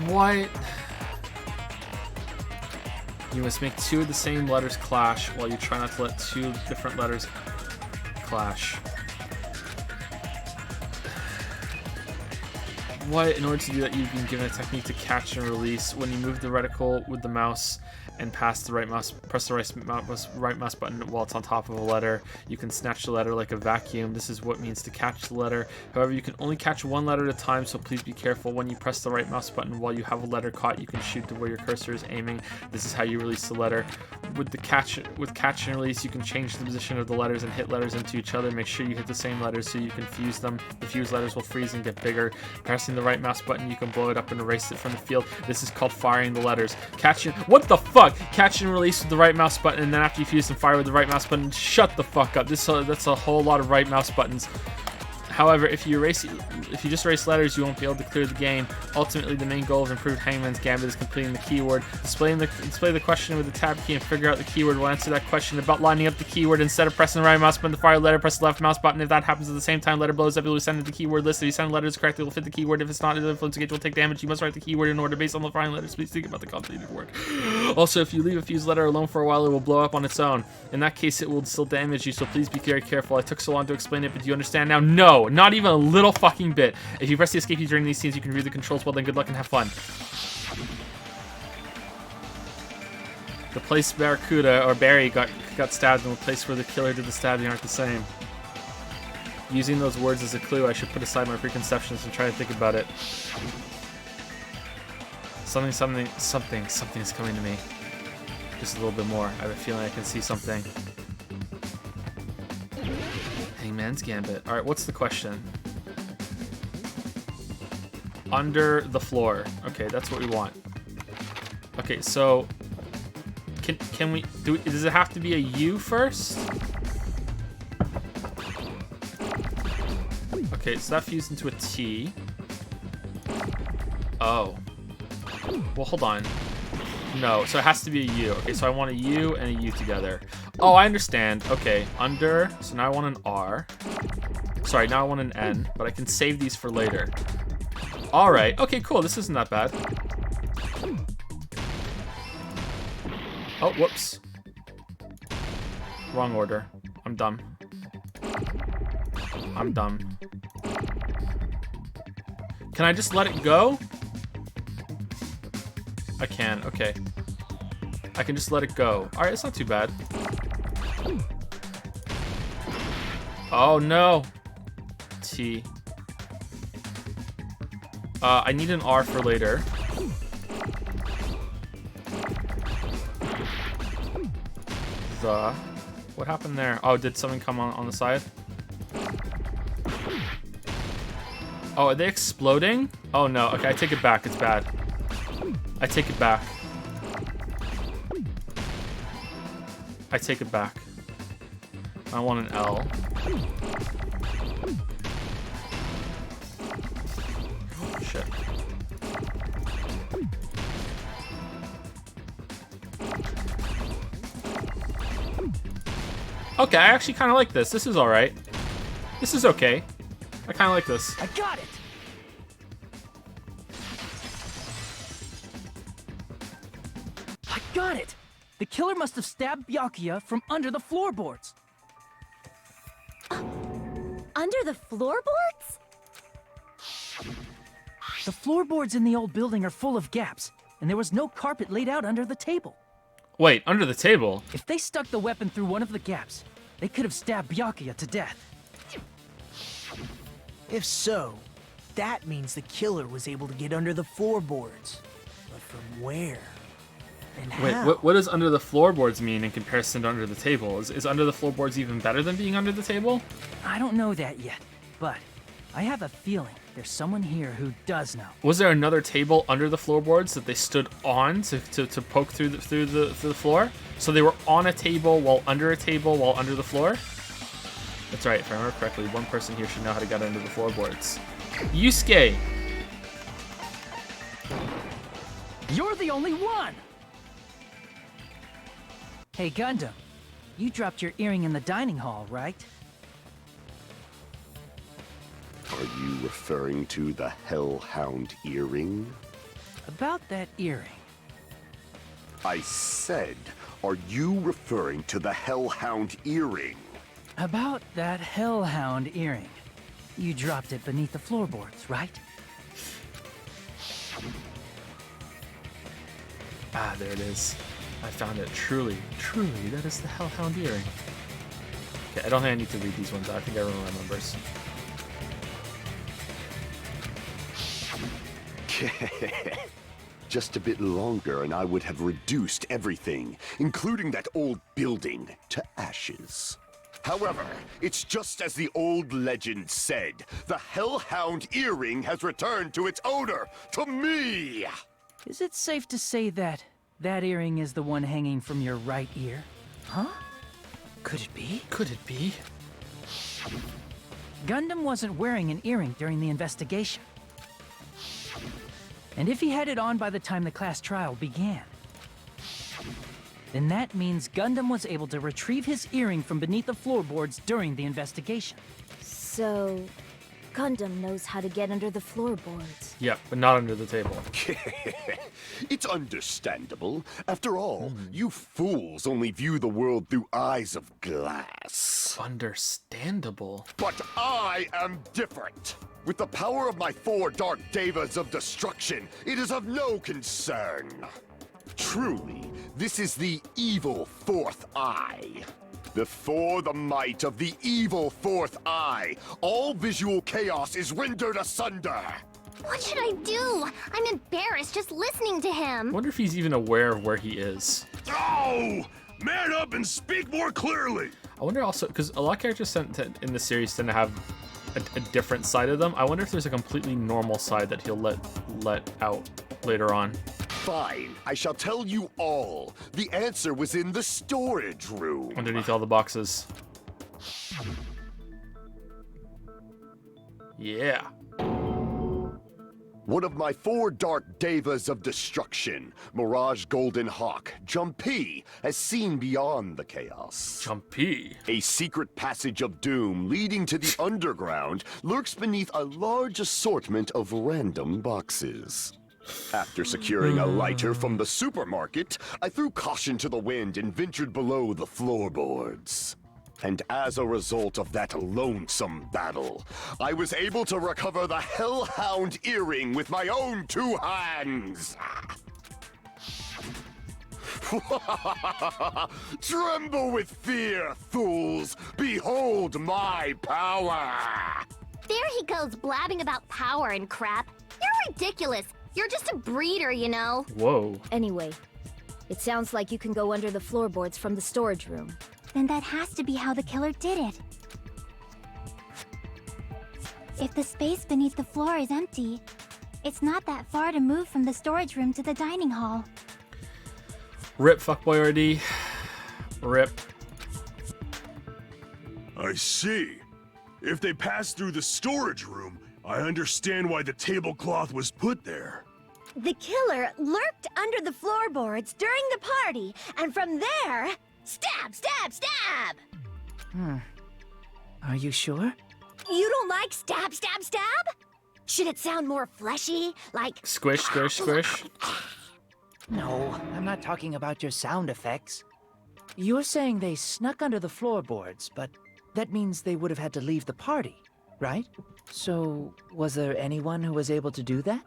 What? You must make 2 of the same letters clash while you try not to let 2 different letters clash. What? In order to do that, you've been given a technique to catch and release. When you move the reticle with the mouse and press the right mouse button while it's on top of a letter, you can snatch the letter like a vacuum. This is what it means to catch the letter. However, you can only catch 1 letter at a time, so please be careful. When you press the right mouse button while you have a letter caught, you can shoot to where your cursor is aiming. This is how you release the letter. With catch and release, you can change the position of the letters and hit letters into each other. Make sure you hit the same letters so you can fuse them. The fused letters will freeze and get bigger. Pressing the right mouse button, you can blow it up and erase it from the field. This is called firing the letters. What the fuck? Catch and release with the right mouse button, and then after you fuse and fire with the right mouse button. Shut the fuck up. That's a whole lot of right mouse buttons. However, if you just erase letters, you won't be able to clear the game. Ultimately, the main goal of improved Hangman's Gambit is completing the keyword. Display the question with the tab key and figure out the keyword. Will answer that question about lining up the keyword. Instead of pressing the right mouse button to fire a letter, press the left mouse button. If that happens at the same time, letter blows up, you'll send it the keyword list. If you send letters correctly, it will fit the keyword. If it's not, the influence gauge will take damage. You must write the keyword in order based on the firing letters. Please think about the completed work. Also, if you leave a fused letter alone for a while, it will blow up on its own. In that case, it will still damage you, so please be very careful. I took so long to explain it, but do you understand now? No, not even a little fucking bit. If you press the escape key during these scenes, you can read the controls. Well, then good luck and have fun. The place Barracuda or Barry got stabbed and the place where the killer did the stabbing aren't the same. Using those words as a clue, I should put aside my preconceptions and try to think about it. Something is coming to me. Just a little bit more. I have a feeling I can see something. Hangman's Gambit. Alright, what's the question? Under the floor. Okay, that's what we want. Okay, so can we does it have to be a U first? Okay, so that fused into a T. Oh. Well, hold on. No, so it has to be a U. Okay, so I want a U and a U together. Oh, I understand. Okay, under. So now I want an R. Sorry, now I want an N, but I can save these for later. All right. Okay, cool. This isn't that bad. Oh, whoops. Wrong order. I'm dumb. I'm dumb. Can I just let it go? I can. Okay. I can just let it go. All right, it's not too bad. Oh, no. T. I need an R for later. What happened there? Oh, did something come on the side? Oh, are they exploding? Oh, no. Okay, I take it back. It's bad. I take it back. I take it back. I want an L. Shit. Okay, I actually kind of like this. This is all right. This is okay. I kind of like this. I got it! I got it! The killer must have stabbed Byakuya from under the floorboards. Under the floorboards? The floorboards in the old building are full of gaps, and there was no carpet laid out under the table. Wait, under the table? If they stuck the weapon through one of the gaps, they could have stabbed Byakuya to death. If so, that means the killer was able to get under the floorboards. But from where? And Wait, how? what does under the floorboards mean in comparison to under the table? Is under the floorboards even better than being under the table? I don't know that yet, but I have a feeling there's someone here who does know. Was there another table under the floorboards that they stood on to poke through the floor? So they were on a table while under a table while under the floor? That's right, if I remember correctly, one person here should know how to get under the floorboards. Yusuke! You're the only one! Hey, Gundam, you dropped your earring in the dining hall, right? Are you referring to the Hellhound earring? About that earring. I said, are you referring to the Hellhound earring? About that Hellhound earring. You dropped it beneath the floorboards, right? Ah, there it is. I found it. Truly, that is the Hellhound earring. Okay, I don't think I need to read these ones out. I think everyone remembers. Just a bit longer and I would have reduced everything, including that old building, to ashes. However, it's just as the old legend said. The Hellhound earring has returned to its owner, to me! Is it safe to say that that earring is the one hanging from your right ear? Huh? Could it be? Could it be? Gundam wasn't wearing an earring during the investigation. And if he had it on by the time the class trial began, then that means Gundam was able to retrieve his earring from beneath the floorboards during the investigation. So, Gundam knows how to get under the floorboards. Yep, but not under the table. It's understandable. After all, you fools only view the world through eyes of glass. Understandable. But I am different. With the power of my 4 Dark Devas of Destruction, it is of no concern. Truly, this is the evil 4th eye. Before the might of the evil 4th eye, all visual chaos is rendered asunder. What should I do? I'm embarrassed just listening to him. I wonder if he's even aware of where he is. Oh! Man up and speak more clearly! I wonder also, because a lot of characters in the series tend to have a different side of them. I wonder if there's a completely normal side that he'll let out later on. Fine, I shall tell you all. The answer was in the storage room. Underneath all the boxes. Yeah. One of my 4 Dark Devas of Destruction, Mirage Golden Hawk, Jumpy, has seen beyond the chaos. Jumpy? A secret passage of doom leading to the underground lurks beneath a large assortment of random boxes. After securing a lighter from the supermarket, I threw caution to the wind and ventured below the floorboards. And as a result of that lonesome battle, I was able to recover the Hellhound earring with my own 2 hands. Tremble with fear, fools! Behold my power! There he goes blabbing about power and crap. You're ridiculous. You're just a breeder, you know. Whoa. Anyway, it sounds like you can go under the floorboards from the storage room. Then that has to be how the killer did it. If the space beneath the floor is empty, it's not that far to move from the storage room to the dining hall. Rip, fuckboy RD. Rip. I see. If they passed through the storage room, I understand why the tablecloth was put there. The killer lurked under the floorboards during the party, and from there, stab, stab, stab! Are you sure? You don't like stab, stab, stab? Should it sound more fleshy? Like Squish, squish, squish. No, I'm not talking about your sound effects. You're saying they snuck under the floorboards, but that means they would have had to leave the party, right? So, was there anyone who was able to do that?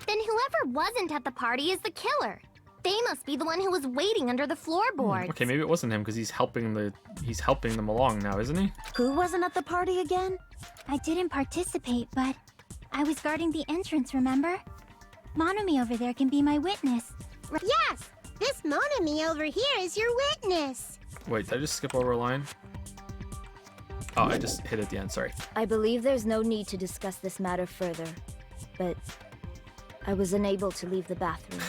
Then whoever wasn't at the party is the killer. They must be the one who was waiting under the floorboards. Okay, maybe it wasn't him because he's helping them along now, isn't he? Who wasn't at the party again? I didn't participate, but I was guarding the entrance, remember? Monomi over there can be my witness. yes, this Monami over here is your witness. Wait, did I just skip over a line? Oh, I just hit at the end, sorry. I believe there's no need to discuss this matter further, but I was unable to leave the bathroom.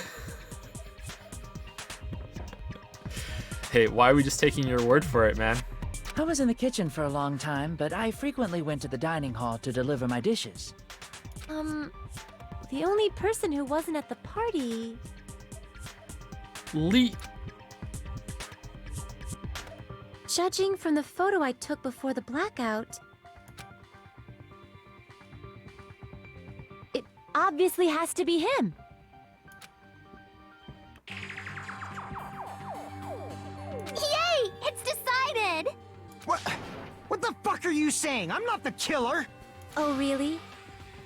Hey, why are we just taking your word for it, man? I was in the kitchen for a long time, but I frequently went to the dining hall to deliver my dishes. The only person who wasn't at the party... Judging from the photo I took before the blackout... It obviously has to be him. Yay! It's decided! What the fuck are you saying? I'm not the killer! Oh, really?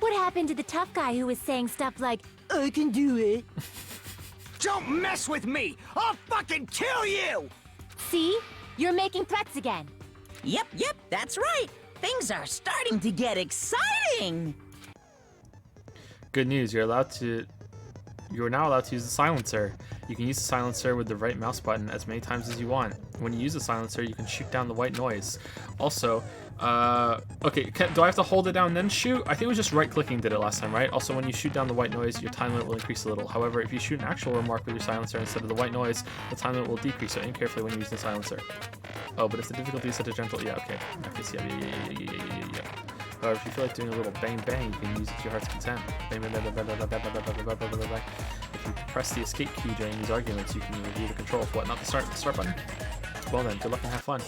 What happened to the tough guy who was saying stuff like, I can do it? Don't mess with me! I'll fucking kill you! See? You're making threats again. Yep, that's right. Things are starting to get exciting. Good news, you're now allowed to use the silencer. You can use the silencer with the right mouse button as many times as you want. When you use the silencer, you can shoot down the white noise. Also, okay, do I have to hold it down and then shoot? I think it was just right-clicking did it last time, right? Also, when you shoot down the white noise, your time limit will increase a little. However, if you shoot an actual remark with your silencer instead of the white noise, the time limit will decrease, so aim carefully when you use the silencer. Oh, but if the difficulty is set to gentle, yeah, okay. Yeah. However, if you feel like doing a little bang-bang, you can use it to your heart's content. Bang, bang, bang, bang, bang, bang, bang, bang, bang, bang, bang, bang. If you press the escape key during these arguments, you can review the control of what, not the start button? Well then, good luck and have fun.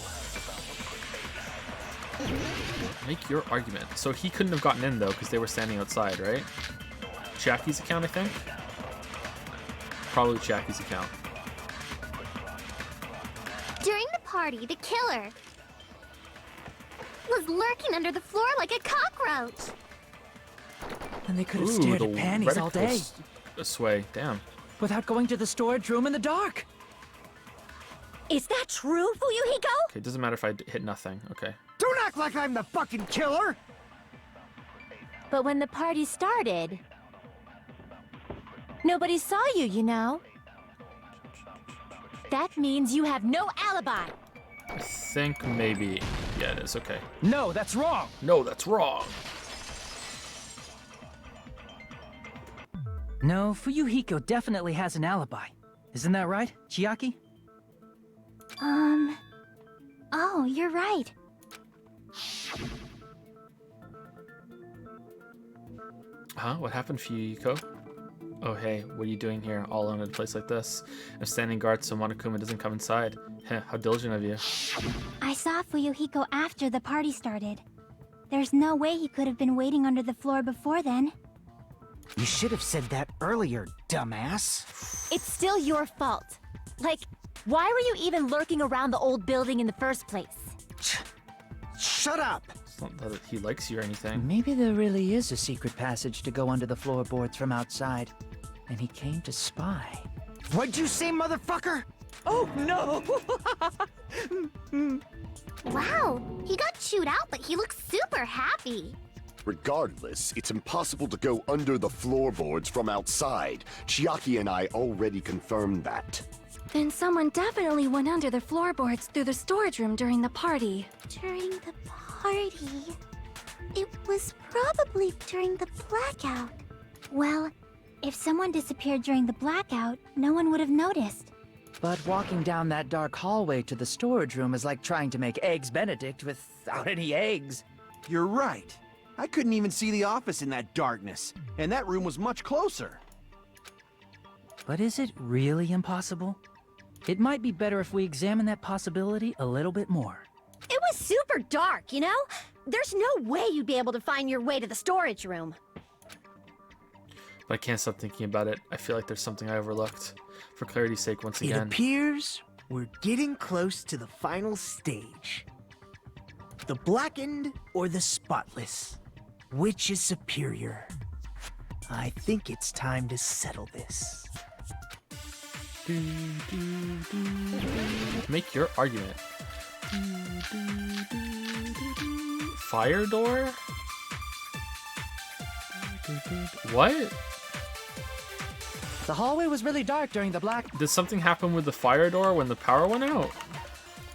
Make your argument. So he couldn't have gotten in though, because they were standing outside, right? Jackie's account, I think? Probably Jackie's account. During the party, the killer was lurking under the floor like a cockroach. And they could have stared at panties all day. This way, damn. Without going to the storage room in the dark. Is that true, Fuyuhiko? Okay, it doesn't matter if I hit nothing. Okay. Don't act like I'm the fucking killer! But when the party started, nobody saw you, you know? That means you have no alibi. I think maybe. Yeah, it is. Okay. No, that's wrong. No, that's wrong. No, Fuyuhiko definitely has an alibi. Isn't that right, Chiaki? Oh, you're right. Huh? What happened, Fuyuhiko? Oh, hey, what are you doing here, all alone at a place like this? I'm standing guard so Monokuma doesn't come inside. Heh, how diligent of you. I saw Fuyuhiko after the party started. There's no way he could have been waiting under the floor before then. You should have said that earlier, dumbass. It's still your fault. Like, why were you even lurking around the old building in the first place? Shut up! It's not that he likes you or anything. Maybe there really is a secret passage to go under the floorboards from outside. And he came to spy. What'd you say, motherfucker? Oh, no! Wow, he got chewed out, but he looks super happy. Regardless, it's impossible to go under the floorboards from outside. Chiaki and I already confirmed that. Then someone definitely went under the floorboards through the storage room during the party. During the party? It was probably during the blackout. Well, if someone disappeared during the blackout, no one would have noticed. But walking down that dark hallway to the storage room is like trying to make Eggs Benedict without any eggs. You're right. I couldn't even see the office in that darkness, and that room was much closer. But is it really impossible? It might be better if we examine that possibility a little bit more. It was super dark, you know? There's no way you'd be able to find your way to the storage room. But I can't stop thinking about it. I feel like there's something I overlooked. For clarity's sake, once It again. appears we're getting close to the final stage. The blackened or the spotless? Which is superior? I think it's time to settle this. Make your argument. Fire door? What? The hallway was really dark during the black... Did something happen with the fire door when the power went out?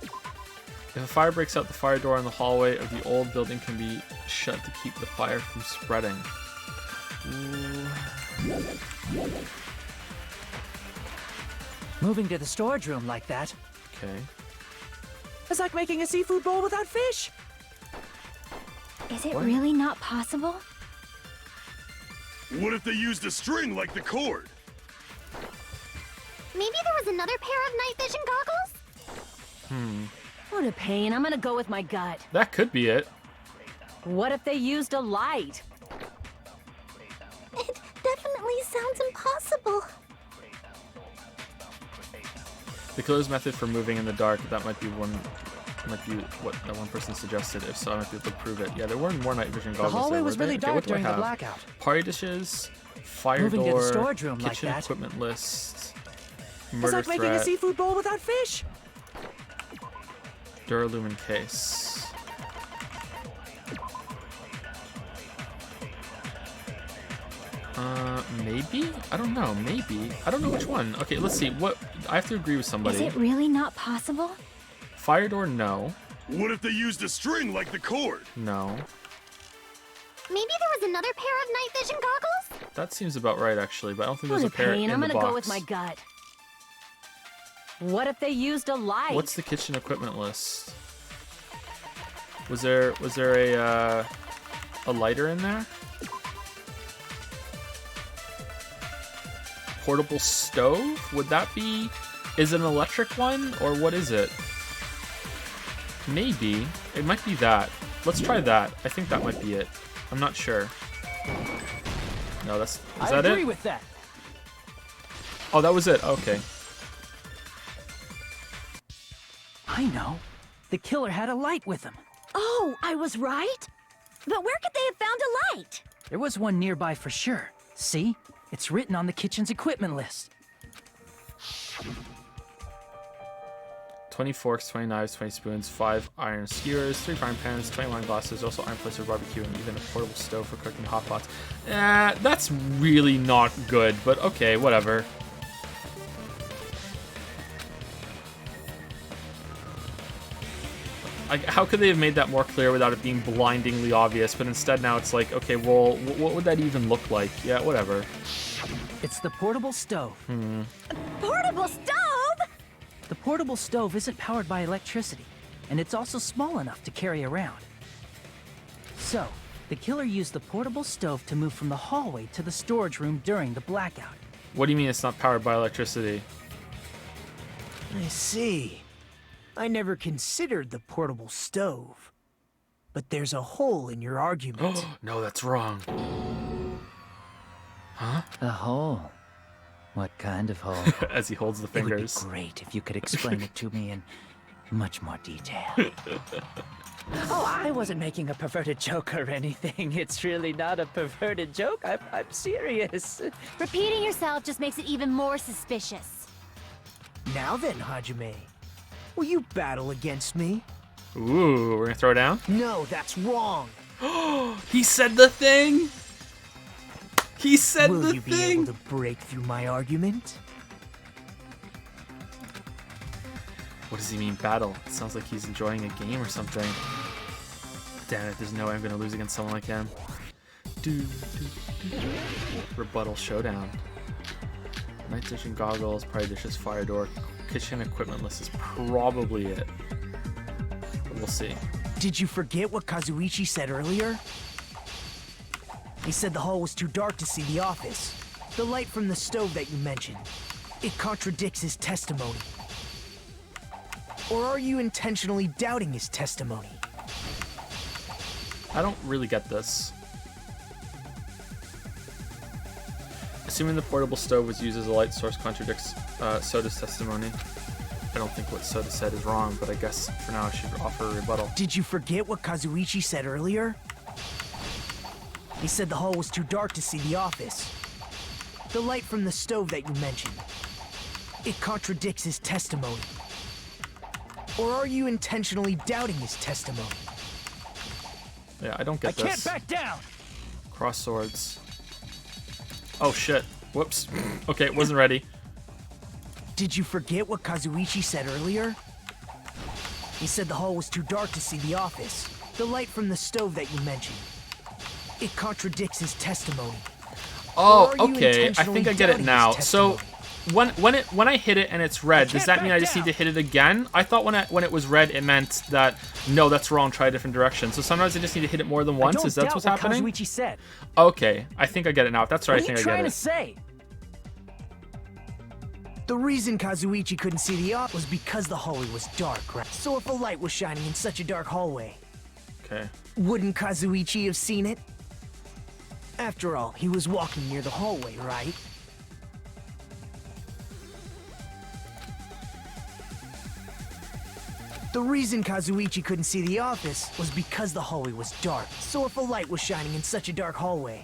If a fire breaks out, the fire door in the hallway of the old building can be shut to keep the fire from spreading. Moving to the storage room like that. Okay. It's like making a seafood bowl without fish. Is it really not possible? What if they used a string like the cord? Maybe there was another pair of night vision goggles? What a pain. I'm gonna go with my gut. That could be it. What if they used a light? It definitely sounds impossible. The killer's method for moving in the dark, that might be what that one person suggested. If so, I might be able to prove it. Yeah, there weren't more night vision goggles. The hallway there, was were really there? Okay, dark what do I during the have? blackout. Party dishes, fire Moving to the door, storage room like kitchen that. equipment list, It's murder like making a threat, seafood bowl without fish. Duralumin case. Maybe? I don't know. Maybe. I don't know which one. Okay, let's see. What? I have to agree with somebody. Is it really not possible? Fire door, no. What if they used a string like the cord? No. Maybe there was another pair of night vision goggles? That seems about right, actually, but I don't think What there's a a pair pain. in I'm the gonna box. go with my gut. What if they used a light? What's the kitchen equipment list? Was there a lighter in there? Portable stove? Would that be? Is it an electric one or what is it? Maybe it might be that. Let's try that. I think that might be it. I'm not sure. No, is that it? I agree with that. Oh, that was it. Okay. I know. The killer had a light with him. Oh, I was right? But where could they have found a light? There was one nearby for sure. See? It's written on the kitchen's equipment list. 20 forks, 20 knives, 20 spoons, 5 iron skewers, 3 frying pans, 20 wine glasses, also iron plates for barbecue, and even a portable stove for cooking hot pots. That's really not good, but okay, whatever. Like, how could they have made that more clear without it being blindingly obvious? But instead now it's like, okay, well, what would that even look like? Yeah, whatever. It's the portable stove. Portable stove? The portable stove isn't powered by electricity, and it's also small enough to carry around. So, the killer used the portable stove to move from the hallway to the storage room during the blackout. What do you mean it's not powered by electricity? I see. I never considered the portable stove. But there's a hole in your argument. No, that's wrong. Huh? A hole? What kind of hole? As he holds the It would be fingers. great if you could explain it to me in much more detail. Oh, I wasn't making a perverted joke or anything. It's really not a perverted joke. I'm serious. Repeating yourself just makes it even more suspicious. Now then, Hajime. Will you battle against me? Ooh, we're gonna throw down? No, that's wrong. He said the thing! He said Will the you be thing! able to break through my argument? What does he mean, battle? It sounds like he's enjoying a game or something. Damn it, there's no way I'm gonna lose against someone like him. Rebuttal showdown. Night vision goggles, party dishes, fire door, kitchen equipment list is probably it. But we'll see. Did you forget what Kazuichi said earlier? He said the hall was too dark to see the office. The light from the stove that you mentioned. It contradicts his testimony. Or are you intentionally doubting his testimony? I don't really get this. Assuming the portable stove was used as a light source contradicts Soda's testimony. I don't think what Soda said is wrong, but I guess for now I should offer a rebuttal. Did you forget what Kazuichi said earlier? He said the hall was too dark to see the office. The light from the stove that you mentioned. It contradicts his testimony. Or are you intentionally doubting his testimony? Yeah, I don't get this. I can't back down! Cross swords. Oh shit. Whoops. Okay, wasn't ready. Did you forget what Kazuichi said earlier? He said the hall was too dark to see the office. The light from the stove that you mentioned. It contradicts his testimony. Oh, okay. I think I get it now. So when I hit it and it's red, does that mean I just need to hit it again? I thought when it was red, it meant that no, that's wrong. Try a different direction. So sometimes I just need to hit it more than once. Is that what's happening? Kazuichi said. Okay, I think I get it now. If that's right, I think I get it. What are you trying to say? The reason Kazuichi couldn't see the office was because the hallway was dark, right? So if a light was shining in such a dark hallway, okay, wouldn't Kazuichi have seen it? After all, he was walking near the hallway, right? The reason Kazuichi couldn't see the office was because the hallway was dark. So if a light was shining in such a dark hallway,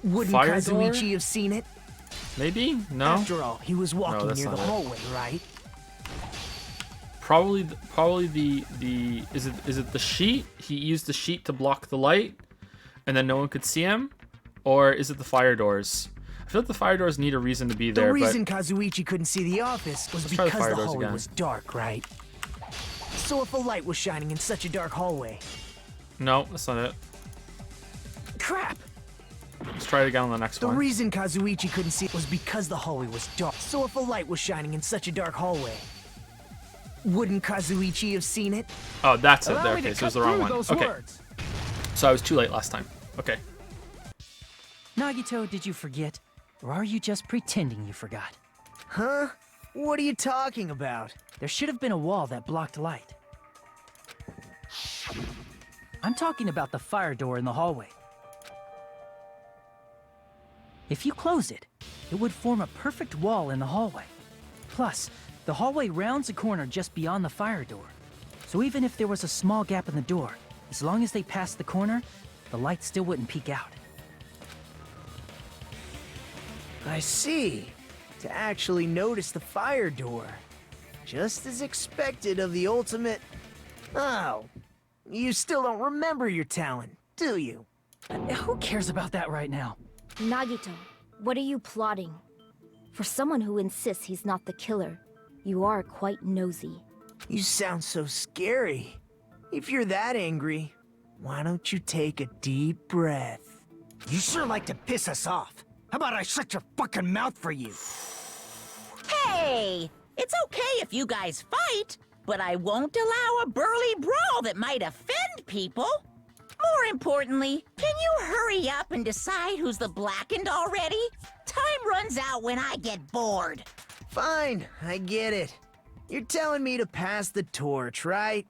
wouldn't Fire Kazuichi door? have seen it? Maybe? No. After all, he was walking that's near the not it. hallway, right? Probably the is it the sheet? He used the sheet to block the light, and then no one could see him, or is it the fire doors? I feel like the fire doors need a reason to be there. The reason Kazuichi couldn't see the office was Let's try the because fire the doors hallway again. was dark, right? So if a light was shining in such a dark hallway, No, that's not it. crap! Let's try it again on the next The one. reason Kazuichi couldn't see it was because the hallway was dark. So if a light was shining in such a dark hallway, wouldn't Kazuichi have seen it? Oh, that's it. There. Okay, so it was the wrong one. Okay. Words. So I was too late last time. Okay. Nagito, did you forget? Or are you just pretending you forgot? Huh? What are you talking about? There should have been a wall that blocked light. I'm talking about the fire door in the hallway. If you close it, it would form a perfect wall in the hallway. Plus, the hallway rounds a corner just beyond the fire door. So even if there was a small gap in the door, as long as they passed the corner, the light still wouldn't peek out. I see. To actually notice the fire door. Just as expected of the ultimate... Oh, you still don't remember your talent, do you? Who cares about that right now? Nagito, what are you plotting? For someone who insists he's not the killer, you are quite nosy. You sound so scary. If you're that angry, why don't you take a deep breath? You sure like to piss us off. How about I shut your fucking mouth for you? Hey! It's okay if you guys fight, but I won't allow a burly brawl that might offend people. More importantly, can you hurry up and decide who's the blackened already? Time runs out when I get bored. Fine, I get it. You're telling me to pass the torch, right?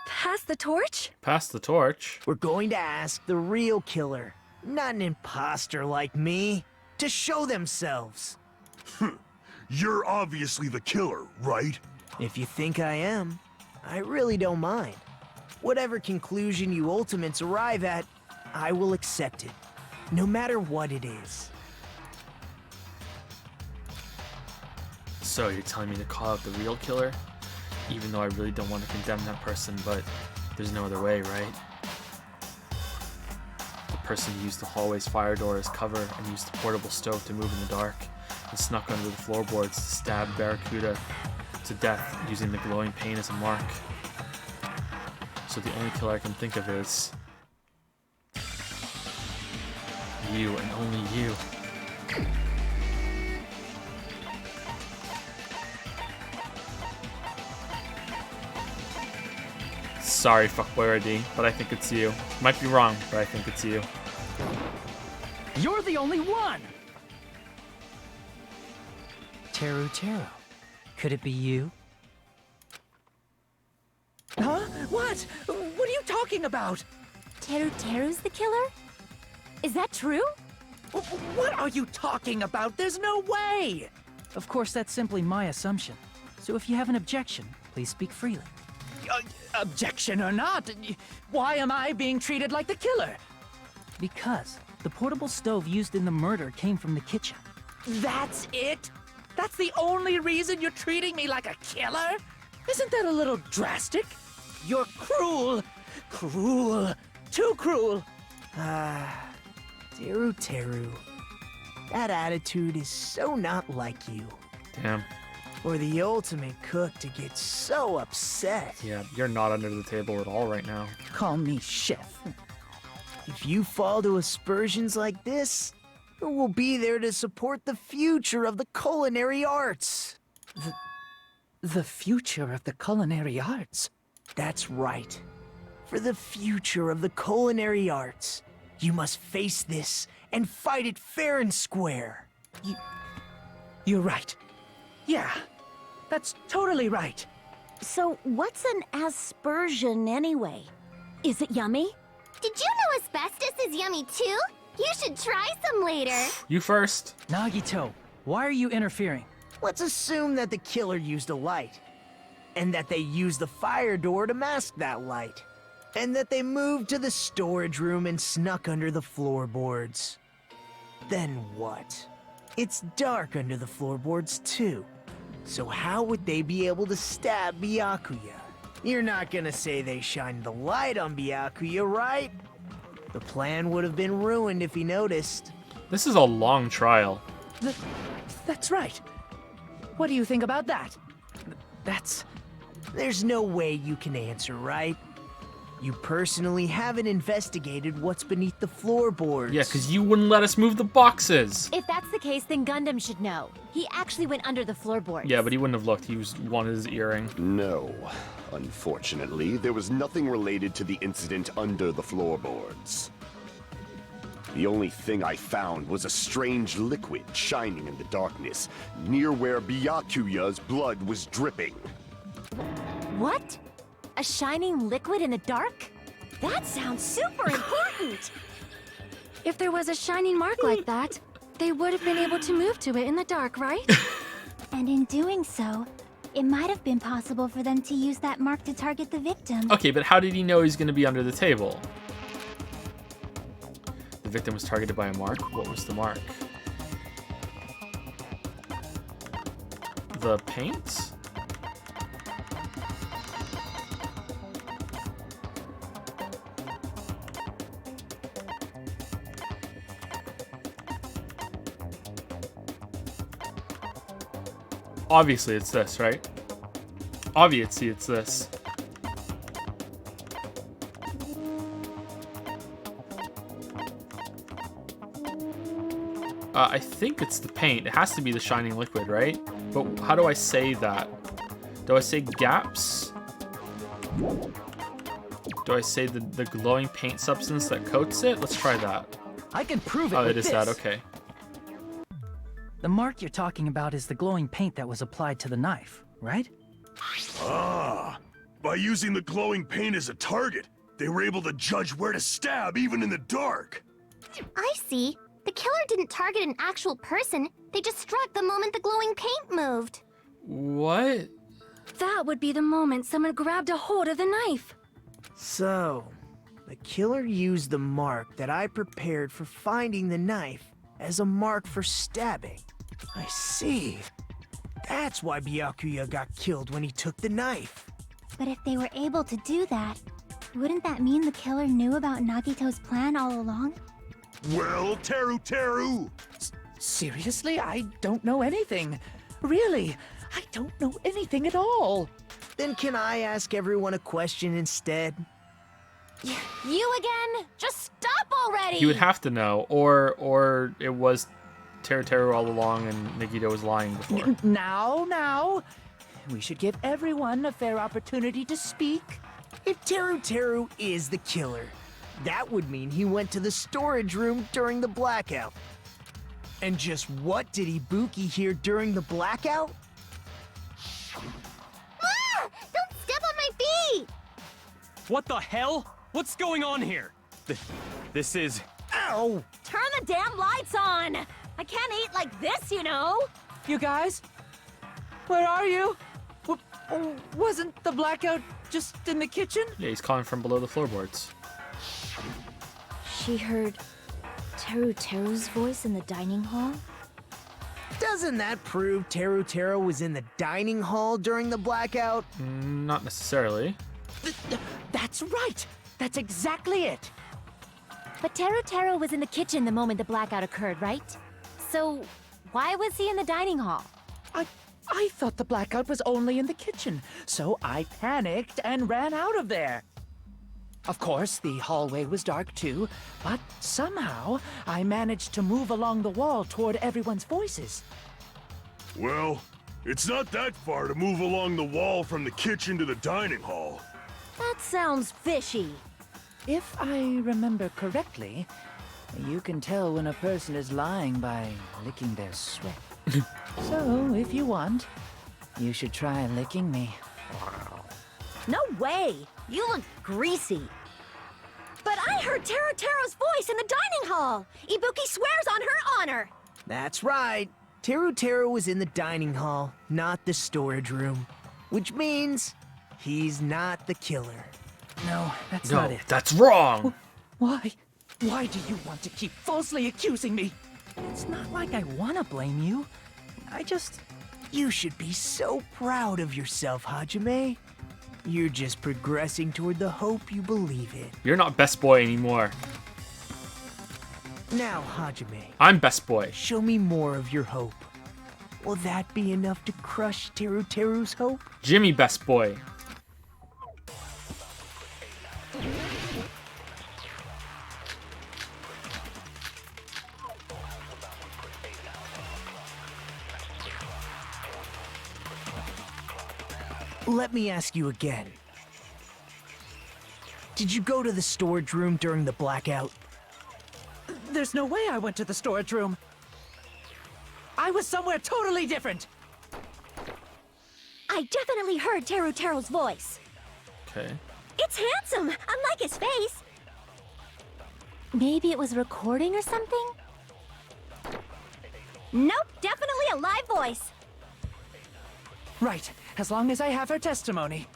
Pass the torch? Pass the torch. We're going to ask the real killer, not an imposter like me, to show themselves. You're obviously the killer, right? If you think I am, I really don't mind. Whatever conclusion you ultimates arrive at, I will accept it, no matter what it is. So you're telling me to call out the real killer? Even though I really don't want to condemn that person, but there's no other way, right? The person who used the hallway's fire door as cover and used the portable stove to move in the dark and snuck under the floorboards to stab Barracuda to death using the glowing paint as a mark. So the only killer I can think of is you and only you. Sorry, fuckboy RD, but I think it's you. Might be wrong, but I think it's you. You're the only one! Teru, could it be you? What? What are you talking about? Teru's the killer? Is that true? What are you talking about? There's no way! Of course, that's simply my assumption. So if you have an objection, please speak freely. Objection or not, why am I being treated like the killer? Because the portable stove used in the murder came from the kitchen. That's it? That's the only reason you're treating me like a killer? Isn't that a little drastic? You're cruel. Cruel. Too cruel. Teru. That attitude is so not like you. Damn. Or the ultimate cook to get so upset. Yeah, you're not under the table at all right now. Call me chef. If you fall to aspersions like this, who will be there to support the future of the culinary arts? The future of the culinary arts? That's right. For the future of the culinary arts, you must face this and fight it fair and square. You're right. Yeah, that's totally right. So what's an aspersion anyway? Is it yummy? Did you know asbestos is yummy too? You should try some later. You first. Nagito, why are you interfering? Let's assume that the killer used a light, and that they used the fire door to mask that light, and that they moved to the storage room and snuck under the floorboards. Then what? It's dark under the floorboards too. So how would they be able to stab Byakuya? You're not gonna say they shined the light on Byakuya, right? The plan would have been ruined if he noticed. This is a long trial. That's right. What do you think about that? There's no way you can answer, right? You personally haven't investigated what's beneath the floorboards. Yeah, because you wouldn't let us move the boxes. If that's the case, then Gundam should know. He actually went under the floorboards. Yeah, but he wouldn't have looked. He wanted his earring. No. Unfortunately, there was nothing related to the incident under the floorboards. The only thing I found was a strange liquid shining in the darkness, near where Byakuya's blood was dripping. What? A shining liquid in the dark? That sounds super important. If there was a shining mark like that, they would have been able to move to it in the dark, right? And in doing so, it might have been possible for them to use that mark to target the victim. Okay, but how did he know he's going to be under the table? The victim was targeted by a mark. What was the mark? The paint? Obviously it's this, right? Obviously it's this. I think it's the paint. It has to be the shining liquid, right? But how do I say that? Do I say gaps? Do I say the glowing paint substance that coats it? Let's try that. I can prove it. Oh, with it is this. that, okay. The mark you're talking about is the glowing paint that was applied to the knife, right? Ah, by using the glowing paint as a target, they were able to judge where to stab even in the dark. I see. The killer didn't target an actual person. They just struck the moment the glowing paint moved. What? That would be the moment someone grabbed a hold of the knife. So, the killer used the mark that I prepared for finding the knife as a mark for stabbing. I see. That's why Byakuya got killed when he took the knife. But if they were able to do that, wouldn't that mean the killer knew about Nagito's plan all along? Well, Teru! Seriously? I don't know anything. Really, I don't know anything at all. Then can I ask everyone a question instead? You again? Just stop already! He would have to know, or it was Teru all along and Nagito was lying before. Now, we should give everyone a fair opportunity to speak. If Teru is the killer, that would mean he went to the storage room during the blackout. And just what did Ibuki hear during the blackout? Ah! Don't step on my feet! What the hell? What's going on here? This is... Ow! Turn the damn lights on! I can't eat like this, you know! You guys? Where are you? Wasn't the blackout just in the kitchen? Yeah, he's calling from below the floorboards. She heard Teru's voice in the dining hall? Doesn't that prove Teru was in the dining hall during the blackout? Not necessarily. That's right! That's exactly it! But Teru was in the kitchen the moment the blackout occurred, right? So, why was he in the dining hall? I thought the blackout was only in the kitchen, so I panicked and ran out of there. Of course, the hallway was dark too, but somehow I managed to move along the wall toward everyone's voices. Well, it's not that far to move along the wall from the kitchen to the dining hall. That sounds fishy. If I remember correctly, you can tell when a person is lying by licking their sweat. So, if you want, you should try licking me. No way! You look greasy. But I heard Teru's voice in the dining hall! Ibuki swears on her honor! That's right. Teru was in the dining hall, not the storage room. Which means he's not the killer. No, that's not it. That's wrong! Why? Why do you want to keep falsely accusing me? It's not like I want to blame you. You should be so proud of yourself, Hajime. You're just progressing toward the hope you believe in. You're not best boy anymore. Now, Hajime. I'm best boy. Show me more of your hope. Will that be enough to crush Teru's hope? Jimmy best boy. Let me ask you again. Did you go to the storage room during the blackout? There's no way I went to the storage room. I was somewhere totally different. I definitely heard Teru's voice. Okay. It's handsome, unlike his face. Maybe it was recording or something? Nope, definitely a live voice. Right, as long as I have her testimony.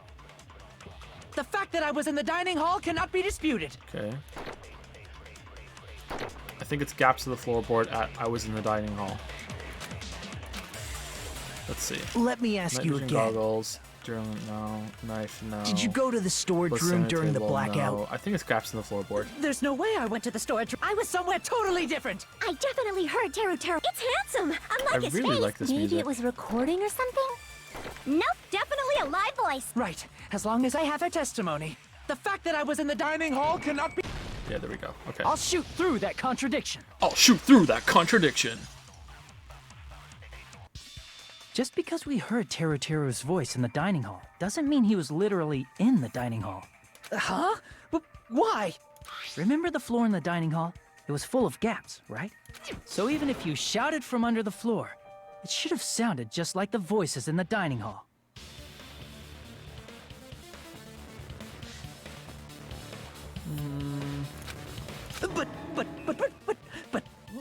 The fact that I was in the dining hall cannot be disputed. Okay. I think it's gaps of the floorboard at I was in the dining hall. Let's see. Let me ask you again. Goggles. No. Knife, no. Did you go to the storage room during the blackout? No. I think it's gaps in the floorboard. There's no way I went to the storage room. I was somewhere totally different. I definitely heard Teru. It's handsome, unlike his face. I really like this music. Maybe it was recording or something? Nope, definitely a live voice. Right, as long as I have her testimony. The fact that I was in the dining hall cannot be... Yeah, there we go. Okay. I'll shoot through that contradiction. Just because we heard Teru's voice in the dining hall doesn't mean he was literally in the dining hall. Huh? But why? Remember the floor in the dining hall? It was full of gaps, right? So even if you shouted from under the floor, it should have sounded just like the voices in the dining hall.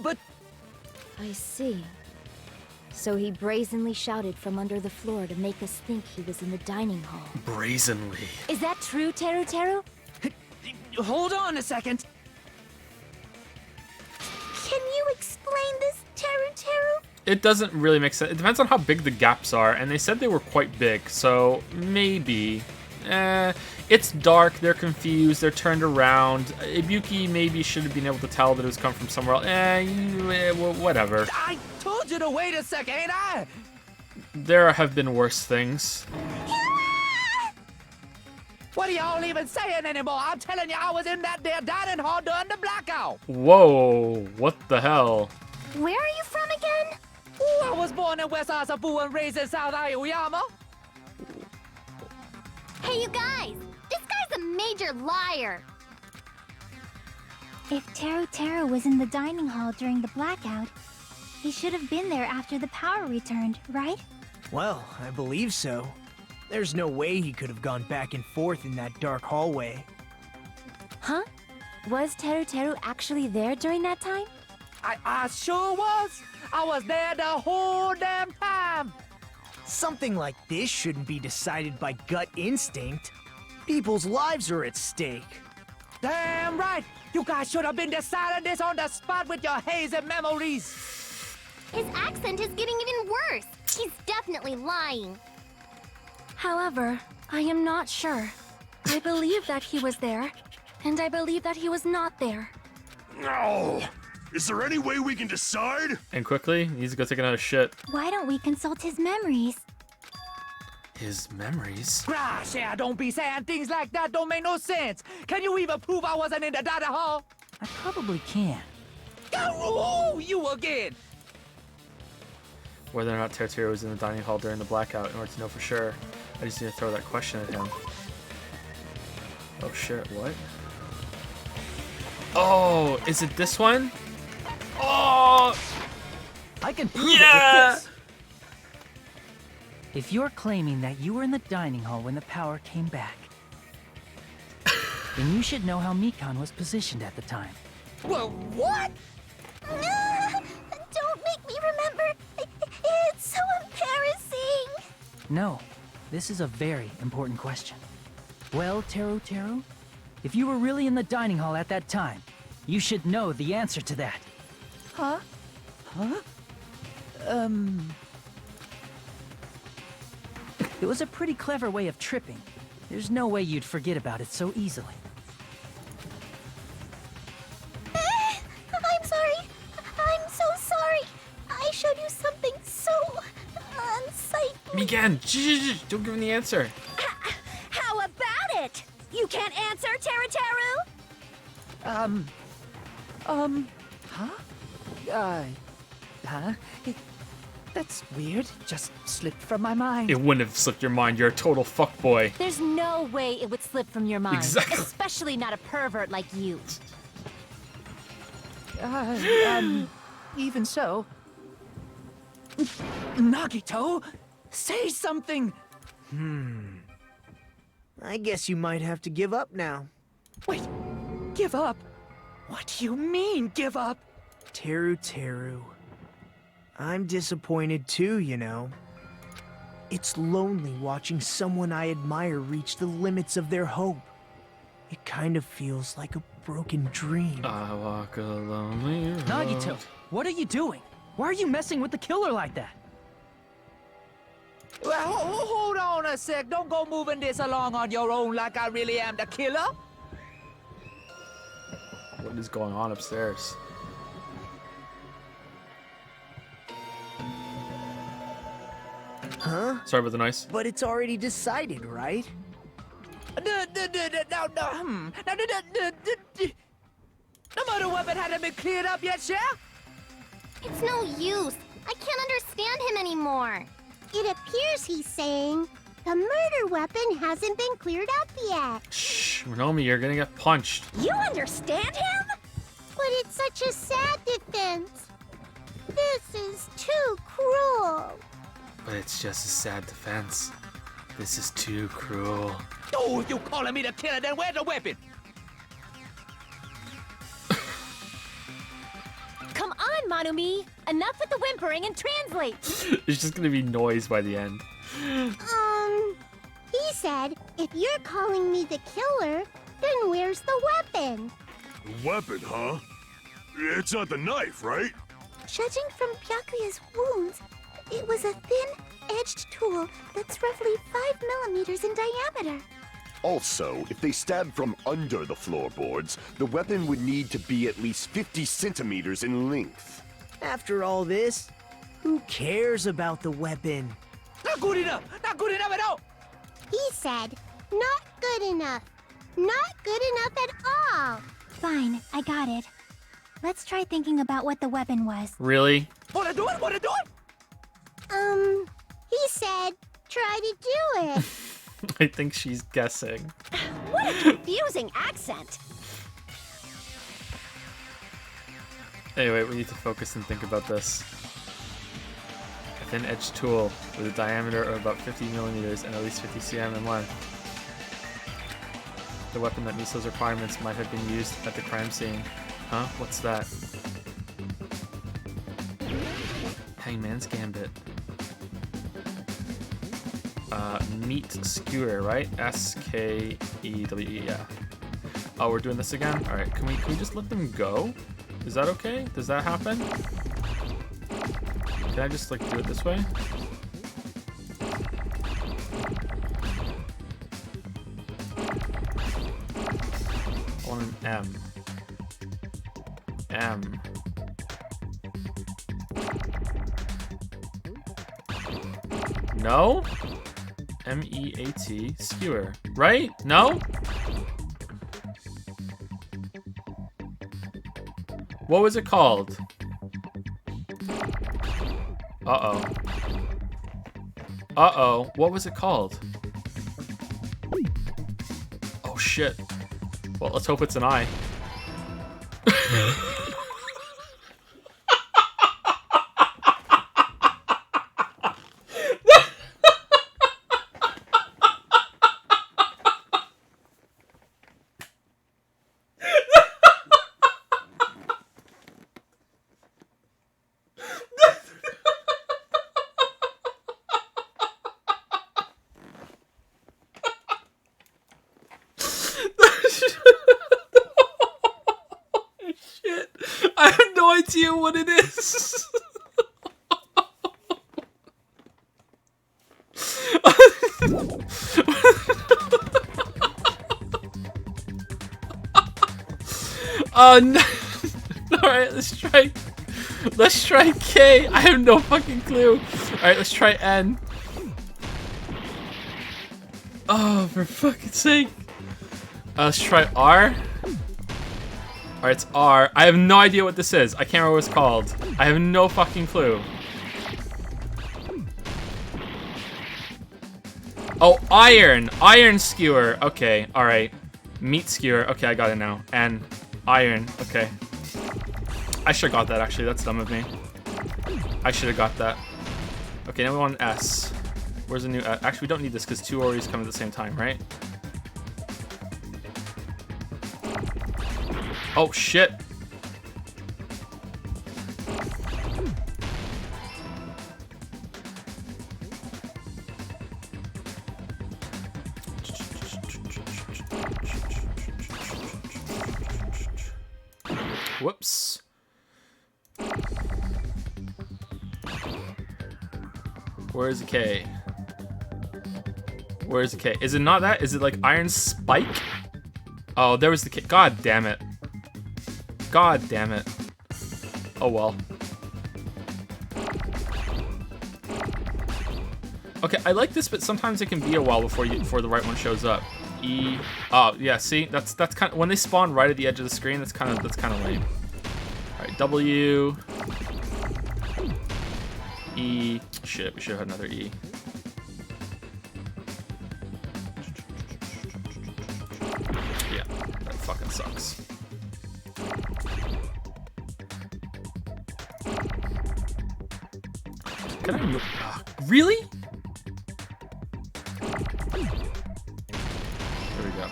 But... I see. So he brazenly shouted from under the floor to make us think he was in the dining hall. Brazenly. Is that true, Teru? Hold on a second. Can you explain this, Teru? It doesn't really make sense. It depends on how big the gaps are, and they said they were quite big, so maybe. It's dark, they're confused, they're turned around. Ibuki maybe should have been able to tell that it was coming from somewhere else. Whatever. I told you to wait a second, ain't I? There have been worse things. What are y'all even saying anymore? I'm telling you, I was in that there dining hall during the blackout. Whoa, what the hell? Where are you from again? I was born in West Asabu and raised in South Aoyama. Hey, you guys! This guy's a major liar! If Teru was in the dining hall during the blackout, he should have been there after the power returned, right? Well, I believe so. There's no way he could have gone back and forth in that dark hallway. Huh? Was Teru Teru actually there during that time? I sure was. I was there the whole damn time. Something like this shouldn't be decided by gut instinct. People's lives are at stake. Damn right. You guys should have been deciding this on the spot with your hazy memories. His accent is getting even worse. He's definitely lying. However, I am not sure. I believe that he was there, and I believe that he was not there. No! Is there any way we can decide? And quickly, he needs to go take another shit. Why don't we consult his memories? His memories? Gracia, don't be saying things like that. Don't make no sense. Can you even prove I wasn't in the dining hall? I probably can. Go you again. Whether or not Teru Teru was in the dining hall during the blackout, in order to know for sure, I just need to throw that question at him. Oh shit, what? Oh, is it this one? Oh! I can prove it with this. If you're claiming that you were in the dining hall when the power came back, then you should know how Mikan was positioned at the time. Well, what? Don't make me remember. It's so embarrassing. No, this is a very important question. Well, Teru Teru, if you were really in the dining hall at that time, you should know the answer to that. Huh? Huh? It was a pretty clever way of tripping. There's no way you'd forget about it so easily. I'm sorry. I'm so sorry. I showed you something so unsightly. Mikan, don't give him the answer. How about it? You can't answer, Teru Teru? That's weird. Just slipped from my mind. It wouldn't have slipped your mind. You're a total fuckboy. There's no way it would slip from your mind. Exactly. Especially not a pervert like you. Even so. Nagito, say something. I guess you might have to give up now. Wait, give up? What do you mean, give up? Teru Teru. I'm disappointed too, you know. It's lonely watching someone I admire reach the limits of their hope. It kind of feels like a broken dream. I walk a lonely road. Nagito, what are you doing? Why are you messing with the killer like that? Well, hold on a sec. Don't go moving this along on your own like I really am the killer. What is going on upstairs? Huh? Sorry about the noise. But it's already decided, right? No murder weapon hadn't been cleared up yet, Chef? It's no use. I can't understand him anymore. It appears he's saying the murder weapon hasn't been cleared up yet. Shh, Renomi, you're gonna get punched. You understand him? But it's such a sad defense. This is too cruel. But it's just a sad defense. This is too cruel. Oh, if you calling me the killer, then where's the weapon? Come on, Manumi! Enough with the whimpering and translate! It's just gonna be noise by the end. He said, if you're calling me the killer, then where's the weapon? Weapon, huh? It's not the knife, right? Judging from Byakuya's wounds, it was a thin-edged tool that's roughly 5 millimeters in diameter. Also, if they stabbed from under the floorboards, the weapon would need to be at least 50 centimeters in length. After all this, who cares about the weapon? Not good enough! Not good enough at all! He said, not good enough. Not good enough at all. Fine, I got it. Let's try thinking about what the weapon was. Really? Wanna do it? Wanna do it? He said, try to do it. I think she's guessing. What a confusing accent. Anyway, we need to focus and think about this. I thin-edged tool with a diameter of about 50 millimeters and at least 50 cm in length. The weapon that meets those requirements might have been used at the crime scene. Huh? What's that? Hangman's Gambit. Meat skewer, right? S-K-E-W-E, yeah. Oh, we're doing this again? Alright, can we just let them go? Is that okay? Does that happen? Can I just, like, do it this way? I want an M. M. No? M-E-A-T, skewer. Right? No? What was it called? Uh-oh. Uh-oh. What was it called? Oh, shit. Well, let's hope it's an I. I have no idea what it is. Oh no. Alright, let's try. Let's try K. I have no fucking clue. Alright, let's try N. Oh, for fucking sake. Let's try R. Alright, it's R. I have no idea what this is. I can't remember what it's called. I have no fucking clue. Oh, iron. Iron skewer. Okay, alright. Meat skewer. Okay, I got it now. And iron. Okay. I should have got that, actually. That's dumb of me. I should have got that. Okay, now we want an S. Where's the new S? Actually, we don't need this because two Oreos come at the same time, right? Oh, shit. Whoops. Where's the K? Where's the K? Is it not that? Is it like iron spike? Oh, there was the K. God damn it. God damn it. Oh well. Okay, I like this, but sometimes it can be a while before the right one shows up. E. Oh yeah, see, that's kind of when they spawn right at the edge of the screen. That's kind of lame. All right, W. E. Shit, we should have had another E. Yeah, that fucking sucks. Can I move? Really? There we go.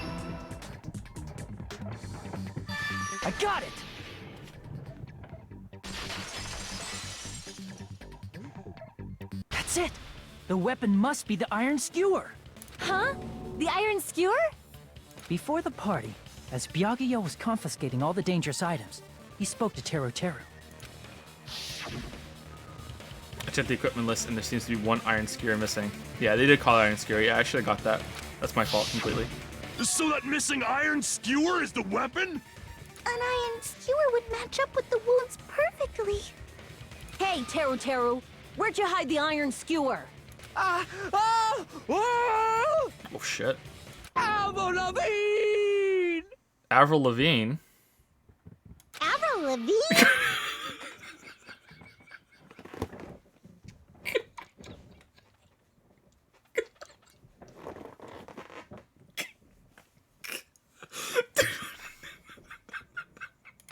I got it! That's it! The weapon must be the iron skewer! Huh? The iron skewer? Before the party, as Byakuya was confiscating all the dangerous items, he spoke to Teru Teru. I checked the equipment list and there seems to be one iron skewer missing. Yeah, they did call it iron skewer. Yeah, I should have got that. That's my fault completely. So that missing iron skewer is the weapon? An iron skewer would match up with the wounds perfectly. Hey, Teru Teru, where'd you hide the iron skewer? Oh shit. Avril Lavigne! Avril Lavigne? Avril Lavigne?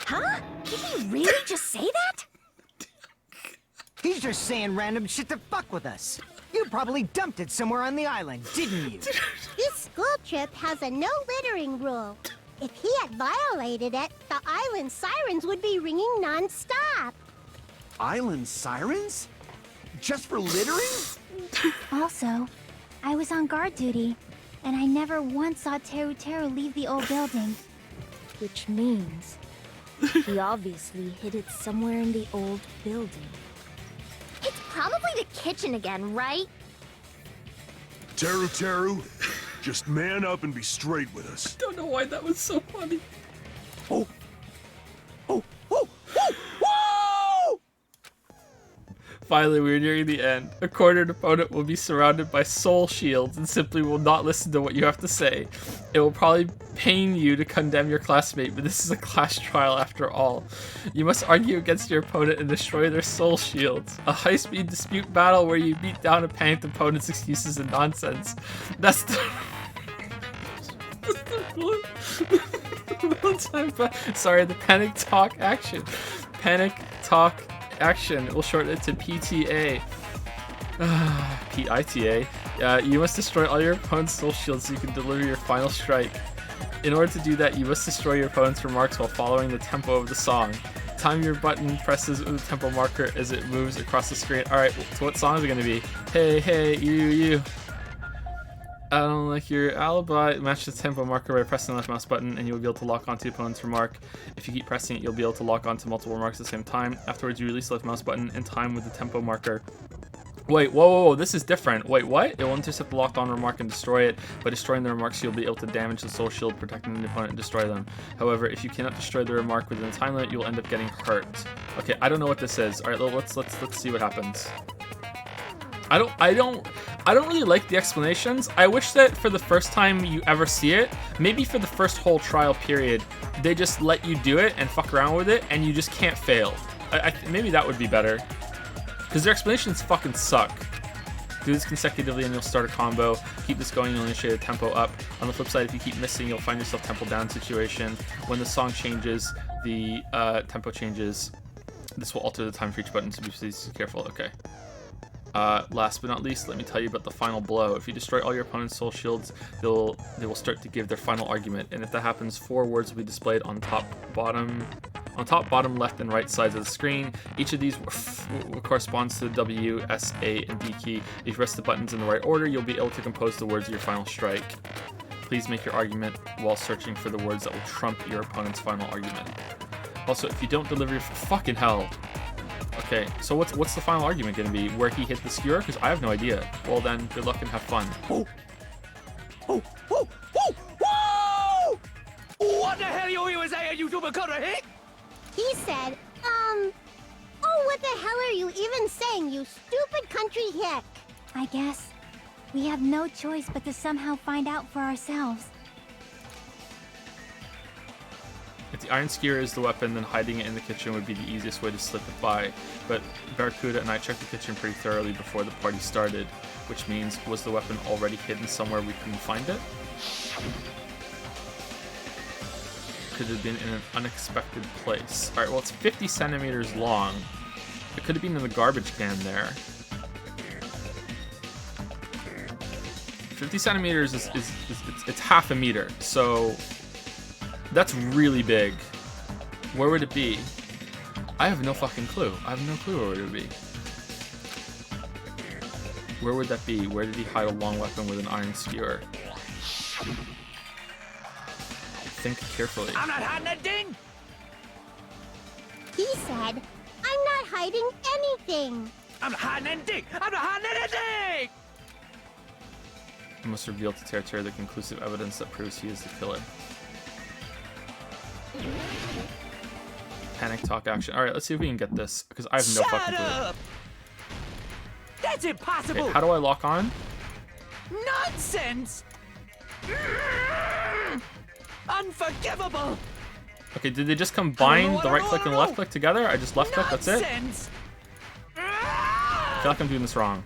Huh? Did he really just say that? He's just saying random shit to fuck with us. You probably dumped it somewhere on the island, didn't you? This school trip has a no littering rule. If he had violated it, the island sirens would be ringing non-stop. Island sirens? Just for littering? Also, I was on guard duty, and I never once saw Teru Teru leave the old building. Which means he obviously hid it somewhere in the old building. It's probably the kitchen again, right? Teru Teru, just man up and be straight with us. I don't know why that was so funny. Oh. Finally, we are nearing the end. A cornered opponent will be surrounded by soul shields and simply will not listen to what you have to say. It will probably pain you to condemn your classmate, but this is a class trial after all. You must argue against your opponent and destroy their soul shields. A high-speed dispute battle where you beat down a panicked opponent's excuses and nonsense. That's the... Sorry, the panic talk action. Panic talk action. We'll shorten it to PTA. PITA. You must destroy all your opponent's soul shields so you can deliver your final strike. In order to do that, you must destroy your opponent's remarks while following the tempo of the song. Time your button presses with the tempo marker as it moves across the screen. Alright, so what song is it going to be? Hey, hey, you. I don't like your alibi. Match the tempo marker by pressing the left mouse button and you'll be able to lock onto the opponent's remark. If you keep pressing it, you'll be able to lock onto multiple remarks at the same time. Afterwards, you release the left mouse button in time with the tempo marker. Wait, whoa, this is different. Wait, what? It will intercept the locked on remark and destroy it. By destroying the remarks, you'll be able to damage the soul shield, protecting the opponent and destroy them. However, if you cannot destroy the remark within the time limit, you'll end up getting hurt. Okay, I don't know what this is. Alright, let's see what happens. I don't really like the explanations. I wish that for the first time you ever see it, maybe for the first whole trial period, they just let you do it and fuck around with it and you just can't fail. Maybe that would be better. Because their explanations fucking suck. Do this consecutively and you'll start a combo. Keep this going, you'll initiate a tempo up. On the flip side, if you keep missing, you'll find yourself tempo down situation. When the song changes, the tempo changes. This will alter the time for each button, so please be careful. Okay. Last but not least, let me tell you about the final blow. If you destroy all your opponent's soul shields, they will start to give their final argument. And if that happens, 4 words will be displayed on top, bottom, left, and right sides of the screen. Each of these corresponds to the W, S, A, and D key. If you press the buttons in the right order, you'll be able to compose the words of your final strike. Please make your argument while searching for the words that will trump your opponent's final argument. Also, if you don't deliver your fucking hell. Okay, so what's the final argument going to be? Where he hit the skewer? Because I have no idea. Well then, good luck and have fun. What the hell you saying, you YouTuber hit? He said, oh, what the hell are you even saying, you stupid country hick? I guess we have no choice but to somehow find out for ourselves. If the iron skewer is the weapon, then hiding it in the kitchen would be the easiest way to slip it by. But Barracuda and I checked the kitchen pretty thoroughly before the party started, which means, was the weapon already hidden somewhere we couldn't find it? Could have been in an unexpected place. Alright, well it's 50 centimeters long. It could have been in the garbage can there. 50 centimeters it's half a meter, so that's really big. Where would it be? I have no fucking clue. I have no clue where it would be. Where would that be? Where did he hide a long weapon with an iron skewer? Think carefully. I'm not hiding that thing! He said, I'm not hiding anything. I'm not hiding anything! I'm not hiding anything! I must reveal to Teru Teru the conclusive evidence that proves he is the killer. Panic talk action. Alright, let's see if we can get this, because I have no fucking clue. That's impossible! Okay, how do I lock on? Nonsense! Unforgivable! Okay, did they just combine the right click and the left click together? I just left click, that's it? I feel like I'm doing this wrong.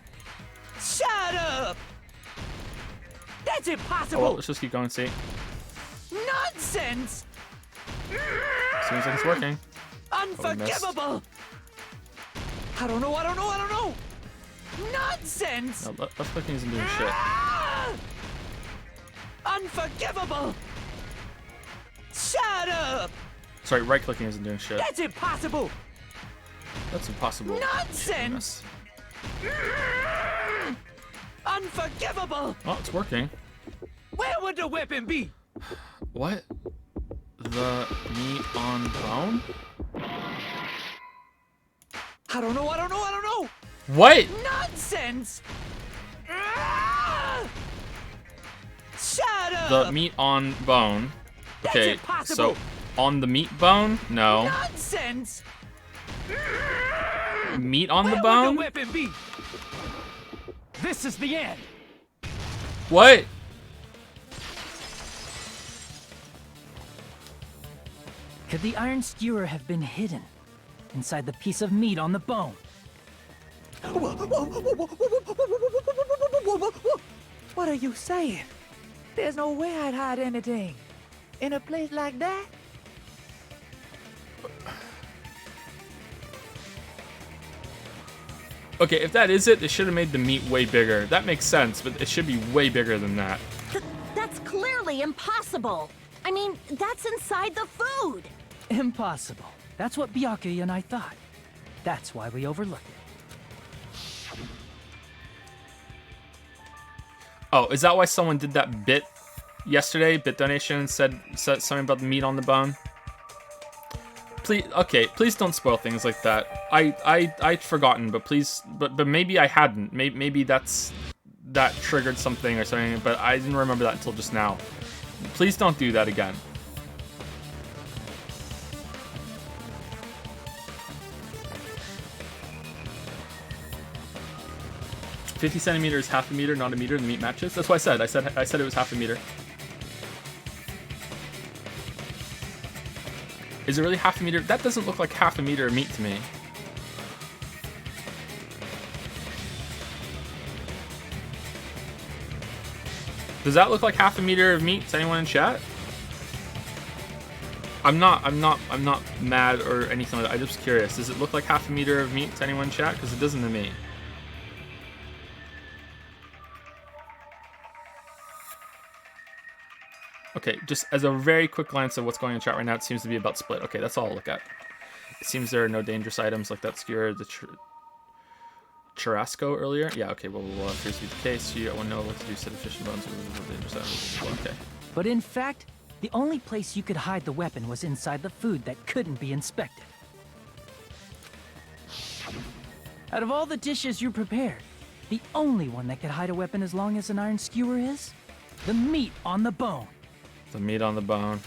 Shut up! That's impossible! Oh well, let's just keep going and see. Nonsense! Seems like it's working. Unforgivable! I don't know. Nonsense! No, left clicking isn't doing shit. Unforgivable! Shut up! Sorry, right clicking isn't doing shit. That's impossible! That's impossible. Nonsense! Unforgivable! Oh, it's working. Where would the weapon be? What? The meat on bone? I don't know. What? Nonsense! Shut up! The meat on bone. Okay, so on the meat bone? No. Nonsense! Meat on the Where bone? would the weapon be? This is the end. What? Could the iron skewer have been hidden inside the piece of meat on the bone? What are you saying? There's no way I'd hide anything in a place like that. Okay, if that is it, they should have made the meat way bigger. That makes sense, but it should be way bigger than that. That's clearly impossible. I mean, that's inside the food. Impossible. That's what Byakuya and I thought. That's why we overlooked it. Oh, is that why someone did that bit yesterday? Bit donation and said something about the meat on the bone? Please don't spoil things like that. I'd forgotten, but maybe I hadn't. Maybe that triggered something or something, but I didn't remember that until just now. Please don't do that again. "50 centimeters, half a meter, not a meter." The meat matches. That's what I said. I said it was half a meter. Is it really half a meter? That doesn't look like half a meter of meat to me. Does that look like half a meter of meat to anyone in chat? I'm not mad or anything like that. I'm just curious. Does it look like half a meter of meat to anyone in chat? Because it doesn't to me. Okay, just as a very quick glance of what's going on in chat right now, it seems to be about split. Okay, that's all I'll look at. It seems there are no dangerous items like that skewer, the churrasco earlier. Yeah, okay, well, appears to be the case. You want to know what to do, set of fish and bones with dangerous items. Okay. But in fact, the only place you could hide the weapon was inside the food that couldn't be inspected. Out of all the dishes you prepared, the only one that could hide a weapon as long as an iron skewer is the meat on the bone. The meat on the bone.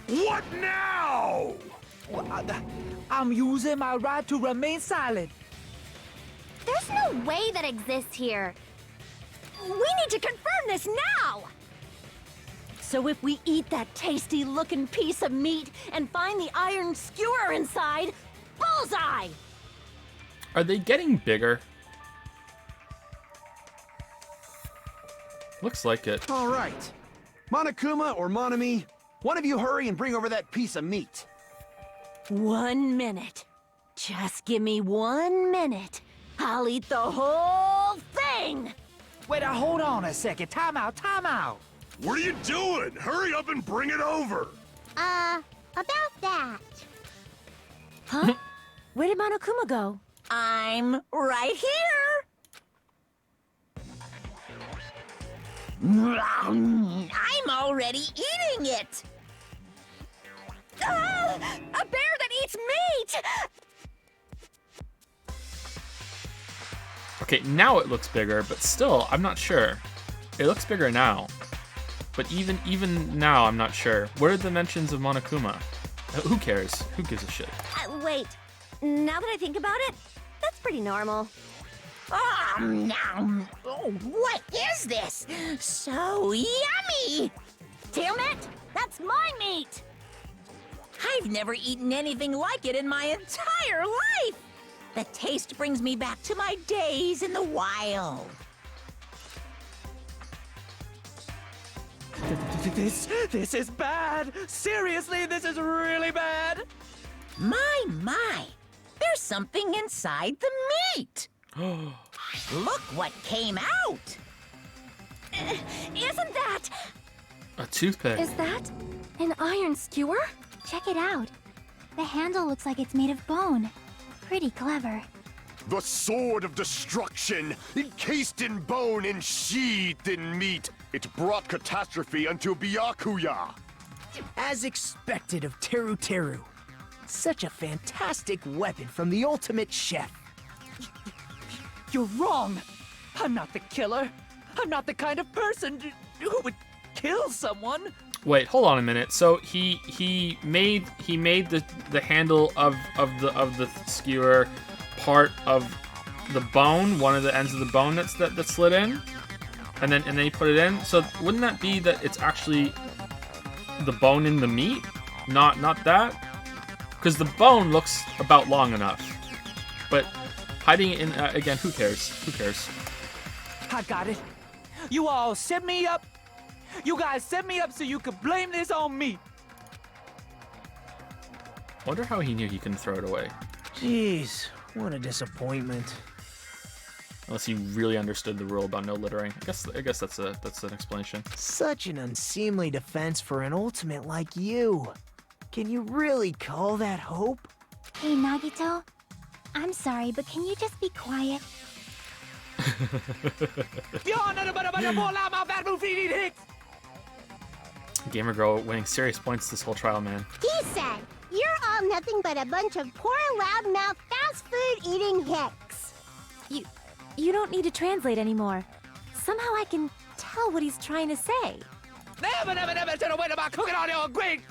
What now? I'm using my right to remain silent. There's no way that exists here. We need to confirm this now! So if we eat that tasty-looking piece of meat and find the iron skewer inside, bullseye! Are they getting bigger? Looks like it. All right. Monokuma or Monami, one of you hurry and bring over that piece of meat. 1 minute. Just give me 1 minute. I'll eat the whole thing! Wait, hold on a second. Time out. What are you doing? Hurry up and bring it over! About that. Huh? Where did Monokuma go? I'm right here! I'm already eating it! Ah, a bear that eats meat! Okay, now it looks bigger, but still, I'm not sure. It looks bigger now. But even now, I'm not sure. What are the dimensions of Monokuma? Who cares? Who gives a shit? Wait. Now that I think about it, that's pretty normal. Nom. Oh, what is this? So yummy! Damn it! That's my meat! I've never eaten anything like it in my entire life! The taste brings me back to my days in the wild. This is bad. Seriously, this is really bad. My. There's something inside the meat! Look what came out! Isn't that... A toothpick. Is that an iron skewer? Check it out. The handle looks like it's made of bone. Pretty clever. The sword of destruction, encased in bone and sheathed in meat. It brought catastrophe unto Byakuya. As expected of Teru Teru. Such a fantastic weapon from the ultimate chef. You're wrong. I'm not the killer. I'm not the kind of person who would kill someone. Wait, hold on a minute. So he made the handle of the skewer part of the bone, one of the ends of the bone that slid in, and then he put it in. So wouldn't that be that it's actually the bone in the meat, not that? Because the bone looks about long enough, but hiding it in again, who cares? Who cares? I got it. You all set me up. You guys set me up so you could blame this on me. Wonder how he knew he couldn't throw it away. Jeez, what a disappointment. Unless he really understood the rule about no littering. I guess that's an explanation. Such an unseemly defense for an ultimate like you. Can you really call that hope? Hey, Nagito. I'm sorry, but can you just be quiet? Gamer girl winning serious points this whole trial, man. He said, "You're all nothing but a bunch of poor, loudmouth, fast food eating hicks." You don't need to translate anymore. Somehow I can tell what he's trying to say. Never said a word about cooking on your grate.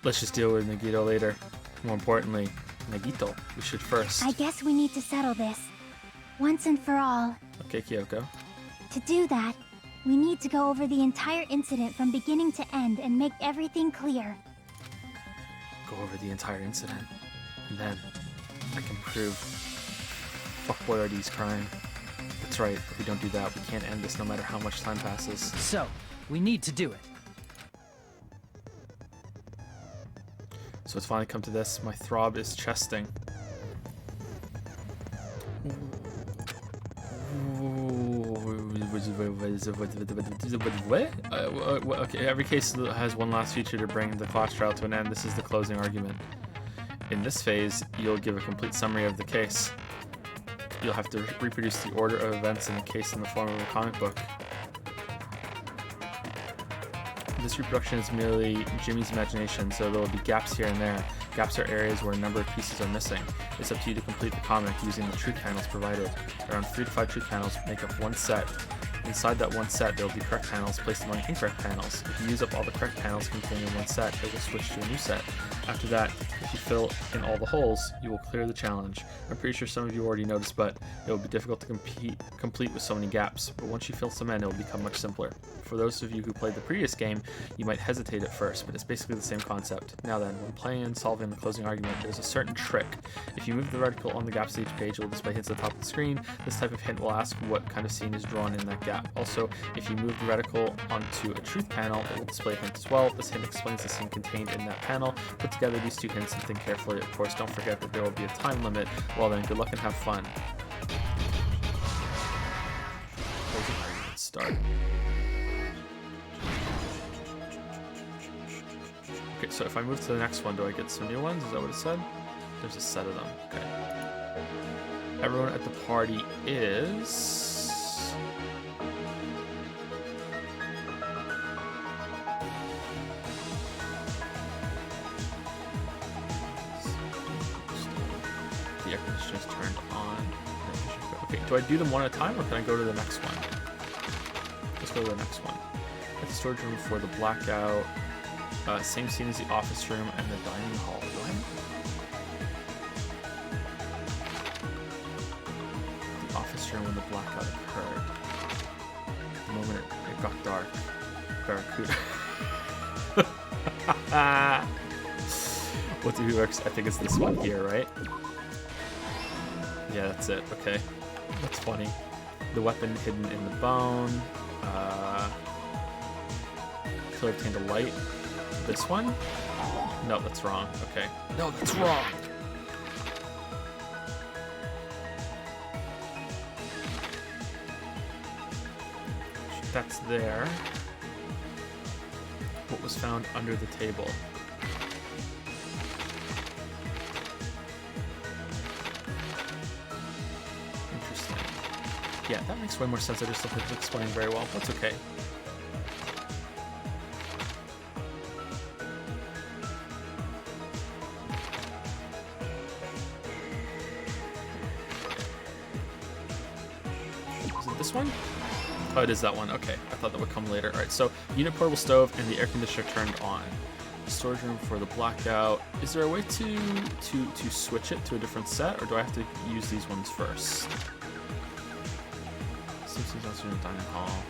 Let's just deal with Nagito later. More importantly, Nagito, we should first. I guess we need to settle this. Once and for all. Okay, Kyoko. To do that, we need to go over the entire incident from beginning to end and make everything clear. Go over the entire incident, and then I can prove fuckboy RD's crime. That's right, if we don't do that, we can't end this no matter how much time passes. So, we need to do it. So it's finally come to this. My throb is chesting. What? Okay, every case has one last feature to bring the clock trial to an end. This is the closing argument. In this phase, you'll give a complete summary of the case. You'll have to reproduce the order of events in the case in the form of a comic book. This reproduction is merely Jimmy's imagination, so there will be gaps here and there. Gaps are areas where a number of pieces are missing. It's up to you to complete the comic using the truth panels provided. Around 3 to 5 truth panels make up one set. Inside that one set, there will be correct panels placed among incorrect panels. If you use up all the correct panels contained in one set, it will switch to a new set. After that, if you fill in all the holes, you will clear the challenge. I'm pretty sure some of you already noticed, but it will be difficult to complete with so many gaps. But once you fill some in, it will become much simpler. For those of you who played the previous game, you might hesitate at first, but it's basically the same concept. Now then, when playing and solving the closing argument, there's a certain trick. If you move the reticle on the gaps of each page, it will display hints at the top of the screen. This type of hint will ask what kind of scene is drawn in that gap. Also, if you move the reticle onto a truth panel, it will display a hint as well. This hint explains the scene contained in that panel. Put together these two hints and think carefully. Of course, don't forget that there will be a time limit. Well then, good luck and have fun. Closing argument start. Okay, so if I move to the next one, do I get some new ones? Is that what it said? There's a set of them. Okay. Everyone at the party is... The air conditioner is turned on. Okay, do I do them one at a time, or can I go to the next one? Let's go to the next one. At the storage room for the blackout. Same scene as the office room and the dining hall. What? The office room when the blackout occurred. The moment it got dark. Barracuda. What do we works? I think it's this one here, right? Yeah, that's it. Okay. That's funny. The weapon hidden in the bone. Killer obtained a light. This one? No, that's wrong. Okay. No, that's wrong. That's there. What was found under the table? Interesting. Yeah, that makes way more sense. I just don't think it's explained very well. That's okay. Is it this one? Oh, it is that one. Okay, I thought that would come later. All right, so unit portable stove and the air conditioner turned on. Storage room for the blackout. Is there a way to switch it to a different set, or do I have to use these ones first? Simpsons also in the dining hall.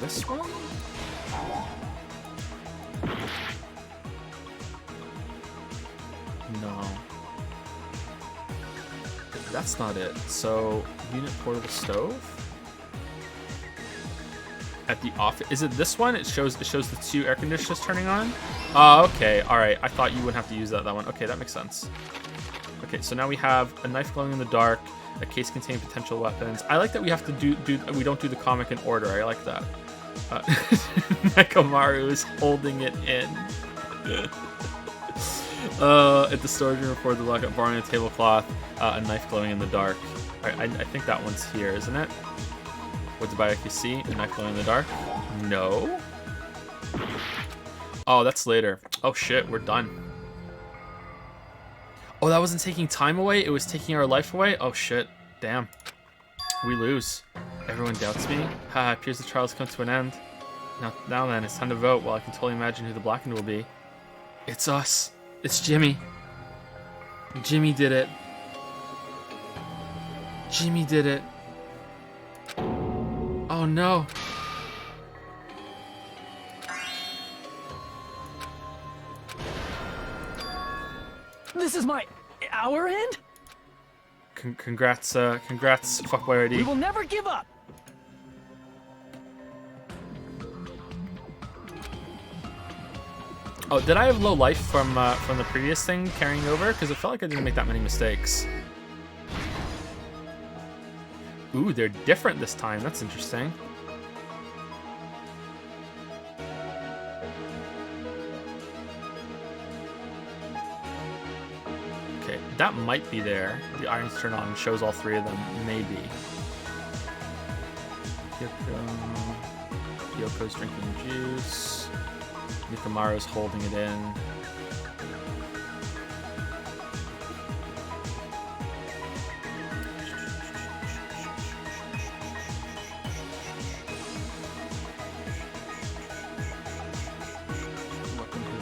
This one? No. That's not it. So, unit portable stove? At the office. Is it this one? It shows the 2 air conditioners turning on? Oh, okay. Alright. I thought you wouldn't have to use that one. Okay, that makes sense. Okay, so now we have a knife glowing in the dark, a case containing potential weapons. I like that we have to we don't do the comic in order. I like that. Nekomaru is holding it in. At the storage room for the blackout, borrowing a tablecloth, a knife glowing in the dark. I think that one's here, isn't it? What did Bayaki see? A knife glowing in the dark? No. Oh, that's later. Oh shit, we're done. Oh, that wasn't taking time away? It was taking our life away? Oh shit. Damn. We lose. Everyone doubts me? Ha, it appears the trial's come to an end. Now then, it's time to vote. Well, I can totally imagine who the blackened will be. It's us. It's Jimmy. Jimmy did it. Jimmy did it. Oh no. This is our end? Congrats, fuckboy ID. We will never give up. Oh, did I have low life from the previous thing carrying over? Because it felt like I didn't make that many mistakes. Ooh, they're different this time. That's interesting. Okay, that might be there. The irons turn on and shows all 3 of them. Maybe. Yoko's drinking juice. Nekomaru's holding it in.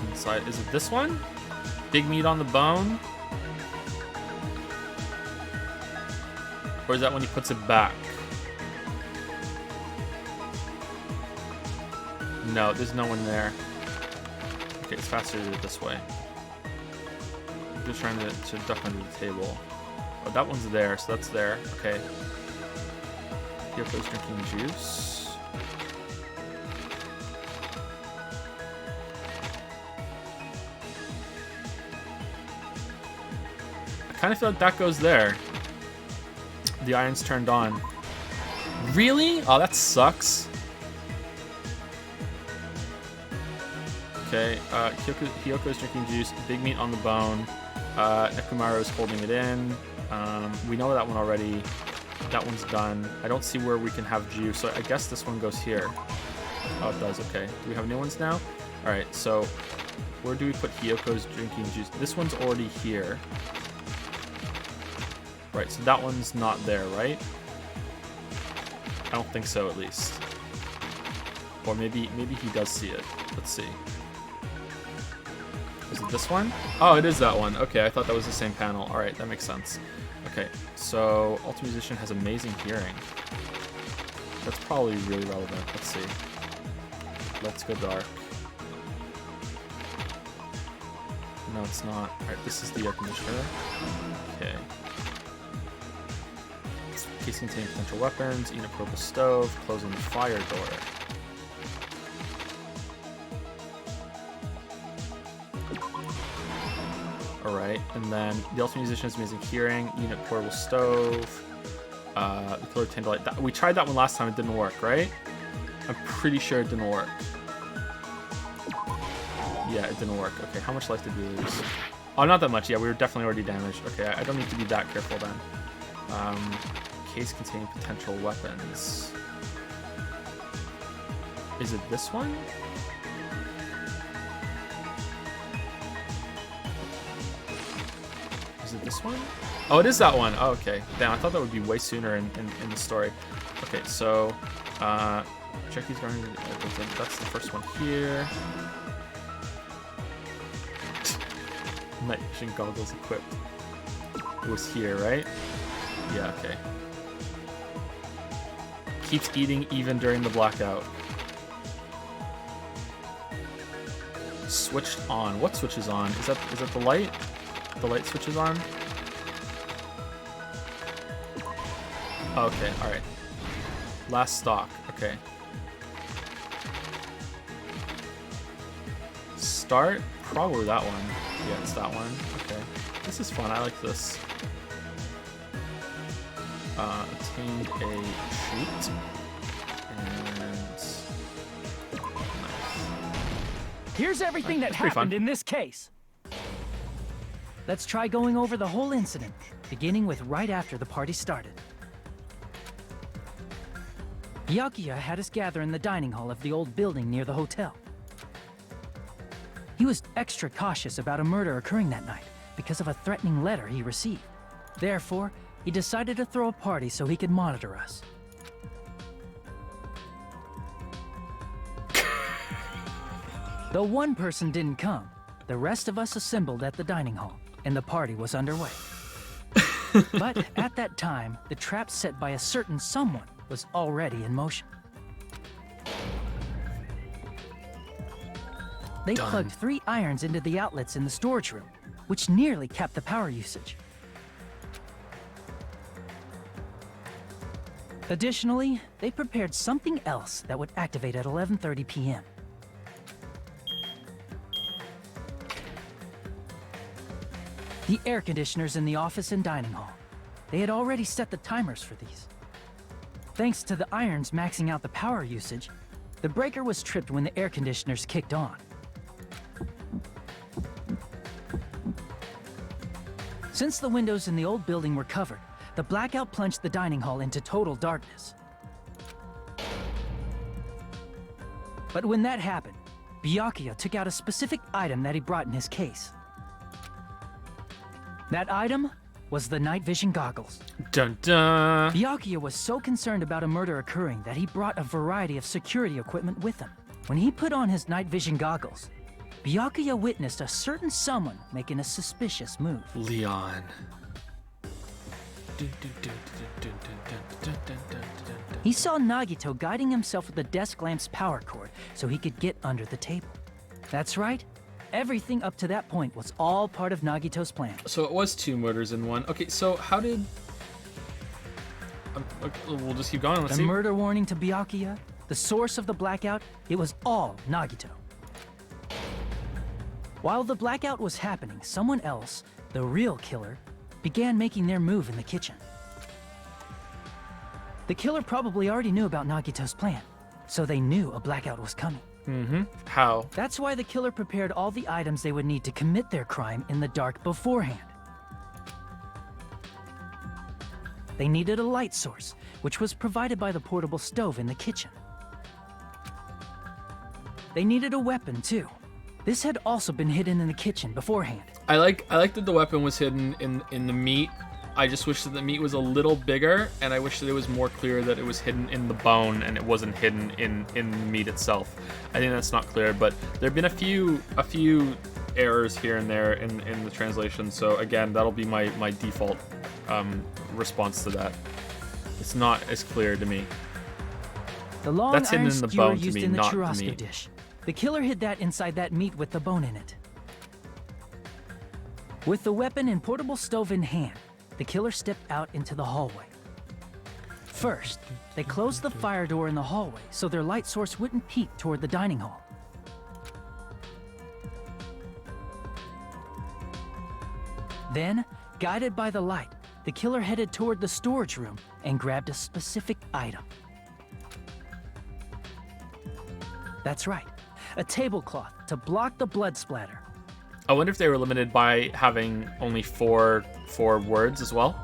Inside. Is it this one? Big meat on the bone? Or is that when he puts it back? No, there's no one there. Okay, it's faster to do it this way. I'm just trying to duck under the table. Oh, that one's there, so that's there. Okay. Yoko's drinking juice. I kind of feel like that goes there. The iron's turned on. Really? Oh, that sucks. Okay, Hyoko's drinking juice, big meat on the bone. Nekomaru's holding it in. We know that one already. That one's done. I don't see where we can have juice, so I guess this one goes here. Oh, it does, okay. Do we have new ones now? Alright, so where do we put Hyoko's drinking juice? This one's already here. Right, so that one's not there, right? I don't think so, at least. Or maybe he does see it. Let's see. Is it this one? Oh, it is that one. Okay, I thought that was the same panel. Alright, that makes sense. Okay, so Ultimate Musician has amazing hearing. That's probably really relevant. Let's see. Let's go dark. No, it's not. Alright, this is the air conditioner. Okay. Case containing potential weapons, unit purple stove, closing the fire door. Alright, and then the Ultimate Musician has amazing hearing, unit portable stove, the killer tend to light that. We tried that one last time, it didn't work, right? I'm pretty sure it didn't work. Yeah, it didn't work. Okay, how much life did we lose? Oh, not that much. Yeah, we were definitely already damaged. Okay, I don't need to be that careful then. Case containing potential weapons. Is it this one? Is it this one? Oh, it is that one. Oh, okay. Damn, I thought that would be way sooner in the story. Okay, so check these going. That's the first one here. Night vision goggles equipped. It was here, right? Yeah, okay. Keeps eating even during the blackout. Switched on. What switches on? Is that the light? The light switches on? Okay, alright. Last stock. Okay. Start? Probably that one. Yeah, it's that one. Okay. This is fun. I like this. Obtained a shoot. And... Here's everything that happened in this case. Let's try going over the whole incident, beginning with right after the party started. Byakuya had us gather in the dining hall of the old building near the hotel. He was extra cautious about a murder occurring that night because of a threatening letter he received. Therefore, he decided to throw a party so he could monitor us. Though one person didn't come, the rest of us assembled at the dining hall, and the party was underway. But at that time, the trap set by a certain someone was already in motion. They plugged 3 irons into the outlets in the storage room, which nearly capped the power usage. Additionally, they prepared something else that would activate at 11:30 p.m. The air conditioners in the office and dining hall. They had already set the timers for these. Thanks to the irons maxing out the power usage, the breaker was tripped when the air conditioners kicked on. Since the windows in the old building were covered, the blackout plunged the dining hall into total darkness. But when that happened, Byakuya took out a specific item that he brought in his case. That item was the night vision goggles. Dun dun! Byakuya was so concerned about a murder occurring that he brought a variety of security equipment with him. When he put on his night vision goggles, Byakuya witnessed a certain someone making a suspicious move. Leon. He saw Nagito guiding himself with the desk lamp's power cord so he could get under the table. That's right. Everything up to that point was all part of Nagito's plan. So it was 2 murders in one. Okay, so how did... okay, we'll just keep going. Let's see. The murder warning to Byakuya, the source of the blackout, it was all Nagito. While the blackout was happening, someone else, the real killer, began making their move in the kitchen. The killer probably already knew about Nagito's plan, so they knew a blackout was coming. Mm-hmm. How? That's why the killer prepared all the items they would need to commit their crime in the dark beforehand. They needed a light source, which was provided by the portable stove in the kitchen. They needed a weapon, too. This had also been hidden in the kitchen beforehand. I like that the weapon was hidden in the meat. I just wish that the meat was a little bigger, and I wish that it was more clear that it was hidden in the bone and it wasn't hidden in the meat itself. I think that's not clear, but there have been a few errors here and there in the translation. So again, that'll be my default response to that. It's not as clear to me. The long that's hidden iron in the skewer bone to used me, in the not the churrasco meat. dish. The killer hid that inside that meat with the bone in it. With the weapon and portable stove in hand, the killer stepped out into the hallway. First, they closed the fire door in the hallway so their light source wouldn't peek toward the dining hall. Then, guided by the light, the killer headed toward the storage room and grabbed a specific item. That's right, a tablecloth to block the blood splatter. I wonder if they were limited by having only four words as well.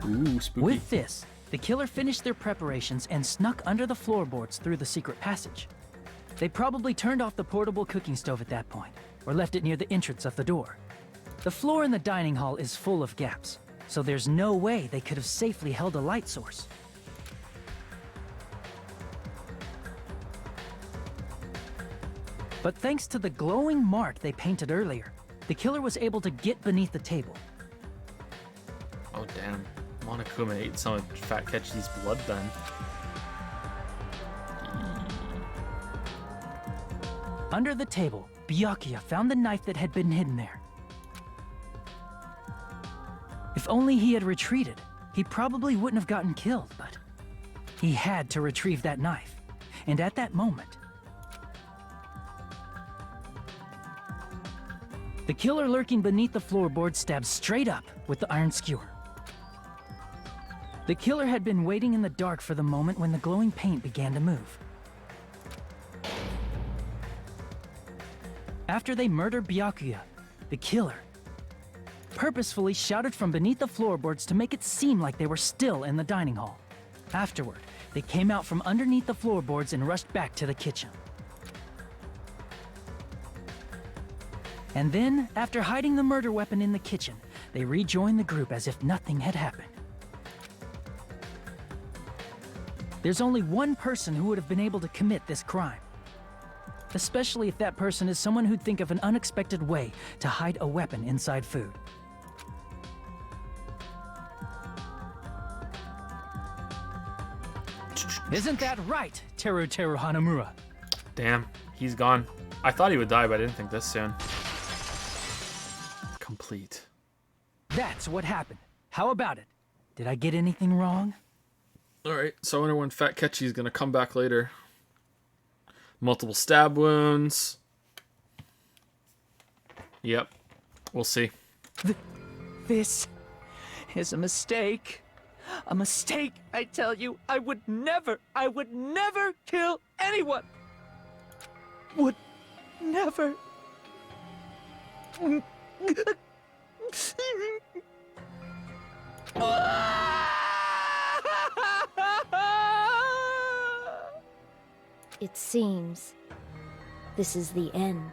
Ooh, spooky. With this, the killer finished their preparations and snuck under the floorboards through the secret passage. They probably turned off the portable cooking stove at that point, or left it near the entrance of the door. The floor in the dining hall is full of gaps, so there's no way they could have safely held a light source. But thanks to the glowing mark they painted earlier, the killer was able to get beneath the table. Oh damn, Monokuma ate some of Fat Ketchy's blood then. Under the table, Byakuya found the knife that had been hidden there. If only he had retreated, he probably wouldn't have gotten killed, but he had to retrieve that knife. And at that moment, the killer lurking beneath the floorboard stabbed straight up with the iron skewer. The killer had been waiting in the dark for the moment when the glowing paint began to move. After they murdered Byakuya, the killer purposefully shouted from beneath the floorboards to make it seem like they were still in the dining hall. Afterward, they came out from underneath the floorboards and rushed back to the kitchen. And then, after hiding the murder weapon in the kitchen, they rejoined the group as if nothing had happened. There's only one person who would have been able to commit this crime. Especially if that person is someone who'd think of an unexpected way to hide a weapon inside food. Isn't that right, Teru Hanamura? Damn, he's gone. I thought he would die, but I didn't think this soon. Complete. That's what happened. How about it? Did I get anything wrong? Alright, so I wonder when Fat Ketchy's gonna come back later. Multiple stab wounds. Yep, we'll see. This is a mistake. A mistake, I tell you. I would never kill anyone. Would never. It seems this is the end.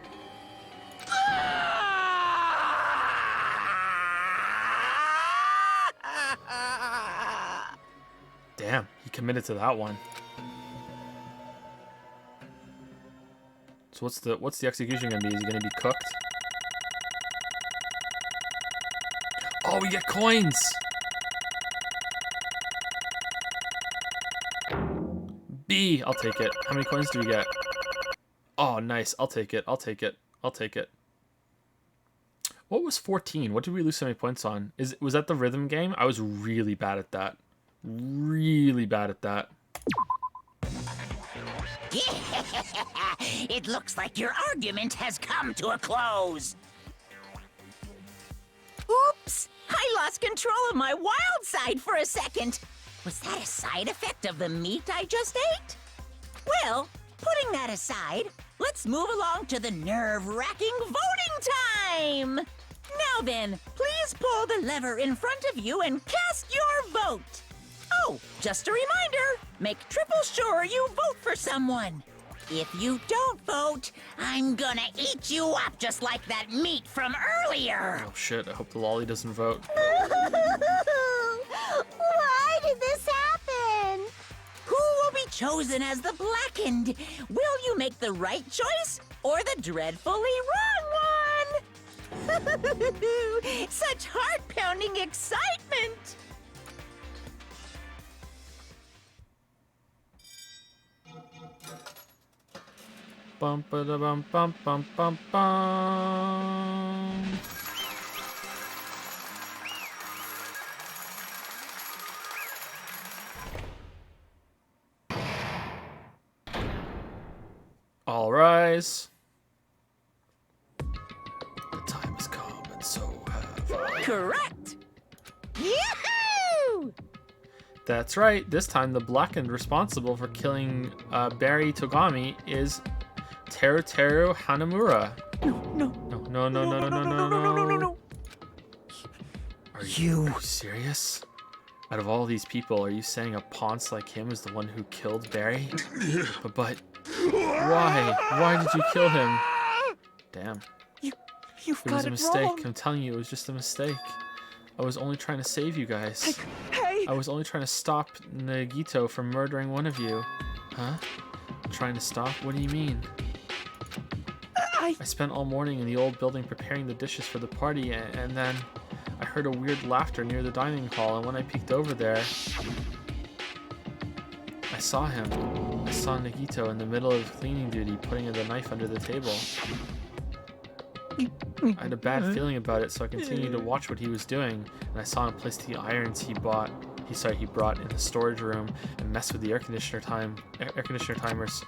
Damn, he committed to that one. So what's the execution gonna be? Is he gonna be cooked? Oh, we get coins! B, I'll take it. How many coins do we get? Oh, nice. I'll take it. I'll take it. I'll take it. What was 14? What did we lose so many points on? Was that the rhythm game? I was really bad at that. Really bad at that. It looks like your argument has come to a close. Oops! I lost control of my wild side for a second. Was that a side effect of the meat I just ate? Well, putting that aside, let's move along to the nerve-wracking voting time! Now then, please pull the lever in front of you and cast your vote. Oh, just a reminder, make triple sure you vote for someone. If you don't vote, I'm gonna eat you up just like that meat from earlier. Oh shit, I hope the lolly doesn't vote. Why did this happen? Who will be chosen as the blackened? Will you make the right choice or the dreadfully wrong one? Such heart-pounding excitement! Bum ba da bum bum bum bum bum. All rise. The time Correct! Yahoo! That's right. This time, the blackened responsible for killing Barry Togami is Teruteru Hanamura. No. Are you serious? Out of all these people, are you saying a ponce like him is the one who killed Barry? But why? Why did you kill him? Damn. You've It was a mistake. I'm telling you, it was just a mistake. I was only trying to save you guys. Hey! I was only trying to stop Nagito from murdering one of you. Huh? Trying to stop? What do you mean? I spent all morning in the old building preparing the dishes for the party, and then I heard a weird laughter near the dining hall, and when I peeked over there, I saw him. I saw Nagito in the middle of cleaning duty, putting the knife under the table. I had a bad feeling about it, so I continued to watch what he was doing, and I saw him place the irons he brought in the storage room and mess with the air conditioner timers.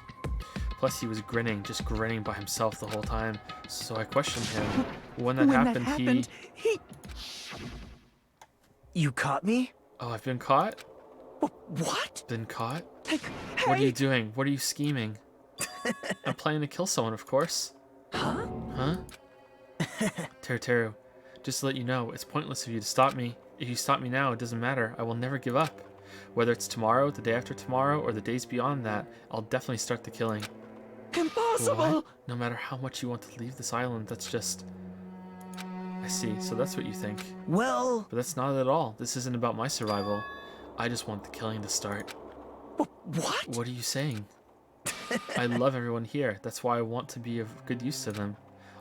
Plus, he was just grinning by himself the whole time. So I questioned him. When that happened, he... You caught me? Oh, I've been caught? What? Been caught? Hey. What are you doing? What are you scheming? I'm planning to kill someone, of course. Huh? Huh? Teru, just to let you know, it's pointless of you to stop me. If you stop me now, it doesn't matter. I will never give up. Whether it's tomorrow, the day after tomorrow, or the days beyond that, I'll definitely start the killing. Impossible! What? No matter how much you want to leave this island, that's just... I see, so that's what you think. Well... But that's not it at all. This isn't about my survival. I just want the killing to start. What? What are you saying? I love everyone here. That's why I want to be of good use to them.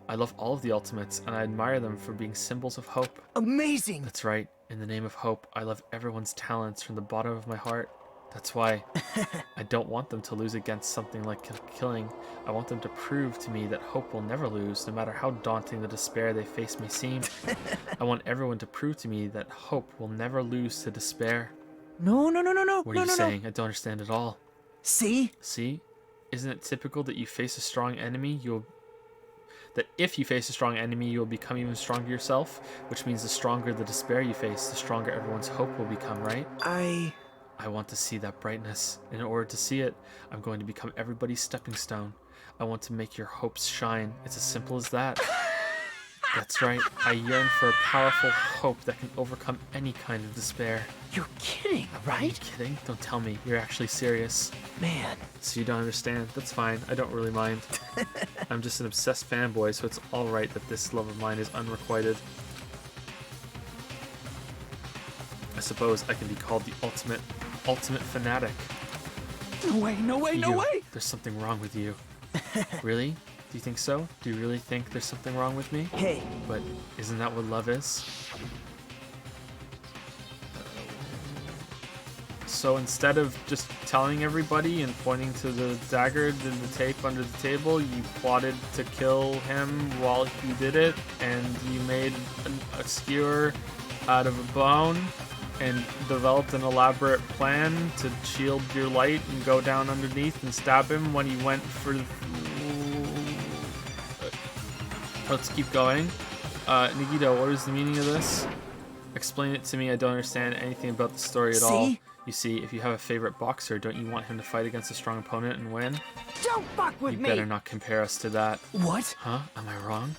I love all of the Ultimates, and I admire them for being symbols of hope. Amazing! That's right. In the name of hope, I love everyone's talents from the bottom of my heart. That's why I don't want them to lose against something like killing. I want them to prove to me that hope will never lose, no matter how daunting the despair they face may seem. I want everyone to prove to me that hope will never lose to despair. No. What are you saying? I don't understand at all. See? See? Isn't it typical that you face a strong enemy, that if you face a strong enemy, you'll become even stronger yourself, which means the stronger the despair you face, the stronger everyone's hope will become, right? I want to see that brightness. In order to see it, I'm going to become everybody's stepping stone. I want to make your hopes shine. It's as simple as that. That's right. I yearn for a powerful hope that can overcome any kind of despair. You're kidding, right? Are you kidding? Don't tell me. You're actually serious. Man. So you don't understand. That's fine. I don't really mind. I'm just an obsessed fanboy, so it's alright that this love of mine is unrequited. I suppose I can be called the ultimate fanatic. No way! There's something wrong with you. Really? Do you think so? Do you really think there's something wrong with me? Hey. But isn't that what love is? So instead of just telling everybody and pointing to the dagger and the tape under the table, you plotted to kill him while he did it, and you made a skewer out of a bone and developed an elaborate plan to shield your light and go down underneath and stab him when he went for... Let's keep going. Nagito, what is the meaning of this? Explain it to me. I don't understand anything about the story at all. You see, if you have a favorite boxer, don't you want him to fight against a strong opponent and win? Don't fuck with me! You better not compare us to that. What? Huh? Am I wrong?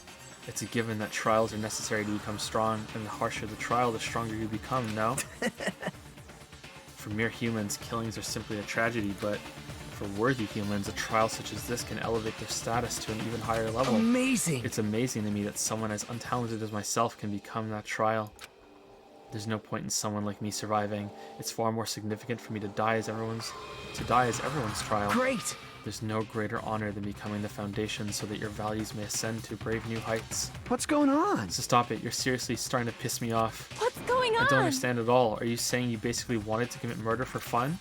It's a given that trials are necessary to become strong, and the harsher the trial, the stronger you become, no? For mere humans, killings are simply a tragedy, but for worthy humans, a trial such as this can elevate their status to an even higher level. Amazing! It's amazing to me that someone as untalented as myself can become that trial. There's no point in someone like me surviving. It's far more significant for me to die as everyone's trial. Great! There's no greater honor than becoming the foundation so that your values may ascend to brave new heights. What's going on? So stop it. You're seriously starting to piss me off. What's going on? I don't understand at all. Are you saying you basically wanted to commit murder for fun?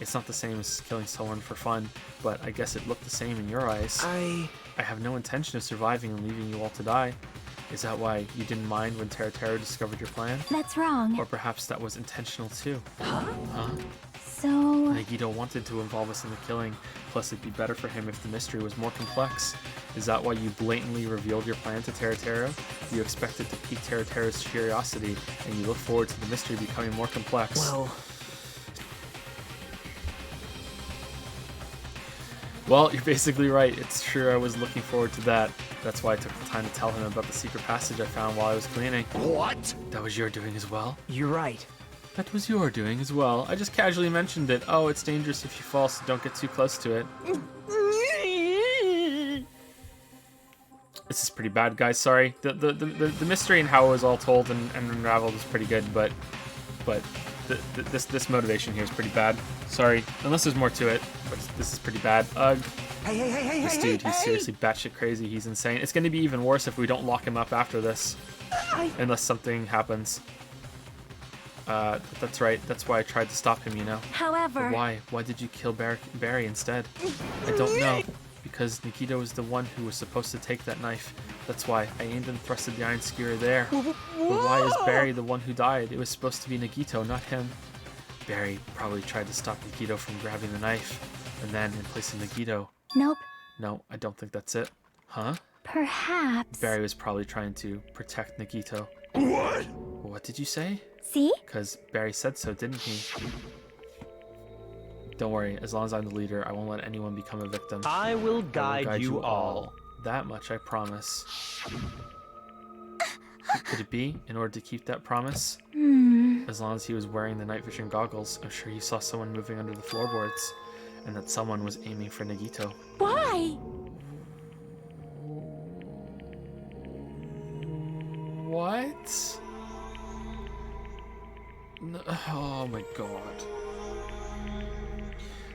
It's not the same as killing someone for fun, but I guess it looked the same in your eyes. I have no intention of surviving and leaving you all to die. Is that why you didn't mind when Teruteru discovered your plan? That's wrong. Or perhaps that was intentional too. Huh? Huh? So... Nagito wanted to involve us in the killing, plus it'd be better for him if the mystery was more complex. Is that why you blatantly revealed your plan to Teruteru? You expected to pique Teruteru's curiosity, and you look forward to the mystery becoming more complex. Well, you're basically right. It's true, I was looking forward to that. That's why I took the time to tell him about the secret passage I found while I was cleaning. What? That was your doing as well? You're right. That was your doing as well. I just casually mentioned it. Oh, it's dangerous if you fall, so don't get too close to it. This is pretty bad, guys. Sorry. The mystery and how it was all told and unraveled is pretty good, but this motivation here is pretty bad. Sorry. Unless there's more to it, but this is pretty bad. Hey, this dude, he's seriously batshit crazy. He's insane. It's going to be even worse if we don't lock him up after this. Unless something happens. That's right. That's why I tried to stop him, you know. However... But why? Why did you kill Barry instead? I don't know. Because Nagito was the one who was supposed to take that knife. That's why I aimed and thrusted the iron skewer there. But why is Barry the one who died? It was supposed to be Nagito, not him. Barry probably tried to stop Nagito from grabbing the knife. And then in place of Nagito... Nope. No, I don't think that's it. Huh? Perhaps... Barry was probably trying to protect Nagito. What? What did you say? See? Because Barry said so, didn't he? Don't worry, as long as I'm the leader, I won't let anyone become a victim. I will guide you all. That much I promise. Could it be, in order to keep that promise? As long as he was wearing the night vision goggles, I'm sure he saw someone moving under the floorboards, and that someone was aiming for Nagito. Why? What? No, oh my god.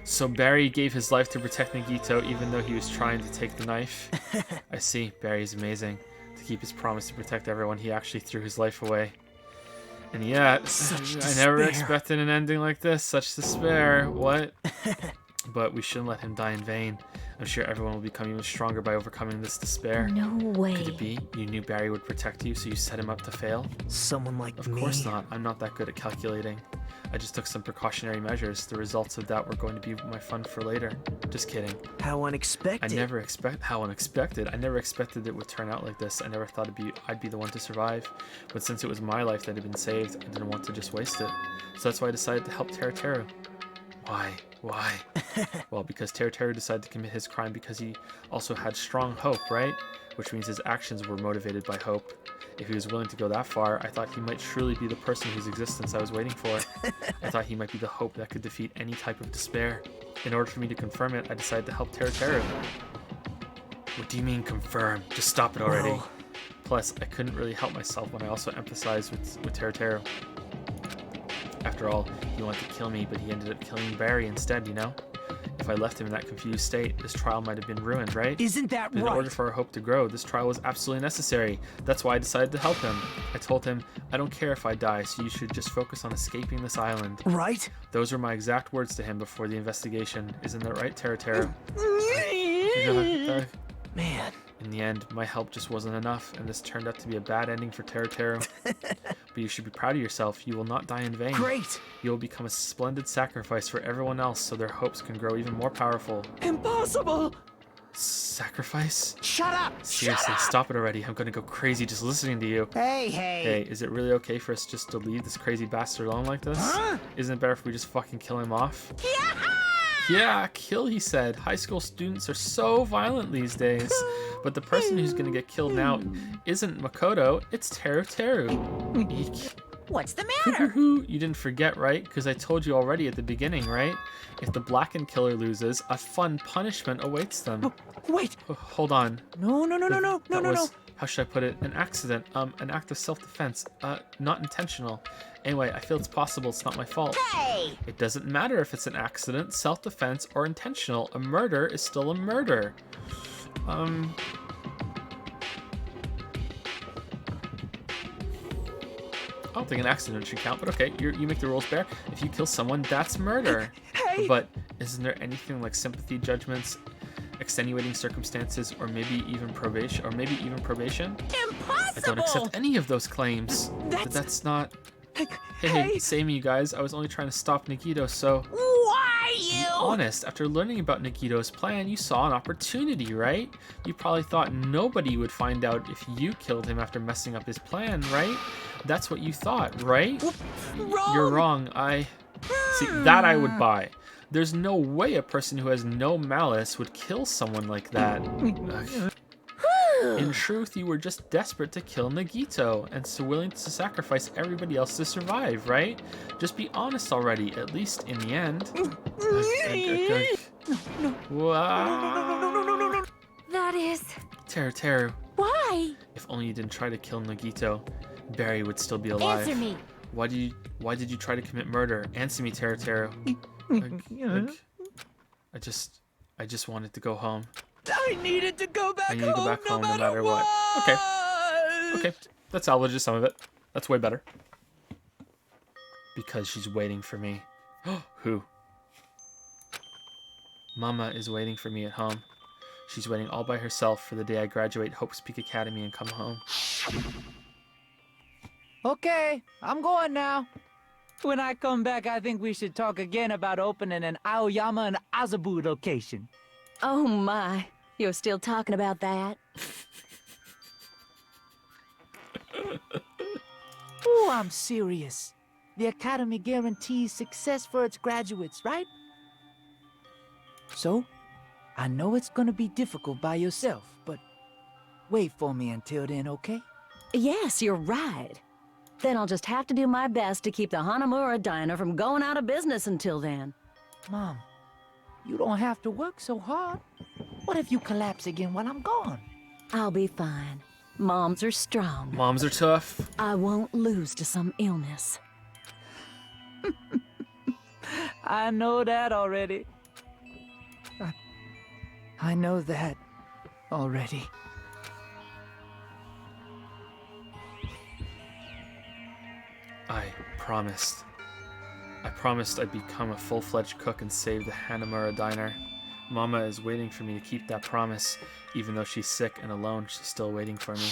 So Barry gave his life to protect Nagito even though he was trying to take the knife? I see, Barry's amazing. To keep his promise to protect everyone, he actually threw his life away. And yet, I never expected an ending like this. Such despair. What? But we shouldn't let him die in vain. I'm sure everyone will become even stronger by overcoming this despair. No way. Could it be you knew Barry would protect you, so you set him up to fail? Someone like me? Of course not. I'm not that good at calculating. I just took some precautionary measures. The results of that were going to be my fun for later. Just kidding. How unexpected. How unexpected. I never expected it would turn out like this. I never thought I'd be the one to survive. But since it was my life that had been saved, I didn't want to just waste it. So that's why I decided to help Teruteru. Why? Why? Well, because Teruteru decided to commit his crime because he also had strong hope, right? Which means his actions were motivated by hope. If he was willing to go that far, I thought he might truly be the person whose existence I was waiting for. I thought he might be the hope that could defeat any type of despair. In order for me to confirm it, I decided to help Teruteru. What do you mean confirm? Just stop it already. Well... Plus, I couldn't really help myself when I also empathized with Teruteru. After all, he wanted to kill me, but he ended up killing Barry instead, you know? If I left him in that confused state, this trial might have been ruined, right? Isn't that right? In order for our hope to grow, this trial was absolutely necessary. That's why I decided to help him. I told him, I don't care if I die, so you should just focus on escaping this island. Right? Those were my exact words to him before the investigation. Isn't that right, Teruteru? Man. In the end, my help just wasn't enough, and this turned out to be a bad ending for Teruteru. But you should be proud of yourself. You will not die in vain. Great! You will become a splendid sacrifice for everyone else so their hopes can grow even more powerful. Impossible! Sacrifice? Shut up! Seriously, Shut up! Stop it already. I'm gonna go crazy just listening to you. Hey! Hey, is it really okay for us just to leave this crazy bastard alone like this? Huh? Isn't it better if we just fucking kill him off? Yeah! Yeah, kill, he said. High school students are so violent these days. But the person who's gonna get killed now isn't Makoto, it's Teruteru. Eek. What's the matter? You didn't forget, right? Because I told you already at the beginning, right? If the blackened killer loses, a fun punishment awaits them. Wait! Hold on. No. How should I put it? An accident. An act of self-defense. Not intentional. Anyway, I feel it's possible. It's not my fault. Hey! It doesn't matter if it's an accident, self-defense, or intentional. A murder is still a murder. I don't think an accident should count, but okay, you make the rules, Bear. If you kill someone, that's murder. Hey! But isn't there anything like sympathy judgments, extenuating circumstances, or maybe even probation? Impossible! I don't accept any of those claims. That's not... Hey, save me, you guys. I was only trying to stop Nagito, so... honest. After learning about Nagito's plan, you saw an opportunity, right? You probably thought nobody would find out if you killed him after messing up his plan, right? That's what you thought, right? Wrong. You're wrong. See, that I would buy. There's no way a person who has no malice would kill someone like that. Ugh. In truth, you were just desperate to kill Nagito, and so willing to sacrifice everybody else to survive, right? Just be honest already, at least in the end. That is... Teru. Why? If only you didn't try to kill Nagito, Barry would still be alive. Answer me. Why did you try to commit murder? Answer me, Teru. I just wanted to go home. I needed to go back I need to go back home no matter what. Okay, that salvages some of it. That's way better. Because she's waiting for me. Who? Mama is waiting for me at home. She's waiting all by herself for the day I graduate Hope's Peak Academy and come home. Okay, I'm going now. When I come back, I think we should talk again about opening an Aoyama and Azabu location. Oh my, you're still talking about that? Oh, I'm serious. The Academy guarantees success for its graduates, right? So, I know it's gonna be difficult by yourself, but wait for me until then, okay? Yes, you're right. Then I'll just have to do my best to keep the Hanamura Diner from going out of business until then. Mom, you don't have to work so hard. What if you collapse again while I'm gone? I'll be fine. Moms are strong. Moms are tough. I won't lose to some illness. I know that already. I know that already. I promised I'd become a full-fledged cook and save the Hanamura Diner. Mama is waiting for me to keep that promise. Even though she's sick and alone, she's still waiting for me.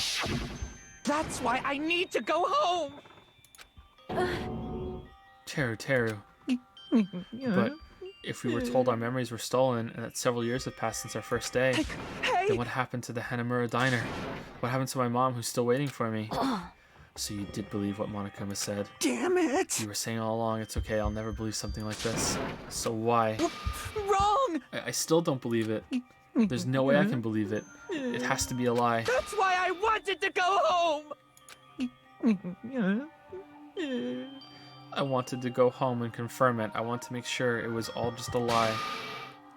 That's why I need to go home! Teru. But if we were told our memories were stolen and that several years have passed since our first day, then what happened to the Hanamura Diner? What happened to my mom who's still waiting for me? So you did believe what Monokuma said. Damn it! You were saying all along, it's okay, I'll never believe something like this. So why? Wrong! I still don't believe it. There's no way I can believe it. It has to be a lie. That's why I wanted to go home! I wanted to go home and confirm it. I want to make sure it was all just a lie.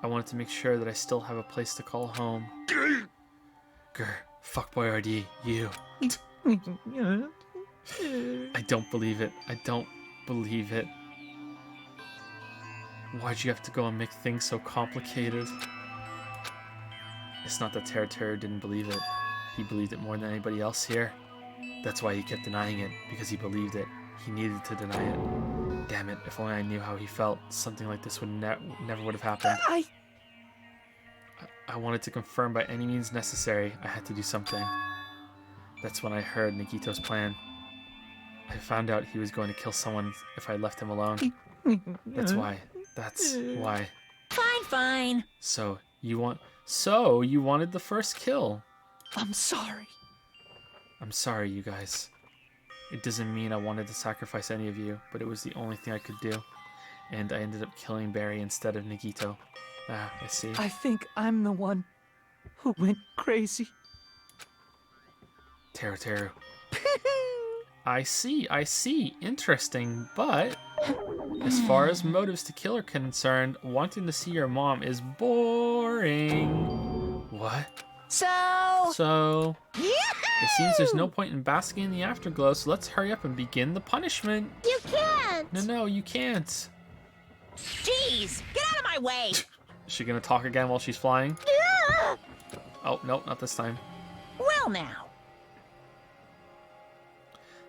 I wanted to make sure that I still have a place to call home. Grr, fuckboy RD, you. I don't believe it. I don't believe it. Why'd you have to go and make things so complicated? It's not that Teru didn't believe it. He believed it more than anybody else here. That's why he kept denying it, because he believed it. He needed to deny it. Damn it, if only I knew how he felt, something like this would never would have happened. I wanted to confirm by any means necessary. I had to do something. That's when I heard Nagito's plan. I found out he was going to kill someone if I left him alone. That's why. That's why. Fine. So you wanted the first kill. I'm sorry. I'm sorry, you guys. It doesn't mean I wanted to sacrifice any of you, but it was the only thing I could do. And I ended up killing Barry instead of Nagito. Ah, I see. I think I'm the one who went crazy. Teru. I see. Interesting, but as far as motives to kill are concerned, wanting to see your mom is boring. What? So, it seems there's no point in basking in the afterglow, so let's hurry up and begin the punishment. You can't! No, you can't. Jeez, get out of my way! Is she gonna talk again while she's flying? Oh, no, not this time. Well now.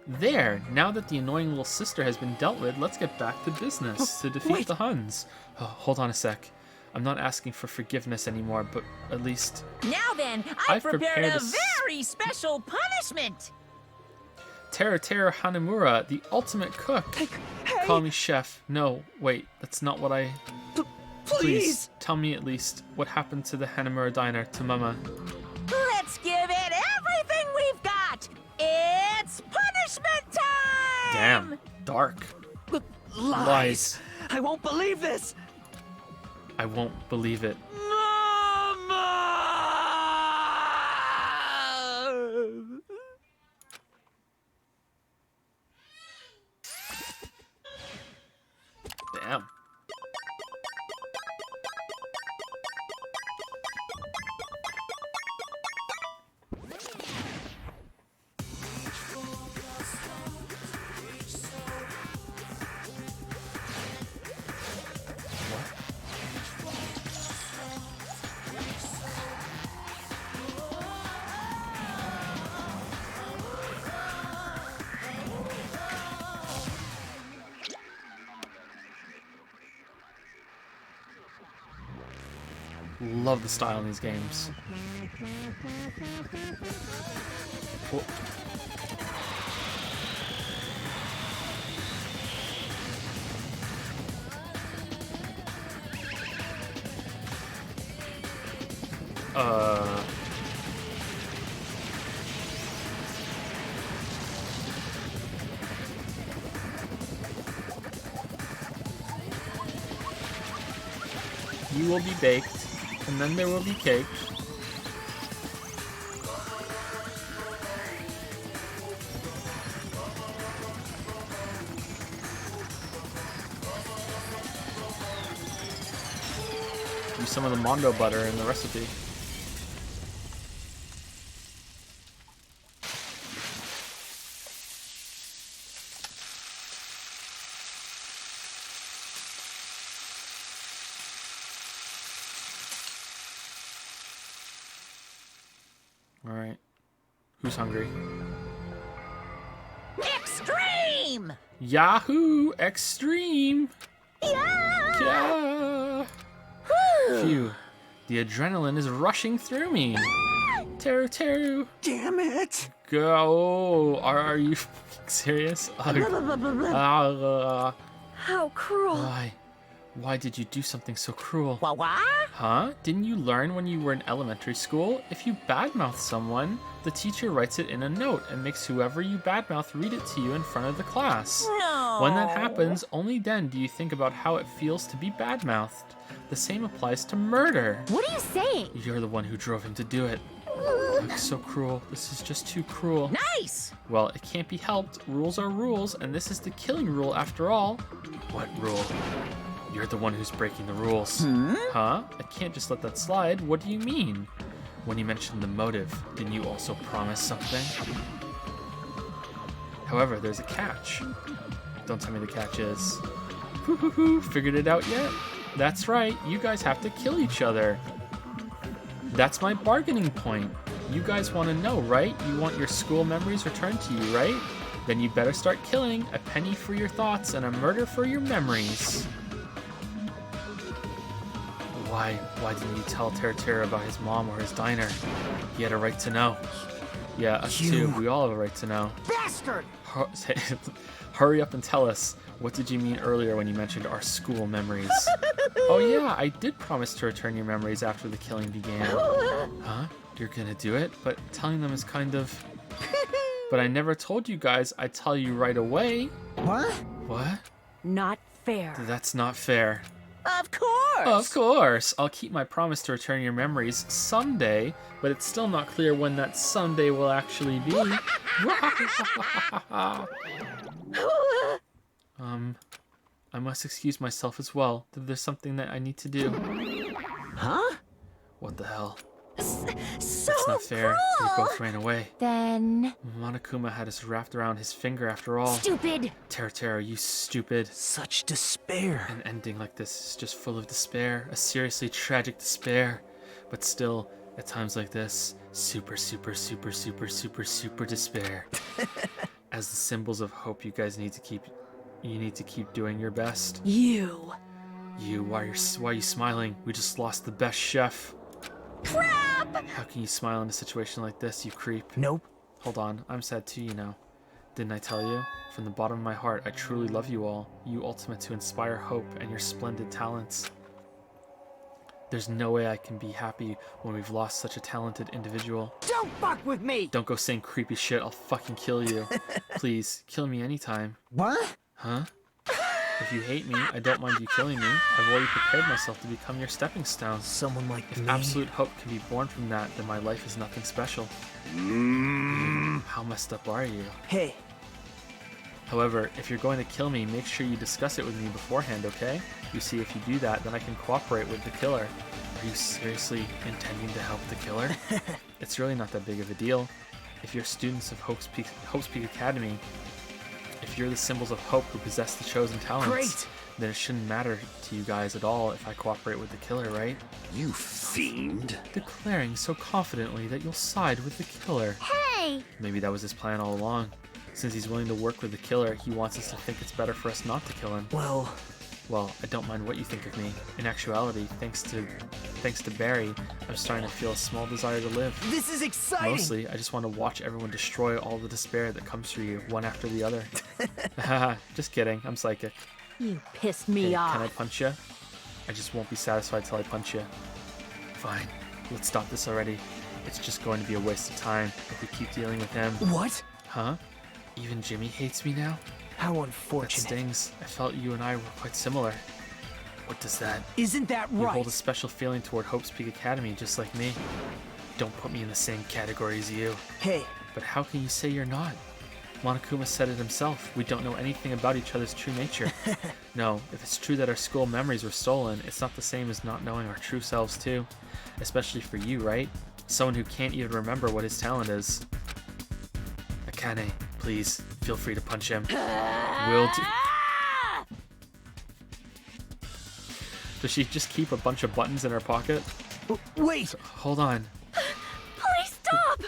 There, now that the annoying little sister has been dealt with, let's get back to business to defeat the Huns. Oh, hold on a sec. I'm not asking for forgiveness anymore, but at least... Now then, I've prepared a very special punishment! Teru Hanamura, the ultimate cook. Hey. Call me chef. No, wait, that's not what I... Please tell me at least what happened to the Hanamura diner to Mama. Let's give it everything we've got! It's punishment time! Damn, dark. Lies. I won't believe this! I won't believe it. Damn. Love the style in these games. Whoa. You will be baked. And then there will be cake. Use some of the Mondo butter in the recipe. Alright. Who's hungry? Extreme! Yahoo! Extreme! Yeah! Phew. The adrenaline is rushing through me. Teru. Damn it! Go. Are you serious? How cruel. Why did you do something so cruel? What? Huh? Didn't you learn when you were in elementary school? If you badmouth someone, the teacher writes it in a note and makes whoever you badmouth read it to you in front of the class. No. When that happens, only then do you think about how it feels to be badmouthed. The same applies to murder. What are you saying? You're the one who drove him to do it. That's so cruel. This is just too cruel. Nice! Well, it can't be helped. Rules are rules, and this is the killing rule after all. What rule? You're the one who's breaking the rules. Huh? I can't just let that slide. What do you mean? When you mentioned the motive, didn't you also promise something? However, there's a catch. Don't tell me the catch is... Figured it out yet? That's right, you guys have to kill each other. That's my bargaining point. You guys want to know, right? You want your school memories returned to you, right? Then you better start killing. A penny for your thoughts and a murder for your memories. Why didn't you tell Teru about his mom or his diner? He had a right to know. Yeah, us too. We all have a right to know. Bastard! Hurry up and tell us. What did you mean earlier when you mentioned our school memories? Oh yeah, I did promise to return your memories after the killing began. Huh? You're gonna do it? But telling them is kind of... But I never told you guys. I'd tell you right away. What? What? Not fair. That's not fair. Of course! Of course! I'll keep my promise to return your memories someday, but it's still not clear when that someday will actually be. I must excuse myself as well. There's something that I need to do. Huh? What the hell? So That's not fair. They both ran away. Then... Monokuma had us wrapped around his finger after all. Stupid! Teru, you stupid. Such despair. An ending like this is just full of despair. A seriously tragic despair. But still, at times like this, super despair. As the symbols of hope, you guys need to keep... You need to keep doing your best. You, why are you smiling? We just lost the best chef. Crap! How can you smile in a situation like this, you creep? Nope. Hold on, I'm sad too, you know. Didn't I tell you? From the bottom of my heart, I truly love you all. You ultimate to inspire hope and your splendid talents. There's no way I can be happy when we've lost such a talented individual. Don't fuck with me! Don't go saying creepy shit, I'll fucking kill you. Please, kill me anytime. What? Huh? If you hate me, I don't mind you killing me. I've already prepared myself to become your stepping stone. Someone like If me? absolute hope can be born from that, then my life is nothing special. How messed up are you? Hey. However, if you're going to kill me, make sure you discuss it with me beforehand, okay? You see, if you do that, then I can cooperate with the killer. Are you seriously intending to help the killer? It's really not that big of a deal. If you're students of Hope's Peak Academy, if you're the symbols of hope who possess the chosen talents, Great. then it shouldn't matter to you guys at all if I cooperate with the killer, right? You fiend. Declaring so confidently that you'll side with the killer. Hey! Maybe that was his plan all along. Since he's willing to work with the killer, he wants us to think it's better for us not to kill him. Well, I don't mind what you think of me. In actuality, thanks to Barry, I'm starting to feel a small desire to live. This is exciting! Mostly, I just want to watch everyone destroy all the despair that comes for you, one after the other. Just kidding, I'm psychic. You pissed me off. Can I punch you? I just won't be satisfied till I punch you. Fine, let's stop this already. It's just going to be a waste of time if we keep dealing with him. What? Huh? Even Jimmy hates me now? How unfortunate. That stings. I felt you and I were quite similar. What does that? Isn't that right? You hold a special feeling toward Hope's Peak Academy, just like me. Don't put me in the same category as you. Hey. But how can you say you're not? Monokuma said it himself. We don't know anything about each other's true nature. No, if it's true that our school memories were stolen, it's not the same as not knowing our true selves too. Especially for you, right? Someone who can't even remember what his talent is. Akane, please, feel free to punch him. Will do. Does she just keep a bunch of buttons in her pocket? Wait! Hold on. Please stop!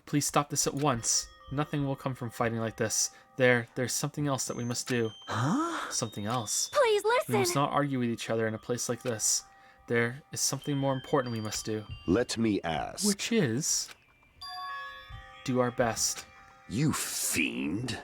Please stop this at once. Nothing will come from fighting like this. There's something else that we must do. Huh? Something else. Please We listen! must not argue with each other in a place like this. There is something more important we must do. Let me ask. Which is... do our best. You fiend.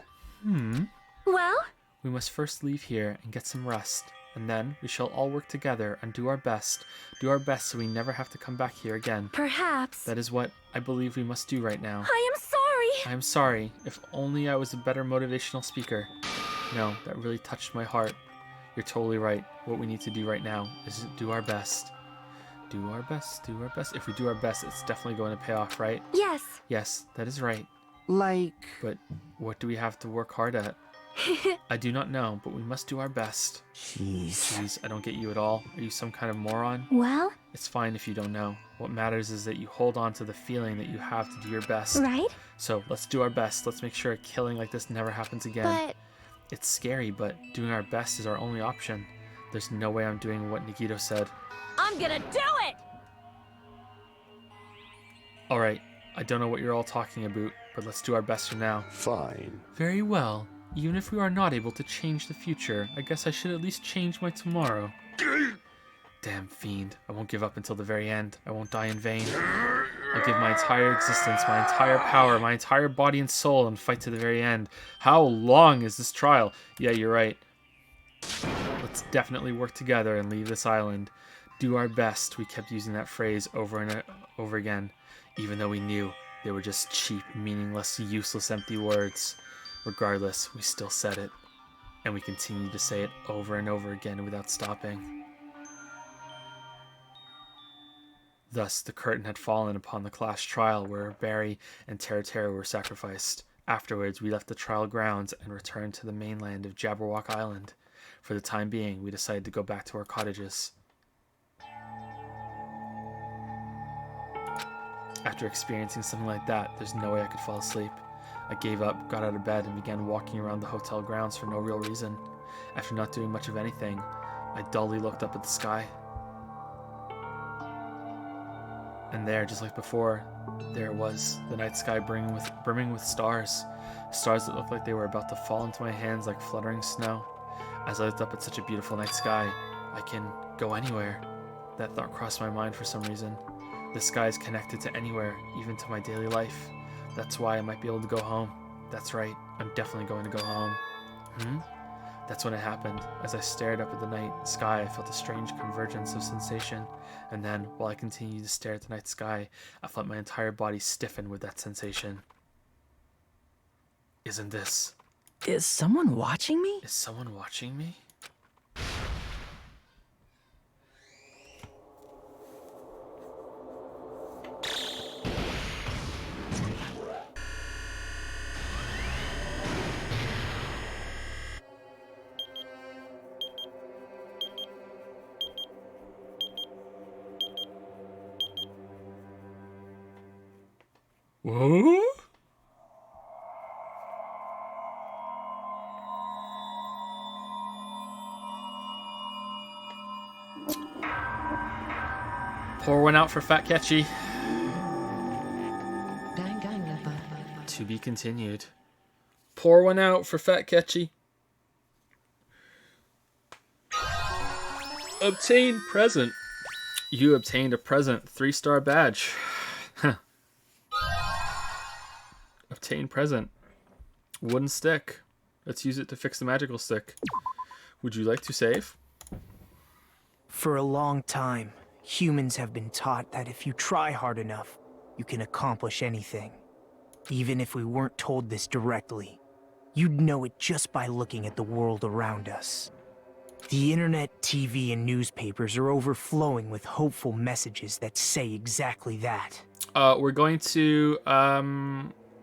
Well? We must first leave here and get some rest. And then we shall all work together and do our best. Do our best so we never have to come back here again. Perhaps. That is what I believe we must do right now. I am sorry! I am sorry. If only I was a better motivational speaker. No, that really touched my heart. You're totally right. What we need to do right now is do our best. Do our best, do our best. If we do our best, it's definitely going to pay off, right? Yes. Yes, that is right. Like... But what do we have to work hard at? I do not know, but we must do our best. Jeez, I don't get you at all. Are you some kind of moron? Well? It's fine if you don't know. What matters is that you hold on to the feeling that you have to do your best. Right? So let's do our best. Let's make sure a killing like this never happens again. But... It's scary, but doing our best is our only option. There's no way I'm doing what Nikito said. I'm gonna do it! Alright, I don't know what you're all talking about, but let's do our best for now. Fine. Very well. Even if we are not able to change the future, I guess I should at least change my tomorrow. Damn fiend. I won't give up until the very end. I won't die in vain. I'll give my entire existence, my entire power, my entire body and soul, and fight to the very end. How long is this trial? Yeah, you're right. Let's definitely work together and leave this island. Do our best. We kept using that phrase over and over again, even though we knew they were just cheap, meaningless, useless, empty words. Regardless, we still said it, and we continued to say it over and over again without stopping. Thus, the curtain had fallen upon the class trial where Barry and Terra were sacrificed. Afterwards, we left the trial grounds and returned to the mainland of Jabberwock Island. For the time being, we decided to go back to our cottages. After experiencing something like that, there's no way I could fall asleep. I gave up, got out of bed, and began walking around the hotel grounds for no real reason. After not doing much of anything, I dully looked up at the sky. And there, just like before, there it was, the night sky brimming with stars. Stars that looked like they were about to fall into my hands like fluttering snow. As I looked up at such a beautiful night sky, I can go anywhere. That thought crossed my mind for some reason. The sky is connected to anywhere, even to my daily life. That's why I might be able to go home. That's right, I'm definitely going to go home. That's when it happened. As I stared up at the night sky, I felt a strange convergence of sensation. And then, while I continued to stare at the night sky, I felt my entire body stiffen with that sensation. Isn't this... Is someone watching me? Is someone watching me? Whoa? Pour one out for Fat Catchy. To be continued. Pour one out for Fat Catchy. Obtain present. You obtained a present. 3-star badge. Huh. Obtain present. Wooden stick. Let's use it to fix the magical stick. Would you like to save? For a long time, humans have been taught that if you try hard enough, you can accomplish anything. Even if we weren't told this directly, you'd know it just by looking at the world around us. The internet, TV, and newspapers are overflowing with hopeful messages that say exactly that. We're going to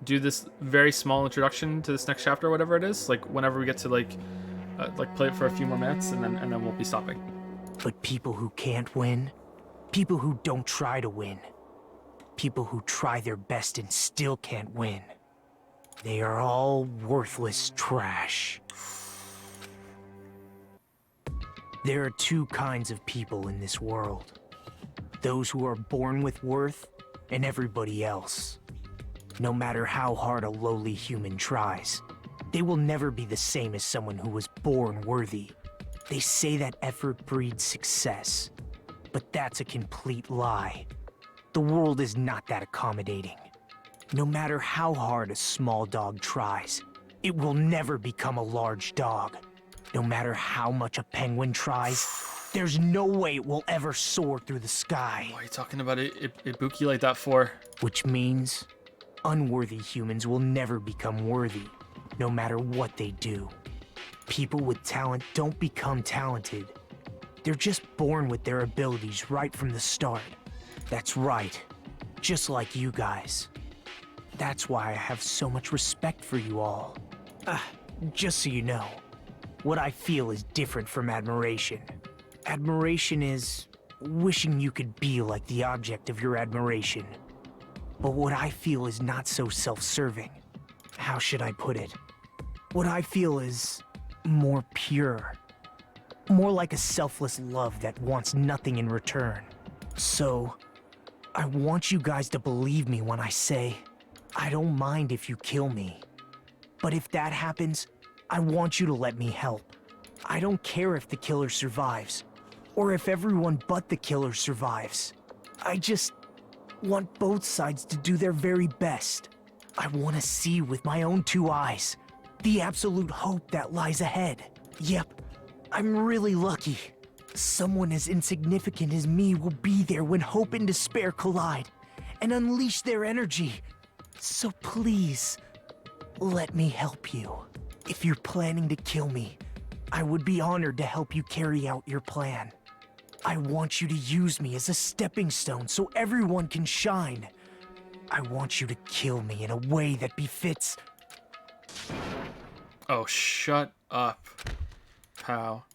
do this very small introduction to this next chapter, whatever it is. Like whenever we get to like play it for a few more minutes, and then we'll be stopping. But people who can't win, people who don't try to win, people who try their best and still can't win, they are all worthless trash. There are two kinds of people in this world. Those who are born with worth, and everybody else. No matter how hard a lowly human tries, they will never be the same as someone who was born worthy. They say that effort breeds success, but that's a complete lie. The world is not that accommodating. No matter how hard a small dog tries, it will never become a large dog. No matter how much a penguin tries, there's no way it will ever soar through the sky. Why are you talking about Ibuki like that for? Which means unworthy humans will never become worthy, no matter what they do. People with talent don't become talented. They're just born with their abilities right from the start. That's right, just like you guys. That's why I have so much respect for you all. Just so you know, what I feel is different from admiration. Admiration is wishing you could be like the object of your admiration. But what I feel is not so self-serving. How should I put it? What I feel is more pure. More like a selfless love that wants nothing in return. So, I want you guys to believe me when I say, I don't mind if you kill me. But if that happens, I want you to let me help. I don't care if the killer survives, or if everyone but the killer survives. I just want both sides to do their very best. I want to see with my own 2 eyes the absolute hope that lies ahead. Yep, I'm really lucky. Someone as insignificant as me will be there when hope and despair collide and unleash their energy. So please, let me help you. If you're planning to kill me, I would be honored to help you carry out your plan. I want you to use me as a stepping stone so everyone can shine. I want you to kill me in a way that befits... Oh, shut up, pal.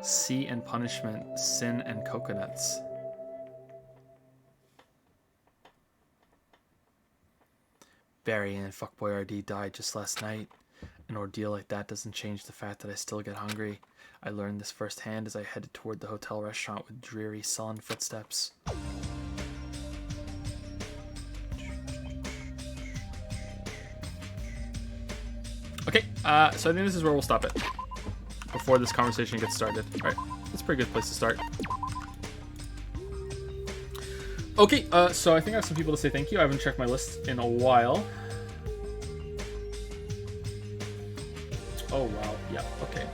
Sea and punishment, sin and coconuts. Barry and Fuckboy RD died just last night. An ordeal like that doesn't change the fact that I still get hungry. I learned this firsthand as I headed toward the hotel restaurant with dreary, sullen footsteps. Okay, so I think this is where we'll stop it before this conversation gets started. Alright, that's a pretty good place to start. Okay, so I think I have some people to say thank you. I haven't checked my list in a while. Oh, wow. Yeah, okay.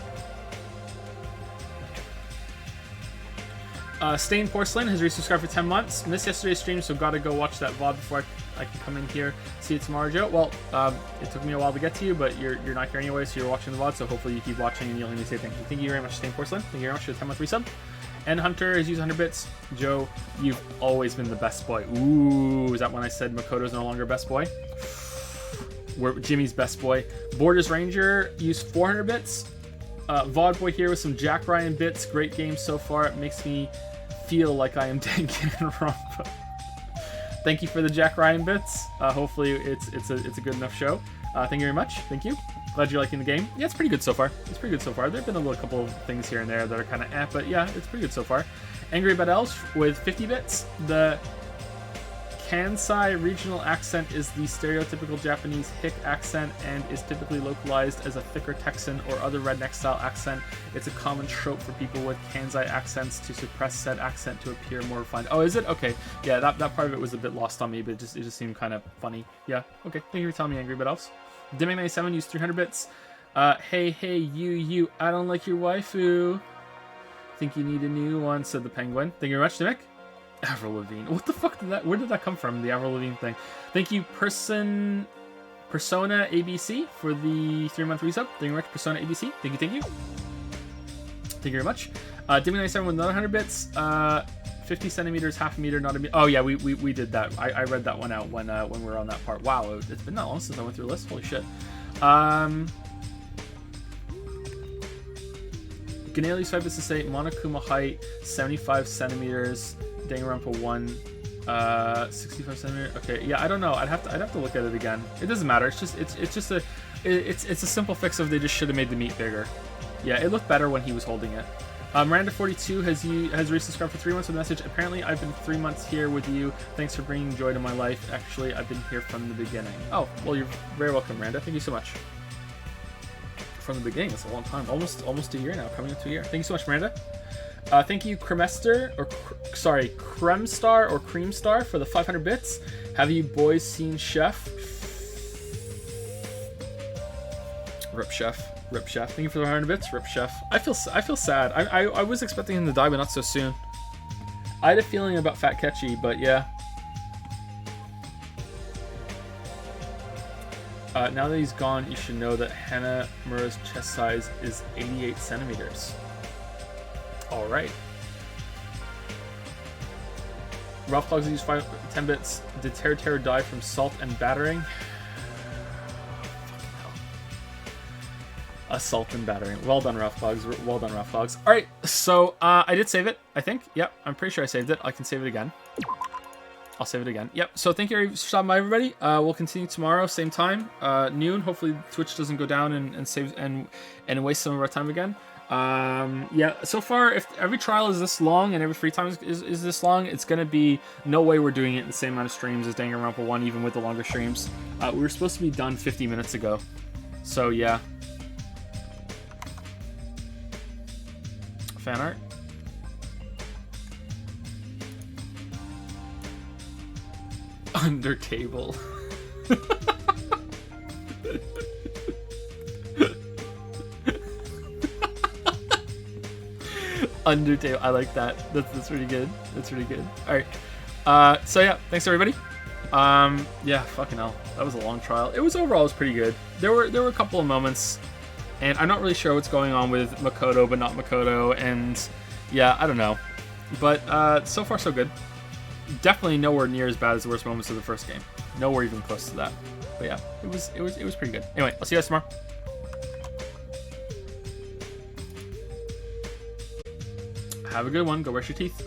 Stained Porcelain has resubscribed for 10 months. Missed yesterday's stream, so gotta go watch that VOD before I can come in here. See you tomorrow, Joe. Well, it took me a while to get to you, but you're not here anyway, so you're watching the VOD, so hopefully you keep watching and you'll hear me say thank you. Thank you very much, Stained Porcelain. Thank you very much for the 10-month resub. And Hunter has used 100 bits. Joe, you've always been the best boy. Ooh, is that when I said Makoto's no longer best boy? We're Jimmy's best boy. Borders Ranger used 400 bits. VOD Boy here with some Jack Ryan bits. Great game so far. It makes me feel like I am Danganronpa. Thank you for the Jack Ryan bits. Hopefully it's a good enough show. Thank you very much. Thank you. Glad you're liking the game. Yeah, it's pretty good so far. It's pretty good so far. There've been a little couple of things here and there that are kind of but yeah, it's pretty good so far. Angry Bad Elves with 50 bits. The Kansai regional accent is the stereotypical Japanese hick accent and is typically localized as a thicker Texan or other redneck style accent. It's a common trope for people with Kansai accents to suppress said accent to appear more refined. Oh, is it? Okay. Yeah, that part of it was a bit lost on me, but it just seemed kind of funny. Yeah. Okay. Thank you for telling me, Angry Bad Elves. Dimming97 used 300 bits. Hey, you, I don't like your waifu. Think you need a new one, said the Penguin. Thank you very much, Dimmick. Avril Lavigne. What the fuck where did that come from, the Avril Lavigne thing? Thank you, Persona ABC for the 3-month resub. Thank you very much, Persona ABC. Thank you. Thank you very much. Dimming97 with another 100 bits. 50 centimeters, half a meter, not a meter. Oh yeah, we did that. I read that one out when we were on that part. Wow, it's been that long since I went through the list. Holy shit. Ganale's 5 bits to say Monokuma height 75 centimeters. Danganronpa 1 65 centimeters. Okay, yeah, I don't know. I'd have to look at it again. It doesn't matter. It's just a simple fix of they just should have made the meat bigger. Yeah, it looked better when he was holding it. Miranda42 has resubscribed for 3 months with a message. Apparently, I've been 3 months here with you. Thanks for bringing joy to my life. Actually, I've been here from the beginning. Oh, well, you're very welcome, Miranda. Thank you so much. From the beginning, that's a long time. Almost a year now, coming up to a year. Thank you so much, Miranda. Thank you, Cremstar or Creamstar for the 500 bits. Have you boys seen Chef? Rip Chef. Thank you for the 100 bits. Rip Chef. I feel sad. I was expecting him to die, but not so soon. I had a feeling about Fat Ketchy, but yeah. Now that he's gone, you should know that Hana Mura's chest size is 88 centimeters. Alright. Ralph Clogs used 10 bits. Did Terror die from salt and battering? Assault and battering. Well done, Ralph Clogs. Well done, Ralph Clogs. Alright, so I did save it, I think. Yep, I'm pretty sure I saved it. I can save it again. I'll save it again. Yep, so thank you for stopping by, everybody. We'll continue tomorrow, same time, noon. Hopefully Twitch doesn't go down and save and waste some of our time again. Yeah, so far, if every trial is this long and every free time is this long, it's gonna be no way we're doing it in the same amount of streams as Danganronpa 1, even with the longer streams. We were supposed to be done 50 minutes ago. So, yeah. Fan art. Under table. Undertale, I like that. That's pretty good. That's pretty good. All right. So yeah, thanks everybody. Yeah, fucking hell, that was a long trial. It was pretty good. There were a couple of moments, and I'm not really sure what's going on with Makoto, but not Makoto, and yeah, I don't know. But so far so good. Definitely nowhere near as bad as the worst moments of the first game. Nowhere even close to that. But yeah, it was pretty good. Anyway, I'll see you guys tomorrow. Have a good one. Go brush your teeth.